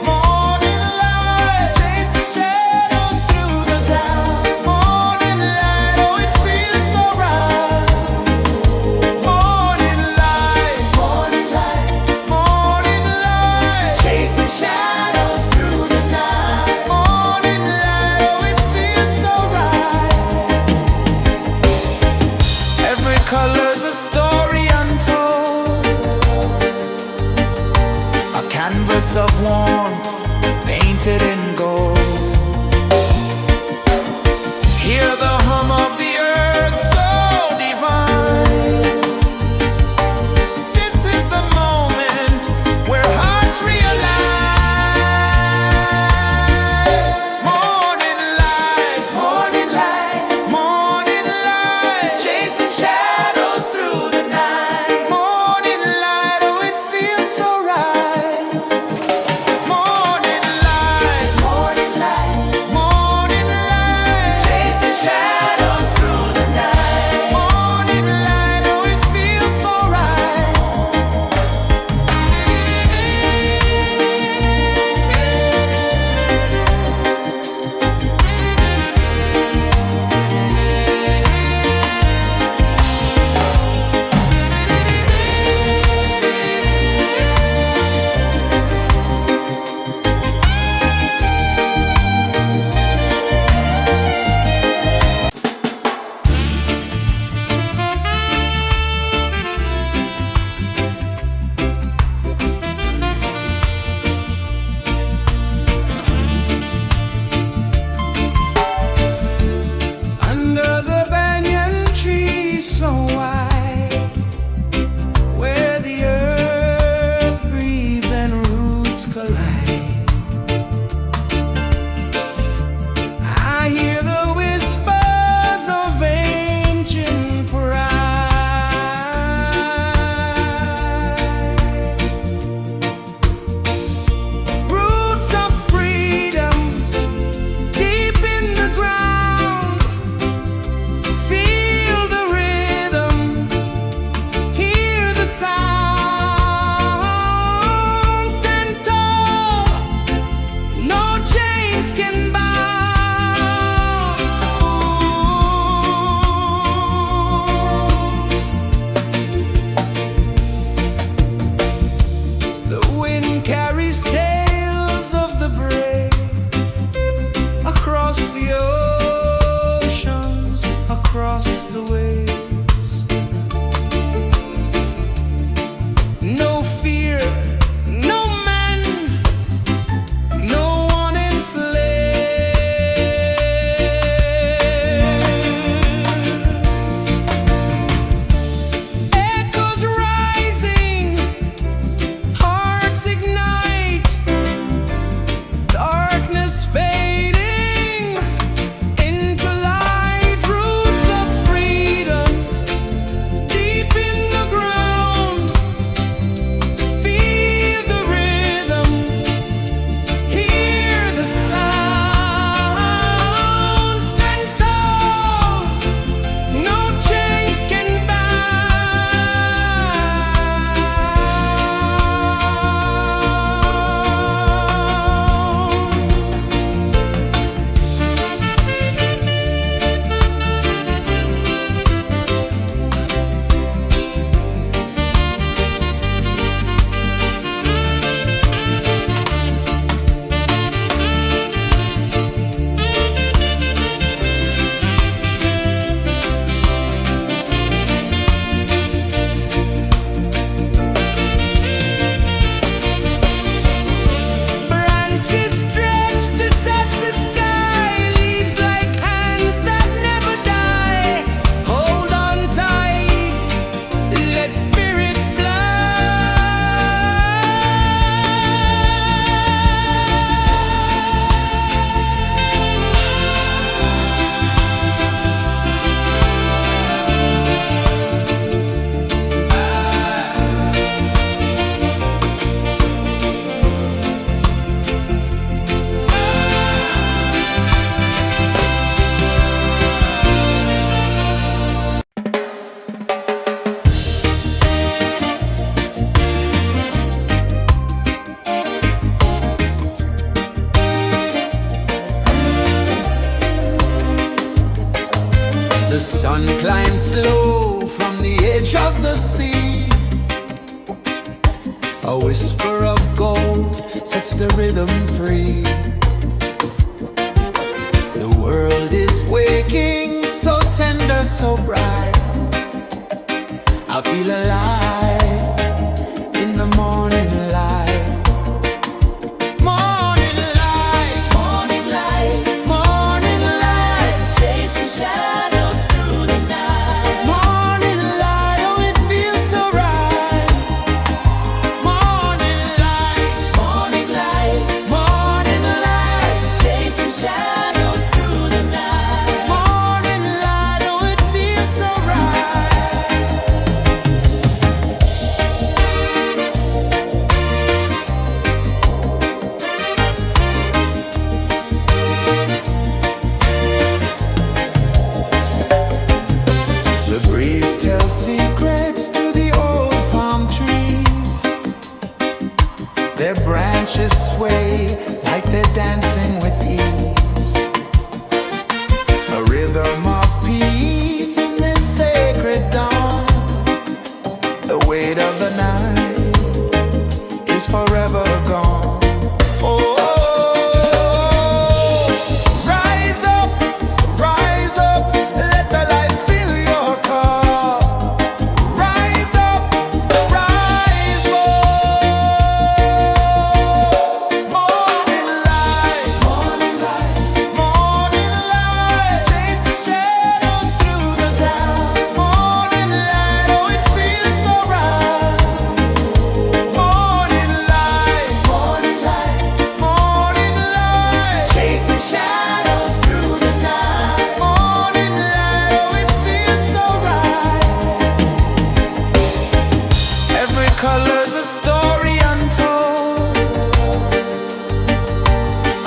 morning light, chasing shadows through the cloud. Morning light, oh it feels so right. Morning light, chasing shadows through the night. Morning light, oh it feels so right. Every color's a story untold, a canvas of warmth painted in gold. Hear the hum of the earth so divine. This is the moment where hearts realign. Morning light, morning light, chasing shadows through the night. Morning light, oh it feels so right. Morning light, A whisper of gold sets the rhythm free. The world is waking, so tender, so bright. I feel alive in the morning light. Morning light, Morning light, morning light, chasing shadows through the night. morning light. Oh, it feels so right. Morning light, Morning light, morning light, chasing shadows through the night. morning light. Oh, it feels so right. The breeze tells secrets to the old palm trees. Their branches sway like they're dancing with ease. A rhythm of peace in this sacred dawn. The weight of the night is forever gone. Oh, rise up, let the light fill your cup. Rise up, rise more. Morning light, morning light, chasing shadows through the cloud. Morning light, oh, it feels so right. Morning light, morning light, chasing shadows through the night. Morning light, oh, it feels so right. Every color's a story untold,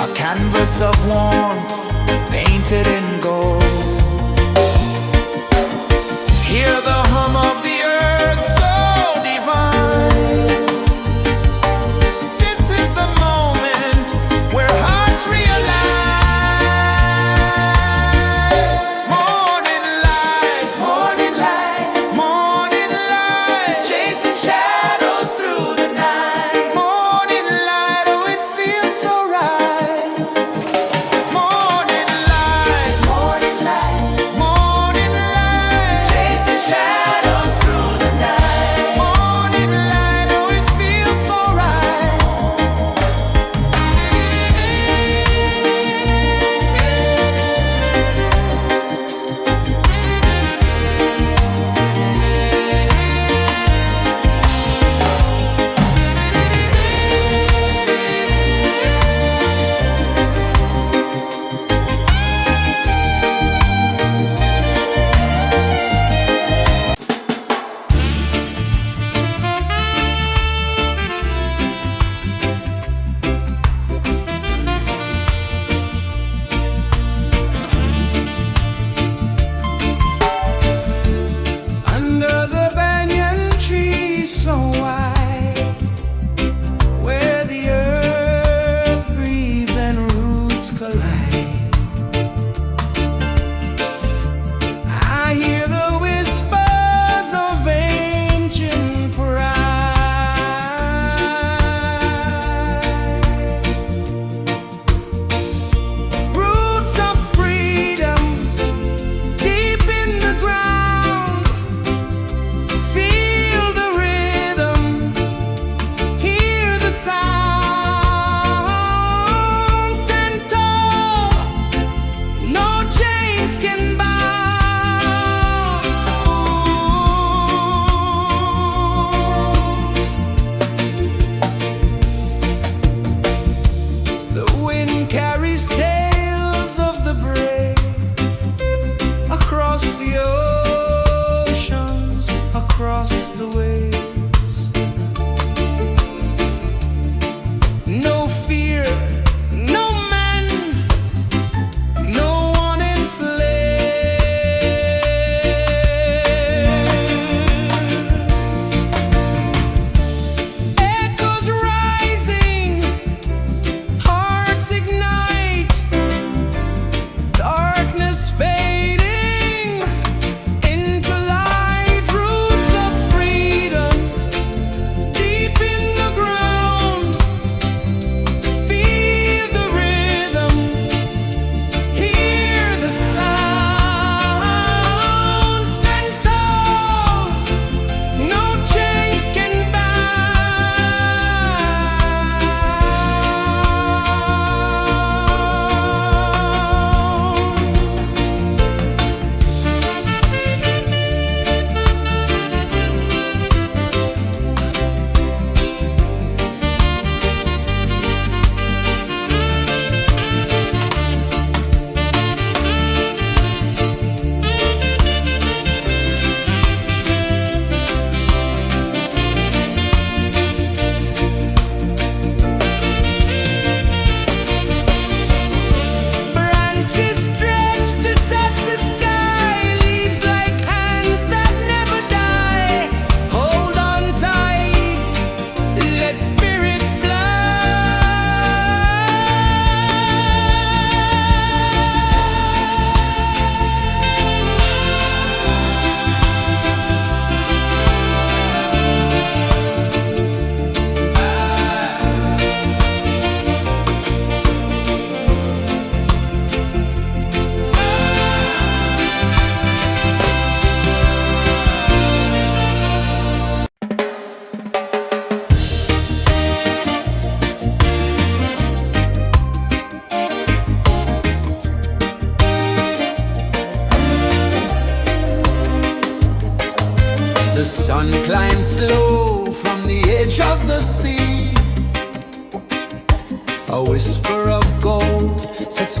a canvas of warmth painted in gold. Hear the hum of the earth so divine. This is the moment where hearts realign. Morning light, morning light, chasing shadows through the night. Morning light, oh, it feels so right. Morning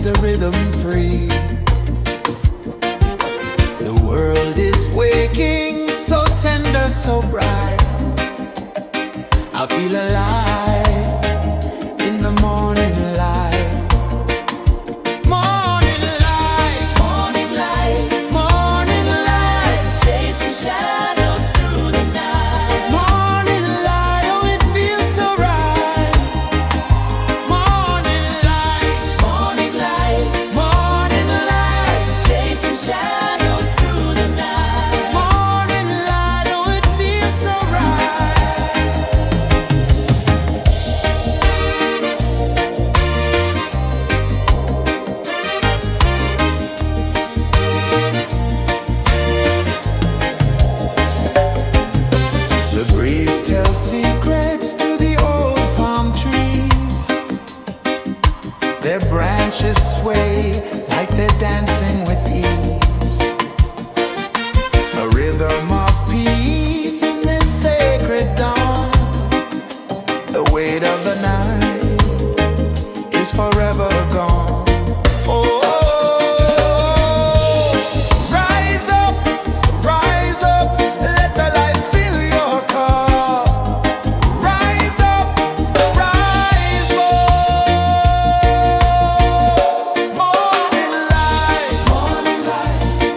the rhythm free. The world is waking, so tender, so bright. I feel alive in the morning light. Morning light, Morning light, morning light, chasing shadows through the night. morning light. Oh, it feels so right. Morning light, Morning light, morning light, chasing shadows through the night. morning light. Oh, it feels so right. The breeze tells secrets to the old palm trees. Their branches sway like they're dancing with ease. A rhythm of peace in this sacred dawn. The weight of the night is forever gone. Oh, rise up, let the light fill your cup. Rise up, rise up. Morning light,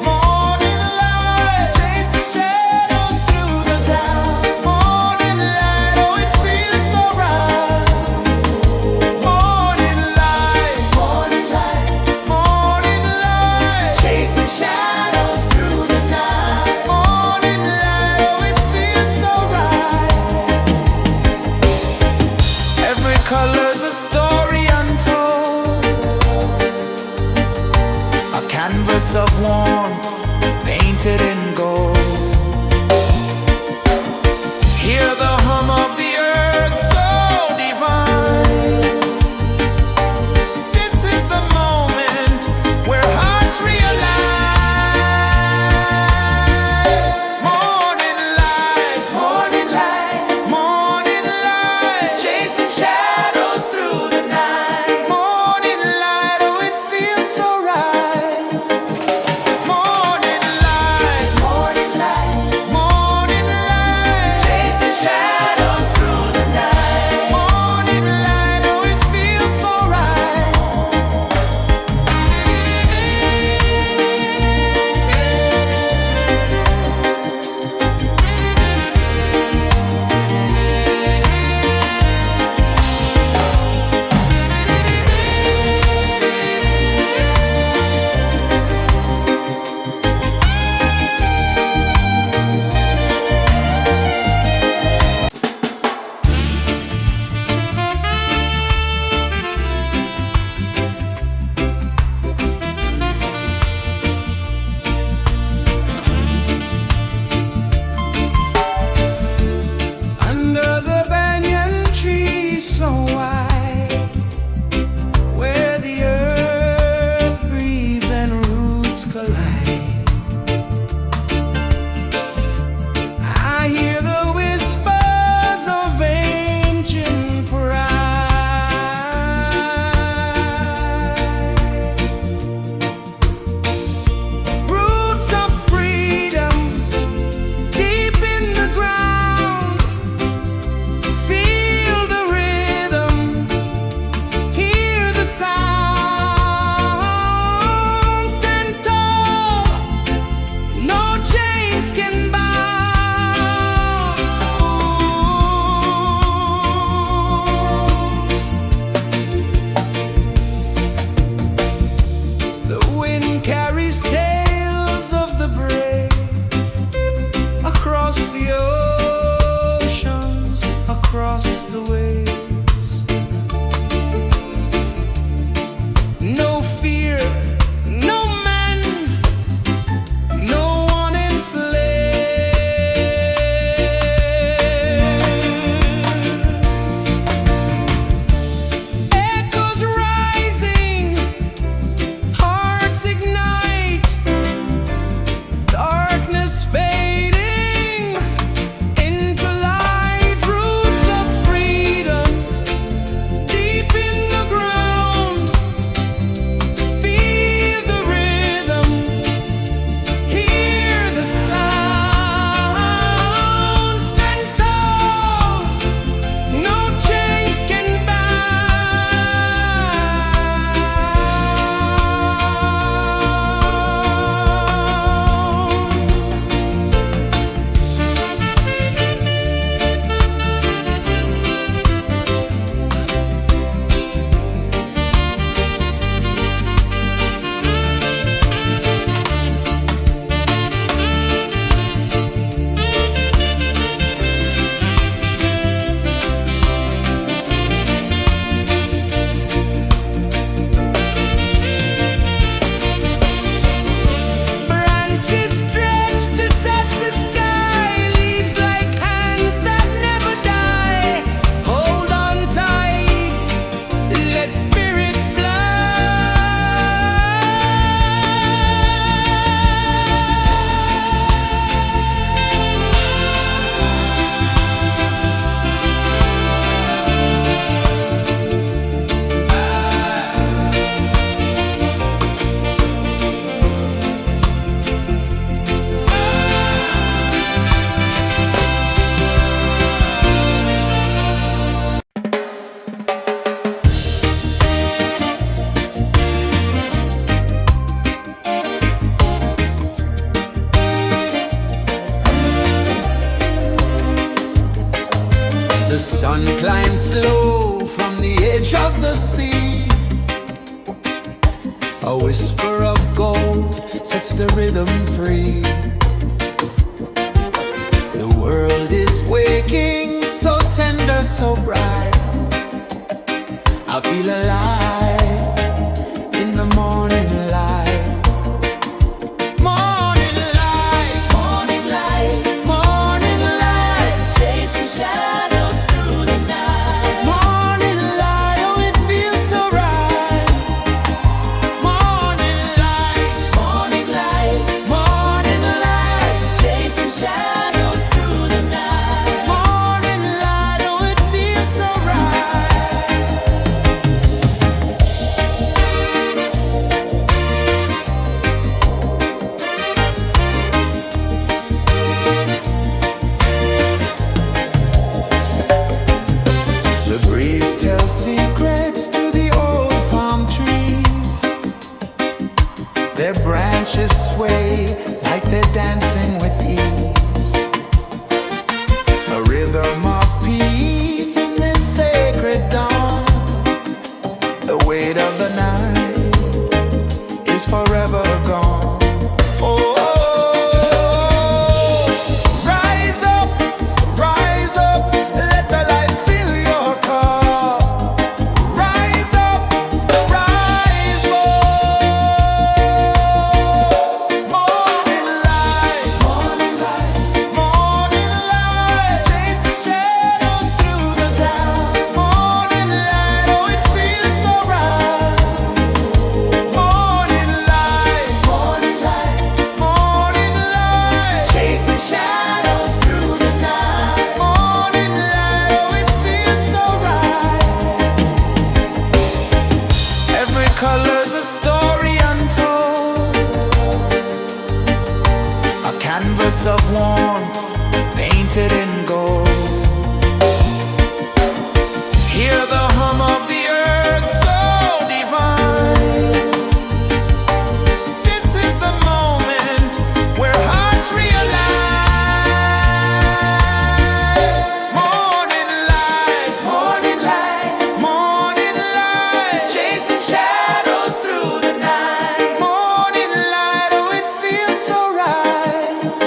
morning light, chasing shadows through the cloud. Morning light, oh, it feels so right. Morning light, morning light, chasing shadows through the night. Morning light, oh, it feels so right. Every color's a story untold, a canvas of warmth painted in gold. Hear the hum of the earth so divine. This is the moment where hearts realign. Morning light, morning light, chasing shadows through the night. Morning light, oh, it feels so right. Morning the rhythm free. The world is waking, so tender, so bright. I feel alive in the morning light. Morning light, Morning light, morning light, chasing shadows through the night. morning light, oh it feels so right. Morning light, Morning light, morning light, chasing shadows through the night. morning light, oh it feels so right. The breeze tells secrets to the old palm trees. Their branches sway like they're dancing with ease. A rhythm of peace in this sacred dawn. The weight of the night is forever gone. Oh, rise up, let the light fill your cup. Rise up, rise up. Morning light, morning light, chasing shadows through the cloud. Morning light, oh it feels so right. Morning light, morning light, chasing shadows through the night. Morning light, oh it feels so right. Every color's a story untold, a canvas of warmth painted in gold. Hear the hum of the earth so divine. This is the moment where hearts realign. Morning light, morning light, chasing shadows through the night. Morning light, oh it feels so right.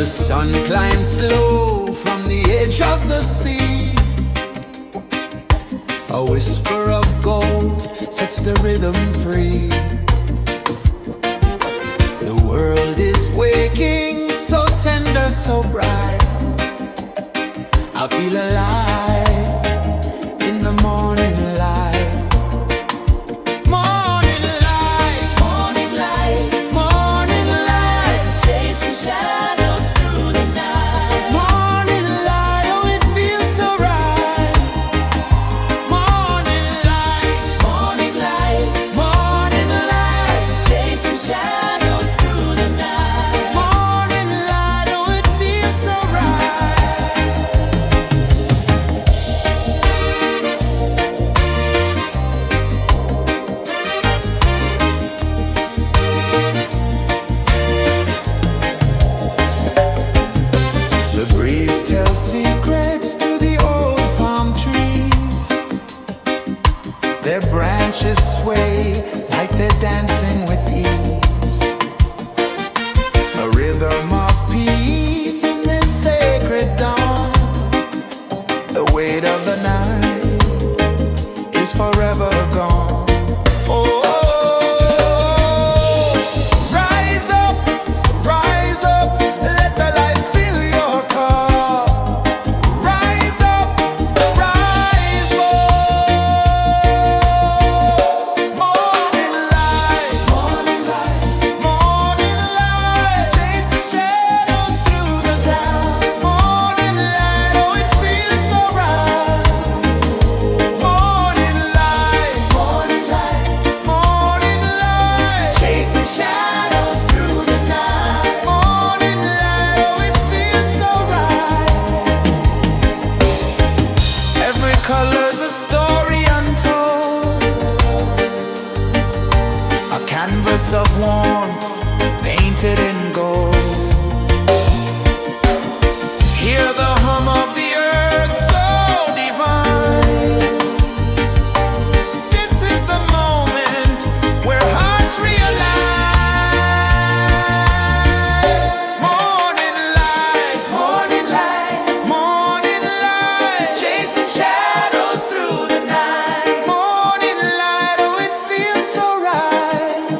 The sun climbs slow from the edge of the sea. A whisper of gold sets the rhythm free. The world is waking, so tender, so bright. I feel alive in the morning light. Morning light, Morning light, morning light, chasing shadows through the night. morning light, oh it feels so right. Morning light, Morning light, morning light, chasing shadows through the night. morning light, oh it feels so right. The breeze tells secrets to the old palm trees. Their branches sway like they're dancing with ease. A rhythm of peace in this sacred dawn. The weight of the night is forever gone. Oh, rise up, let the light fill your cup. Rise up, rise up. Morning light, morning light, morning light, chasing shadows through the cloud. Morning light, oh it feels so right. Morning light, morning light, morning light, chasing shadows through the night. Morning light, oh it feels so right. Every color's a story untold, a canvas of warmth painted in gold. Hear the hum of the earth so divine. This is the moment where hearts realign. Morning light, morning light, morning light, chasing shadows through the night. Morning light, oh it feels so right.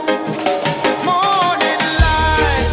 Morning light,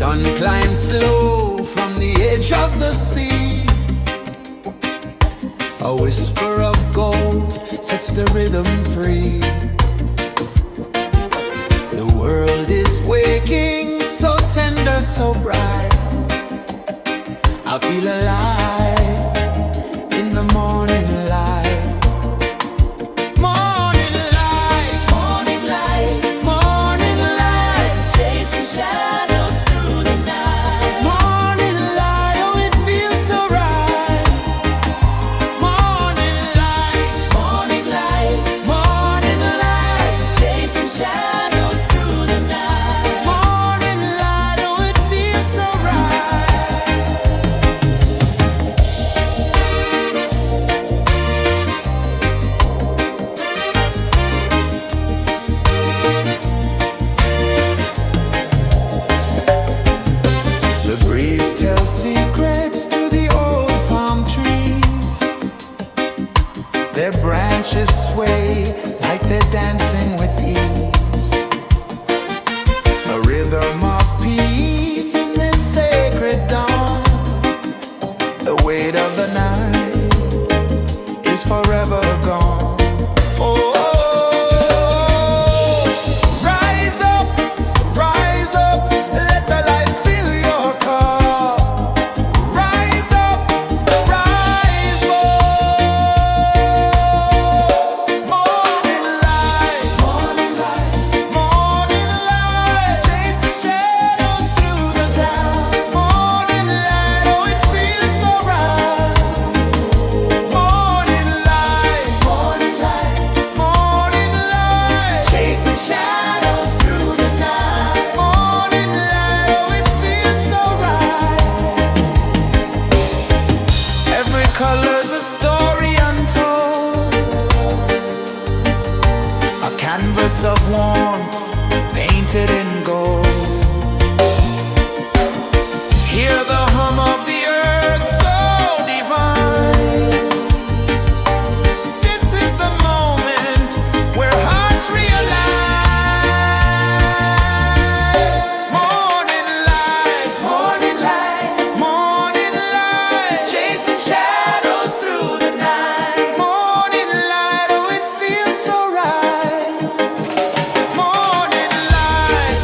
sun climbs slow from the edge of the sea. A whisper of gold sets the rhythm free. The world is waking, so tender, so bright. I feel alive in the morning light. Morning light, Morning light, morning light, chasing shadows through the night. morning light, oh it feels so right. Morning light, Morning light, morning light, chasing shadows through the night. morning light, oh it feels so right. The breeze tells secrets to the old palm trees. Their branches sway like they're dancing with ease. A rhythm of peace in this sacred dawn. The weight of the night is forever gone. Oh, rise up, let the light fill your cup. Rise up, rise up. Morning light, morning light, morning light, chasing shadows through the cloud. Morning light, oh it feels so right. Morning light, morning light, morning light, chasing shadows through the night. Morning light, oh it feels so right. Every color's a story untold, a canvas of warmth painted in gold. Hear the hum of the earth so divine. This is the moment where hearts realign. Morning light, morning light, morning light, chasing shadows through the night. Morning light, oh it feels so right. Morning light,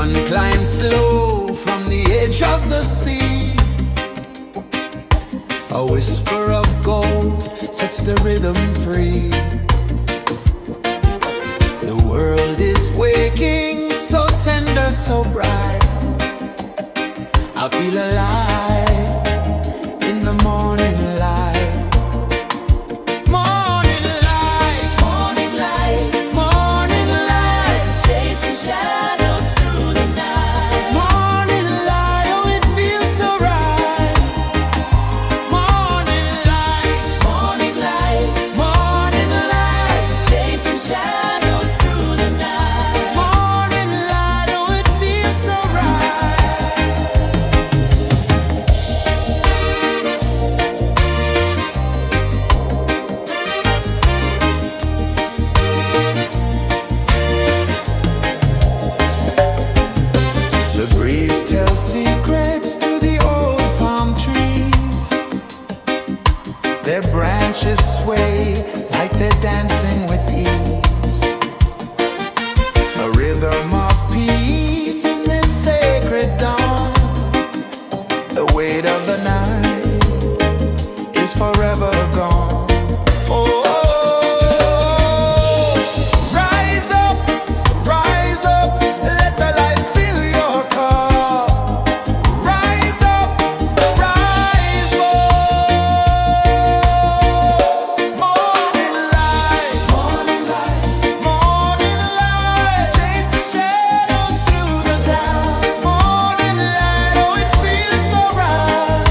sun climbs slow from the edge of the sea. A whisper of gold sets the rhythm free. The world is waking, so tender, so bright. I feel alive in the morning light. Morning light, Morning light, morning light, chasing shadows through the night. morning light, oh it feels so right. Morning light, Morning light, morning light, chasing shadows through the night. morning light, oh it feels so right. The breeze tells secrets to the old palm trees. Their branches sway like they're dancing with ease. A rhythm of peace in this sacred dawn. The weight of the night is forever gone. Oh, rise up, let the light fill your car. Rise up, rise up. Morning light, morning light, morning light, chasing shadows through the cloud. Morning light, oh it feels so right.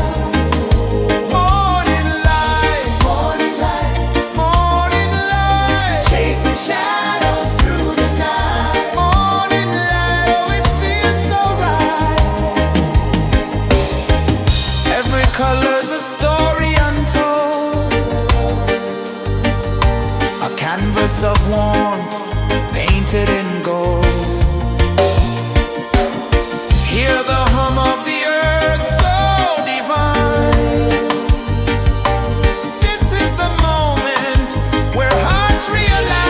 Morning light, morning light, morning light, chasing shadows through the night. Morning light, oh it feels so right. Every color's a story untold, a canvas of warmth painted in gold. Hear the hum of the earth so divine. This is the moment where hearts realign.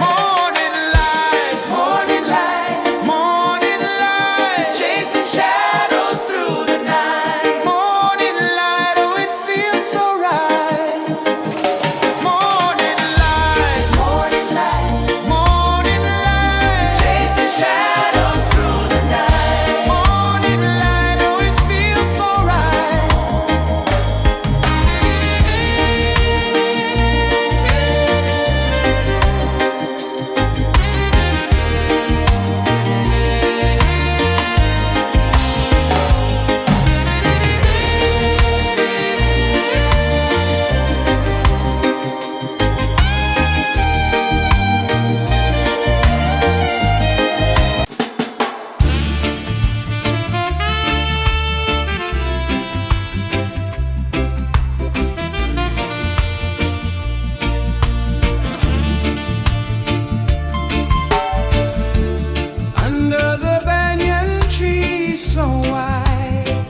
Morning light, morning light, morning light, chasing shadows through the night. Morning light, oh it feels so right. Morning light, morning light, morning light, chasing shadows through the night. Morning light, oh it feels so right. Under the banyan tree so wide,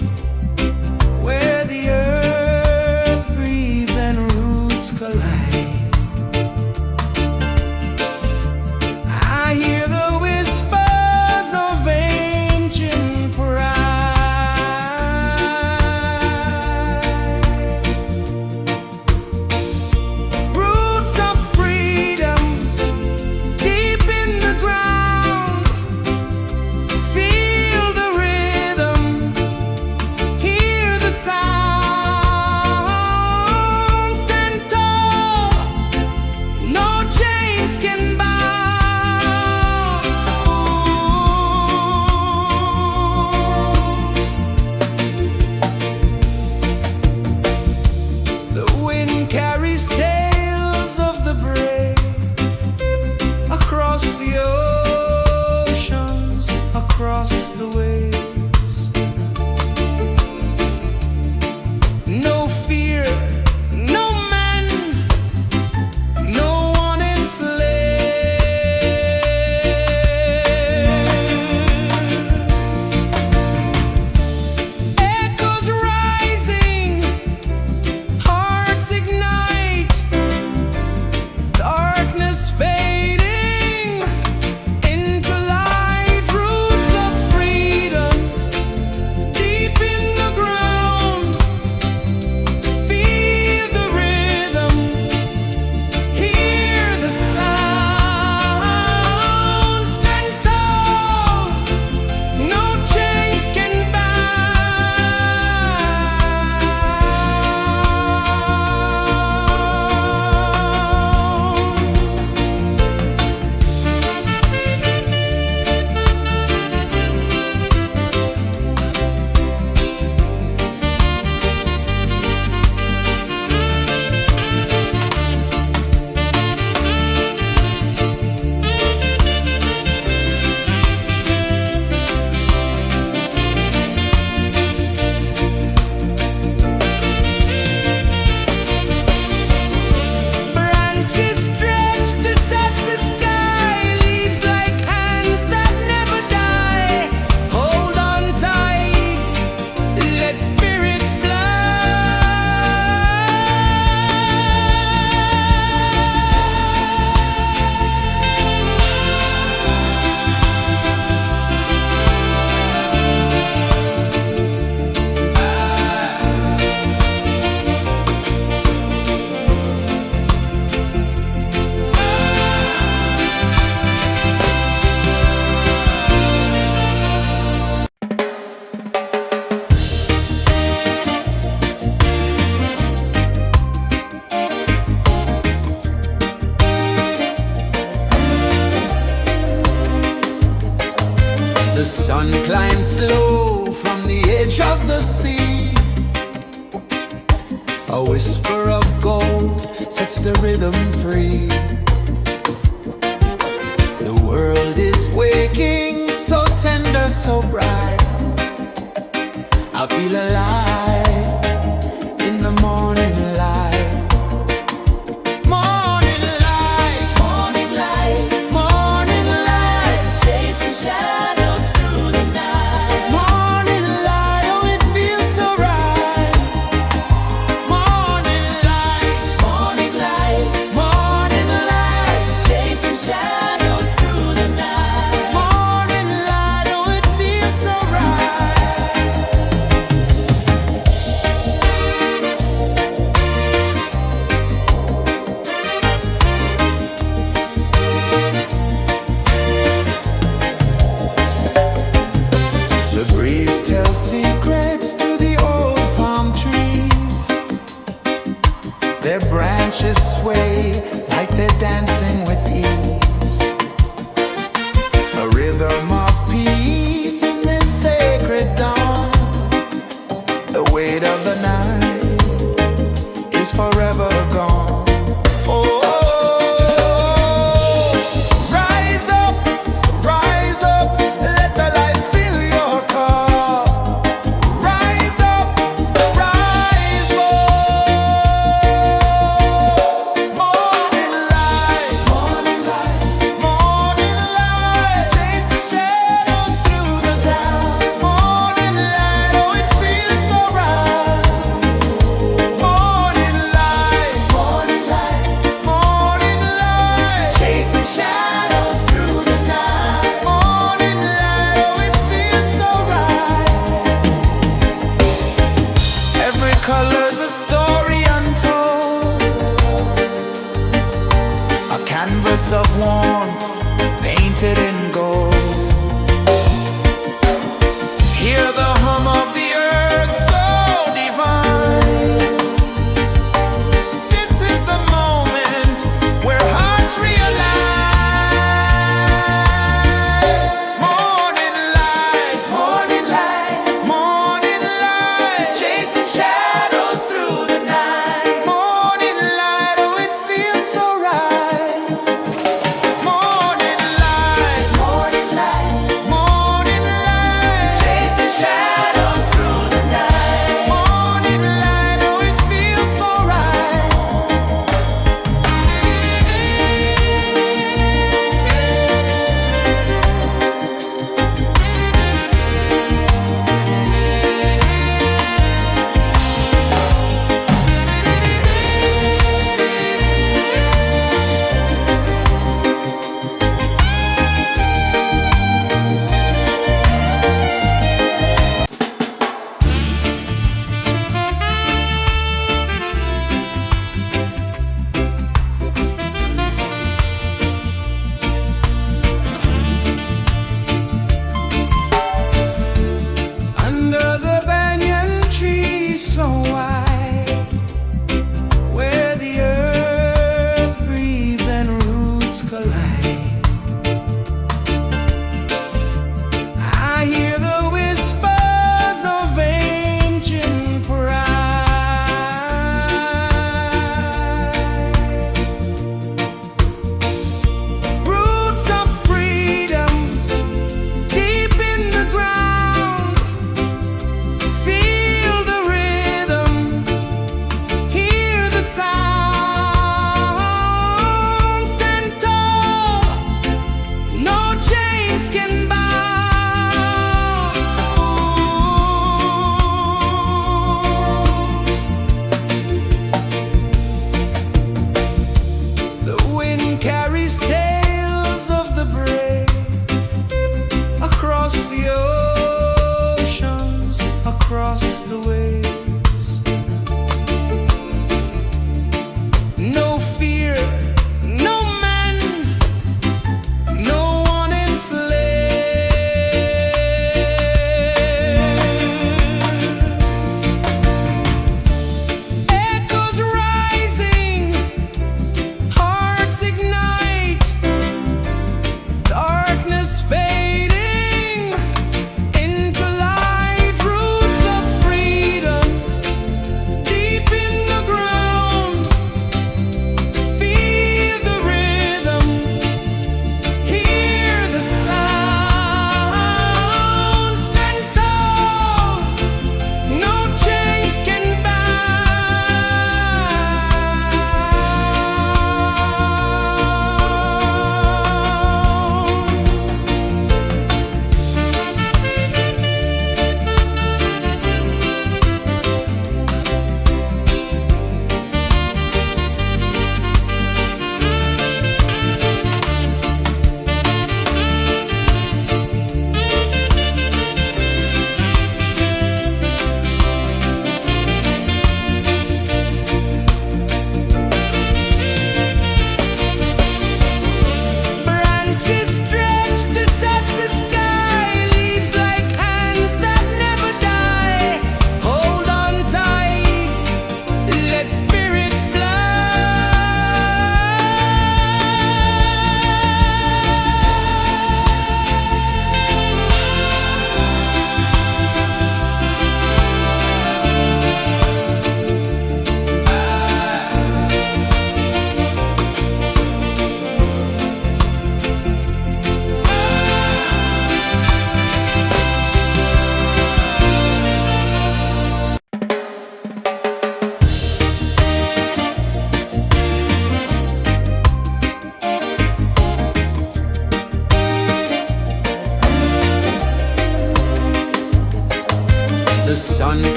where the earth breathes and roots collide, I hear the whispers of ancient pride. Roots of freedom deep in the ground. Feel the rhythm, hear the sound. Stand tall, no chains can bound. The wind carries tales of the brave across the oceans, across the waves. No fear, no man, no one enslaves. Echoes rising, hearts ignite. sun climbs slow from the edge of the sea. A whisper of gold sets the rhythm free. The world is waking, so tender, so bright. I feel alive in the morning light. Morning light, Morning light, morning light, chasing shadows through the night. morning light, oh it feels so right. Morning light, Morning light, morning light, chasing shadows through the night. morning light, oh it feels so right. The breeze tells secrets to the old palm trees. Their branches sway like they're dancing with ease. A rhythm of peace in this sacred dawn. The weight of the night is forever gone. Oh, rise up, let the light fill your cup. Rise up, rise up. Morning light, morning light, morning light, chasing shadows through the cloud. Morning light, oh it feels so right. Morning light, morning light, morning light, chasing shadows through the night. Morning light, oh it feels so right. Every color's a story untold, a canvas of warmth painted in gold. Hear the hum of the earth so divine. This is the moment where hearts realign. Morning light, morning light, morning light, chasing shadows through the night. Morning light, oh it feels so right. Morning light,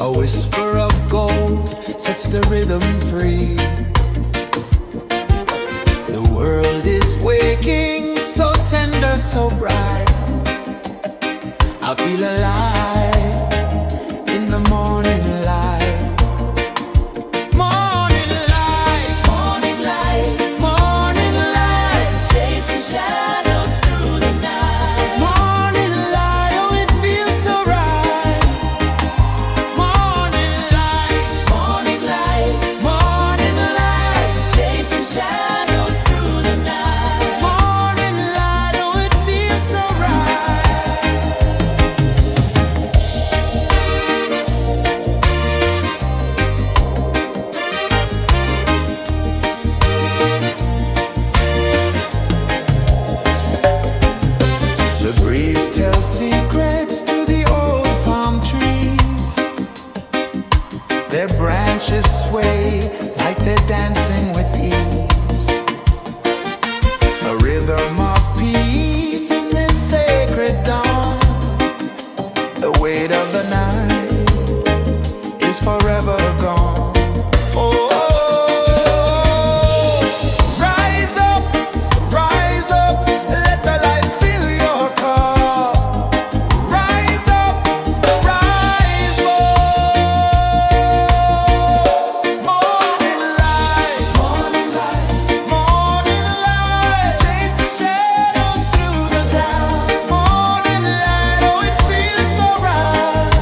A whisper of gold sets the rhythm free. The world is waking, so tender, so bright. I feel alive in the morning light. Morning light, Morning light, morning light, chasing shadows through the night. morning light, oh it feels so right. Morning light, Morning light, morning light, chasing shadows through the night. morning light, oh it feels so right. The breeze tells secrets to the old palm trees. Their branches sway like they're dancing with ease. A rhythm of peace in this sacred dawn. The weight of the night is forever gone. Oh, rise up, let the light fill your cup. Rise up, rise up. Morning light, morning light, morning light, chasing shadows through the cloud. Morning light, oh it feels so right.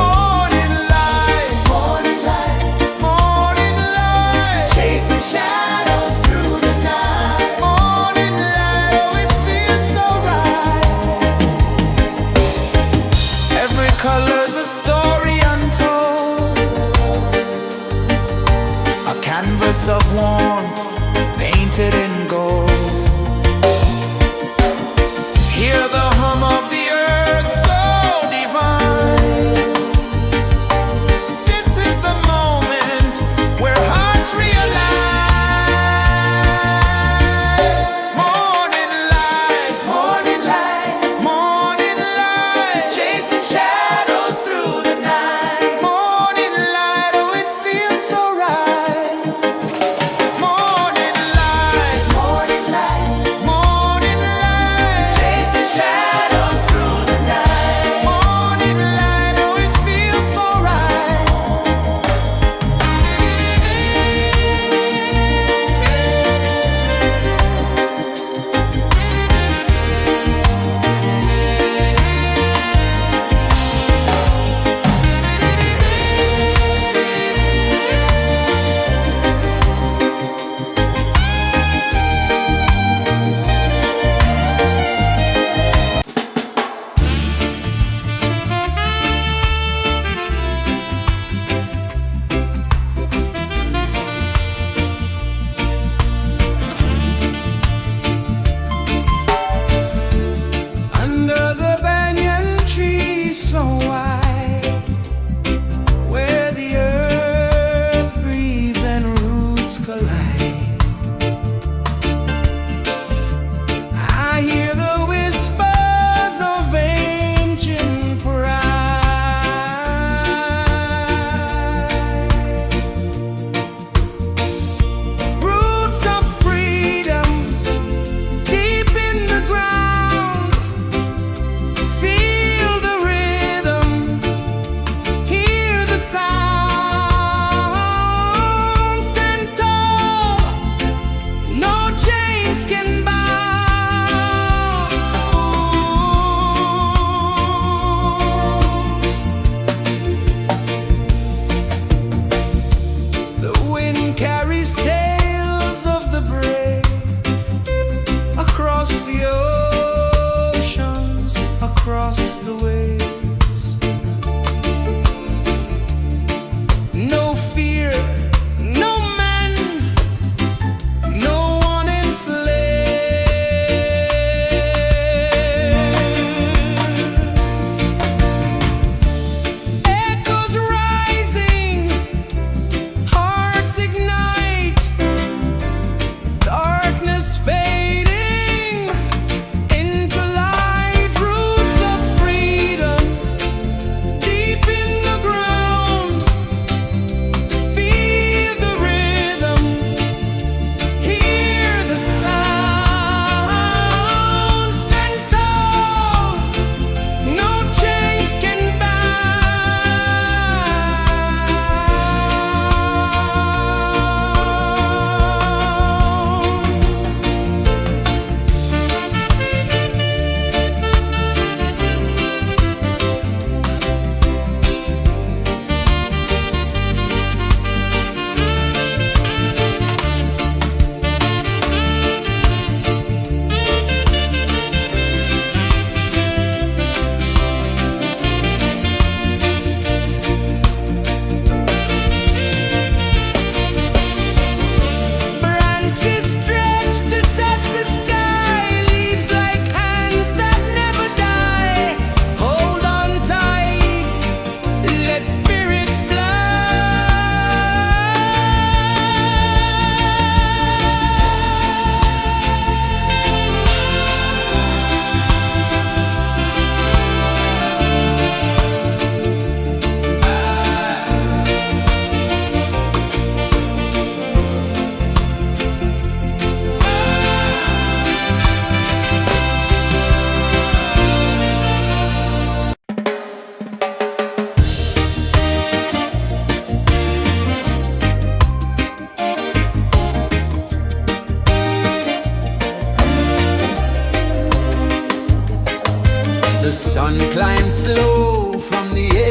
Morning light, morning light, morning light, chasing shadows through the night. Morning light, oh it feels so right. Every color's a story untold, a canvas of warmth painted in gold. Hear the hum of the earth so divine. This is the moment where hearts realign. Morning light, morning light, morning light, chasing shadows through the night. Morning light, oh it feels so right. Morning light,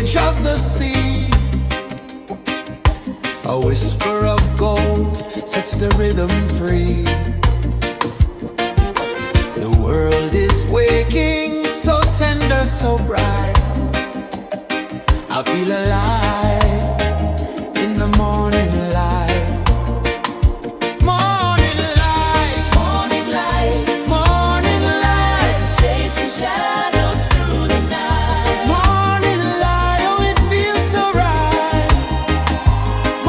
edge of the sea. A whisper of gold sets the rhythm free. The world is waking, so tender, so bright. I feel alive in the morning light. Morning light, Morning light, morning light, chasing shadows through the night. morning light, oh it feels so right.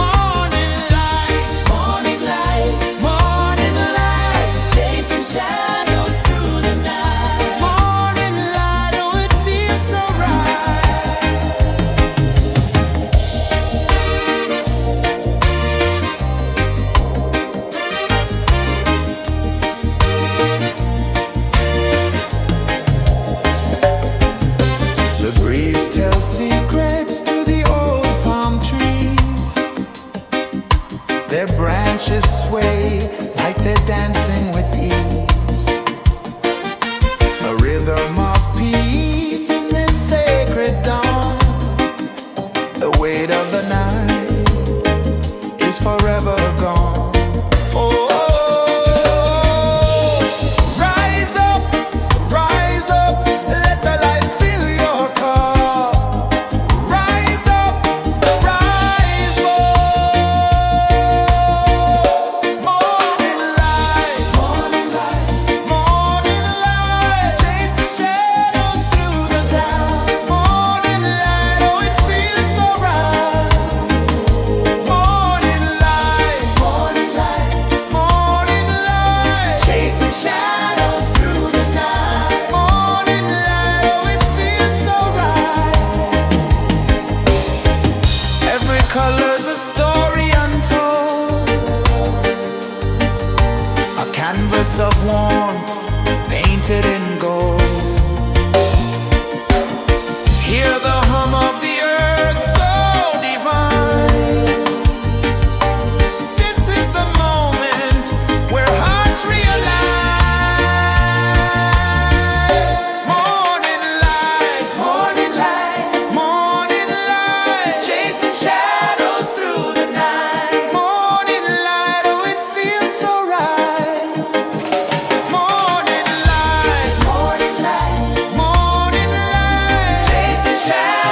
Morning light, Morning light, morning light, chasing shadows through the night. morning light, oh it feels so right. The breeze tells secrets to the old palm trees. Their branches sway like they're dancing with ease. A rhythm of peace in this sacred dawn. The weight of the night is forever gone. Oh, rise up, let the light fill your cup. Rise up, rise up. Morning light, morning light, chasing shadows through the cloud. Morning light, oh it feels so right. Morning light, morning light, chasing shadows through the night. Morning light, oh it feels so right. Every color's a story untold, a canvas of warmth painted in gold. Hear the hum of the earth so divine. This is the moment where hearts realign. Morning light, morning light, chasing shadows through the night. Morning light, oh it feels so right. Morning light, chasing shadows.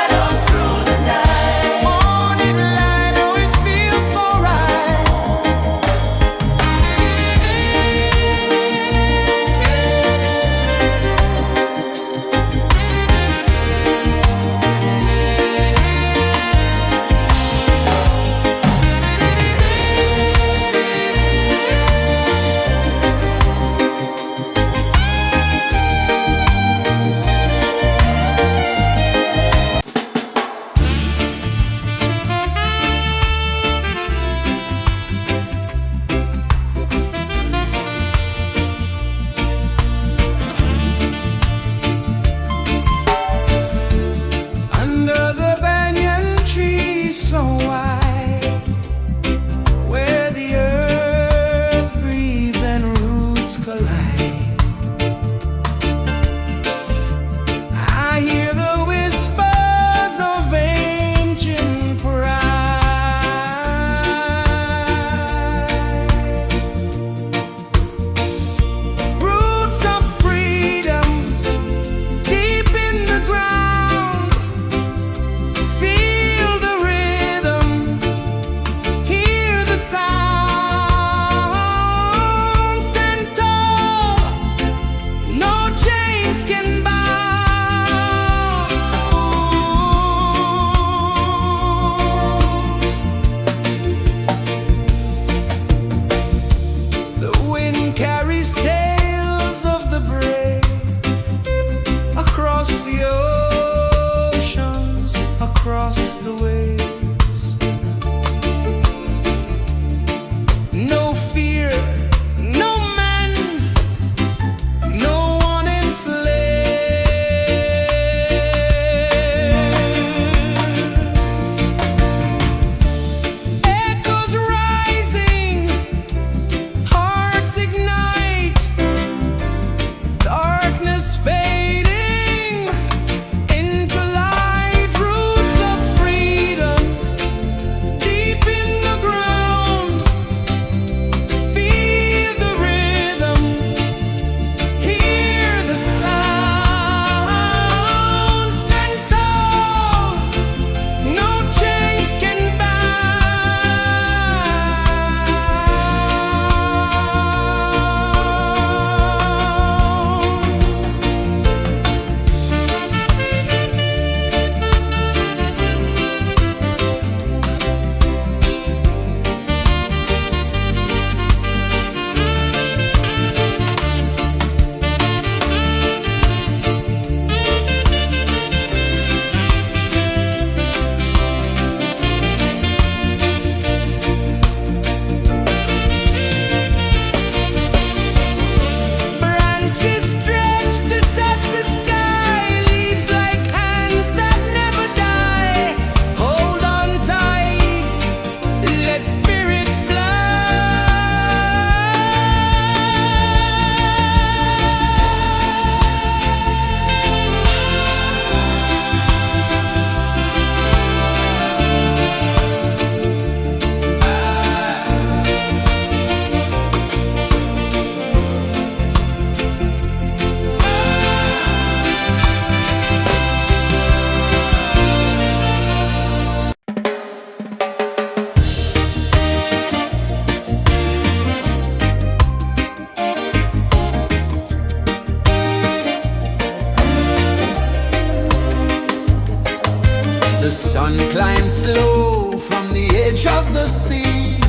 The sun climbs slow from the edge of the sea.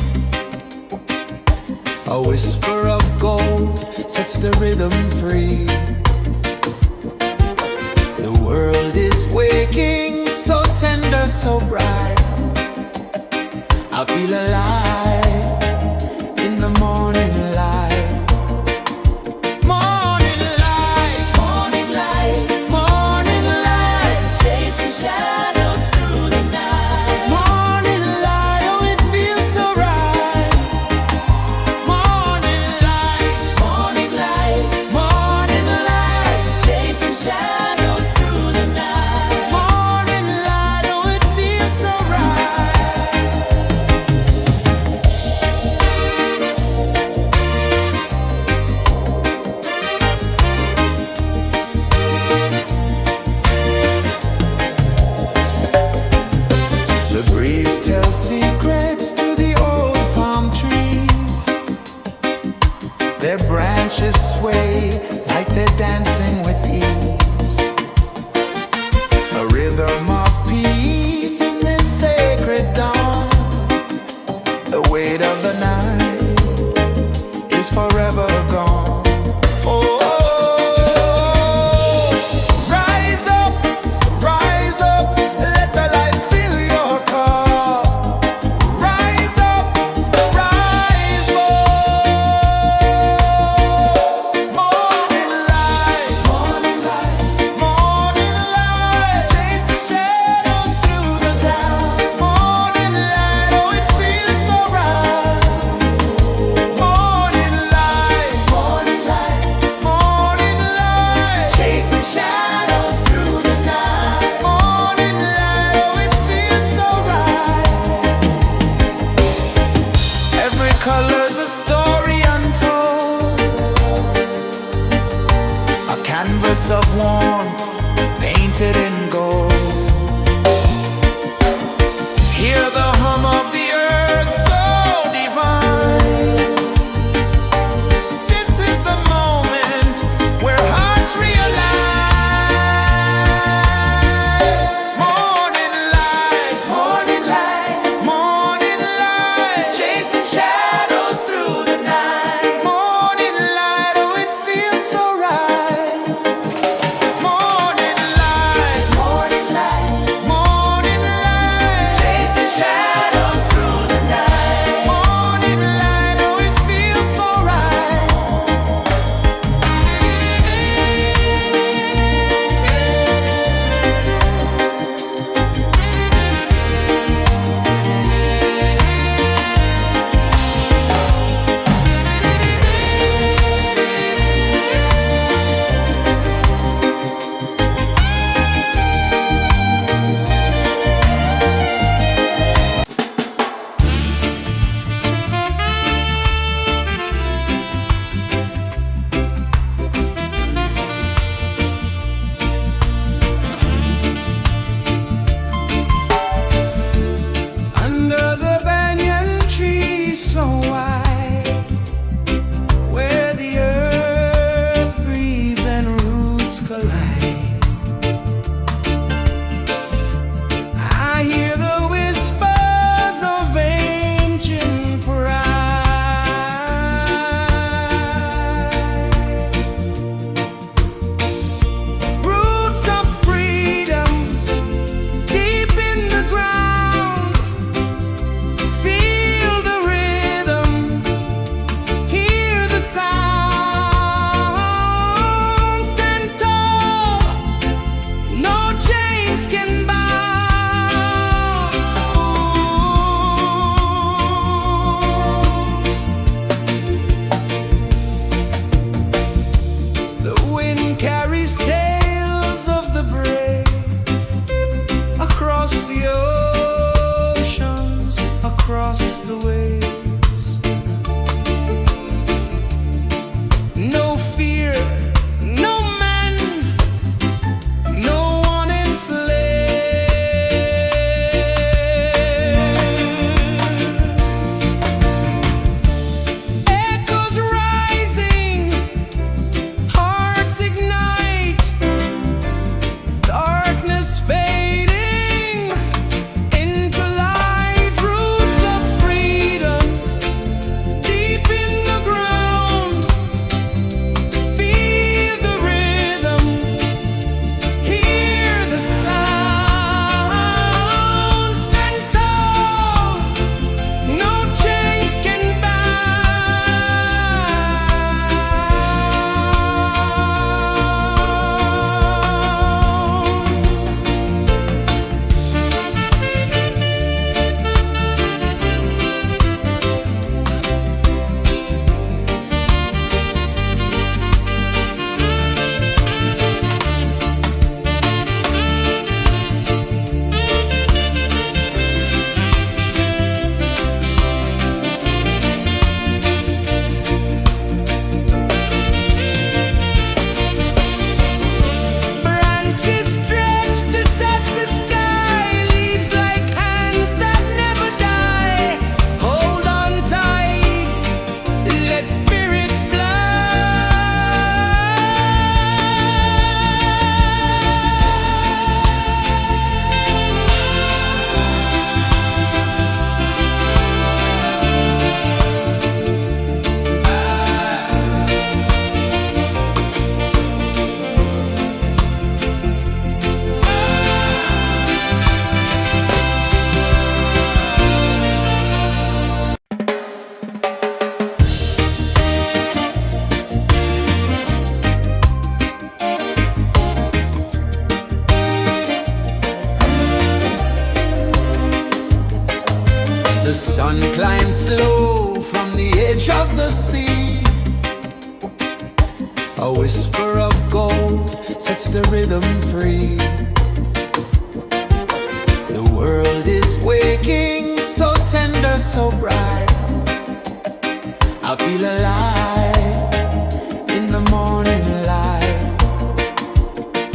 A whisper of gold sets the rhythm free. The world is waking, so tender, so bright. I feel alive in the morning light. Morning light, Morning light, morning light, chasing shadows through the night. morning light, oh it feels so right. Morning light, Morning light, morning light, chasing shadows through the night. morning light, oh it feels so sun climbs slow from the edge of the sea. A whisper of gold sets the rhythm free. The world is waking, so tender, so bright. I feel alive in the morning light.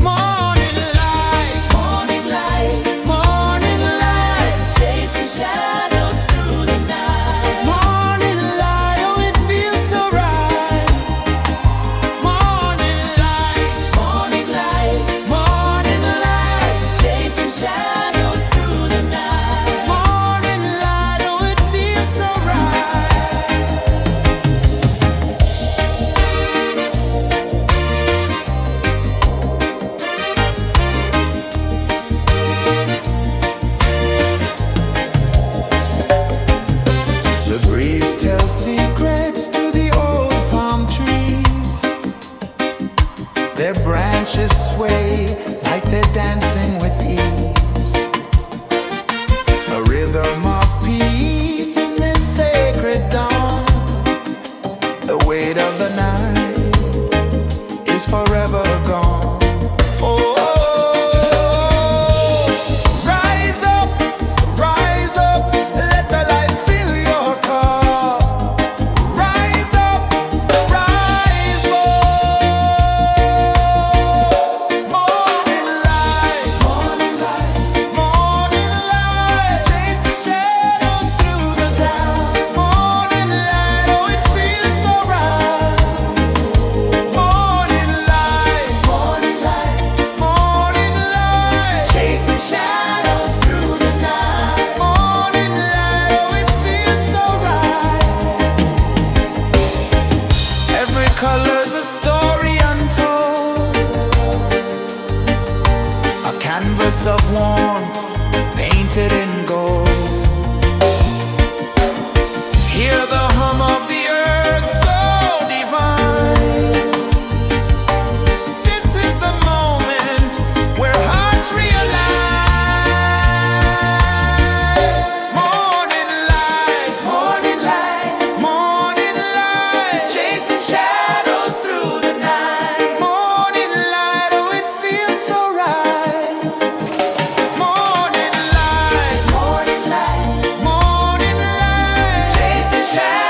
Morning light, Morning light, morning light, chasing shadows through the night. morning light, oh it feels so right. Morning light, Morning light, morning light, chasing shadows through the night. morning light, oh it feels so right. The breeze tells secrets to the old palm trees. Their branches sway like they're dancing with ease. A rhythm of peace in this sacred dawn. The weight of the night is forever gone. Oh, rise up, let the light fill your cup. Rise up, rise up. Morning light, morning light, chasing shadows through the cloud. Morning light, oh it feels so right. Morning light, chasing shadows through the night. Morning light, oh it feels so right. Every color's a story untold, a canvas of warmth painted in gold. Hear the hum of the earth so divine. This is the moment where hearts realign. Morning light, morning light, chasing shadows through the night. Morning light, oh it feels so right. Morning light, chasing shadows.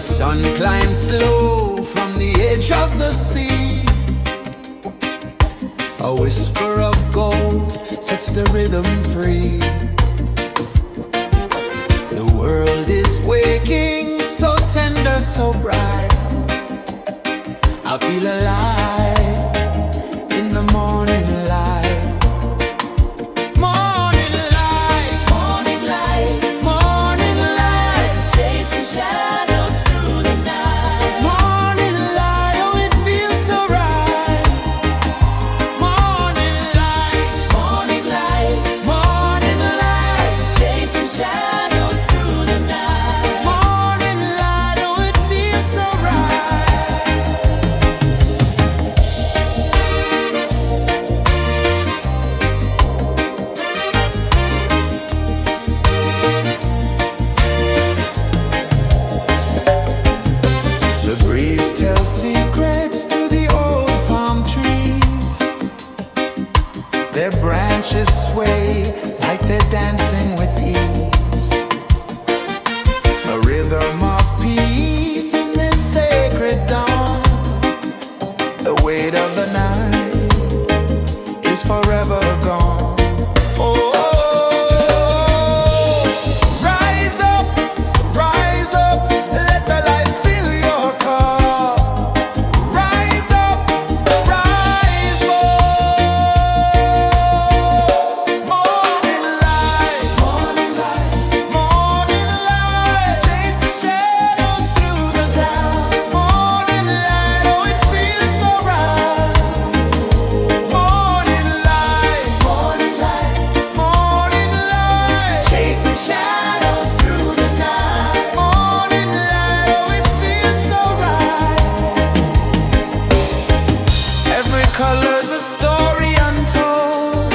sun climbs slow from the edge of the sea. A whisper of gold sets the rhythm free. The world is waking, so tender, so bright. I feel alive in the morning light. Morning light, Morning light, morning light, chasing shadows through the night. morning light, oh it feels so right. Morning light, Morning light, morning light, chasing shadows through the night. morning light, oh it feels so right. The breeze tells secrets to the old palm trees. Their branches sway like they're dancing with ease. A rhythm of peace in this sacred dawn. The weight of the night is forever gone. Oh, rise up, let the light fill your cup. Rise up, rise up. Morning light, morning light, chasing shadows through the cloud. Morning light, oh it feels so right. Morning light, morning light, chasing shadows through the night. Morning light, oh it feels so right. Every color's a story untold,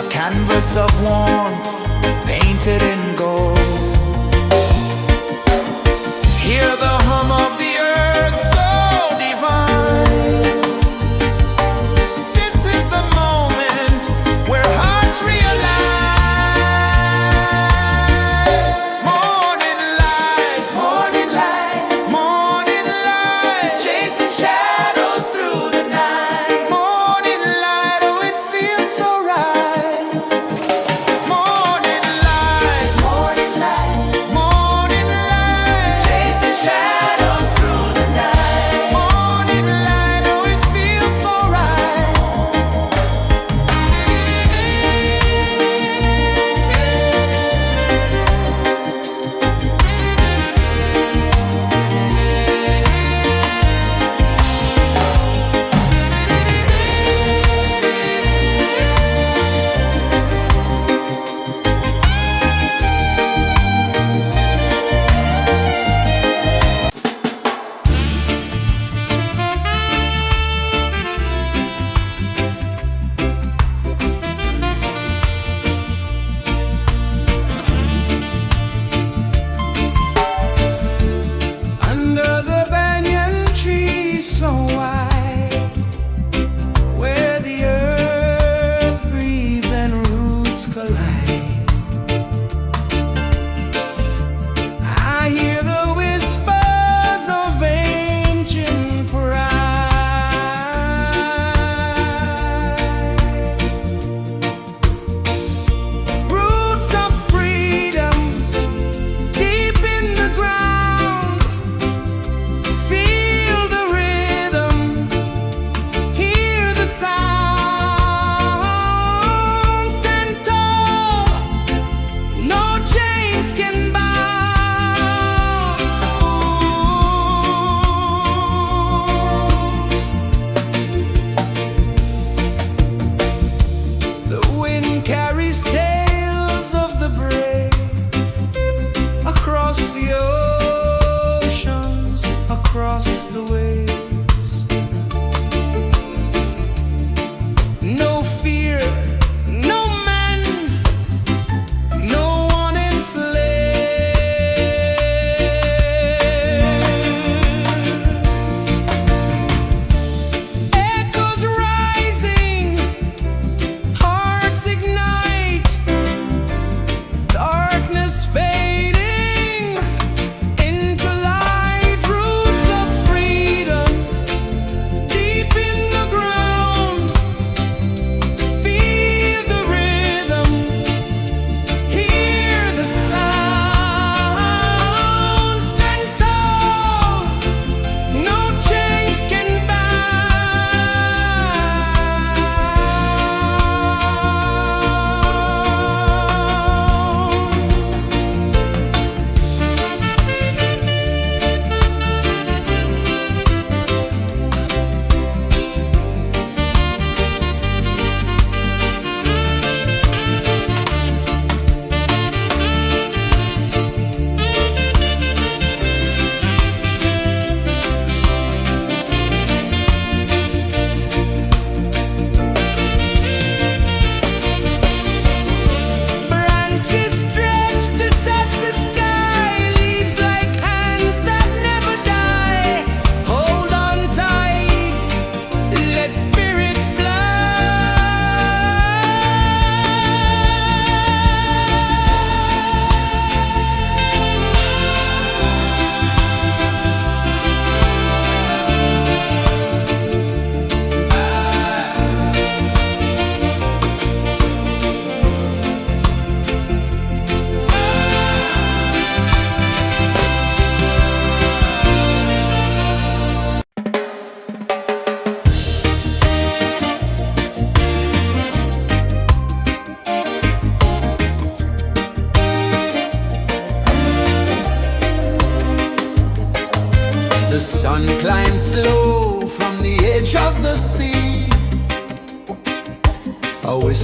a canvas of warmth painted in gold. Hear the hum of the earth so divine. This is the moment where hearts realign. Morning light, morning light, chasing shadows through the night. Morning light, oh it feels so right. Morning light,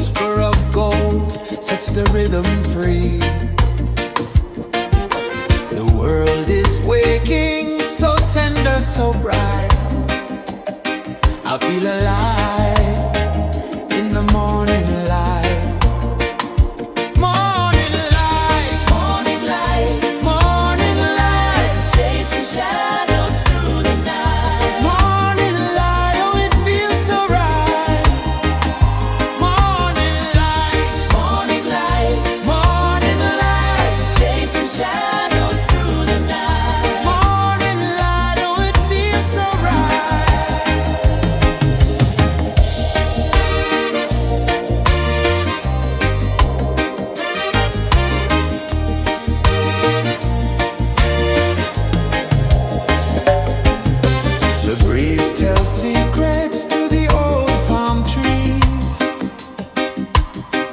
whisper of gold sets the rhythm free. The world is waking, so tender, so bright. I feel alive in the morning light. Morning light, Morning light, morning light, chasing shadows through the night. morning light, oh it feels so right. Morning light, Morning light, morning light, chasing shadows through the night. morning light, oh it feels so right. The breeze tells secrets to the old palm trees.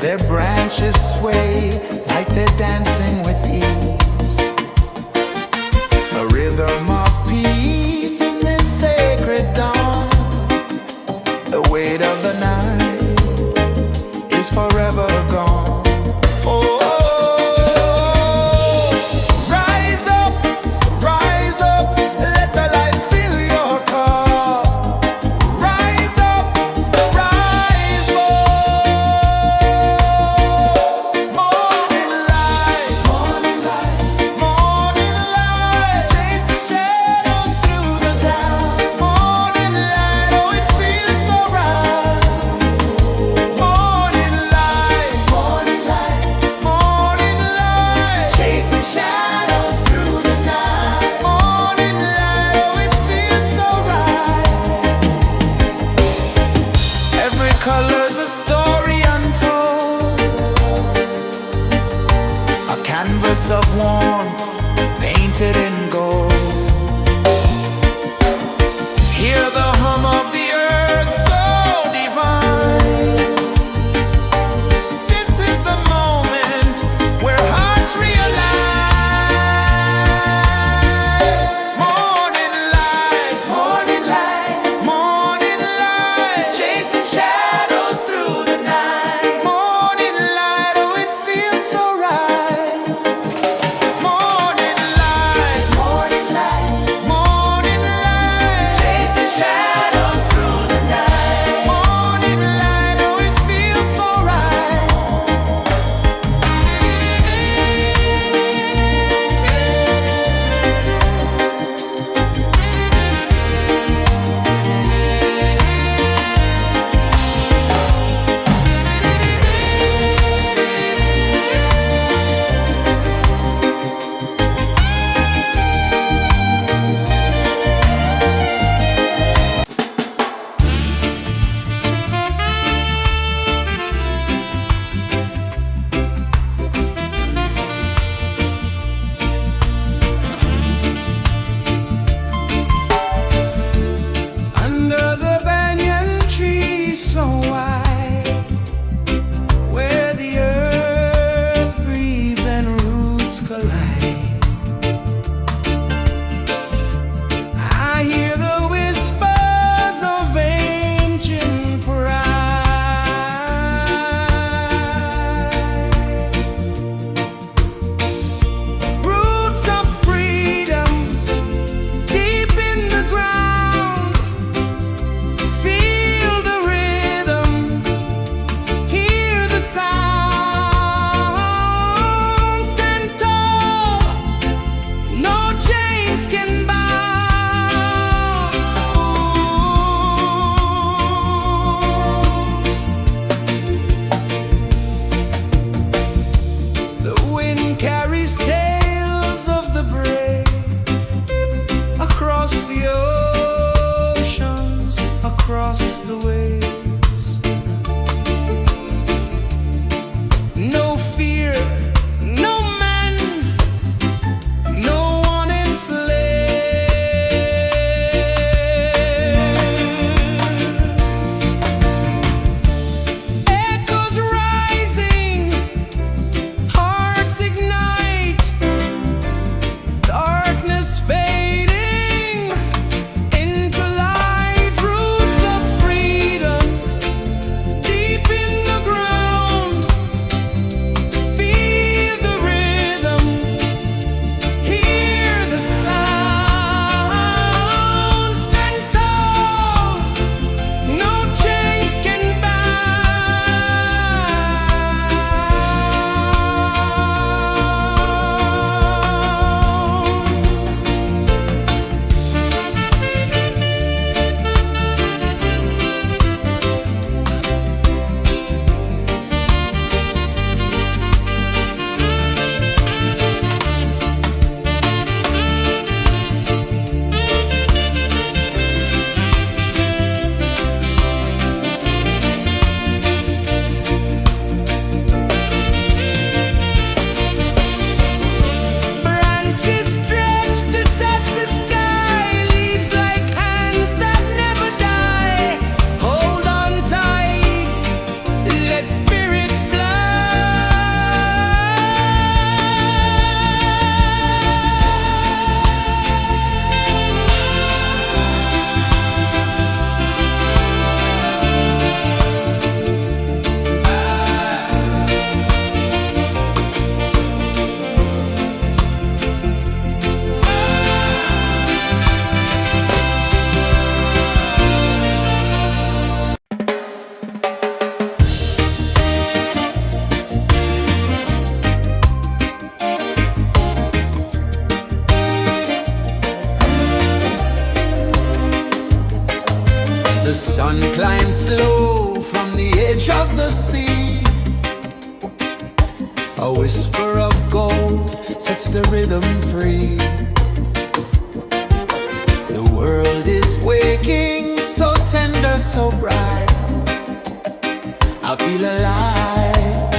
Their branches sway like they're dancing with ease. A rhythm of peace in this sacred dawn. The weight of the night is forever gone. Oh, rise up, let the light fill your cup. Rise up, rise up. Morning light, morning light, chasing shadows through the cloud. Morning light, oh it feels so right. Morning light, chasing shadows through the night. Morning light, oh it feels so right. Every color's a story untold, a canvas of warmth painted in gold. Hear the hum of the earth so divine. This is the moment where hearts realign. Morning light, morning light, chasing shadows through the night. Morning light, oh it feels so right. Morning A whisper of gold sets the rhythm free. The world is waking, so tender, so bright. I feel alive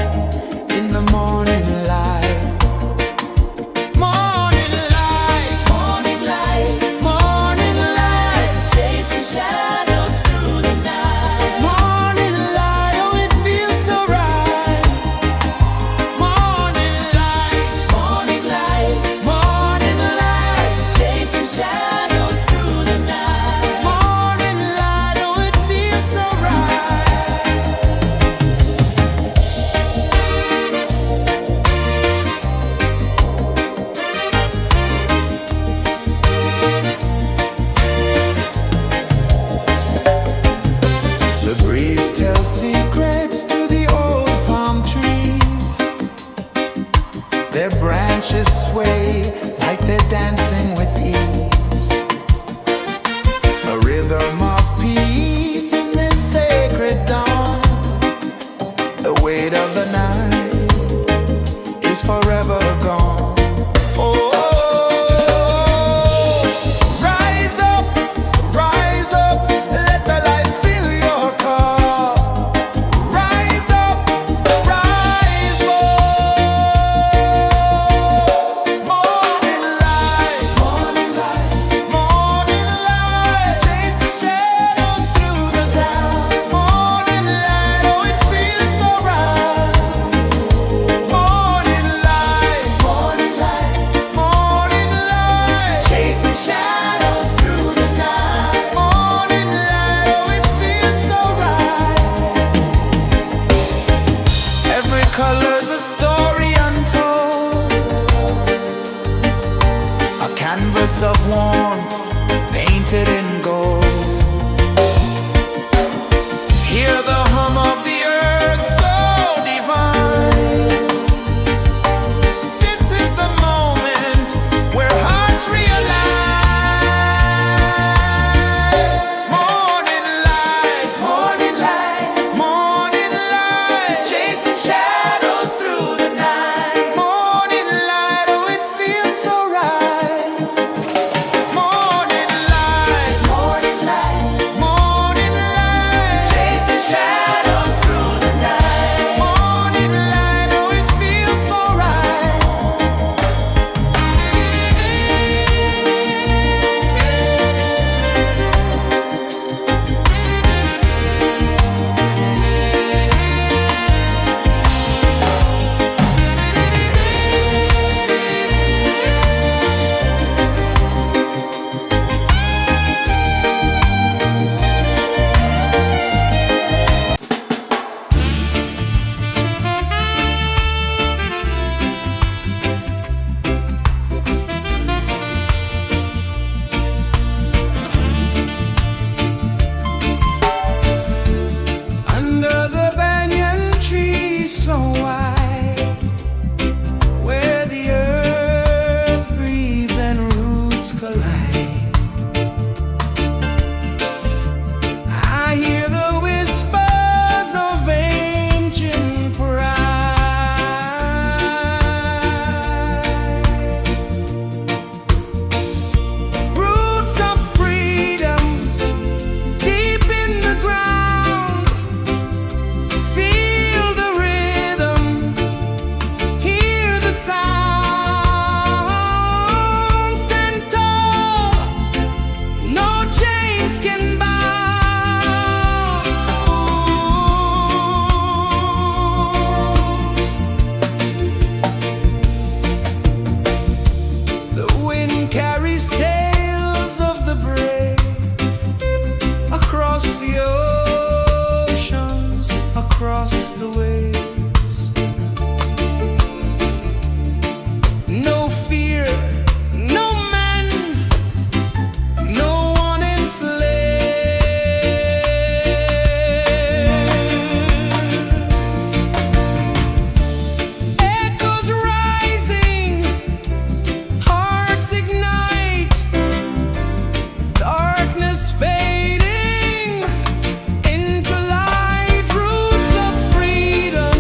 in the morning light. Morning light, Morning light, morning light, chasing shadows through the night. morning light, oh it feels so right. Morning light, Morning light, morning light, chasing shadows through the night. morning light, oh it feels so right. The breeze tells secrets to the old palm trees. Their branches sway like they're dancing with ease. A rhythm of peace in this sacred dawn. The weight of the night is forever gone. Oh, rise up, let the light fill your car. Rise up, rise up. Morning light, morning light, morning light, chasing shadows through the cloud. Morning light, oh it feels so right. Morning light, morning light, morning light, chasing shadows through the night. Morning light, oh it feels so right. Every color's a story untold, a canvas of warmth painted in gold. Hear the hum of the earth so divine. This is the moment where hearts realign. Morning light, morning light, morning light, chasing shadows through the night. Morning light, oh it feels so right. Morning light, morning light, morning light, chasing shadows through the night. Morning light, oh it feels so right. Under the banyan tree so wide, where the earth breathes and roots collide, I hear the whispers of ancient pride. Roots of freedom deep in the ground. Feel the rhythm, hear the sound. Stand tall, no chains can bound. The wind carries tales of the brave across the oceans, across the waves. No fear, no man, no one enslaves. Echoes rising, hearts ignite, darkness fading into light. Roots of freedom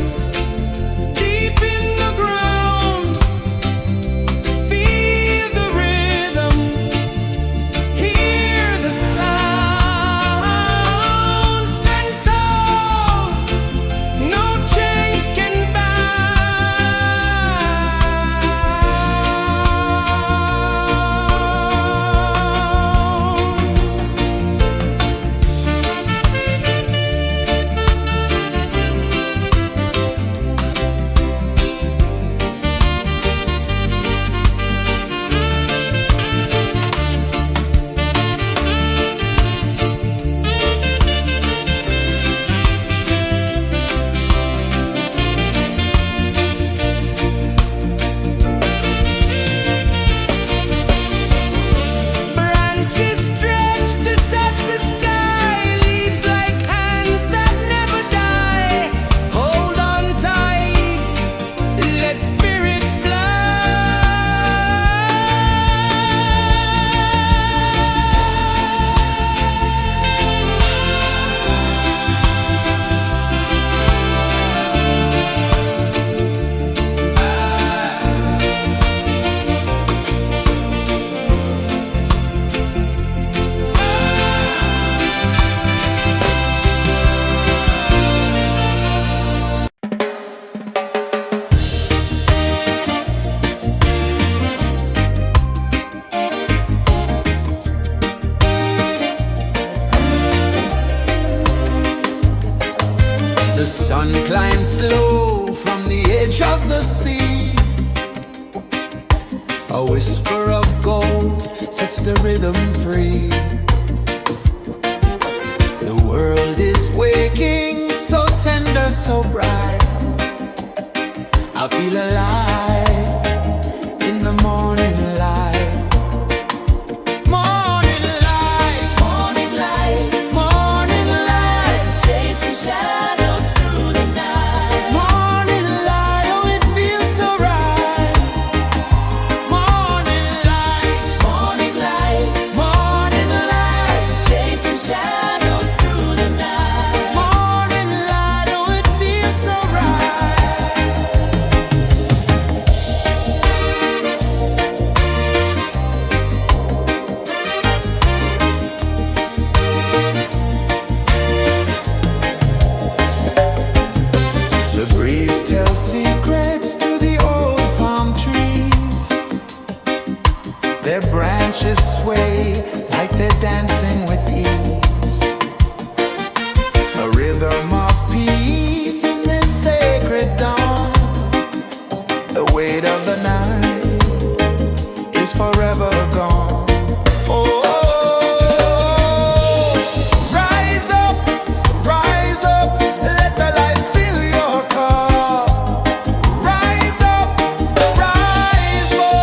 and slow from the edge of the sea. A whisper of gold sets the rhythm free. The world is waking, so tender, so bright. I feel alive in the morning light. Morning light, Morning light, morning light, chasing shadows through the night. morning light, oh it feels so right. Morning light, Morning light, morning light, chasing shadows through the night. morning light, oh it feels so right. The breeze tells secrets to the old palm trees. Their branches sway like they're dancing with ease. A rhythm of peace in this sacred dawn. The weight of the night is forever gone. Oh, rise up, let the light fill your cup. Rise up, rise up.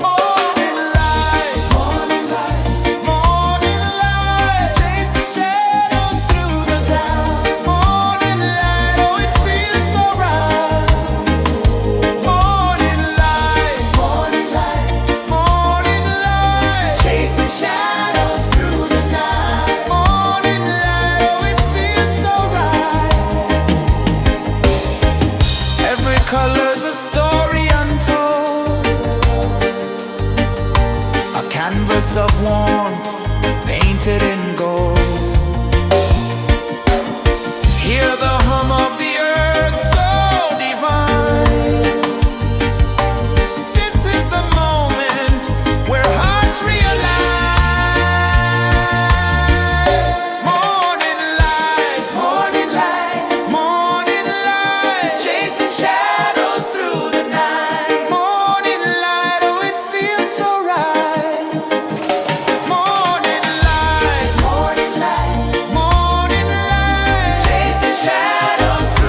Morning light, morning light, morning light, chasing shadows through the cloud. Morning light, oh it feels so right. Morning light, morning light, morning light, chasing shadows through the night. Morning light, oh it feels so right. Every color's a story untold, a canvas of warmth painted in gold. Hear the hum of the earth so divine. This is the moment where hearts realign. Morning light, morning light, morning light, chasing shadows through the night. Morning light, oh it feels so right. Morning light, morning light, morning light, chasing shadows through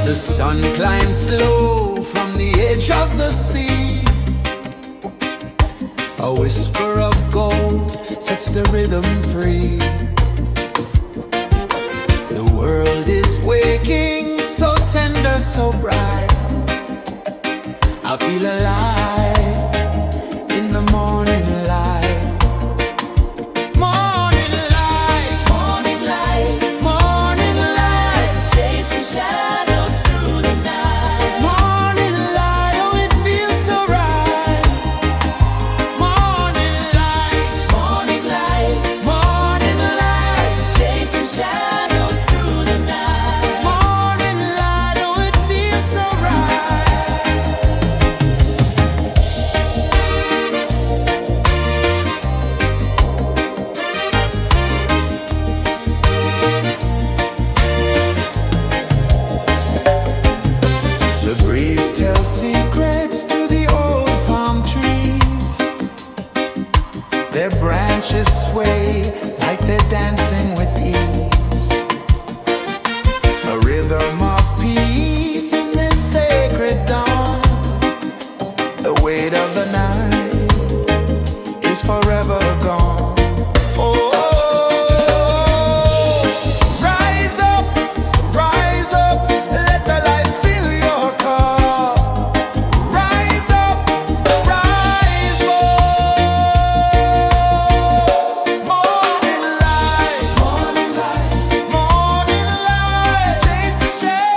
The sun climbs slow from the edge of the sea. A whisper of gold sets the rhythm free. The world is waking, so tender, so bright. I feel alive in the morning light. Morning light, Morning light, morning light, chasing shadows through the night. morning light, oh it feels so right. Morning light, Morning light, morning light, chasing shadows through the night. morning light, oh it feels so right. The breeze tells secrets to the old palm trees. Their branches sway like they're dancing with ease. A rhythm of peace in this sacred dawn. The weight of the night is forever gone. Oh, rise up, let the light fill your cup. Rise up, rise up. Morning light, morning light, morning light, chasing shadows.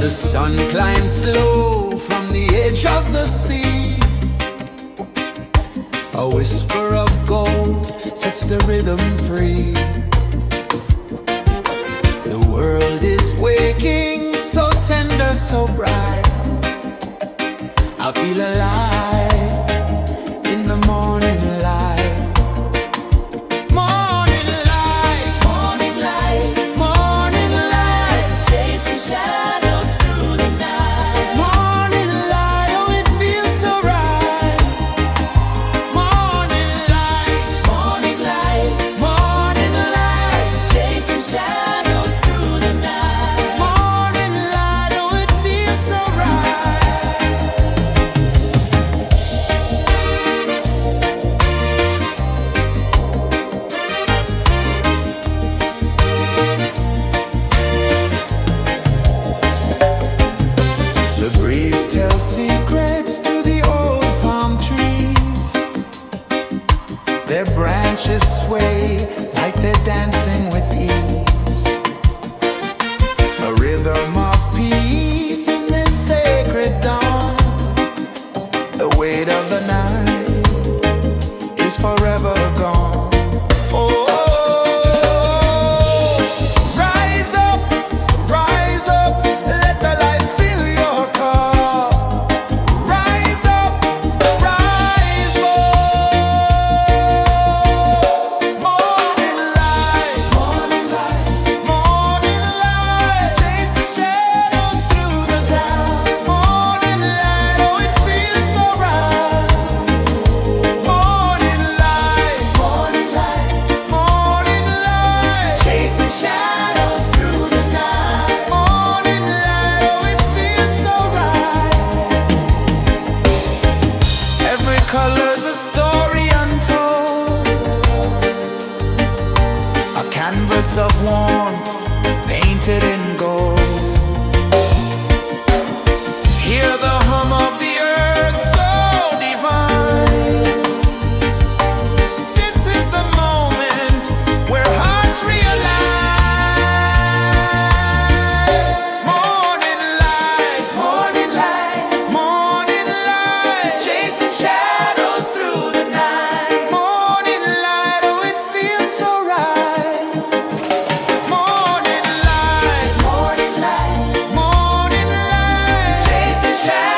The sun climbs slow from the edge of the sea. A whisper of gold sets the rhythm free. The world is waking, so tender, so bright. I feel alive in the morning light. Morning light, Morning light, morning light, chasing shadows through the night. morning light, oh it feels so right. Morning light, Morning light, morning light, chasing shadows through the night. morning light, oh it feels so right. The breeze tells secrets to the old palm trees. Their branches sway like they're dancing with ease. A rhythm of peace in this sacred dawn. The weight of the night is forever gone. Oh, rise up, let the light fill your cup. Rise up, rise up. Morning light, morning light, morning light, chasing shadows through the cloud. Morning light, oh it feels so right. Morning light, morning light, morning light, chasing shadows through the night. Morning light, oh it feels so right. Every color's a story untold, a canvas of warmth painted in gold. Hear the hum of the earth so divine. This is the moment where hearts realign. Morning light, morning light, morning light, chasing shadows through the night. Morning light, oh it feels so right. Morning light, morning light, morning light, chasing shadows.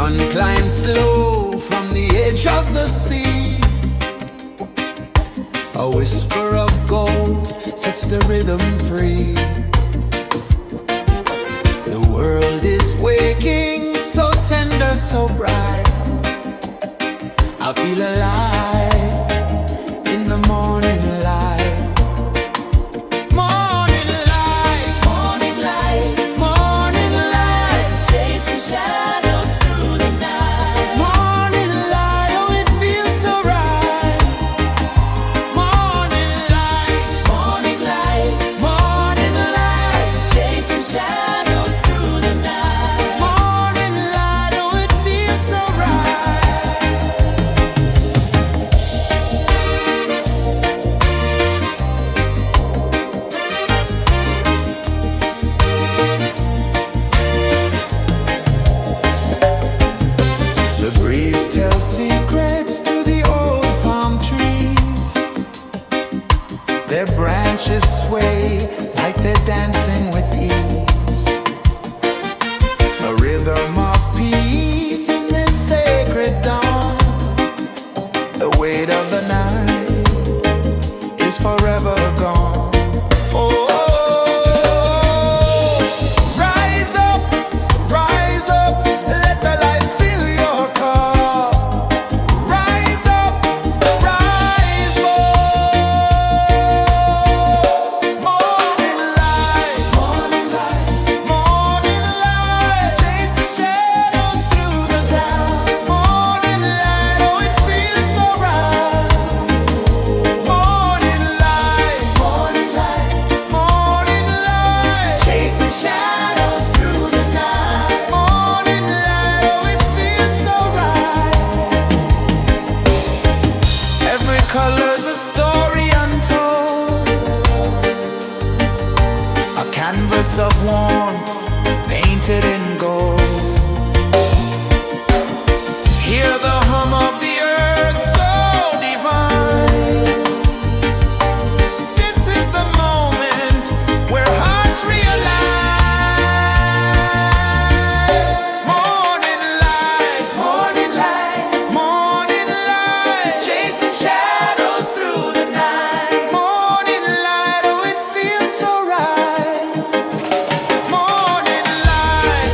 sun climbs slow from the edge of the sea. A whisper of gold sets the rhythm free. The world is waking, so tender, so bright. I feel alive in the morning light. Morning light, Morning light, morning light, chasing shadows through the night. morning light, oh it feels so right. Morning light, Morning light, morning light, chasing shadows through the night. morning light, oh it feels so right. The breeze tells secrets to the old palm trees. Their branches sway like they're dancing with ease. A rhythm of peace in this sacred dawn. The weight of the night is forever gone. Oh, rise up, let the light fill your cup. Rise up, rise up. Morning light, morning light, chasing shadows through the cloud. Morning light, oh it feels so right. Morning light, chasing shadows through the night. Morning light, oh it feels so right. Every color's a story untold, a canvas of warmth painted in gold. Hear the hum of the earth so divine. This is the moment where hearts realign. Morning light, morning light, chasing shadows through the night. Morning light, oh it feels so right. Morning light,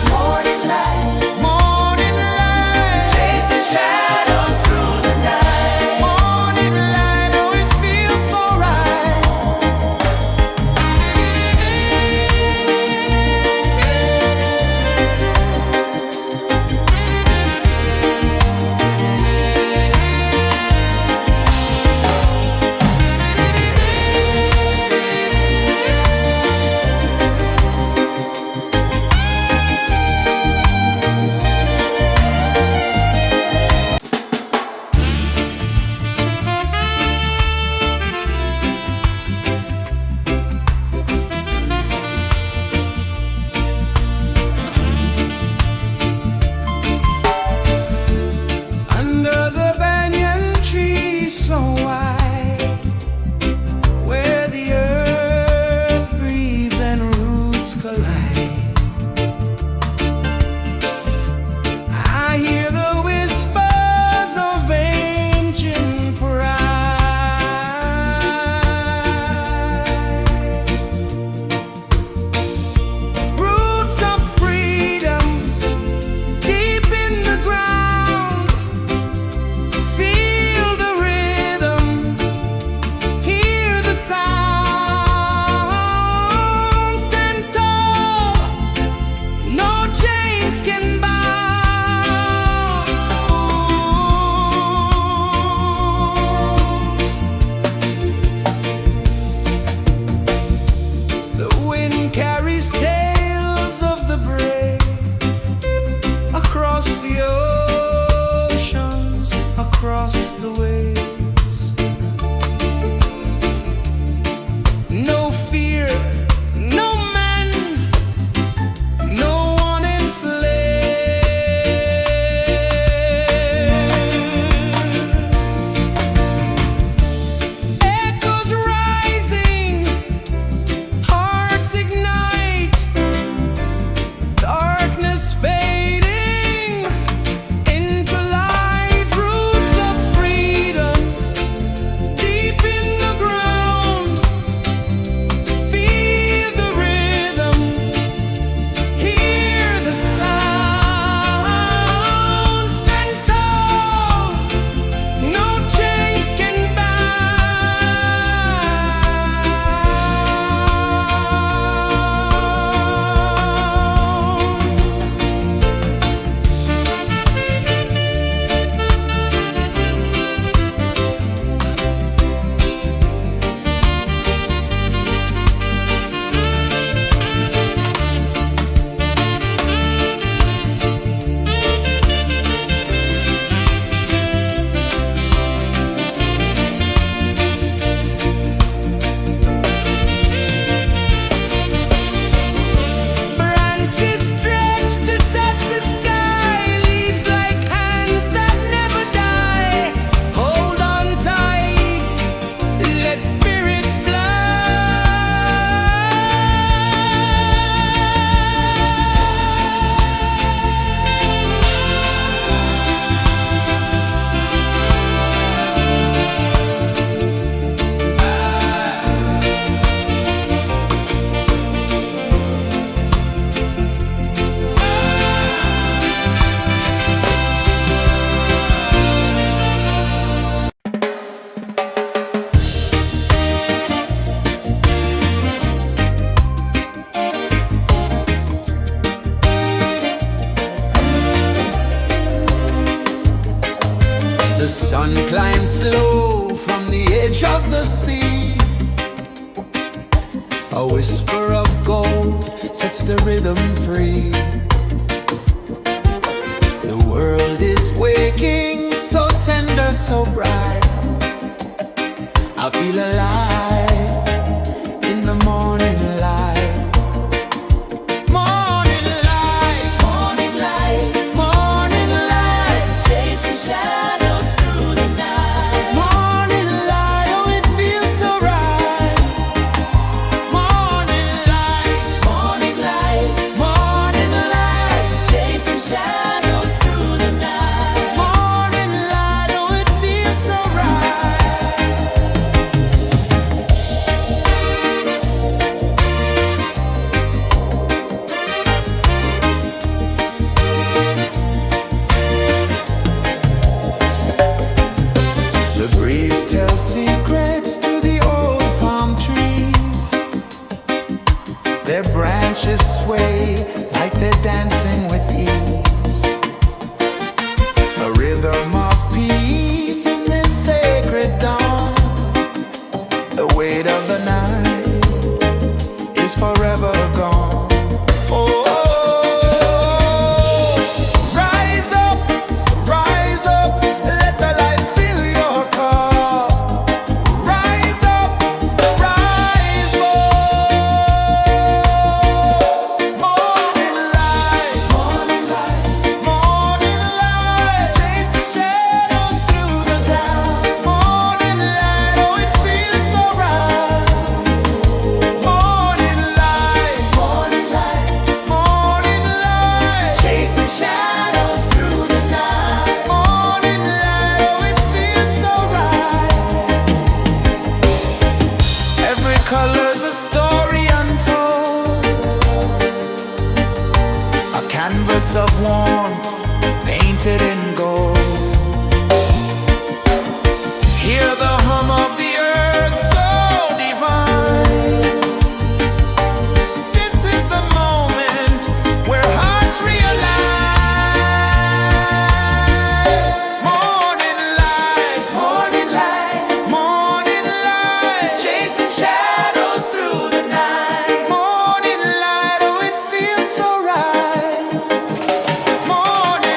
whisper of gold sets the rhythm free. The world is waking, so tender, so bright. I feel alive in the morning light. Morning light, Morning light, morning light, chasing shadows through the night. morning light, oh it feels so right. Morning light, Morning light, morning light, chasing shadows through the night. morning light, oh it feels so right. The breeze tells secrets to the old palm trees. Their branches sway like they're dancing with ease. A rhythm of peace in this sacred dawn. The weight of the night is forever gone. Oh, rise up, let the light fill your cup. Rise up, rise up. Morning light, morning light, chasing shadows through the cloud. Morning light, oh it feels so right. Morning light, morning light, chasing shadows through the night. Morning light, oh it feels so right. Every color's a story untold, a canvas of warmth painted in gold. Hear the hum of the earth so divine. This is the moment where hearts realign. Morning light, morning light, chasing shadows through the night. Morning light, oh it feels so right. Morning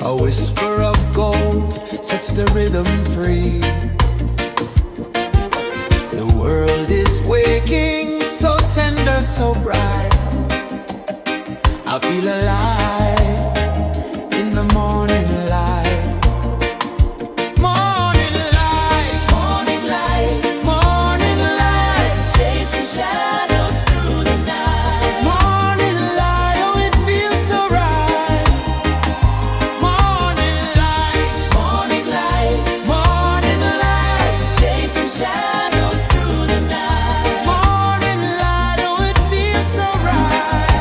A whisper of gold sets the rhythm free. The world is waking, so tender, so bright. I feel alive in the morning light. Morning light, Morning light, morning light, chasing shadows through the night. morning light, oh it feels so right. Morning light, Morning light, morning light, chasing shadows through the night. morning light, oh it feels so right.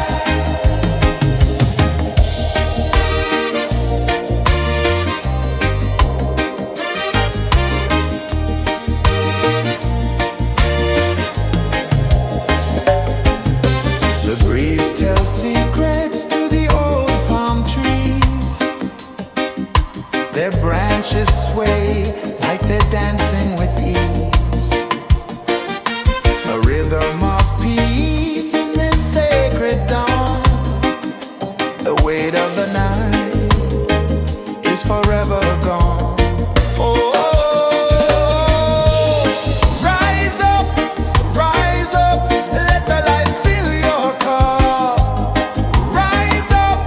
The breeze tells secrets to the old palm trees. Their branches sway like they're dancing with ease. A rhythm of peace in this sacred dawn. The weight of the night is forever gone. Oh, rise up, let the light fill your cup. Rise up,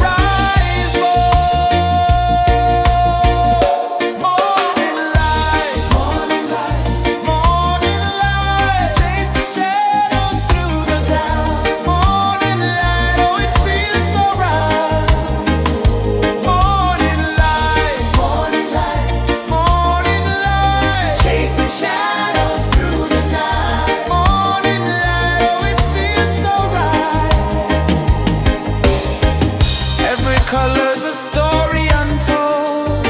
rise up. Morning light, morning light, chasing shadows through the cloud. Morning light, oh it feels so right. Morning light, morning light, chasing shadows through the night. Morning light, oh it feels so right. Every color's a story untold,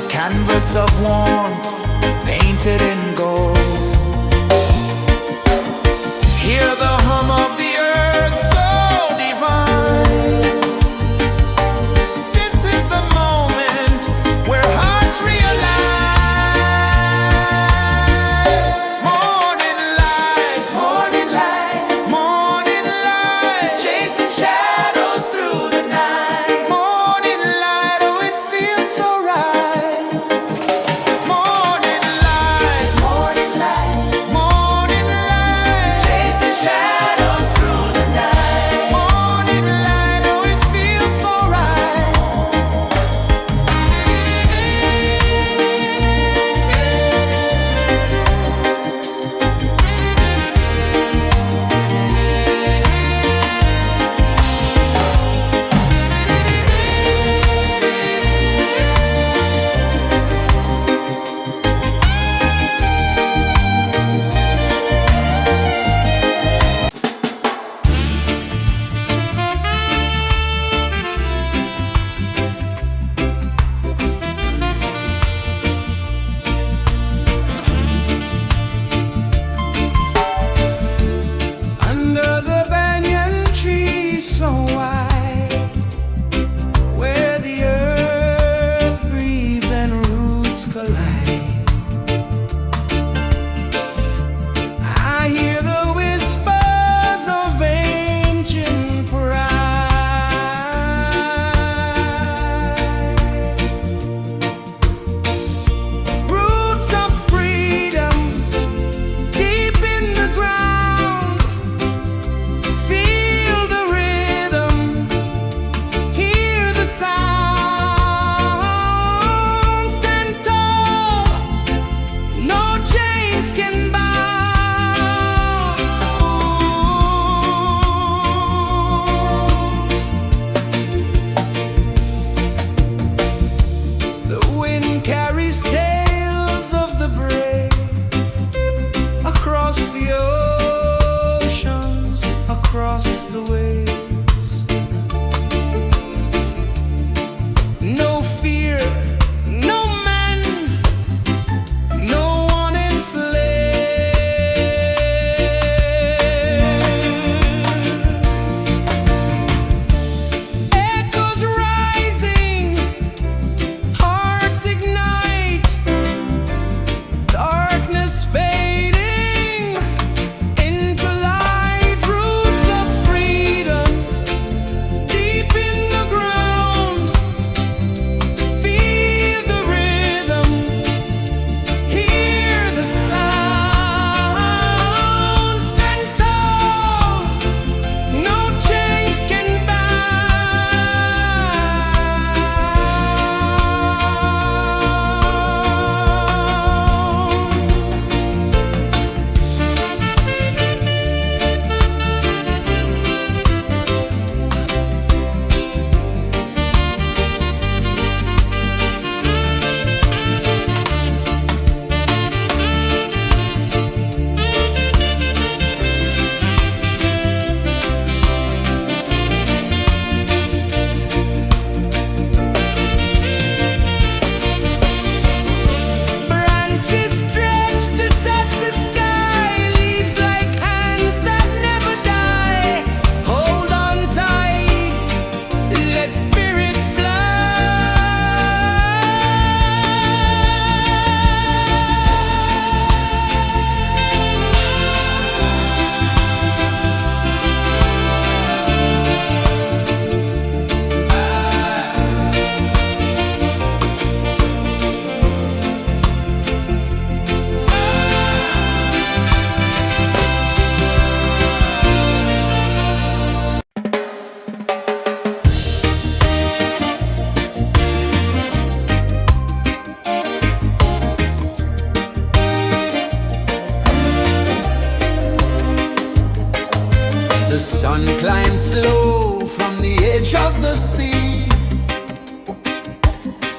a canvas of warmth painted in gold. Hear the hum of the earth so divine. This is the moment where hearts realign. Morning light, morning light, chasing shadows through the night. Morning light, oh it feels so right. Morning light, climb slow from the edge of the sea.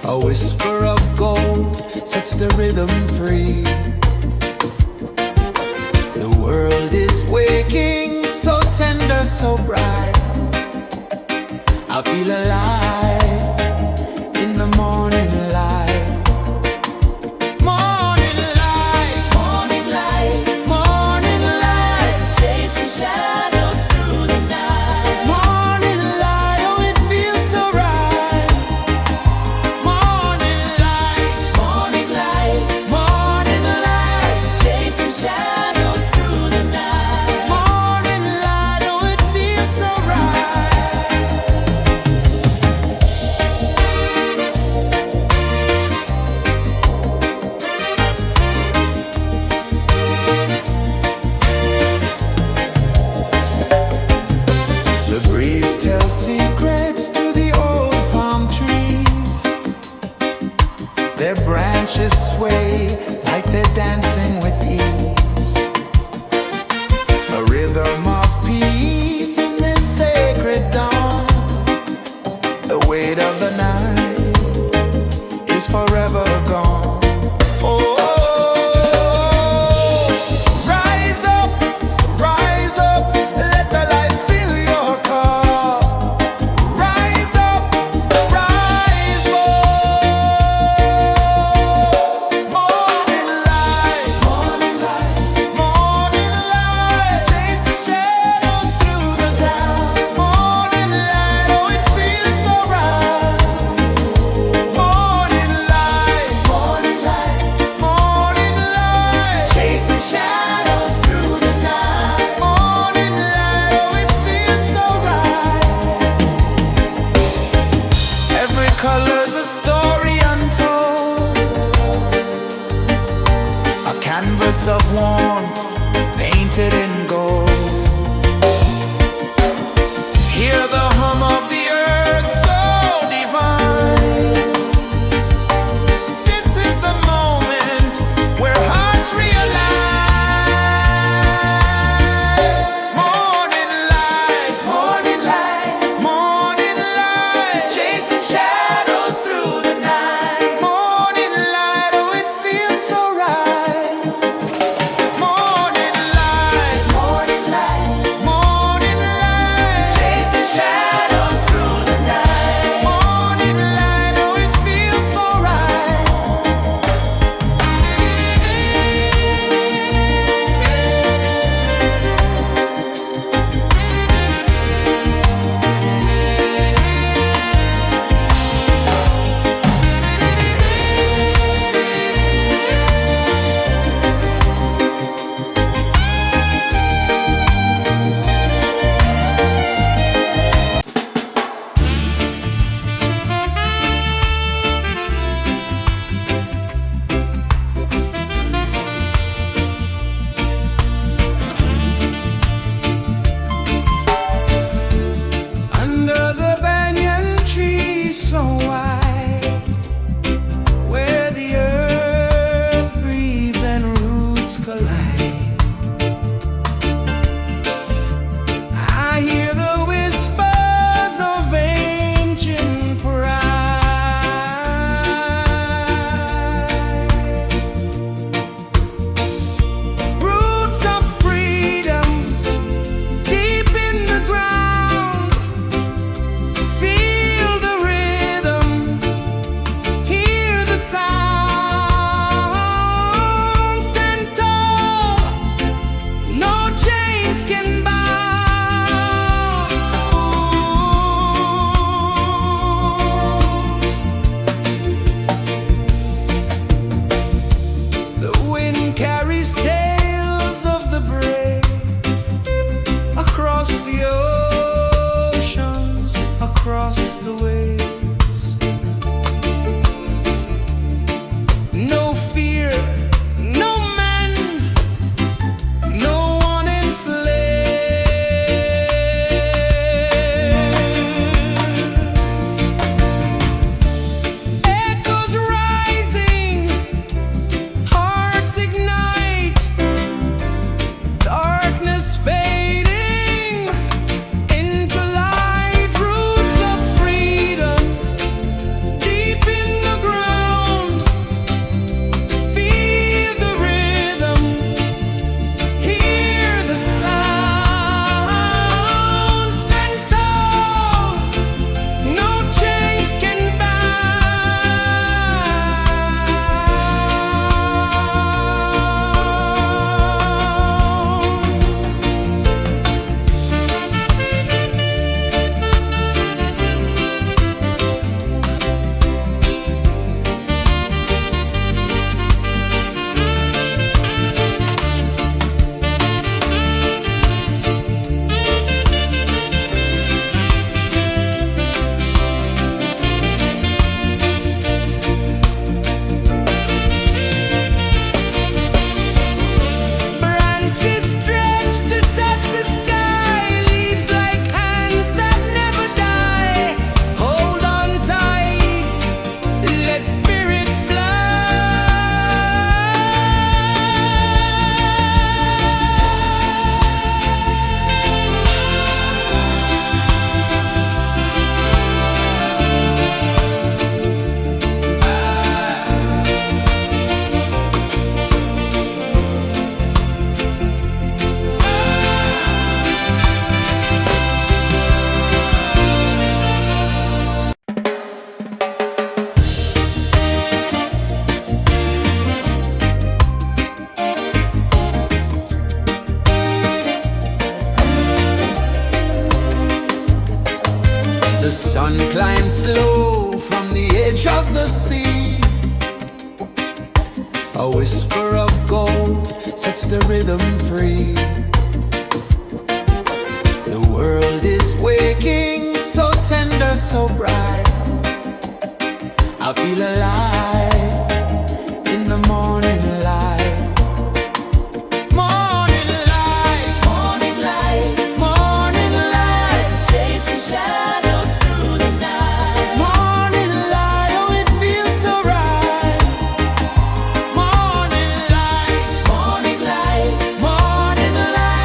A whisper of gold sets the rhythm free. The world is waking, so tender, so bright. I feel alive in the morning light. Morning light, Morning light, morning light, chasing shadows through the night. morning light, oh it feels so right. Morning light, Morning light, morning light, chasing shadows through the night. morning light, oh it feels so right. The breeze tells secrets to the old palm trees. Their branches sway like they're dancing with ease. A rhythm of peace in this sacred dawn. The weight of the night is forever gone. Oh, rise up, let the light fill your cup. Rise up, rise up. Morning light, morning light, chasing shadows through the cloud. Morning light, oh it feels so right. Morning light, morning light, chasing shadows through the night. Morning light, oh it feels so right. Every color's a story untold, a canvas of warmth painted in gold. Hear the hum of the earth so divine. This is the moment where hearts realign. Morning light, morning light, chasing shadows through the night. Morning light, oh it feels so right. Morning light, The sun climbs slow from the edge of the sea. A whisper of gold sets the rhythm free. The world is waking, so tender, so bright. I feel alive in the morning light. Morning light, Morning light, morning light, chasing shadows through the night. morning light, oh it feels so right. Morning light, Morning light, morning light.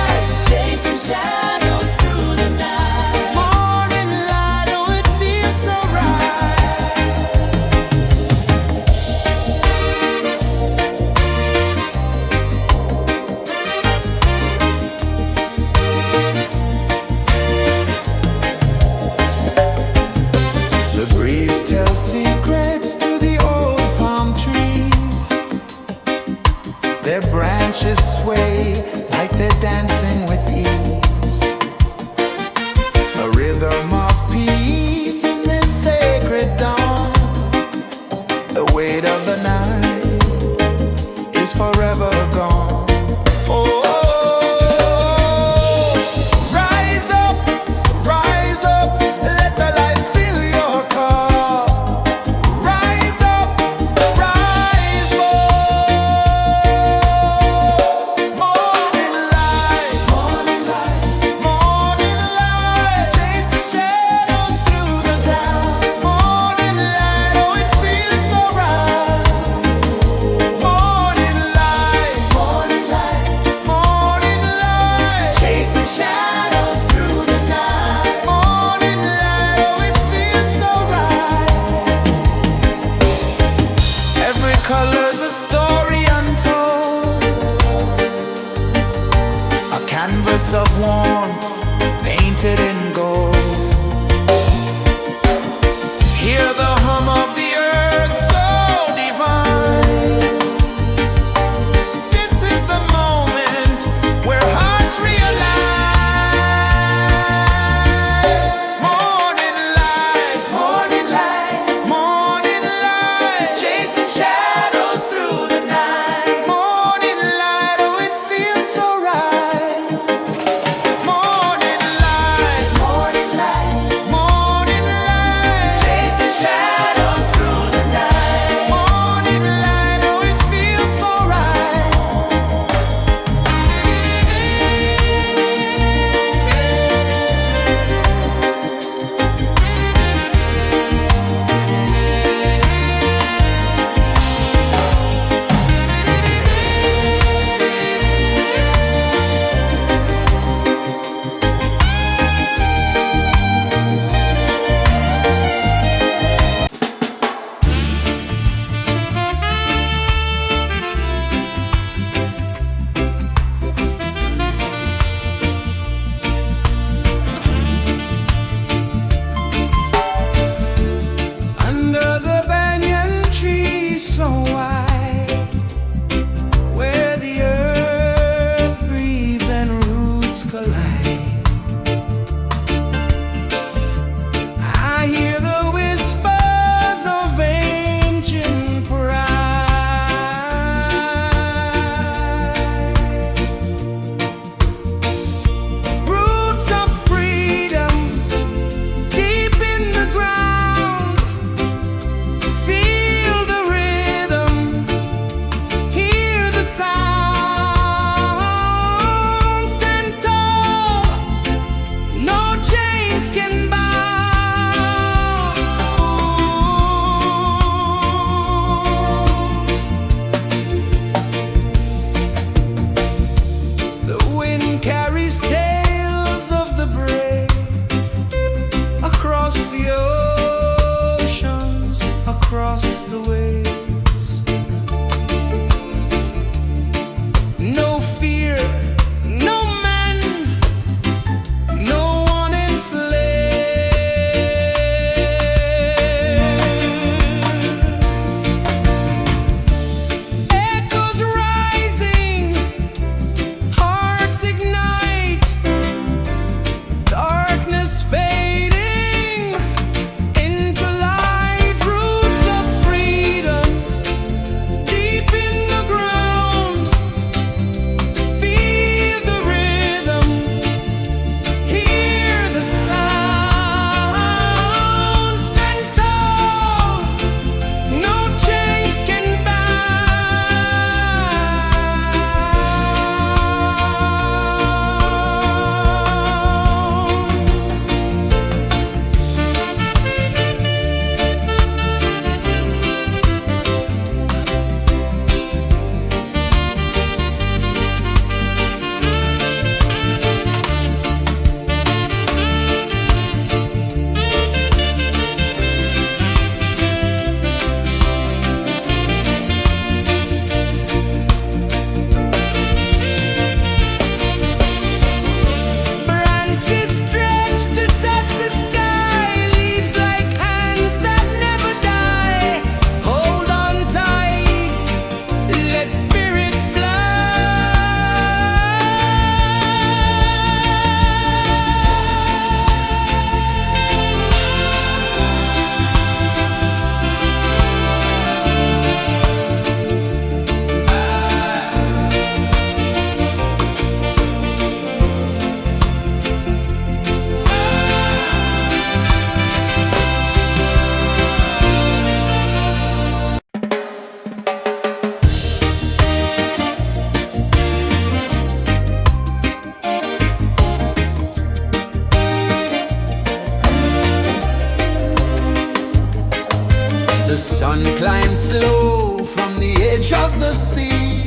The sun climbs slow from the edge of the sea.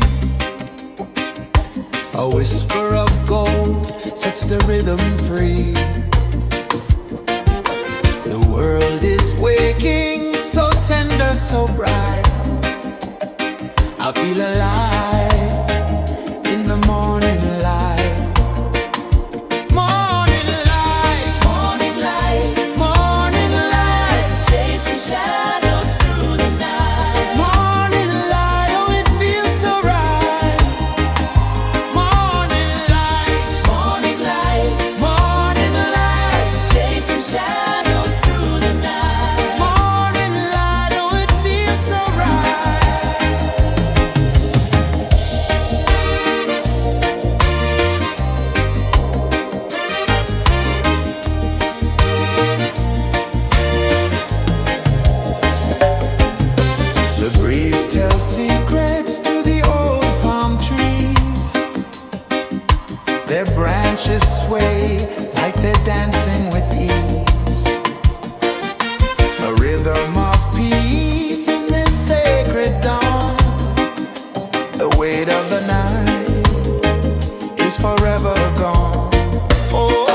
A whisper of gold sets the rhythm free. The world is waking, so tender, so bright. I feel alive in the morning light. Morning light, Morning light, morning light, chasing shadows through the night. morning light, oh it feels so right. Morning light, Morning light, morning light, chasing shadows through the night. morning light, oh it feels so right. The breeze tells secrets to the old palm trees. Their branches sway like they're dancing with ease. A rhythm of peace in this sacred dawn. The weight of the night is forever gone. Oh,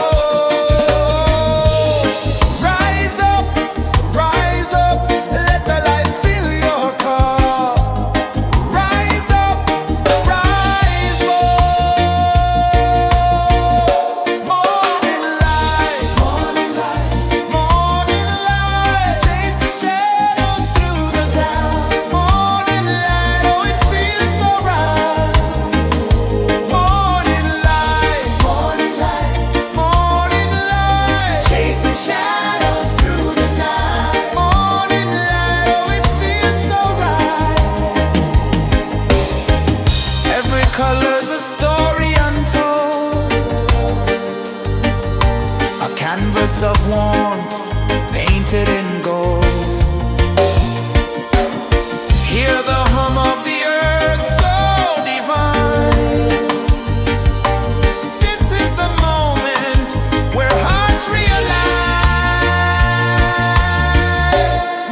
rise up, let the light fill your cup. Rise up, rise up. Morning light, morning light, morning light, chasing shadows through the cloud. Morning light, oh it feels so right. Morning light, morning light, morning light, chasing shadows through the night. Morning light, oh it feels so right. Every color's a story untold, a canvas of warmth painted in gold. Hear the hum of the earth so divine. This is the moment where hearts realign.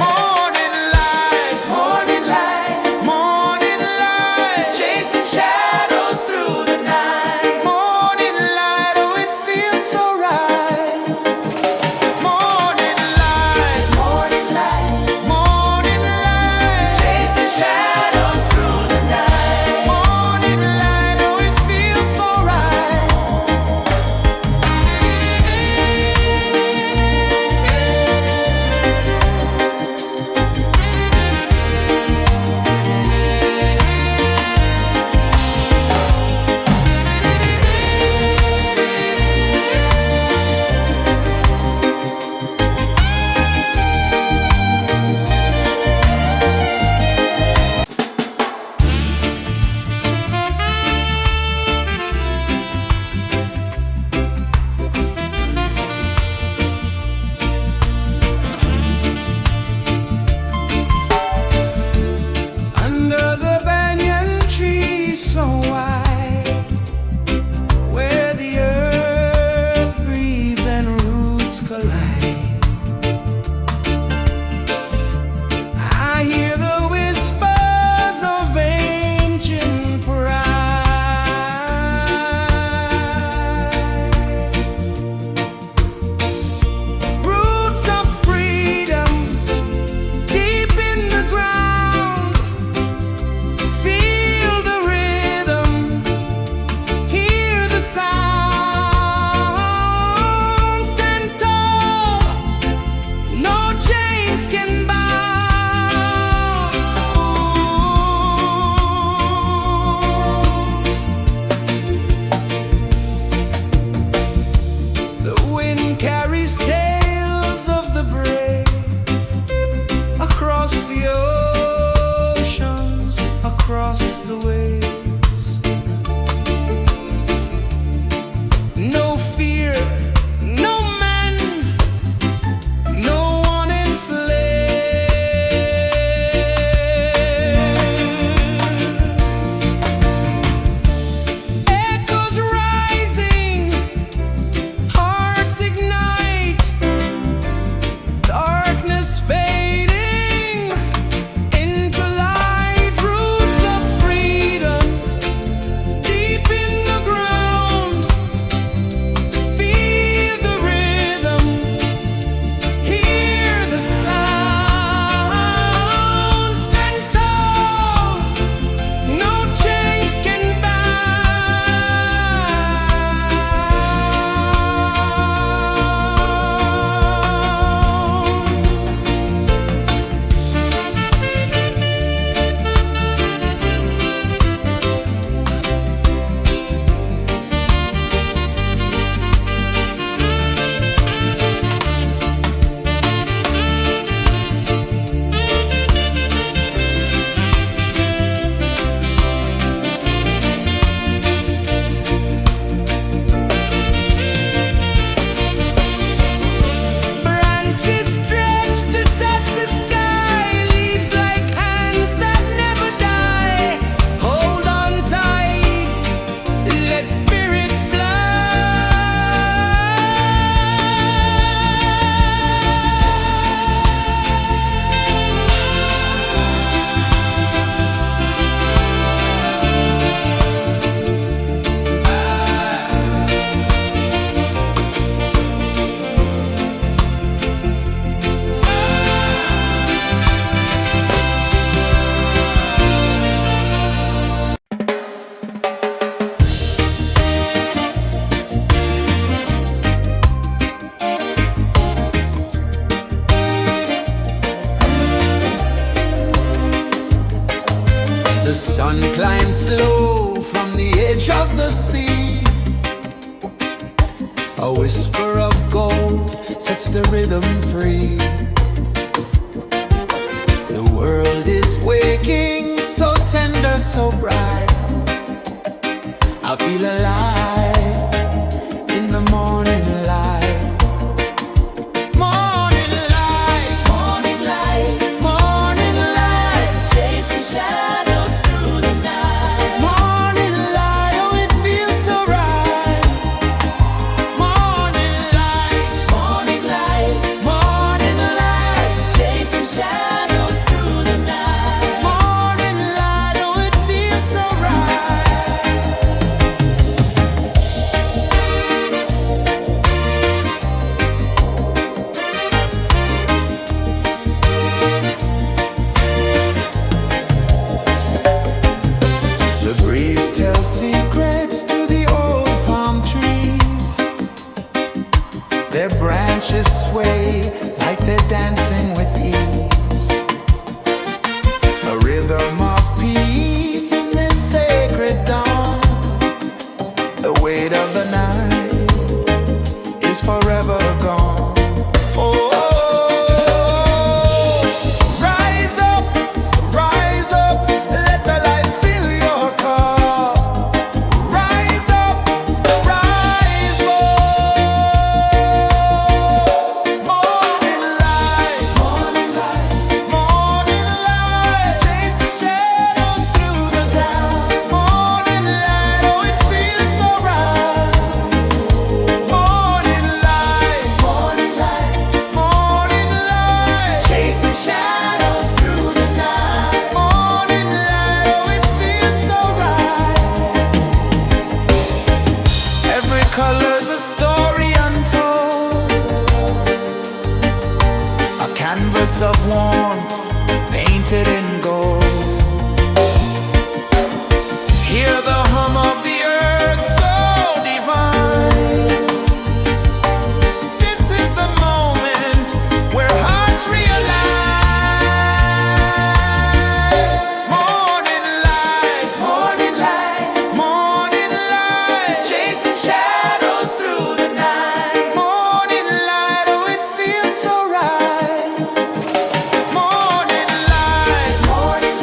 Morning light, morning light, morning light, chasing shadows through the night. Morning light, oh it feels so right. Morning light, and slow from the edge of the sea. A whisper of gold sets the rhythm free. The world is waking, so tender, so bright. I feel alive in the morning light. Morning light, Morning light, morning light, chasing shadows through the night. morning light, oh it feels so right. Morning light, Morning light, morning light, chasing shadows through the night. morning light, oh it feels so right. The breeze tells secrets to the old palm trees. Their branches sway like they're dancing with ease. A rhythm of peace in this sacred dawn. The weight of the night is forever gone. Oh, rise up, let the light fill your car. Rise up, rise up. Morning light, morning light, morning light, chasing shadows through the cloud. Morning light, oh it feels so right. Morning light, morning light, morning light, chasing shadows through the night. Morning light, oh it feels so right. Every color's a story untold, a canvas of warmth painted in gold. Hear the hum of the earth so divine. This is the moment where hearts realign. Morning light, morning light, morning light, chasing shadows through the night. Morning light, oh it feels so right. Morning light, morning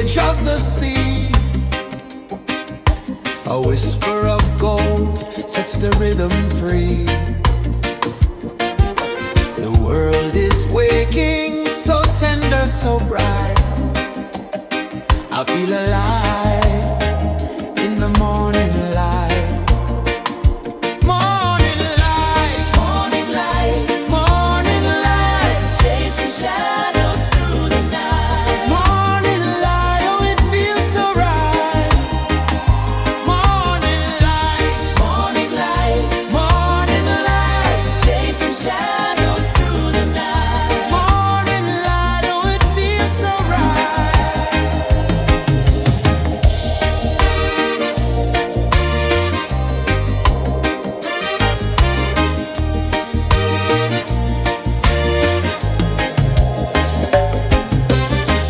edge of the sea. A whisper of gold sets the rhythm free. The world is waking, so tender, so bright. I feel alive in the morning light. Morning light, Morning light, morning light, chasing shadows through the night. morning light, oh it feels so right. Morning light, Morning light, morning light, chasing shadows through the night. morning light, oh it feels so right.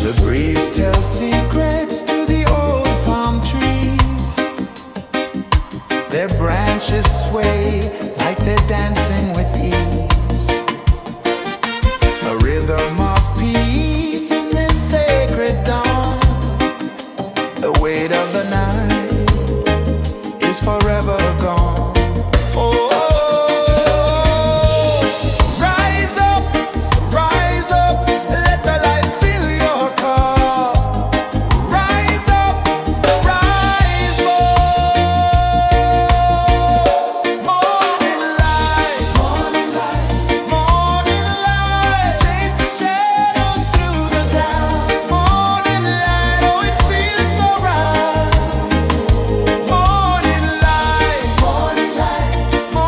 The breeze tells secrets to the old palm trees. Their branches sway like they're dancing with ease. A rhythm of peace in this sacred dawn. The weight of the night is forever gone. Oh, rise up, let the light fill your car. Rise up, rise more. Morning light, morning light, morning light, chasing shadows through the cloud. Morning light, oh it feels so right. Morning light, morning light, morning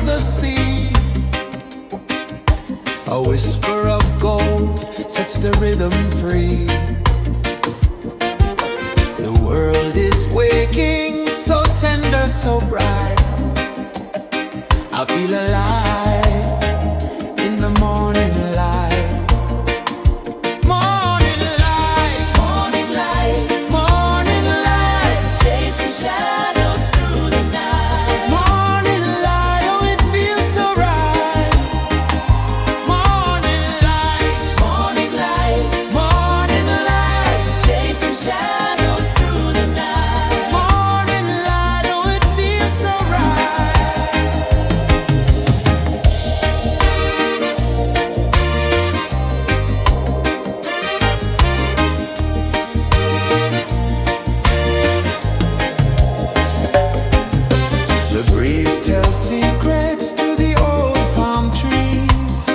the sea. A whisper of gold sets the rhythm free. The world is waking, so tender, so bright. I feel alive in the morning light. Morning light, Morning light, morning light, chasing shadows through the night. morning light, oh it feels so right. Morning light, Morning light, morning light, chasing shadows through the night. morning light, oh it feels so right. The breeze tells secrets to the old palm trees.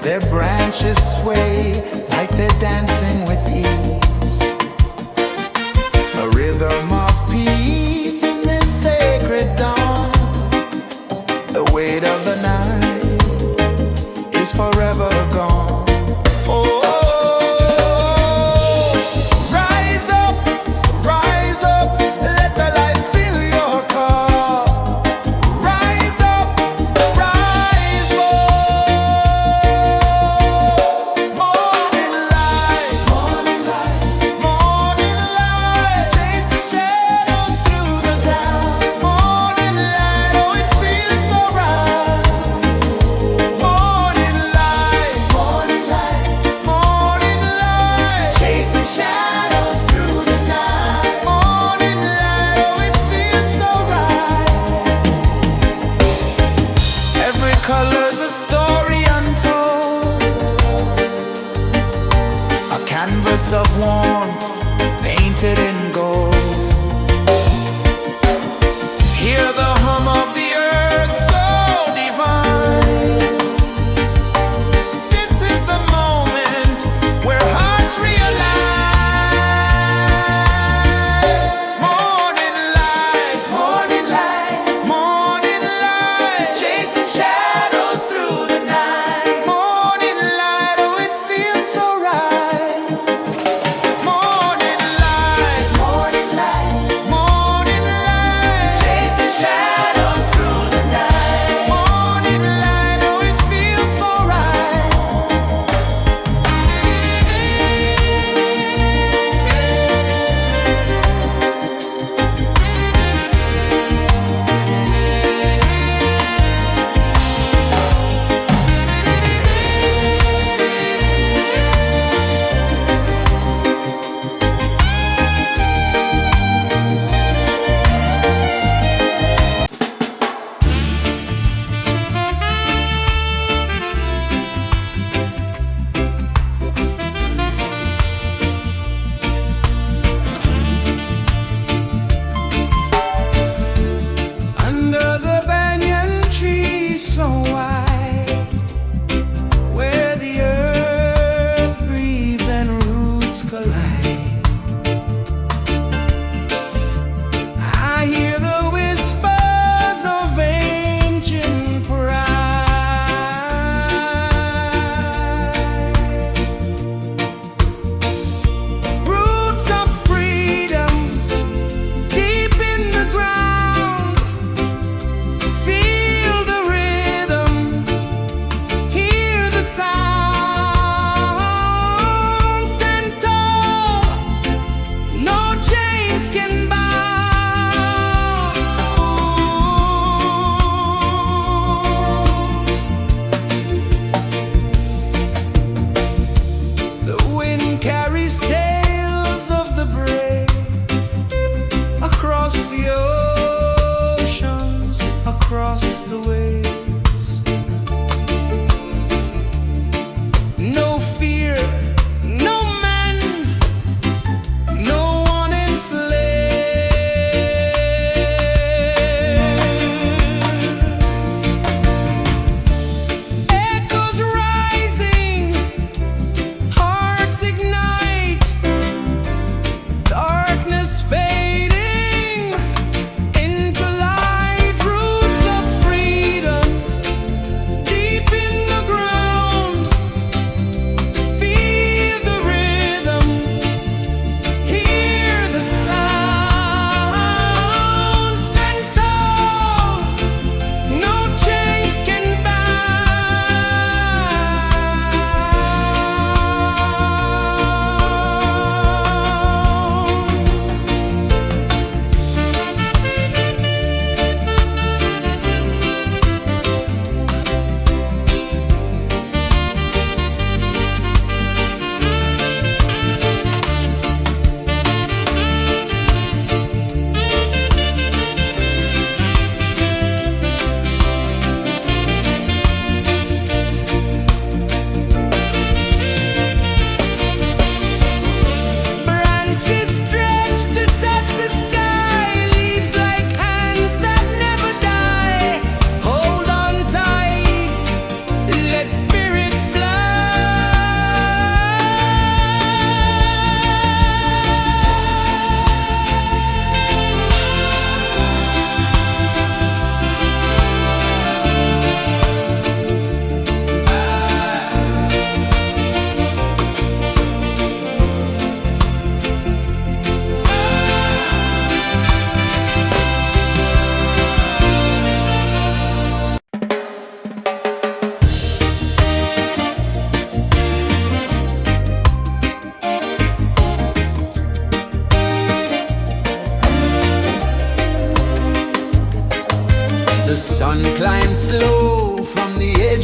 Their branches sway like they're dancing with ease. A rhythm of peace in this sacred dawn. The weight of the night is forever gone. Oh, rise up, let the light fill your car. Rise up, rise up. Morning light, morning light, morning light, chasing shadows through the cloud. Morning light, oh it feels so right. Morning light, morning light, morning light, chasing shadows through the night. Morning light, oh it feels so right. Every color's a story untold, a canvas of warmth painted in gold. Hear the hum of the earth so divine. This is the moment where hearts realign. Morning light, morning light, morning light, chasing shadows through the night. Morning light, oh it feels so right. Morning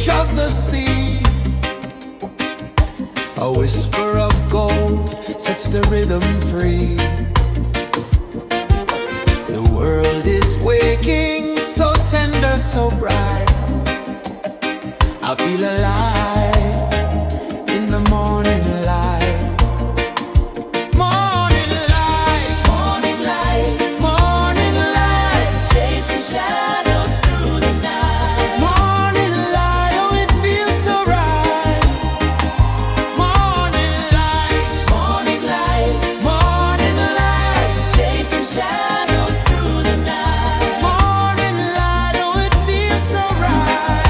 edge of the sea. A whisper of gold sets the rhythm free. The world is waking, so tender, so bright. I feel alive in the morning light. Morning light, Morning light, morning light, chasing shadows through the night. morning light, oh it feels so right. Morning light, Morning light, morning light, chasing shadows through the night. morning light, oh it feels so right.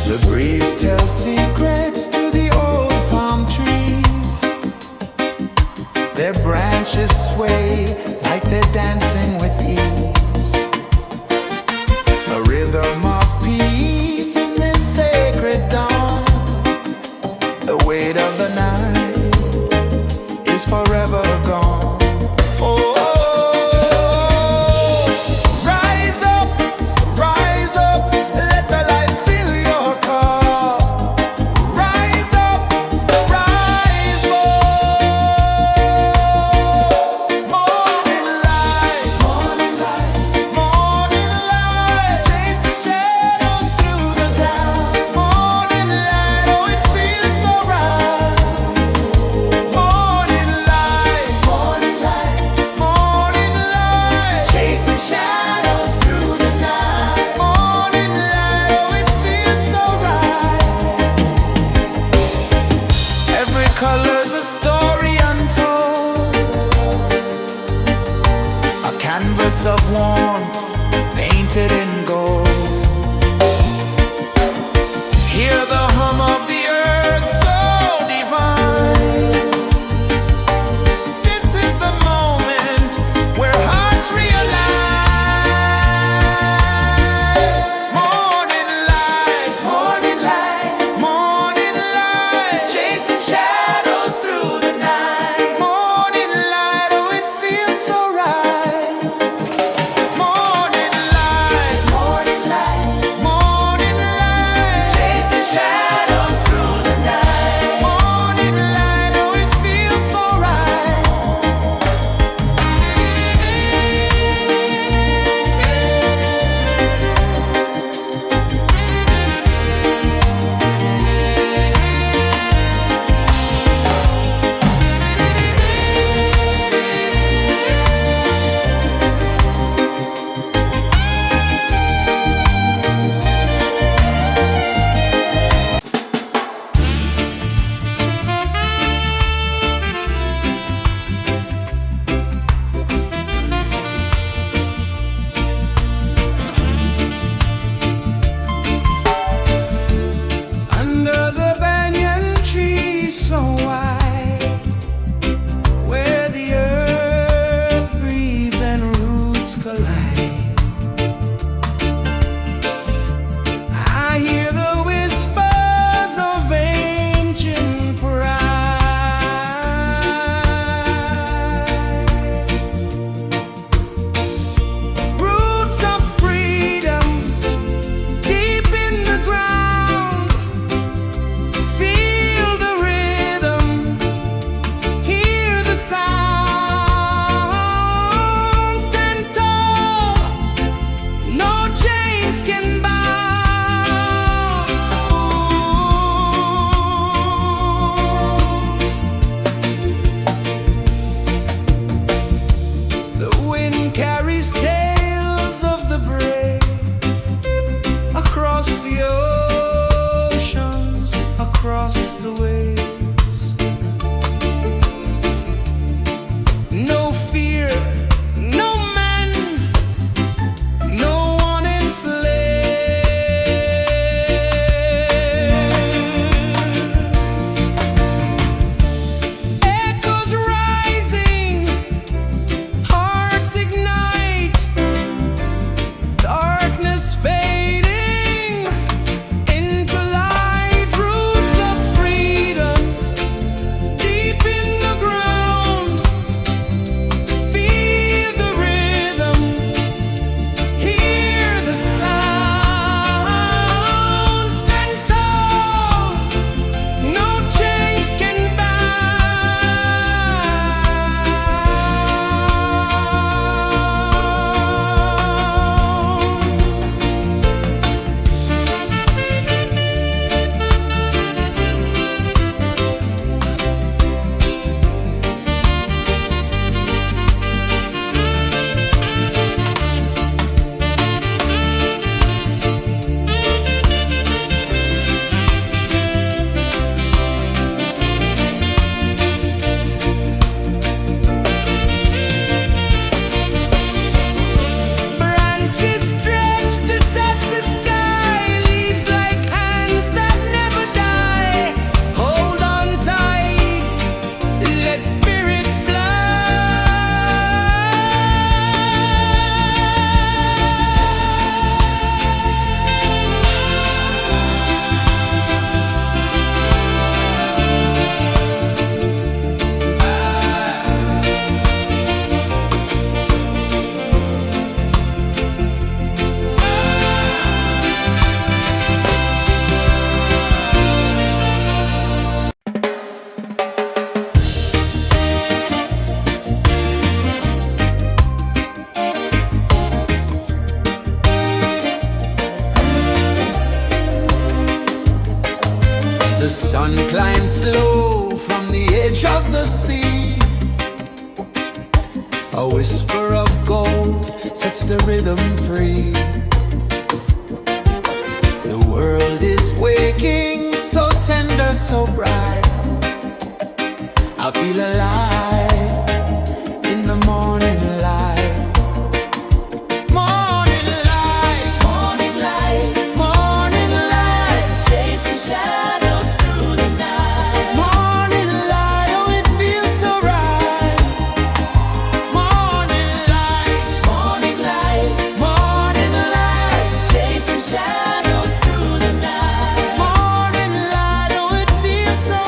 The breeze tells secrets to the old palm trees. Their branches sway like they're dancing with ease. A rhythm of peace in this sacred dawn. The weight of the night is forever gone. Oh, rise up, let the light fill your cup. Rise up, rise more. Morning light, morning light, morning light, chasing shadows through the cloud. Morning light, oh it feels so right. Morning light, morning light, morning light, chasing shadows through the night. Morning light, oh it feels so right. Every color's a story untold, a canvas of warmth painted in gold. Hear the hum of the earth so divine. This is the moment where hearts realign. Morning light, morning light, morning light, chasing shadows through the night. Morning light, oh it feels so right. Morning light, The sun climbs slow from the edge of the sea. A whisper of gold sets the rhythm free. The world is waking, so tender, so bright. I feel alive in the morning light. Morning light, Morning light, morning light, chasing shadows through the night. morning light, oh it feels so right. Morning light, Morning light, morning light, chasing shadows through the night. morning light, oh it feels so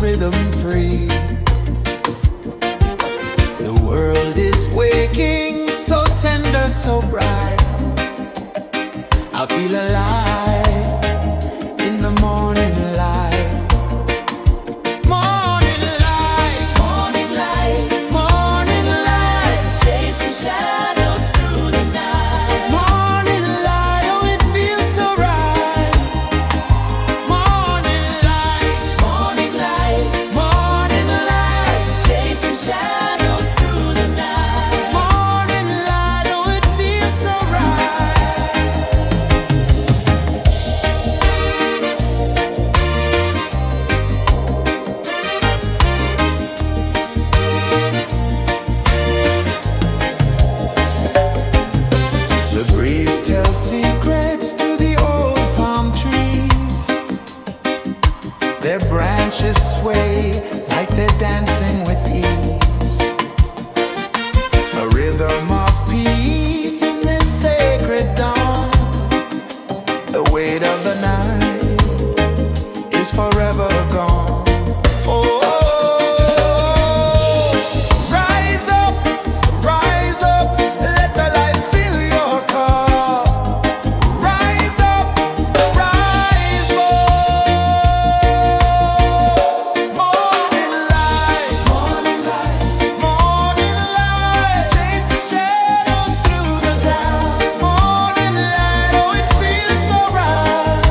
rhythm free. The world is waking, so tender, so bright. I feel alive in the morning light. Morning light, Morning light, morning light, chasing shadows through the night. morning light, oh it feels so right. Morning light, Morning light, morning light, chasing shadows through the night. morning light, oh it feels so right. The breeze tells secrets to the old palm trees. Their branches sway like they're dancing with ease. A rhythm of peace in this sacred dawn. The weight of the night is forever gone. Oh, rise up, let the light fill your cup. Rise up, rise up. Morning light, morning light, chasing shadows through the cloud. Morning light, oh it feels so right.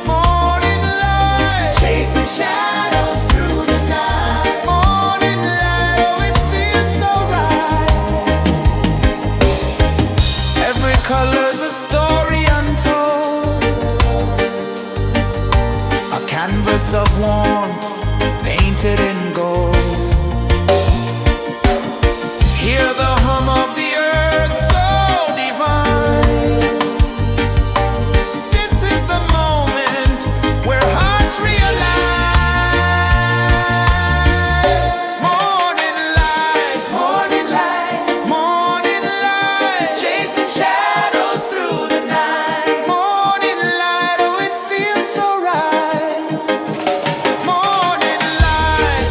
Morning light, chasing shadows through the night. Morning light, oh it feels so right. Every color's a story untold, a canvas of warmth painted in gold. Hear the hum of the earth so divine. This is the moment where hearts realign. Morning light, morning light, chasing shadows through the night. Morning light, oh it feels so right. Morning light,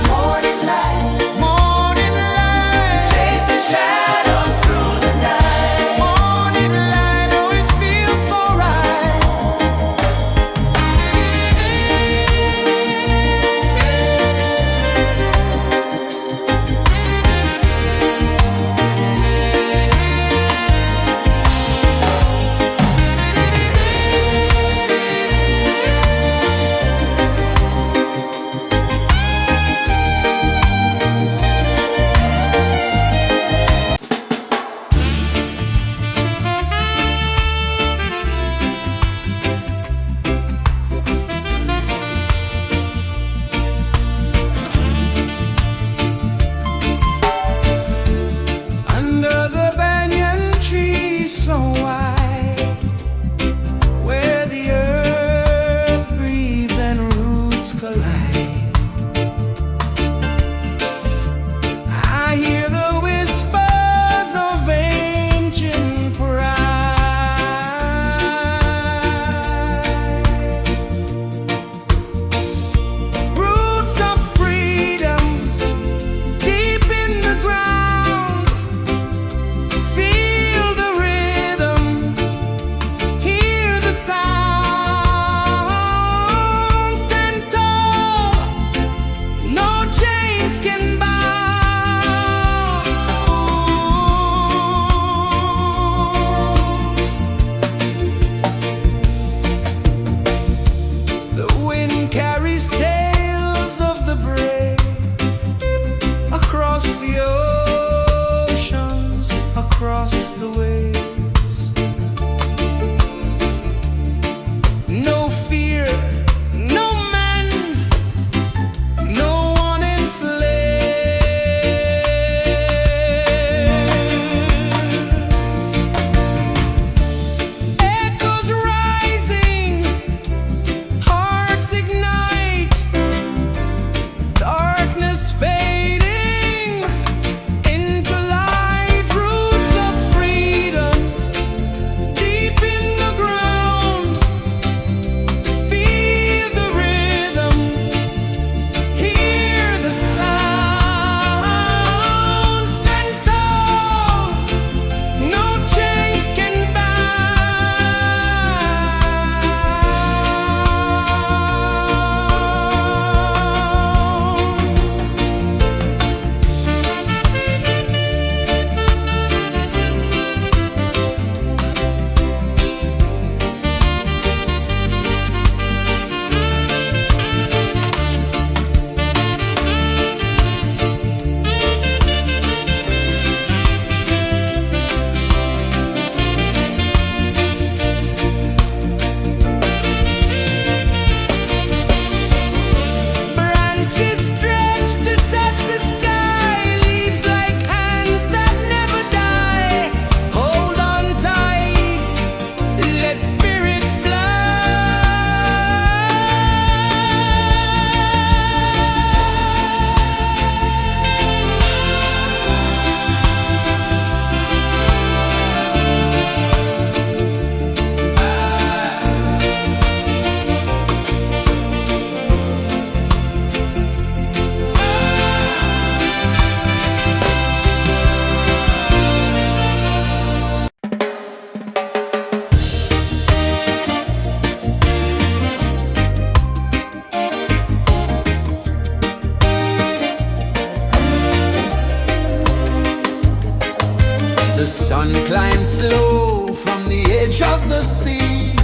Sun climbs slow from the edge of the sea.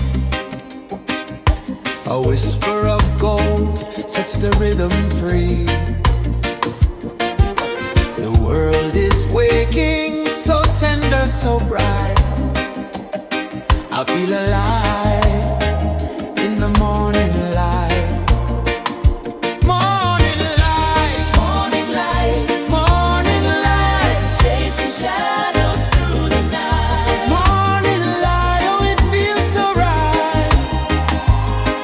A whisper of gold sets the rhythm free. The world is waking, so tender, so bright. I feel alive in the morning light. Morning light, Morning light, morning light, chasing shadows through the night. morning light, oh it feels so right.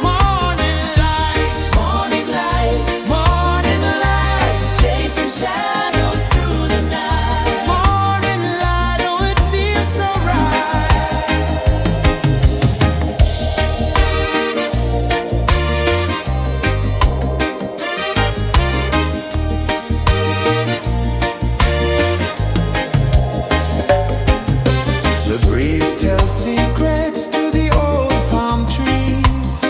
Morning light, Morning light, morning light, chasing shadows through the night. morning light, oh it feels so right. The breeze tells secrets to the old palm trees.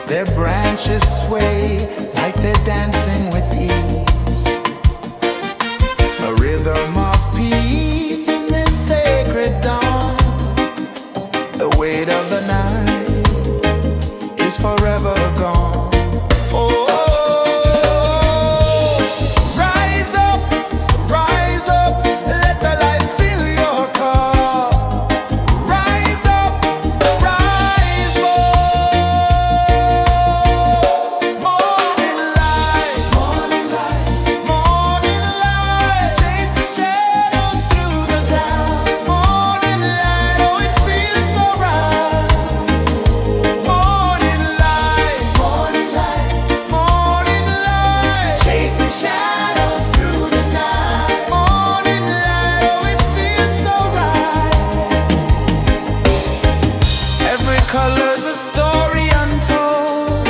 Their branches sway like they're dancing with ease. A rhythm of peace in this sacred dawn. The weight of the night is forever gone. Oh, rise up, let the light fill your cup. Rise up, rise up. Morning light, morning light, chasing shadows through the cloud. Morning light, oh it feels so right. Morning light, chasing shadows through the night. Morning light, oh it feels so right. Every color's a story untold,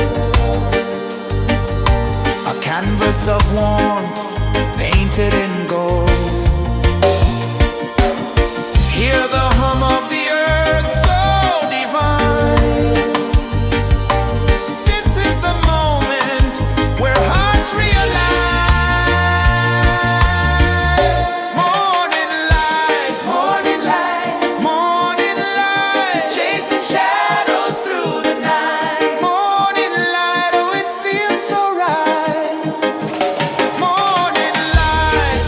a canvas of warmth painted in gold. Hear the hum of the earth so divine. This is the moment where hearts realign. Morning light, morning light, chasing shadows through the night. Morning light, oh it feels so right. Morning light,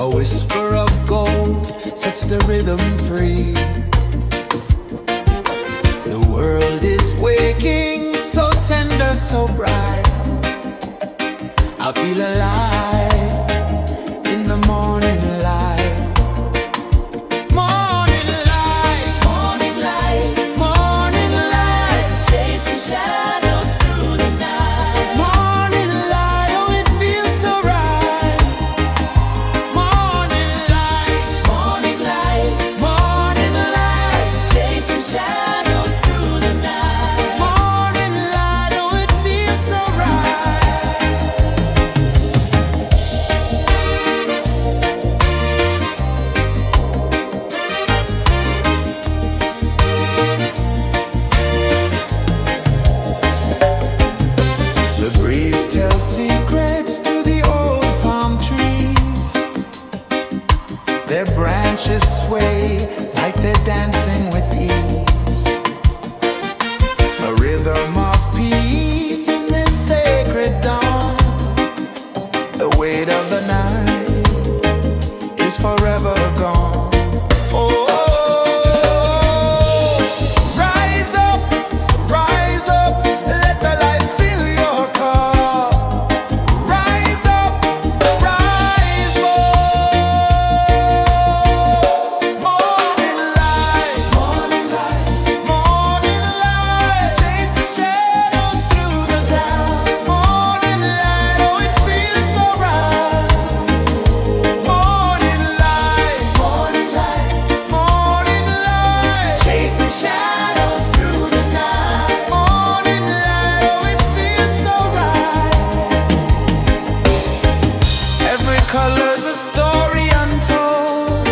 A whisper of gold sets the rhythm free. The world is waking, so tender, so bright. I feel alive in the morning light. Morning light, Morning light, morning light, chasing shadows through the night. morning light. Oh, it feels so right. Morning light, Morning light, morning light, chasing shadows through the night. morning light. Oh, it feels so right. The breeze tells secrets to the old palm trees. Their branches sway like they're dancing with ease. A rhythm of peace in this sacred dawn. The weight of the night is forever gone. Oh, rise up, let the light fill your cup. Rise up, rise more. Morning light, morning light, chasing shadows through the cloud. Morning light, oh, it feels so right. Morning light, morning light, chasing shadows through the night. Morning light, oh, it feels so right. Every color's a story untold,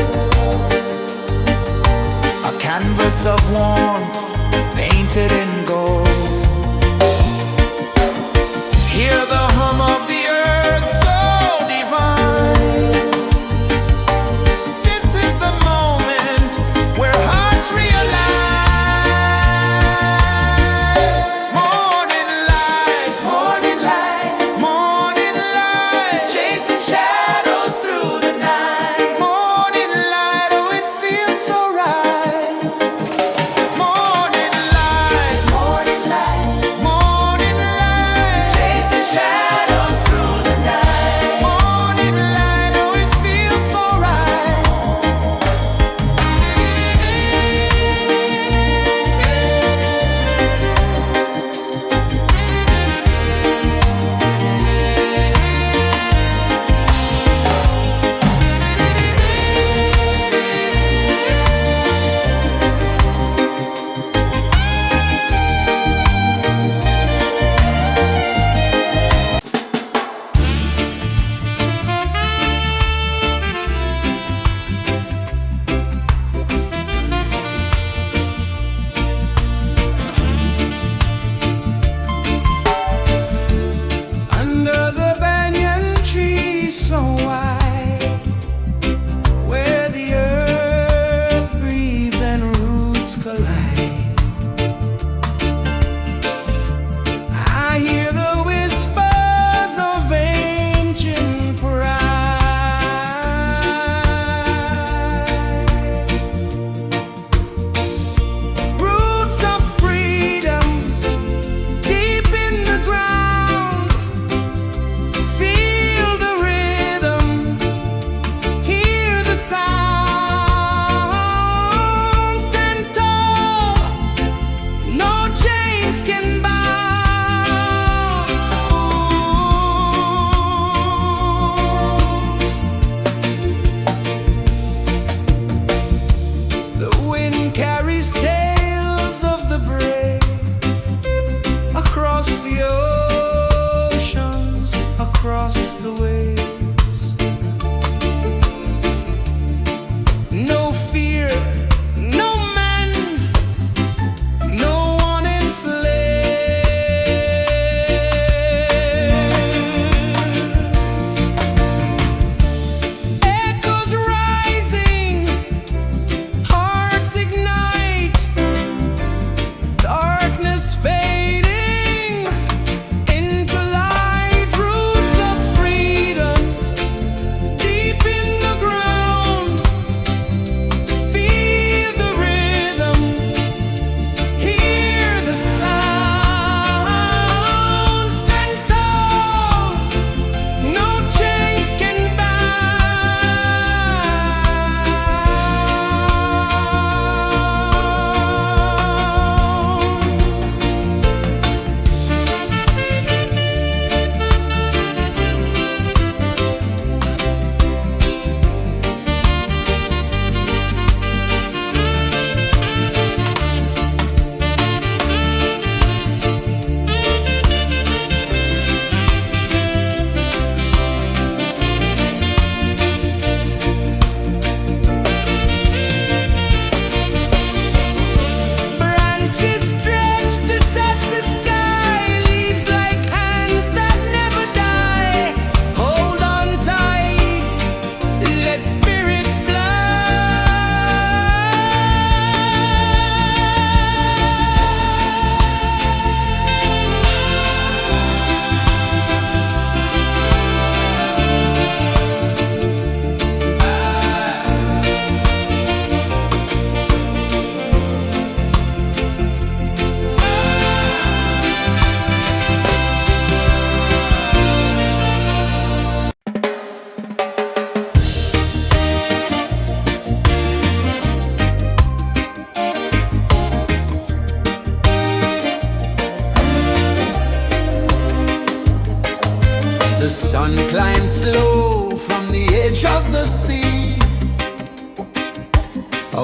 a canvas of warmth painted in gold. Hear the hum of the earth so divine. This is the moment where hearts realign. Morning light, morning light, chasing shadows through the night. Morning light, oh, it feels so right. Morning light,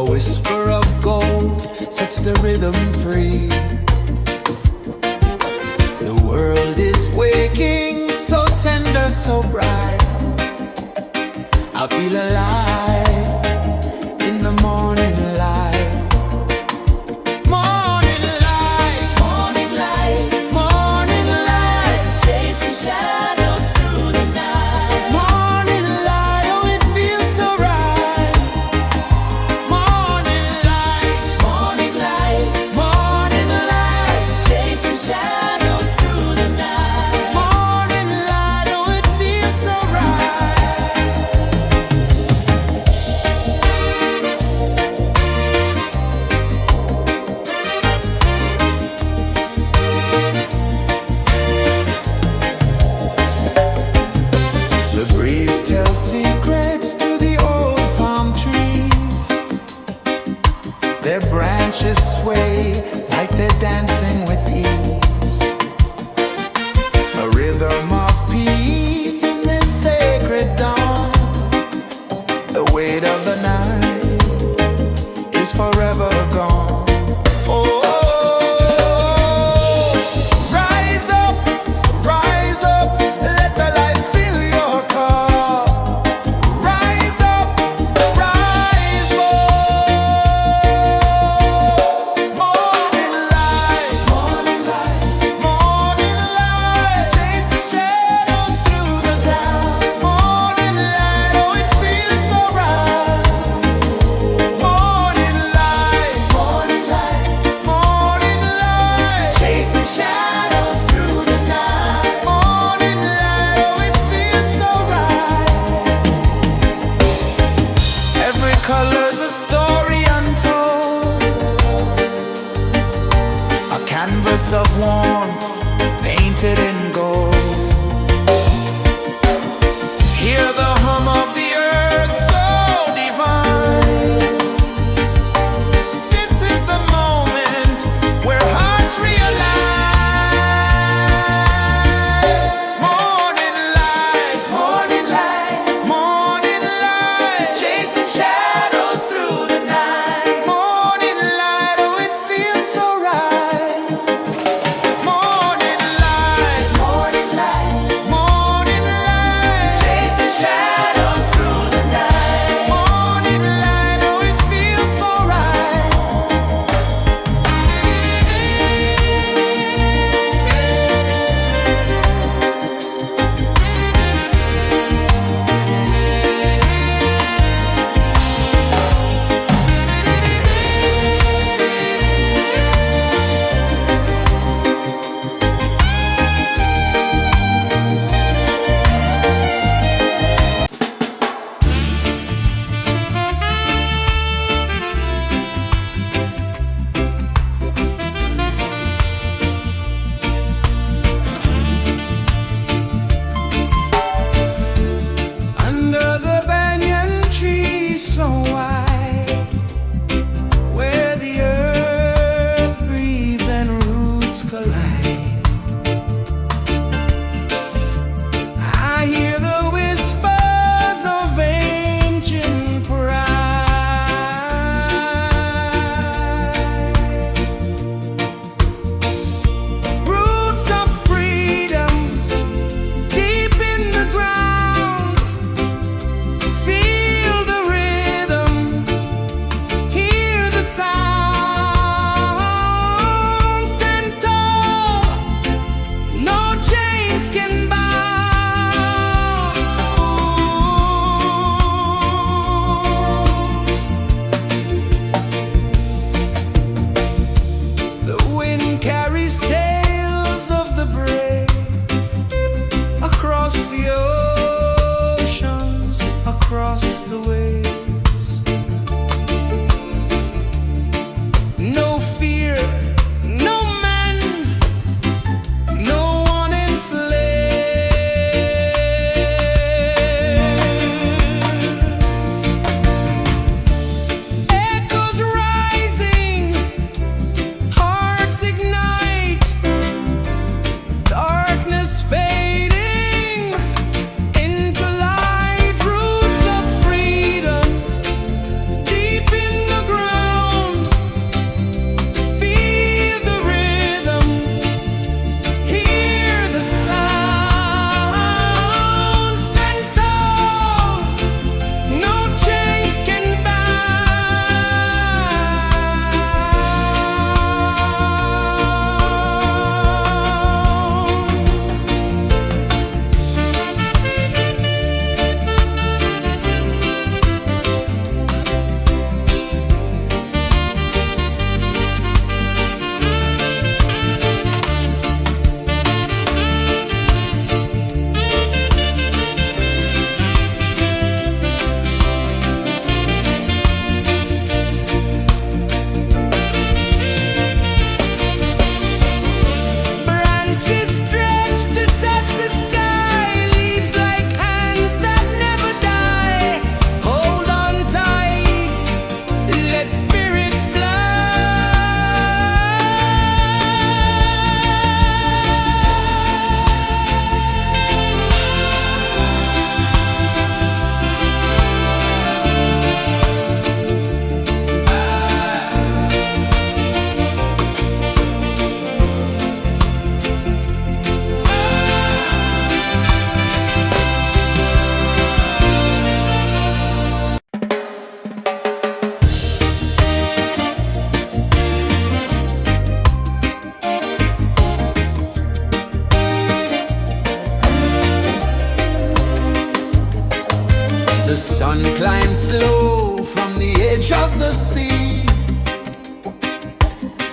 A whisper of gold sets the rhythm free. The world is waking, so tender, so bright. I feel alive in the morning light. Morning light, Morning light, morning light, chasing shadows through the night. morning light. Oh, it feels so right. Morning light, Morning light, morning light, chasing shadows through the night. morning light. Oh, it feels so right. The breeze tells secrets to the old palm trees. Their branches sway like they're dancing with ease. A rhythm of peace in this sacred dawn. The weight of the night is forever gone. Oh, rise up, let the light fill your cup. Rise up, rise up. Morning light, morning light, chasing shadows through the cloud. Morning light, oh, it feels so right. Morning light, morning light, chasing shadows through the night. Morning light, oh, it feels so right. Every color's a story untold, a canvas of warmth painted in gold. Hear the hum of the earth so divine. This is the moment where hearts realign. Morning light, morning light, chasing shadows through the night. Morning light, oh, it feels so right. Morning light, morning light, Chasing shadows through the night. morning light, oh, it feels so right. Under the banyan tree so wide, where the earth breathes and roots collide, I hear the whispers of ancient pride. Roots of freedom deep in the ground. Feel the rhythm, hear the sound. Stand tall, no chains can bound. The wind carries tales of the brave across the oceans, across the waves. No fear, no man, no one enslaves. Echoes rising, hearts ignite, darkness fading into light. Roots of freedom slow from the edge of the sea.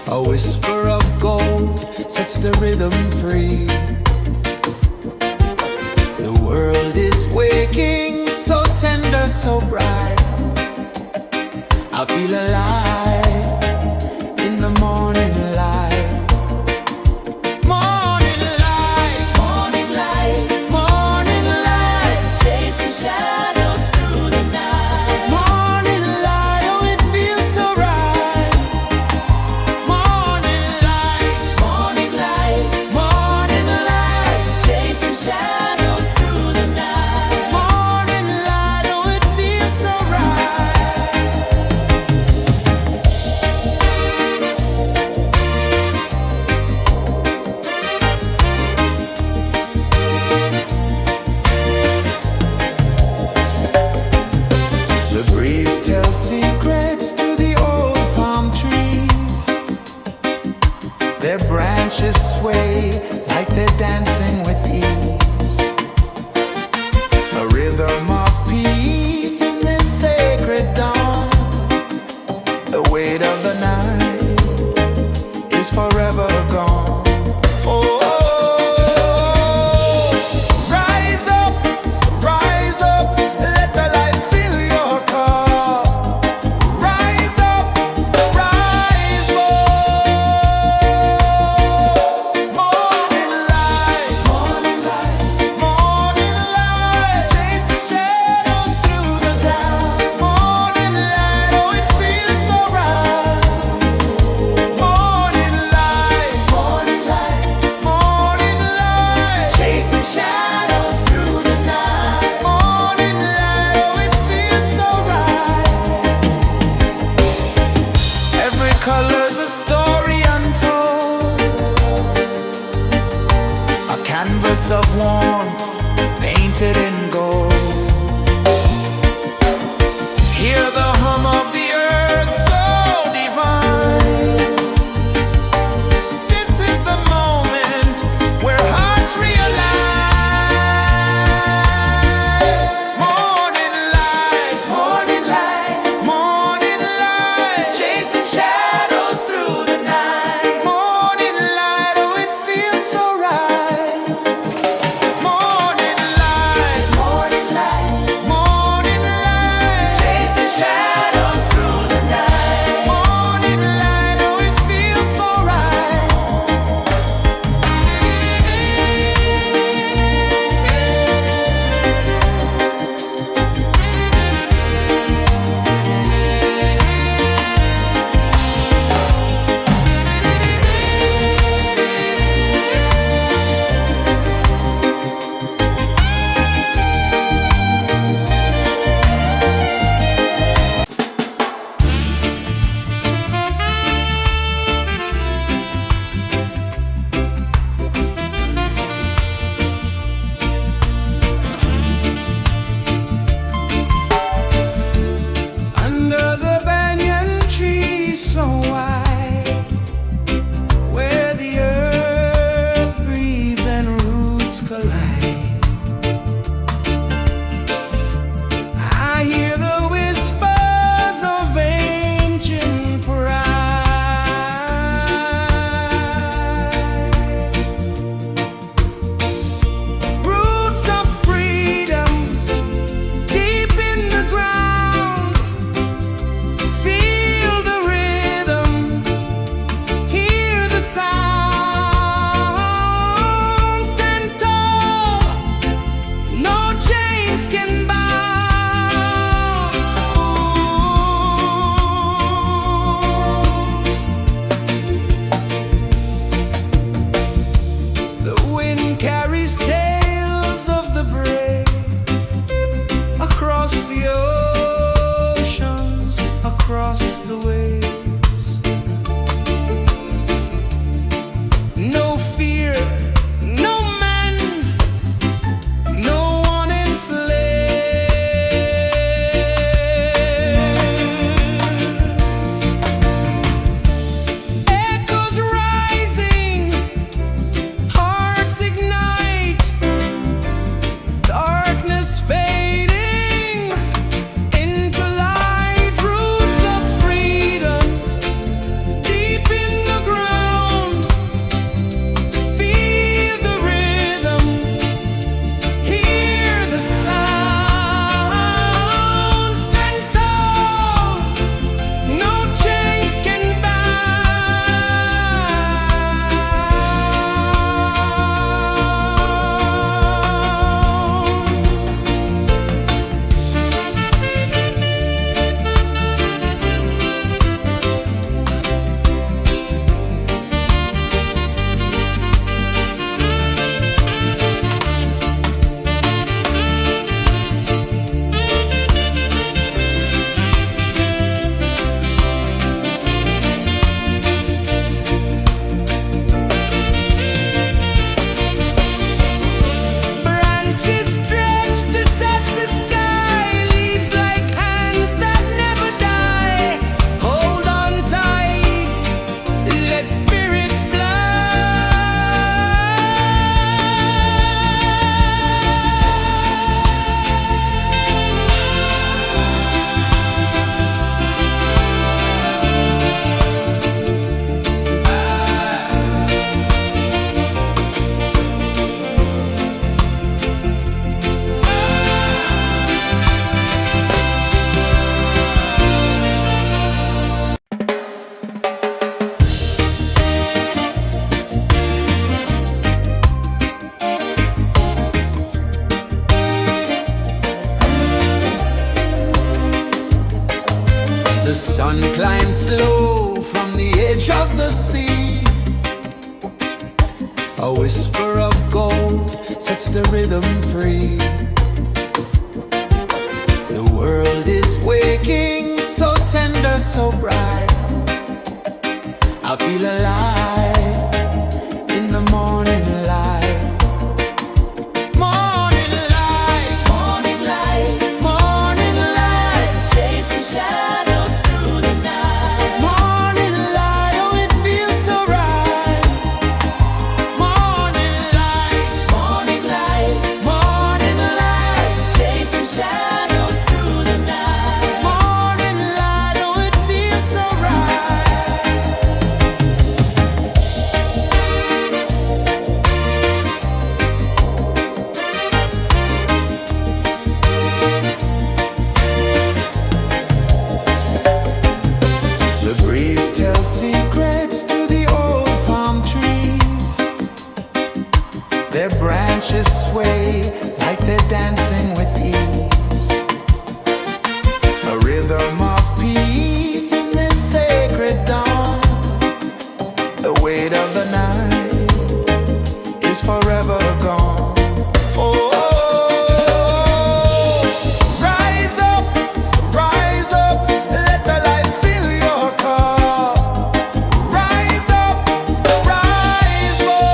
A whisper of gold sets the rhythm free. The world is waking, so tender, so bright. I feel alive in the morning light. Morning light, Morning light, morning light, chasing shadows through the night. morning light, oh it feels so right. Morning light, Morning light, morning light, chasing shadows through the night. morning light, oh it feels so right. The breeze tells secrets to the old palm trees. Their branches sway like they're dancing with ease. A rhythm of peace in this sacred dawn. The weight of the night is forever gone. Oh, rise up, let the light fill your cup. Rise up, rise up. Morning light, morning light, morning light, chasing shadows through the cloud. Morning light, oh it feels so right. Morning light, morning light, morning light, chasing shadows through the night. Morning light, oh it feels so right. Every color's a story untold, a canvas of warmth painted in gold. Hear the hum of the earth so divine. This is the moment where hearts realign. Morning light, morning light, morning light, chasing shadows through the night. Morning light, oh it feels so right. Morning light, The sun climbs slow from the edge of the sea. A whisper of gold sets the rhythm free. The world is waking, so tender, so bright. I feel alive in the morning light. Morning light, Morning light, morning light, chasing shadows through the night. morning light, oh it feels so right. Morning light, Morning light, morning light, chasing shadows through the night. morning light, oh it feels so right. The breeze tells secrets to the old palm trees. Their branches sway like they're dancing with ease. A rhythm of peace in this sacred dawn. The weight of the night is forever gone. Oh, rise up, let the light fill your cup. Rise up, rise up.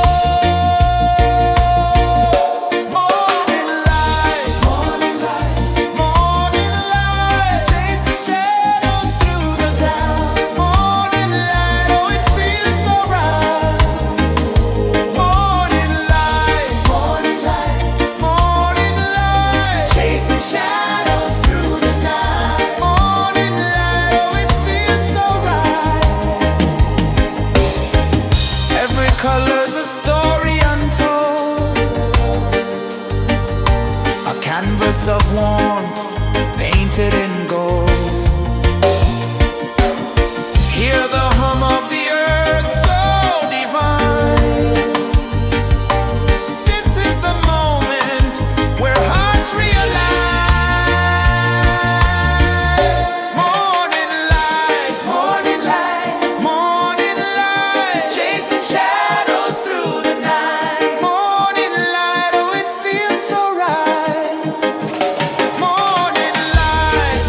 Morning light, morning light, morning light, chasing shadows through the cloud. Morning light, oh it feels so right. Morning light, morning light, morning light, chasing shadows through the night. Morning light, oh it feels so right. Every color's a story untold, a canvas of warmth painted in gold. Hear the hum of the earth so divine. This is the moment where hearts realign. Morning light, morning light, morning light, chasing shadows through the night. Morning light, oh it feels so right. Morning light,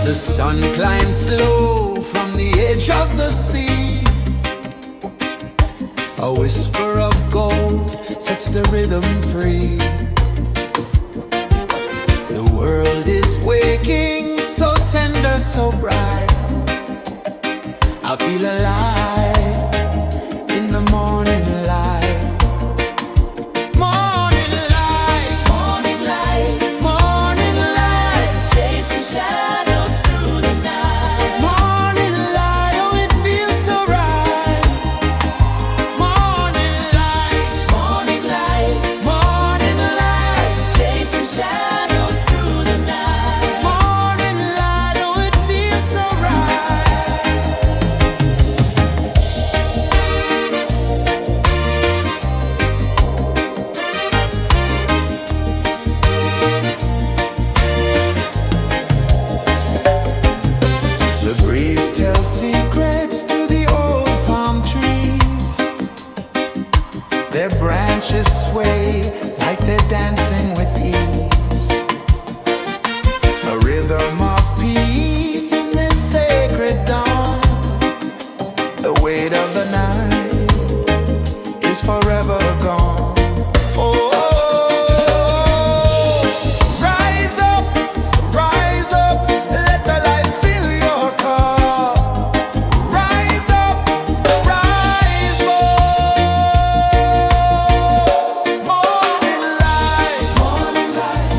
The sun climbs slow from the edge of the sea. A whisper of gold sets the rhythm free. The world is waking, so tender, so bright.